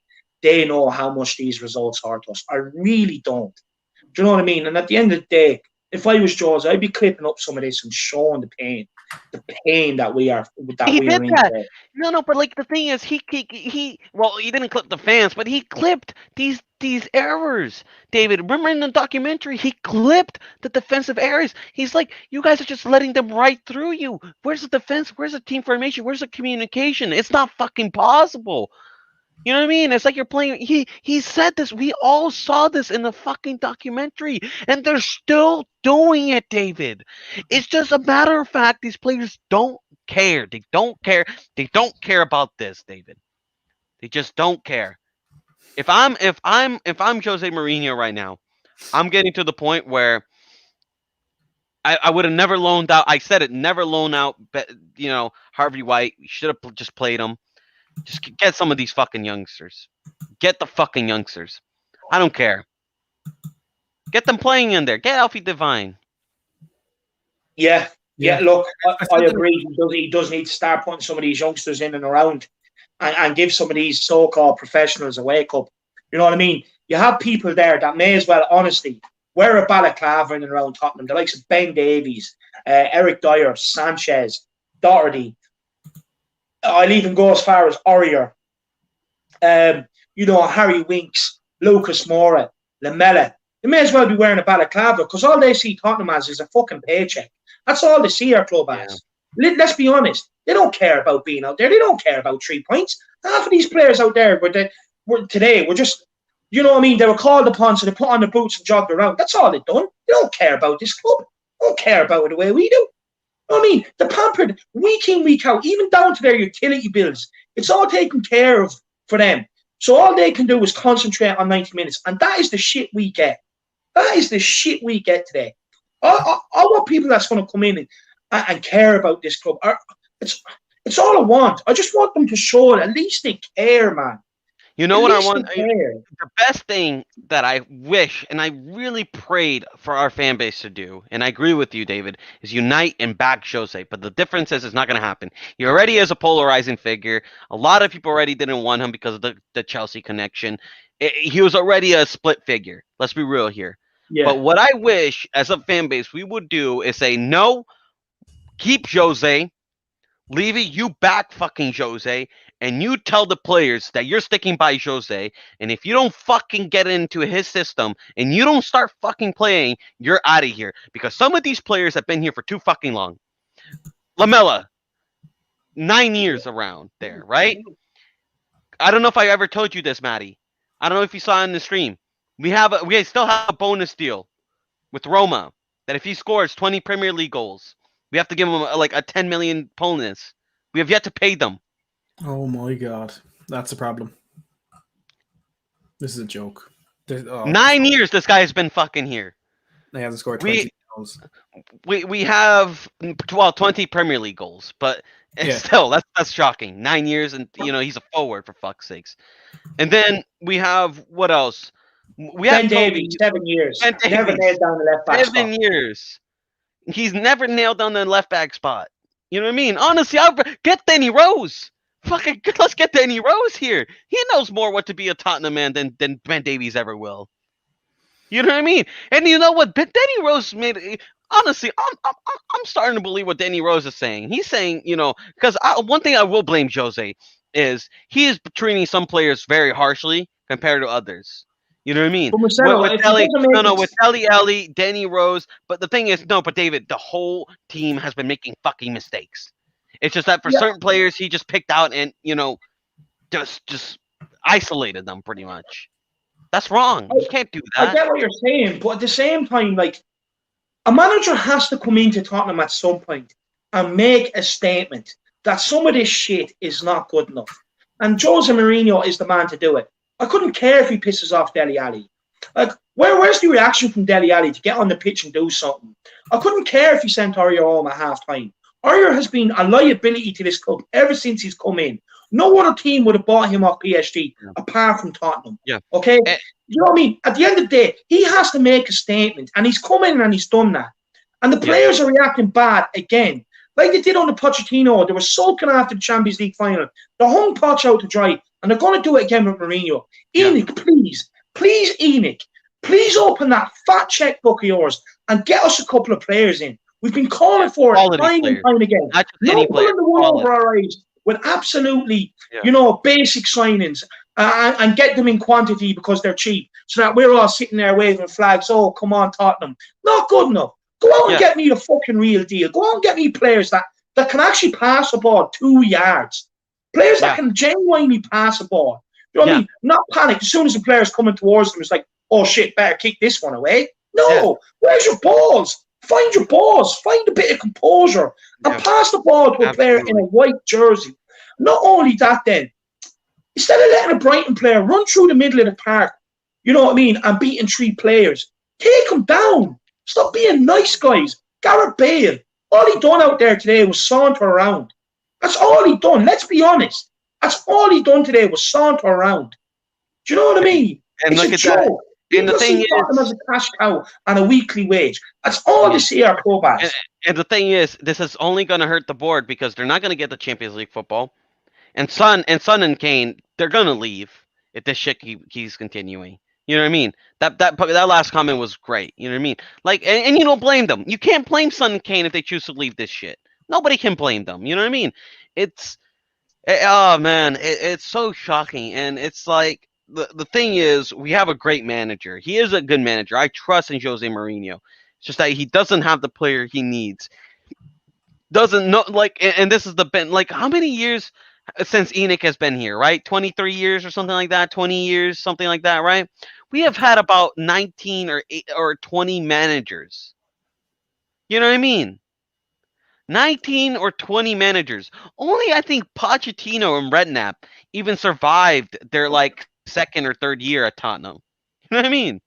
they know how much these results hurt us. I really don't. Do you know what I mean? And at the end of the day, if I was Jaws, I'd be clipping up some of this and showing the pain that we are in today. No, but like the thing is, he didn't clip the fans, but he clipped these errors. David, remember in the documentary, he clipped the defensive errors. He's like, you guys are just letting them right through you. Where's the defense? Where's the team formation? Where's the communication? It's not fucking possible. You know what I mean? It's like you're playing. He said this. We all saw this in the fucking documentary, and they're still doing it, David. It's just a matter of fact. These players don't care. They don't care. They don't care about this, David. They just don't care. If I'm Jose Mourinho right now, I'm getting to the point where I would have never loaned out. I said it, never loan out. You know, Harvey White. We should have just played him. Just get some of these fucking youngsters. Get the fucking youngsters. I don't care. Get them playing in there. Get Alfie Devine. Yeah. Look, I agree. He does need to start putting some of these youngsters in and around, and give some of these so-called professionals a wake up. You know what I mean? You have people there that may as well, honestly, wear a balaclava in and around Tottenham. The likes of Ben Davies, Eric Dyer, Sanchez, Doherty. I'll even go as far as Aurier. Harry Winks, Lucas Moura, Lamella. They may as well be wearing a balaclava, because all they see Tottenham as is a fucking paycheck. That's all they see our club as. Let's be honest. They don't care about being out there. They don't care about 3 points. Half of these players out there were just, you know what I mean? They were called upon, so they put on the boots and jogged around. That's all they've done. They don't care about this club. They don't care about it the way we do. You know what I mean? They're pampered week in, week out, even down to their utility bills. It's all taken care of for them. So all they can do is concentrate on 90 minutes. And that is the shit we get. That is the shit we get today. I want people that's going to come in and care about this club. It's all I want. I just want them to show it. At least they care, man. You know what I want? The best thing that I wish, and I really prayed for our fan base to do, and I agree with you, David, is unite and back Jose. But the difference is it's not going to happen. He already is a polarizing figure. A lot of people already didn't want him because of the Chelsea connection. He was already a split figure. Let's be real here. Yeah. But what I wish as a fan base we would do is say, no, keep Jose. Levy, you back fucking Jose, and you tell the players that you're sticking by Jose, and if you don't fucking get into his system and you don't start fucking playing, you're out of here. Because some of these players have been here for too fucking long. Lamella, 9 years around there, right? I don't know if I ever told you this, Maddie. I don't know if you saw in the stream. We still have a bonus deal with Roma that if he scores 20 Premier League goals, we have to give him a 10 million bonus. We have yet to pay them. Oh my God, that's a problem. This is a joke. 9 years this guy has been fucking here. He hasn't scored 20 goals. We have 20 Premier League goals, but still that's shocking. 9 years, and he's a forward for fuck's sakes. And then we have what else? We have Davies, 7 years. Never nailed down the left back 7 years. He's never nailed down the left back spot. You know what I mean? Honestly, I'll get Danny Rose. Fucking, let's get Danny Rose here. He knows more what to be a Tottenham man than Ben Davies ever will. You know what I mean? And you know what? Danny Rose made. Honestly, I'm starting to believe what Danny Rose is saying. He's saying, because one thing I will blame Jose is he is treating some players very harshly compared to others. You know what I mean? With Ellie, Danny Rose. But the thing is, but David, the whole team has been making fucking mistakes. It's just that for certain players, he just picked out and, just isolated them pretty much. That's wrong. You can't do that. I get what you're saying, but at the same time, a manager has to come into Tottenham at some point and make a statement that some of this shit is not good enough. And Jose Mourinho is the man to do it. I couldn't care if he pisses off Dele Alli. Where's the reaction from Dele Alli to get on the pitch and do something? I couldn't care if he sent Aurier home at half-time. Aurier has been a liability to this club ever since he's come in. No other team would have bought him off PSG apart from Tottenham. Yeah. Okay? You know what I mean? At the end of the day, he has to make a statement, and he's come in and he's done that. And the players are reacting bad again. Like they did on the Pochettino. They were sulking after the Champions League final. They hung Poch out to dry, and they're going to do it again with Mourinho. Enoch, please, Enoch, please open that fat checkbook of yours and get us a couple of players in. We've been calling for it time and time again. No pulling the wool over our eyes with absolutely, basic signings and get them in quantity because they're cheap, so that we're all sitting there waving flags. Oh, come on, Tottenham. Not good enough. Go out and get me the fucking real deal. Go out and get me players that can actually pass the ball 2 yards. Players that can genuinely pass the ball. You know what I mean? Not panic. As soon as the player's coming towards them, it's like, oh shit, better kick this one away. No, where's your balls? Find your balls. Find a bit of composure and pass the ball to a player in a white jersey. Not only that, then, instead of letting a Brighton player run through the middle of the park, you know what I mean, and beating 3 players, take them down. Stop being nice guys. Gareth Bale, all he done out there today was saunter around. That's all he done. Let's be honest. That's all he done today was saunter around. Do you know what I mean? And look at that. And the thing is, as a cash cow and a weekly wage. That's all they see our club as. And the thing is, this is only going to hurt the board because they're not going to get the Champions League football. And Son and Kane, they're going to leave if this shit keeps continuing. You know what I mean? That last comment was great. You know what I mean? And you don't blame them. You can't blame Son and Kane if they choose to leave this shit. Nobody can blame them. You know what I mean? It's so shocking. And it's like, the thing is, we have a great manager. He is a good manager. I trust in Jose Mourinho. It's just that he doesn't have the player he needs. doesn't know, like, and this is the Ben, like, how many years since Enoch has been here, right? 23 years or something like that, 20 years, something like that, right? We have had about 19 or 20 managers. You know what I mean? 19 or 20 managers. Only I think Pochettino and Redknapp even survived their like second or third year at Tottenham. You know what I mean?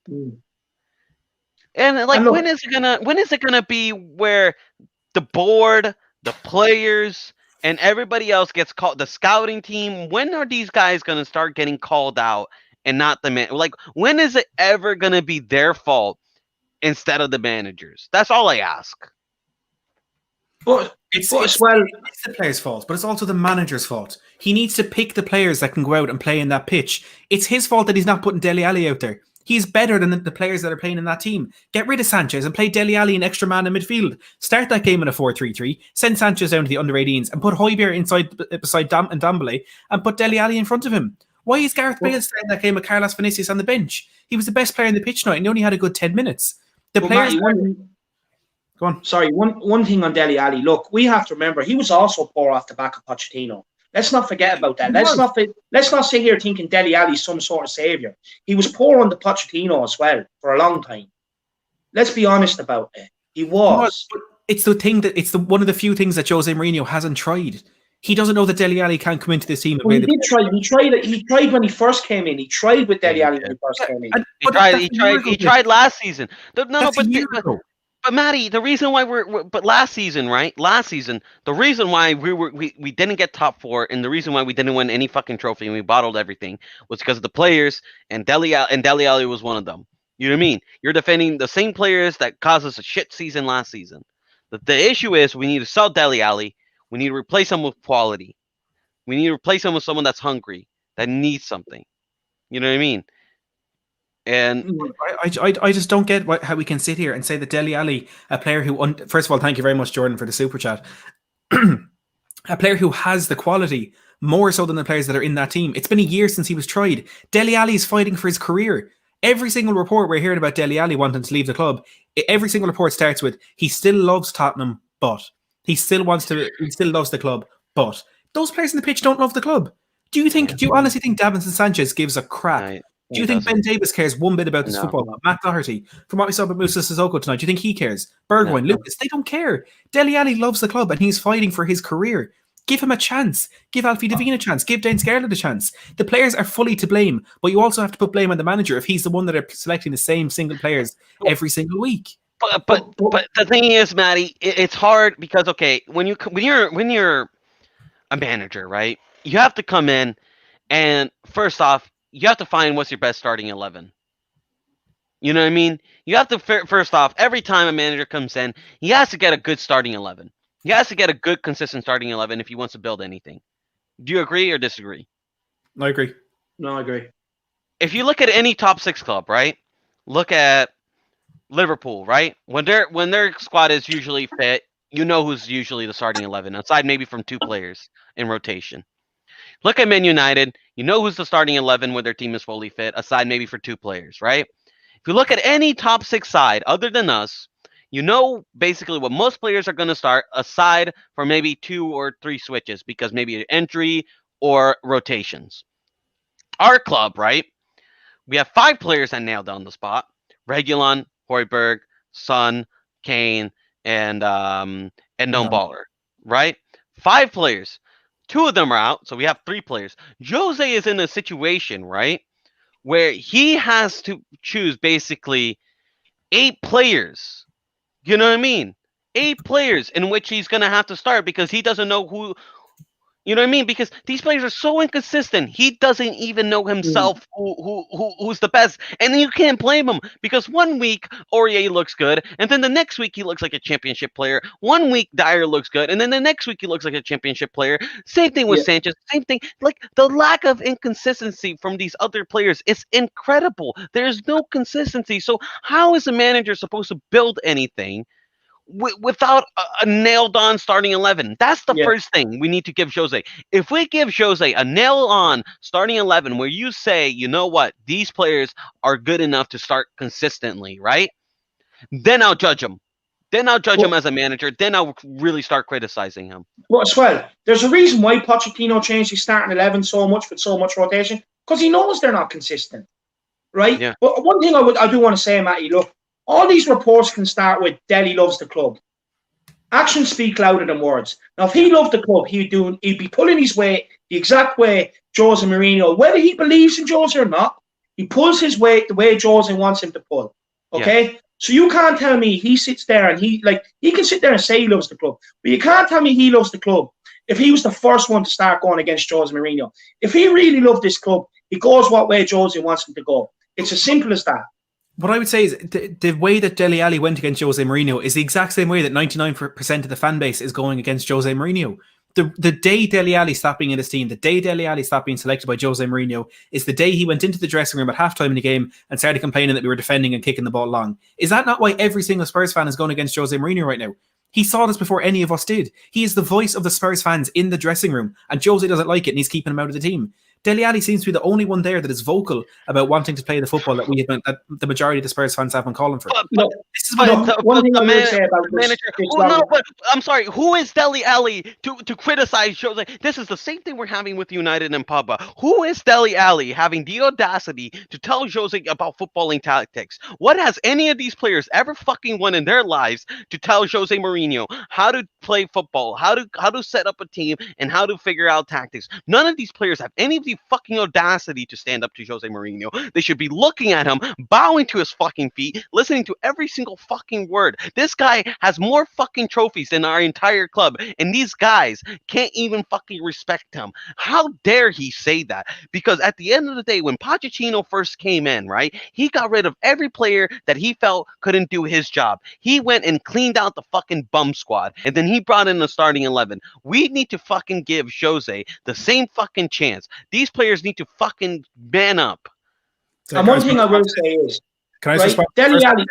And like, And look, when is it gonna be where the board, the players, and everybody else gets called, the scouting team? When are these guys gonna start getting called out and not the man? Like, when is it ever gonna be their fault instead of the managers? That's all I ask. but It's the player's fault, but it's also the manager's fault. He needs to pick the players that can go out and play in that pitch. It's his fault that he's not putting Dele Alli out there. He's better than the players that are playing in that team. Get rid of Sanchez and play Dele Alli an extra man in midfield. Start that game in a 4-3-3. Send Sanchez down to the under-18s and put Højbjerg inside beside Ndombele and put Dele Alli in front of him. Why is Gareth Bale starting that game with Carlos Vinicius on the bench? He was the best player in the pitch tonight and he only had a good 10 minutes. The players... Go on. Sorry, one thing on Dele Alli. Look, we have to remember he was also poor off the back of Pochettino. Let's not forget about that. Let's not sit here thinking Dele Alli's some sort of savior. He was poor under Pochettino as well for a long time. Let's be honest about it. He was. It's the thing one of the few things that Jose Mourinho hasn't tried. He doesn't know that Dele Alli can't come into this team. Well, he did try. He tried when he first came in. He tried with Dele Alli when he first came in. He tried last season. But Matty, the reason why but last season, right? Last season, the reason why we didn't get top 4 and the reason why we didn't win any fucking trophy and we bottled everything was because of the players, and Dele Alli was one of them. You know what I mean? You're defending the same players that caused us a shit season last season. The issue is we need to sell Dele Alli. We need to replace him with quality. We need to replace him with someone that's hungry, that needs something. You know what I mean? And I just don't get how we can sit here and say that Dele Alli, a player who, first of all, thank you very much, Jordan, for the super chat, a player who has the quality more so than the players that are in that team. It's been a year since he was tried. Dele Alli is fighting for his career. Every single report we're hearing about Dele Alli wanting to leave the club, every single report starts with he still loves Tottenham, but he still loves the club, but those players in the pitch don't love the club. Do you honestly think Davinson Sanchez gives a crap? Do you think Ben Davis cares one bit about this football? Matt Doherty, from what we saw about Moussa Sissoko tonight, do you think he cares? Bergwijn, Lucas, they don't care. Dele Alli loves the club and he's fighting for his career. Give him a chance. Give Alfie Devine a chance. Give Dane Scarlett a chance. The players are fully to blame, but you also have to put blame on the manager if he's the one that are selecting the same single players every single week. But the thing is, Matty, it's hard because when you're a manager, right? You have to come in and first off, you have to find what's your best starting 11. You know what I mean? You have to, first off, every time a manager comes in, he has to get a good starting 11. He has to get a good, consistent starting 11 if he wants to build anything. Do you agree or disagree? I agree. No, I agree. If you look at any top 6 club, right? Look at Liverpool, right? When their squad is usually fit, you know who's usually the starting 11, aside maybe from 2 players in rotation. Look at Man United. You know who's the starting 11 when their team is fully fit, aside maybe for 2 players, right? If you look at any top 6 side other than us, you know basically what most players are going to start, aside from maybe 2 or 3 switches, because maybe an entry or rotations. Our club, right? We have 5 players that nailed down the spot. Reguilon, Højbjerg, Son, Kane, and Ndombele, right? 5 players. 2 of them are out, so we have 3 players. Jose is in a situation, right, where he has to choose basically 8 players. You know what I mean? 8 players in which he's going to have to start because he doesn't know who. You know what I mean? Because these players are so inconsistent. He doesn't even know himself who's the best. And you can't blame him because one week Aurier looks good, and then the next week he looks like a championship player. One week Dyer looks good, and then the next week he looks like a championship player. Same thing with Sanchez. Same thing. Like the lack of inconsistency from these other players is incredible. There's no consistency. So how is a manager supposed to build anything without a nailed-on starting 11? That's the first thing we need to give Jose. If we give Jose a nailed-on starting 11 where you say, you know what, these players are good enough to start consistently, right? Then I'll judge him. Then I'll judge him as a manager. Then I'll really start criticizing him. But as well, there's a reason why Pochettino changed his starting 11 so much with so much rotation, because he knows they're not consistent, right? Yeah. But one thing I do want to say, Matty, look, all these reports can start with Dele loves the club. Actions speak louder than words. Now, if he loved the club, he'd be pulling his weight the exact way Jose Mourinho, whether he believes in Jose or not, he pulls his weight the way Jose wants him to pull. Okay? Yeah. So you can't tell me he sits there and he can sit there and say he loves the club, but you can't tell me he loves the club if he was the first one to start going against Jose Mourinho. If he really loved this club, he goes what way Jose wants him to go. It's as simple as that. What I would say is the way that Dele Alli went against Jose Mourinho is the exact same way that 99% of the fan base is going against Jose Mourinho. The day Dele Alli stopped being in his team, the day Dele Alli stopped being selected by Jose Mourinho is the day he went into the dressing room at halftime in the game and started complaining that we were defending and kicking the ball long. Is that not why every single Spurs fan is going against Jose Mourinho right now? He saw this before any of us did. He is the voice of the Spurs fans in the dressing room, and Jose doesn't like it and he's keeping him out of the team. Dele Alli seems to be the only one there that is vocal about wanting to play the football that the majority of the Spurs fans have been calling for. But I'm sorry. Who is Dele Alli to criticize Jose? This is the same thing we're having with United and Pogba. Who is Dele Alli having the audacity to tell Jose about footballing tactics? What has any of these players ever fucking won in their lives to tell Jose Mourinho how to play football, how to set up a team, and how to figure out tactics? None of these players have any of the fucking audacity to stand up to Jose Mourinho. They should be looking at him, bowing to his fucking feet, listening to every single fucking word. This guy has more fucking trophies than our entire club, and these guys can't even fucking respect him. How dare he say that? Because at the end of the day, when Pochettino first came in, right, he got rid of every player that he felt couldn't do his job. He went and cleaned out the fucking bum squad, and then he brought in the starting 11. We need to fucking give Jose the same fucking chance. These players need to fucking man up. So and one thing I will say is, can I just Dele Alli?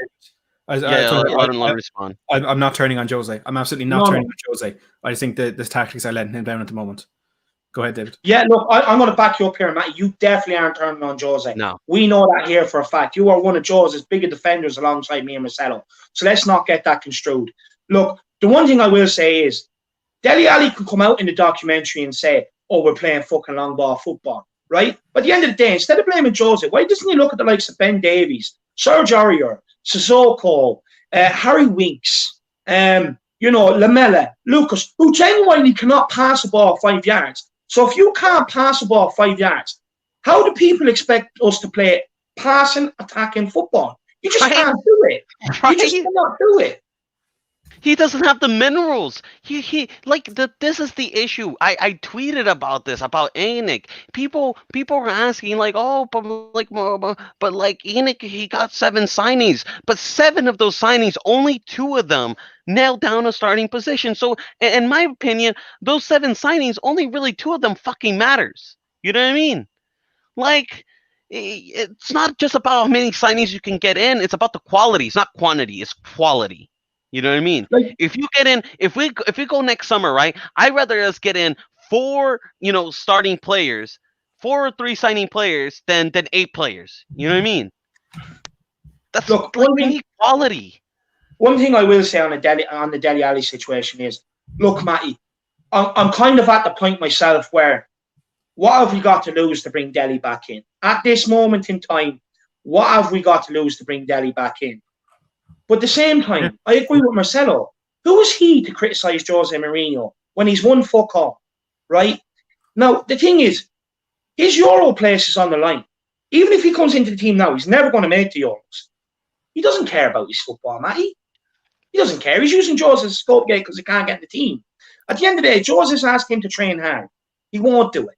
Respond. I'm not turning on Jose. I'm absolutely not turning on Jose. I just think the tactics are letting him down at the moment. Go ahead, David. Yeah, look, I'm going to back you up here, Matt. You definitely aren't turning on Jose. No. We know that here for a fact. You are one of Jose's bigger defenders alongside me and Marcelo. So let's not get that construed. Look, the one thing I will say is, Dele Alli can come out in the documentary and say, oh, we're playing fucking long ball football, right? But at the end of the day, instead of blaming Jose, why doesn't he look at the likes of Ben Davies, Serge Aurier, Sissoko, Harry Winks, Lamela, Lucas, who genuinely cannot pass a ball 5 yards. So if you can't pass a ball 5 yards, how do people expect us to play passing, attacking football? You just can't do it. You just cannot do it. He doesn't have the minerals. This is the issue. I tweeted about this, about Enoch. People were asking but Enoch, he got 7 signings, but 7 of those signings, only 2 of them nailed down a starting position. So in my opinion, those 7 signings, only really 2 of them fucking matters. You know what I mean? It's not just about how many signings you can get in. It's about the quality. It's not quantity. It's quality. You know what I mean? If you get in, if we go next summer, right? I'd rather us get in 4, starting players, 4 or 3 signing players than 8 players. You know what I mean? That's quality. One thing I will say on the Dele Alli situation is, look, Matty, I'm kind of at the point myself where, what have we got to lose to bring Dele back in? At this moment in time, what have we got to lose to bring Dele back in? But at the same time, I agree with Marcelo. Who is he to criticise Jose Mourinho when he's won fuck all, right? Now, the thing is, his Euro place is on the line. Even if he comes into the team now, he's never going to make the Euros. He doesn't care about his football, Matty. He doesn't care. He's using Jose as a scopegoat because he can't get in the team. At the end of the day, Jose's asked him to train hard. He won't do it.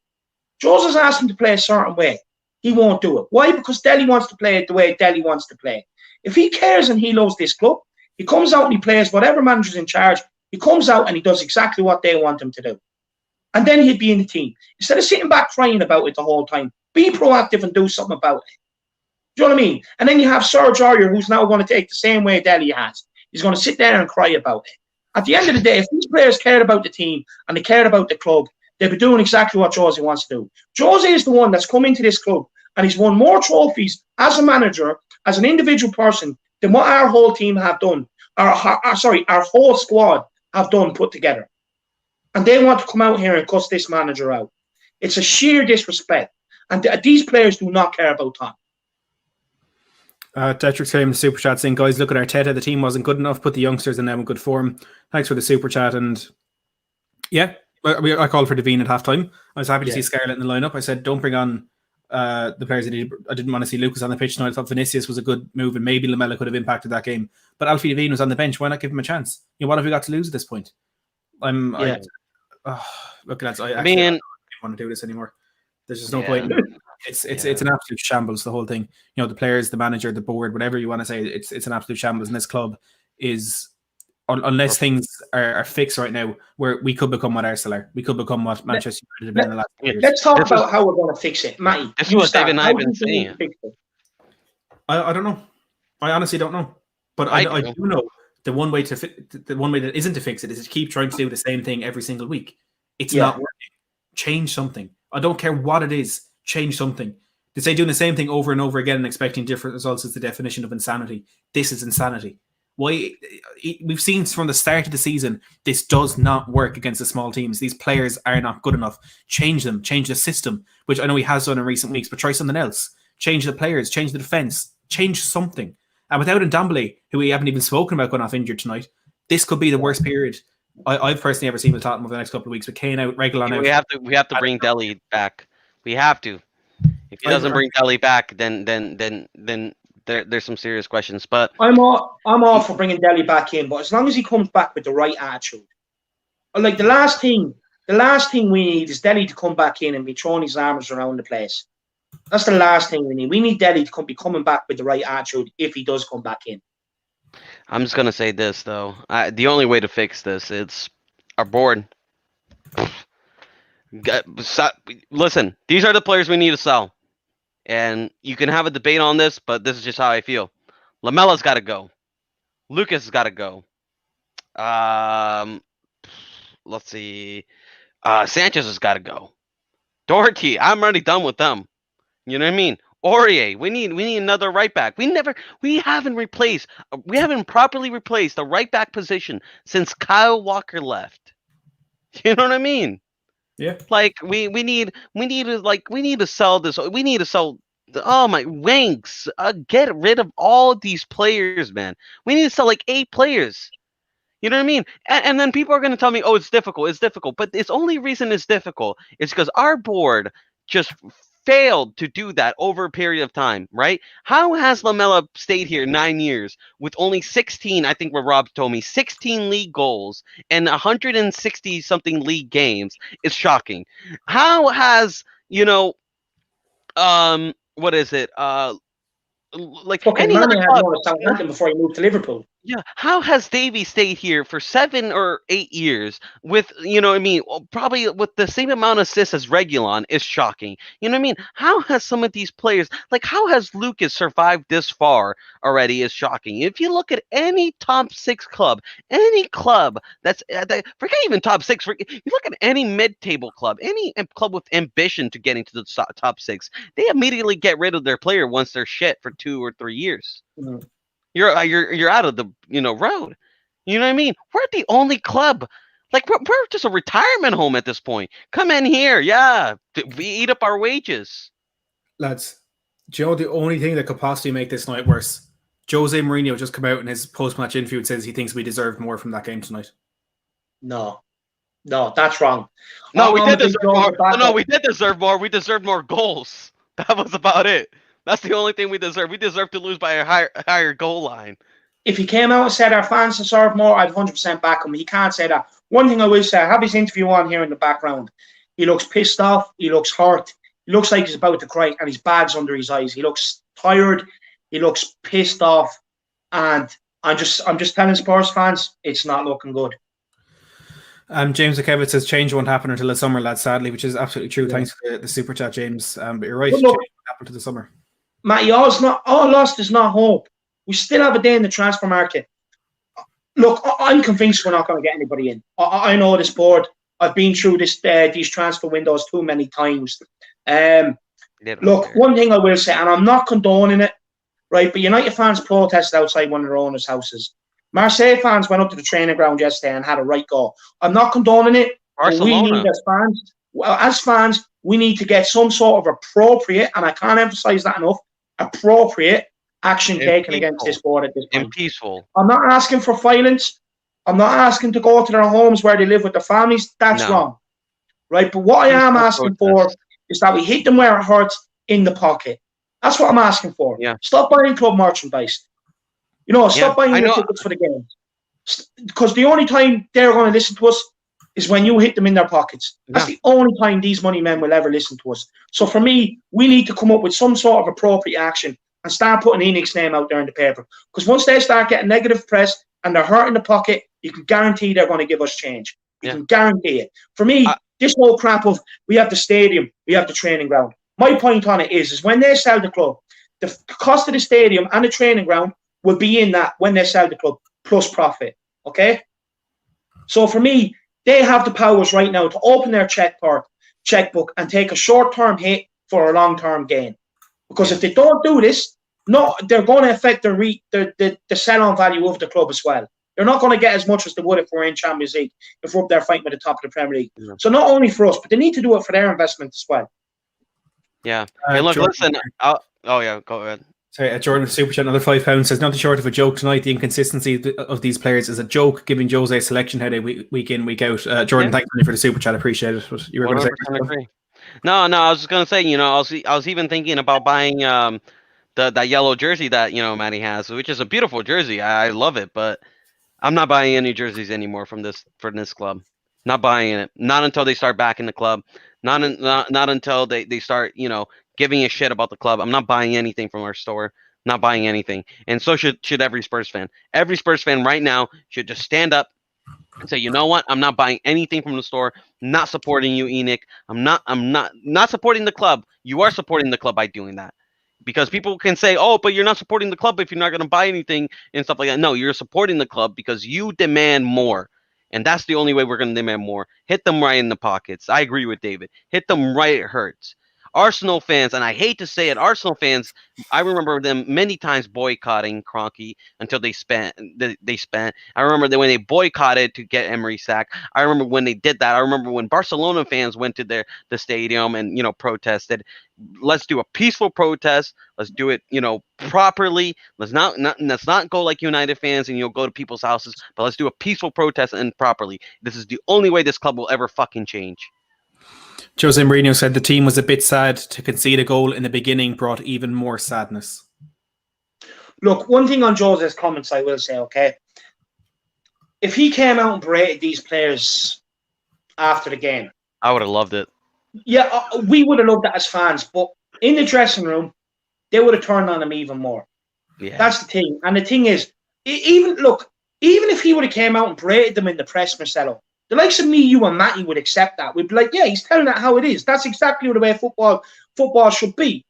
Jose's asked him to play a certain way. He won't do it. Why? Because Dele wants to play it the way Dele wants to play. If he cares and he loves this club, he comes out and he plays whatever manager's in charge. He comes out and he does exactly what they want him to do. And then he'd be in the team. Instead of sitting back crying about it the whole time, be proactive and do something about it. Do you know what I mean? And then you have Serge Aurier, who's now going to take the same way Dele has. He's going to sit there and cry about it. At the end of the day, if these players cared about the team and they cared about the club, they'd be doing exactly what Jose wants to do. Jose is the one that's come into this club and he's won more trophies as a manager, as an individual person, than what our whole team have done. our whole squad have done put together. And they want to come out here and cuss this manager out. It's a sheer disrespect. And these players do not care about Tom. Tetrick came super chat saying, guys, look at Arteta. The team wasn't good enough. Put the youngsters in them in good form. Thanks for the super chat. And yeah, I called for Devine at halftime. I was happy to see Scarlett in the lineup. I said, don't bring on the players that I didn't want to see Lucas on the pitch tonight. I thought Vinicius was a good move and maybe Lamela could have impacted that game. But Alfie Devine was on the bench. Why not give him a chance? What have we got to lose at this point? Look, lads, I don't want to do this anymore. There's just no point. It's an absolute shambles, the whole thing. The players, the manager, the board, whatever you want to say, it's an absolute shambles. And this club is, unless things are fixed right now, where we could become what Arsenal are. We could become what Manchester United have been in the last years. Let's talk about how we're going to fix it. Matty, this is what David and I have been saying. I don't know. I honestly don't know. But I do know the one way that isn't to fix it is to keep trying to do the same thing every single week. It's not working. Change something. I don't care what it is. Change something. To say doing the same thing over and over again and expecting different results is the definition of insanity. This is insanity. Why? We've seen from the start of the season, this does not work against the small teams. These players are not good enough. Change them. Change the system, which I know he has done in recent weeks, but try something else. Change the players. Change the defence. Change something. And without Ndombele, who we haven't even spoken about going off injured tonight, this could be the worst period I've personally ever seen with Tottenham over the next couple of weeks. With Kane out, Reguilon out. We have to bring Dele back. We have to. If he doesn't bring Dele back, then there's some serious questions. But I'm all for bringing Dele back in, but as long as he comes back with the right attitude, like the last thing we need is Dele to come back in and be throwing his arms around the place. That's the last thing we need. We need Dele to be coming back with the right attitude if he does come back in. I'm just gonna say this though. The only way to fix this is our board. Listen, these are the players we need to sell, and you can have a debate on this, but this is just how I feel. Lamela's got to go. Lucas has got to go. Let's see. Sanchez has got to go. Doherty, I'm already done with them. You know what I mean? Aurier, we need another right back. We haven't properly replaced the right back position since Kyle Walker left. You know what I mean? Yeah. Like we need to sell this. We need to sell. Oh my Winks! Get rid of all of these players, man. We need to sell like 8 players. You know what I mean? And then people are going to tell me, "Oh, it's difficult. It's difficult." But the only reason it's difficult is because our board just failed to do that over a period of time, right? How has Lamela stayed here 9 years with only 16, I think what Rob told me, 16 league goals and 160 something league games is shocking. How has, what is it? Like any other club before he moved to Liverpool. Yeah, how has Davey stayed here for 7 or 8 years with, probably with the same amount of assists as Reguilon is shocking. You know what I mean? How has some of these players, like how has Lucas survived this far already is shocking. If you look at any top 6 club, any club forget even top 6, you look at any mid-table club, any club with ambition to getting to the top 6, they immediately get rid of their player once they're shit for 2 or 3 years. Mm-hmm. You're out of the road. You know what I mean? We're the only club. Like we're just a retirement home at this point. Come in here, we eat up our wages. Lads, do you know the only thing that could possibly make this night worse? Jose Mourinho just come out in his post-match interview and says he thinks we deserved more from that game tonight. No, that's wrong. No, we did deserve more. No, we did deserve more. We deserved more goals. That was about it. That's the only thing we deserve. We deserve to lose by a higher goal line. If he came out and said our fans deserve more, I'd 100% back him. He can't say that. One thing I will say, I have his interview on here in the background. He looks pissed off. He looks hurt. He looks like he's about to cry, and his bag's under his eyes. He looks tired. He looks pissed off. And I'm just telling Spurs fans, it's not looking good. James McKevitt says change won't happen until the summer, lads, sadly, which is absolutely true. Yeah. Thanks for the super chat, James. But you're right, change won't happen to the summer. Matty, all lost is not hope. We still have a day in the transfer market. Look, I'm convinced we're not going to get anybody in. I know this board. I've been through these transfer windows too many times. Look, one thing I will say, and I'm not condoning it, right? But United fans protested outside one of their owners' houses. Marseille fans went up to the training ground yesterday and had a right go. I'm not condoning it. But we need as fans, we need to get some sort of appropriate, and I can't emphasize that enough, appropriate action taken against this board at this point. And peaceful. I'm not asking for violence. I'm not asking to go to their homes where they live with their families. That's wrong. Right? But what I am asking for is that we hit them where it hurts, in the pocket. That's what I'm asking for. Yeah. Stop buying club merchandise. Stop buying your tickets for the games. Because the only time they're going to listen to us is when you hit them in their pockets. That's the only time these money men will ever listen to us. So for me, we need to come up with some sort of appropriate action and start putting ENIC's name out there in the paper. Because once they start getting negative press and they're hurt in the pocket, you can guarantee they're going to give us change. You can guarantee it. For me, this whole crap of we have the stadium, we have the training ground. My point on it is when they sell the club, the cost of the stadium and the training ground will be in that when they sell the club, plus profit. Okay? So for me, they have the powers right now to open their checkbook and take a short-term hit for a long-term gain. Because if they don't do this, they're going to affect the sell-on value of the club as well. They're not going to get as much as they would if we're in Champions League, if we're up there fighting with the top of the Premier League. Yeah. So not only for us, but they need to do it for their investment as well. Yeah. Hey, look, listen. Go ahead. Sorry, Jordan with Super Chat, another £5 says, nothing short of a joke tonight. The inconsistency of these players is a joke, giving Jose a selection headache week in, week out. Jordan, thanks for the Super Chat. I appreciate it. But you were going to say agree. No, I was just going to say, I was even thinking about buying that yellow jersey that, Matty has, which is a beautiful jersey. I love it, but I'm not buying any jerseys anymore from this club. Not buying it. Not until they start backing the club. Not until they start, giving a shit about the club. I'm not buying anything from our store. Not buying anything. And so should every Spurs fan. Every Spurs fan right now should just stand up and say, you know what? I'm not buying anything from the store. Not supporting you, ENIC. I'm not supporting the club. You are supporting the club by doing that. Because people can say, oh, but you're not supporting the club if you're not going to buy anything and stuff like that. No, you're supporting the club because you demand more. And that's the only way we're going to demand more. Hit them right in the pockets. I agree with David. Hit them right, it hurts. Arsenal fans, and I hate to say it, Arsenal fans, I remember them many times boycotting Kroenke until they spent. I remember that when they boycotted to get Emery sacked. I remember when they did that. I remember when Barcelona fans went to the stadium and protested. Let's do a peaceful protest. Let's do it, properly. Let's not go like United fans and go to people's houses, but let's do a peaceful protest and properly. This is the only way this club will ever fucking change. Jose Mourinho said the team was a bit sad to concede a goal in the beginning brought even more sadness. Look, one thing on Jose's comments I will say, okay? If he came out and berated these players after the game, I would have loved it. Yeah, we would have loved that as fans, but in the dressing room, they would have turned on him even more. Yeah. That's the thing. And the thing is, even if he would have came out and berated them in the press, Marcelo, the likes of me, you and Matty would accept that. We'd be like, yeah, he's telling it how it is. That's exactly the way football should be.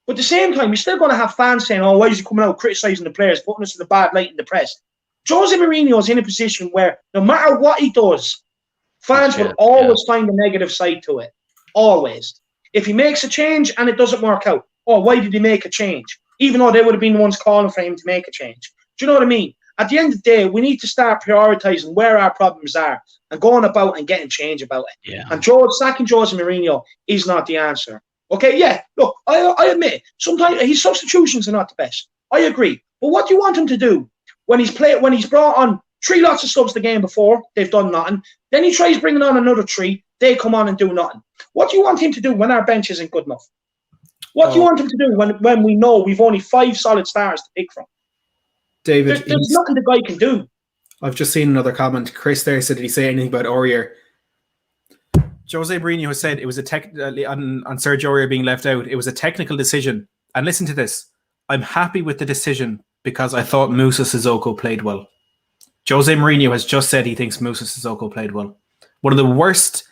But at the same time, you're still going to have fans saying, oh, why is he coming out criticising the players, putting us in a bad light in the press? Jose Mourinho is in a position where no matter what he does, fans will always find the negative side to it. Always. If he makes a change and it doesn't work out, oh, why did he make a change? Even though they would have been the ones calling for him to make a change. Do you know what I mean? At the end of the day, we need to start prioritising where our problems are and going about and getting change about it. Yeah. And sacking Jose Mourinho is not the answer. Okay, yeah, look, I admit, sometimes his substitutions are not the best. I agree. But what do you want him to do? When he's brought on 3 lots of subs the game before, they've done nothing. Then he tries bringing on another 3, they come on and do nothing. What do you want him to do when our bench isn't good enough? What do you want him to do when we know we've only 5 solid stars to pick from? David, there's nothing the guy can do. I've just seen another comment. Chris there said, did he say anything about Aurier? Jose Mourinho has said it was on Sergio Aurier being left out. It was a technical decision. And listen to this. I'm happy with the decision because I thought Moussa Sissoko played well. Jose Mourinho has just said he thinks Moussa Sissoko played well. One of the worst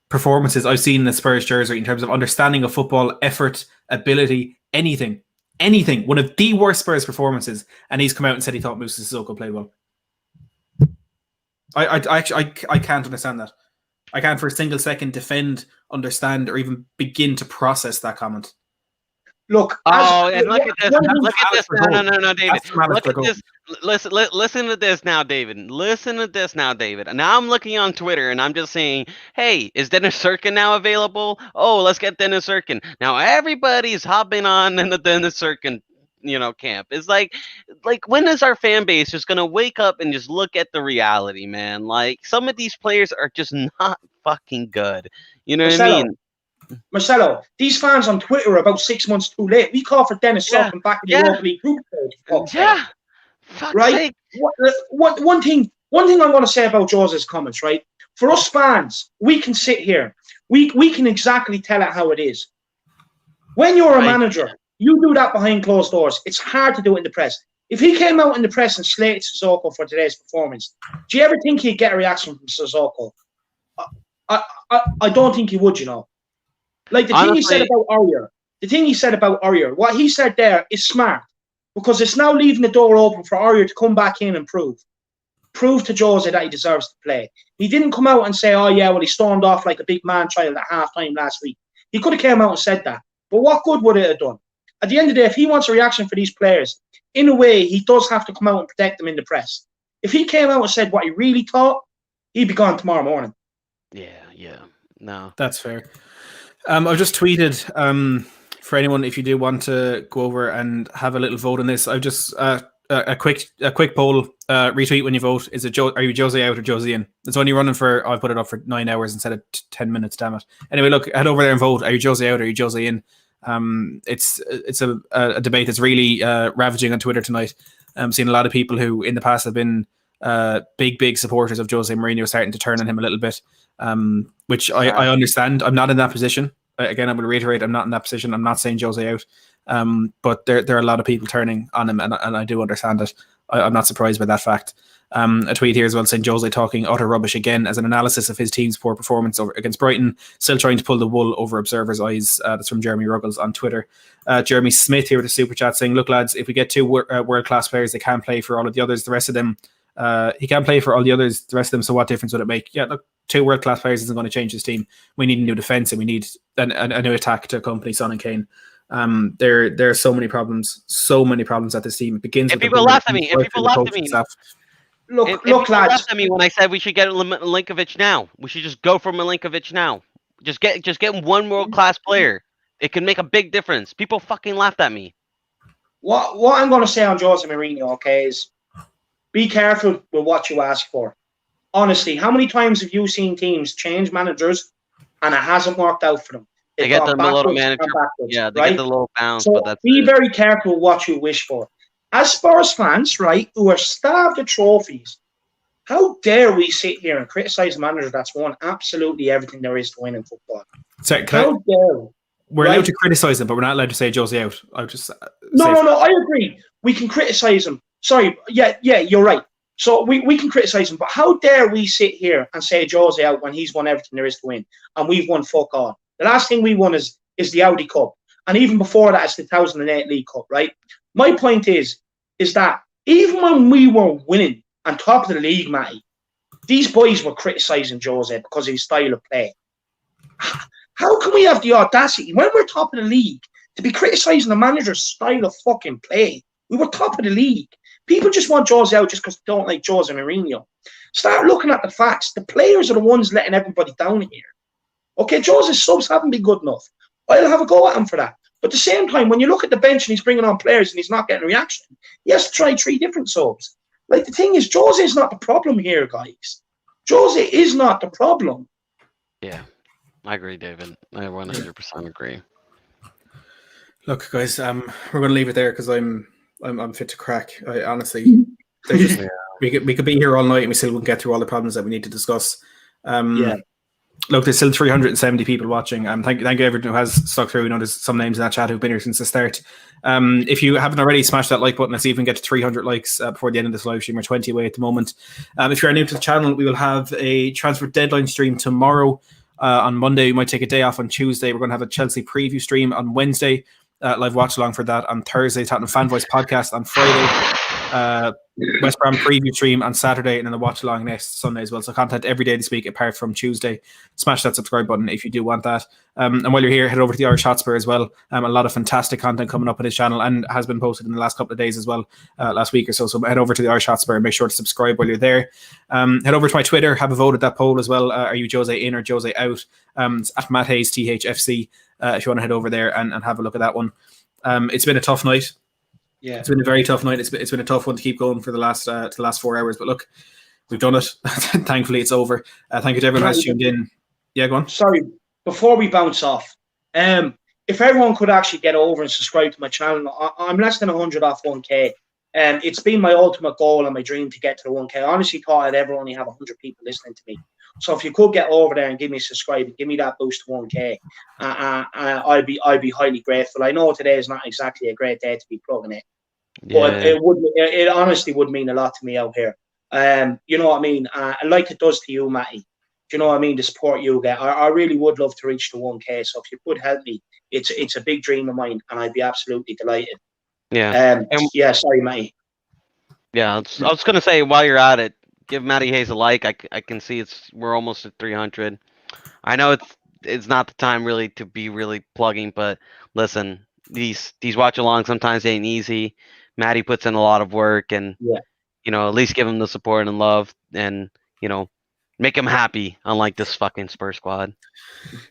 performances I've seen in the Spurs jersey in terms of understanding of football, effort, ability, anything. One of the worst Spurs performances, and he's come out and said he thought Moussa Sissoko played well. I can't understand that. I can't for a single second defend, understand, or even begin to process that comment. look. And look at this. Look at this. No, David. Look at this. Listen to this now, David. Listen to this now, David. Now I'm looking on Twitter and I'm just saying, hey, is Dennis Serkin now available? Oh, let's get Dennis Serkin. Now everybody's hopping on in the Dennis Serkin, camp. It's like when is our fan base just gonna wake up and just look at the reality, man? Like some of these players are just not fucking good. You know what I mean? Marcelo, these fans on Twitter are about 6 months too late. We call for Dennis Serkin back in the Europa League group stage. Yeah. Right? One thing I'm going to say about Jose's comments, right? For us fans, we can sit here. We can exactly tell it how it is. When you're a manager, you do that behind closed doors. It's hard to do it in the press. If he came out in the press and slated Sissoko for today's performance, do you ever think he'd get a reaction from Sissoko? I don't think he would, Like the thing he said about Aurier, what he said there is smart because it's now leaving the door open for Aurier to come back in and prove to Jose that he deserves to play. He didn't come out and say, oh yeah, well he stormed off like a big man child at halftime last week. He could have came out and said that. But what good would it have done? At the end of the day, if he wants a reaction for these players, in a way, he does have to come out and protect them in the press. If he came out and said what he really thought, he'd be gone tomorrow morning. Yeah. No. That's fair. I've just tweeted for anyone if you do want to go over and have a little vote on this. I've just a quick poll. Retweet when you vote. Are you Jose out or Jose in? It's only running for. I've put it up for 9 hours instead of 10 minutes. Damn it. Anyway, look, head over there and vote. Are you Jose out or are you Jose in? It's a debate that's really ravaging on Twitter tonight. I'm seeing a lot of people who in the past have been big supporters of Jose Mourinho starting to turn on him a little bit. Which I understand. I'm not in that position. Again, I'm going to reiterate, I'm not in that position. I'm not saying Jose out. But there are a lot of people turning on him, and I do understand it. I'm not surprised by that fact. A tweet here as well saying Jose talking utter rubbish again as an analysis of his team's poor performance against Brighton, still trying to pull the wool over observers' eyes. That's from Jeremy Ruggles on Twitter. Jeremy Smith here with a super chat saying, look lads, if we get two world-class players, they can't play for all of the others. The rest of them, he can't play for all the others, the rest of them, so what difference would it make? Yeah, look, two world-class players isn't going to change his team. We need a new defence and we need a new attack to accompany Son and Kane. There are so many problems at this team. It begins with people laugh at me. Look, lads. laughed at me when I said we should get Milinkovic now. We should just go for Milinkovic now. Just get one world-class player. It can make a big difference. People fucking laughed at me. What I'm going to say on Jose Mourinho, okay, is be careful with what you ask for. Honestly, how many times have you seen teams change managers and it hasn't worked out for them? They get the little manager. Yeah, they get the little bounce. So but that's be very careful what you wish for. As Spurs fans, right, who are starved of trophies, how dare we sit here and criticise a manager that's won absolutely everything there is to win in football? Sorry, how dare we? We're allowed to criticise him, but we're not allowed to say Jose out. I'll just No, I agree. We can criticise him. Sorry, yeah, you're right. So we can criticise him, but how dare we sit here and say Jose out when he's won everything there is to win and we've won fuck all? The last thing we won is the Audi Cup. And even before that, it's the 2008 League Cup, right? My point is that even when we were winning and top of the league, Matty, these boys were criticising Jose because of his style of play. How can we have the audacity, when we're top of the league, to be criticising the manager's style of fucking play? We were top of the league. People just want Jose out just because they don't like Jose Mourinho. Start looking at the facts. The players are the ones letting everybody down here. Okay, Jose's subs haven't been good enough. I'll have a go at him for that. But at the same time, when you look at the bench and he's bringing on players and he's not getting a reaction, he has to try 3 different subs. Like, the thing is, Jose is not the problem here, guys. Jose is not the problem. Yeah, I agree, David. I 100% agree. Look, guys, we're going to leave it there because I'm fit to crack. I honestly, we could be here all night and we still wouldn't get through all the problems that we need to discuss. Look, there's still 370 people watching. Thank you everyone who has stuck through. There's some names in that chat who've been here since the start. If you haven't already, smash that like button. Let's see if we can get to 300 likes before the end of this live stream. We're 20 away at the moment. If you're new to the channel, we will have a transfer deadline stream tomorrow. On Monday, we might take a day off on Tuesday. We're going to have a Chelsea preview stream on Wednesday. Live watch along for that on Thursday. Tottenham Fan Voice podcast on Friday. West Brom preview stream on Saturday, and then the watch along next Sunday as well. So content every day this week apart from Tuesday. Smash that subscribe button if you do want that. And while you're here, head over to the Irish Hotspur as well. A lot of fantastic content coming up on his channel and has been posted in the last couple of days as well, last week or so. So head over to the Irish Hotspur and make sure to subscribe while you're there. Head over to my Twitter, have a vote at that poll as well. Are you Jose in or Jose out? It's at Matt Hayes THFC. If you want to head over there and have a look at that one. It's been a tough night. Yeah, it's been a very tough night. It's been a tough one to keep going for the last 4 hours. But look, we've done it. Thankfully, it's over. Thank you to everyone who has tuned in. Yeah, go on. Sorry, before we bounce off, if everyone could actually get over and subscribe to my channel, I'm less than 100 off 1K. It's been my ultimate goal and my dream to get to the 1K. I honestly thought I'd ever only have 100 people listening to me. So if you could get over there and give me a subscribe, give me that boost to 1K, I'd be highly grateful. I know today is not exactly a great day to be plugging it, but it honestly would mean a lot to me out here. You know what I mean? Like it does to you, Matty. Do you know what I mean? The support you get, I really would love to reach the 1K. So if you could help me, it's a big dream of mine, and I'd be absolutely delighted. Yeah. Yeah. Sorry, Matty. Yeah, I was gonna say while you're at it, give Matty Hayes a like. I can see we're almost at 300. I know it's not the time really to be really plugging, but listen, these watch alongs sometimes ain't easy. Matty puts in a lot of work, and at least give him the support and love, and make him happy. Unlike this fucking Spurs squad.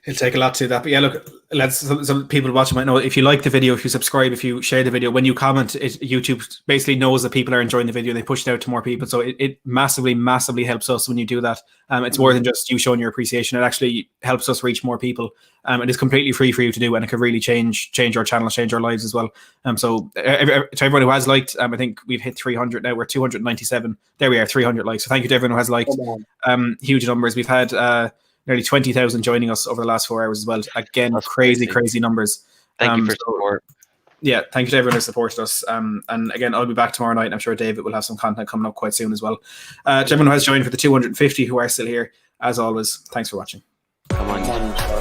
It'll take a lot to that, but yeah, look, some people watching might know, if you like the video, if you subscribe, if you share the video, when you comment, YouTube basically knows that people are enjoying the video and they push it out to more people, so it massively helps us when you do that. It's more than just you showing your appreciation. It actually helps us reach more people. It is completely free for you to do, and it could really change our channel, change our lives as well. So to everyone who has liked, I think we've hit 300 now. We're 297. There we are, 300 likes. So thank you to everyone who has liked. Huge numbers. We've had nearly 20,000 joining us over the last 4 hours as well. Again, that's crazy numbers. Thank you for support. Yeah, thank you to everyone who supported us. And again, I'll be back tomorrow night. I'm sure David will have some content coming up quite soon as well. To everyone who has joined for the 250 who are still here, as always, thanks for watching. Come on.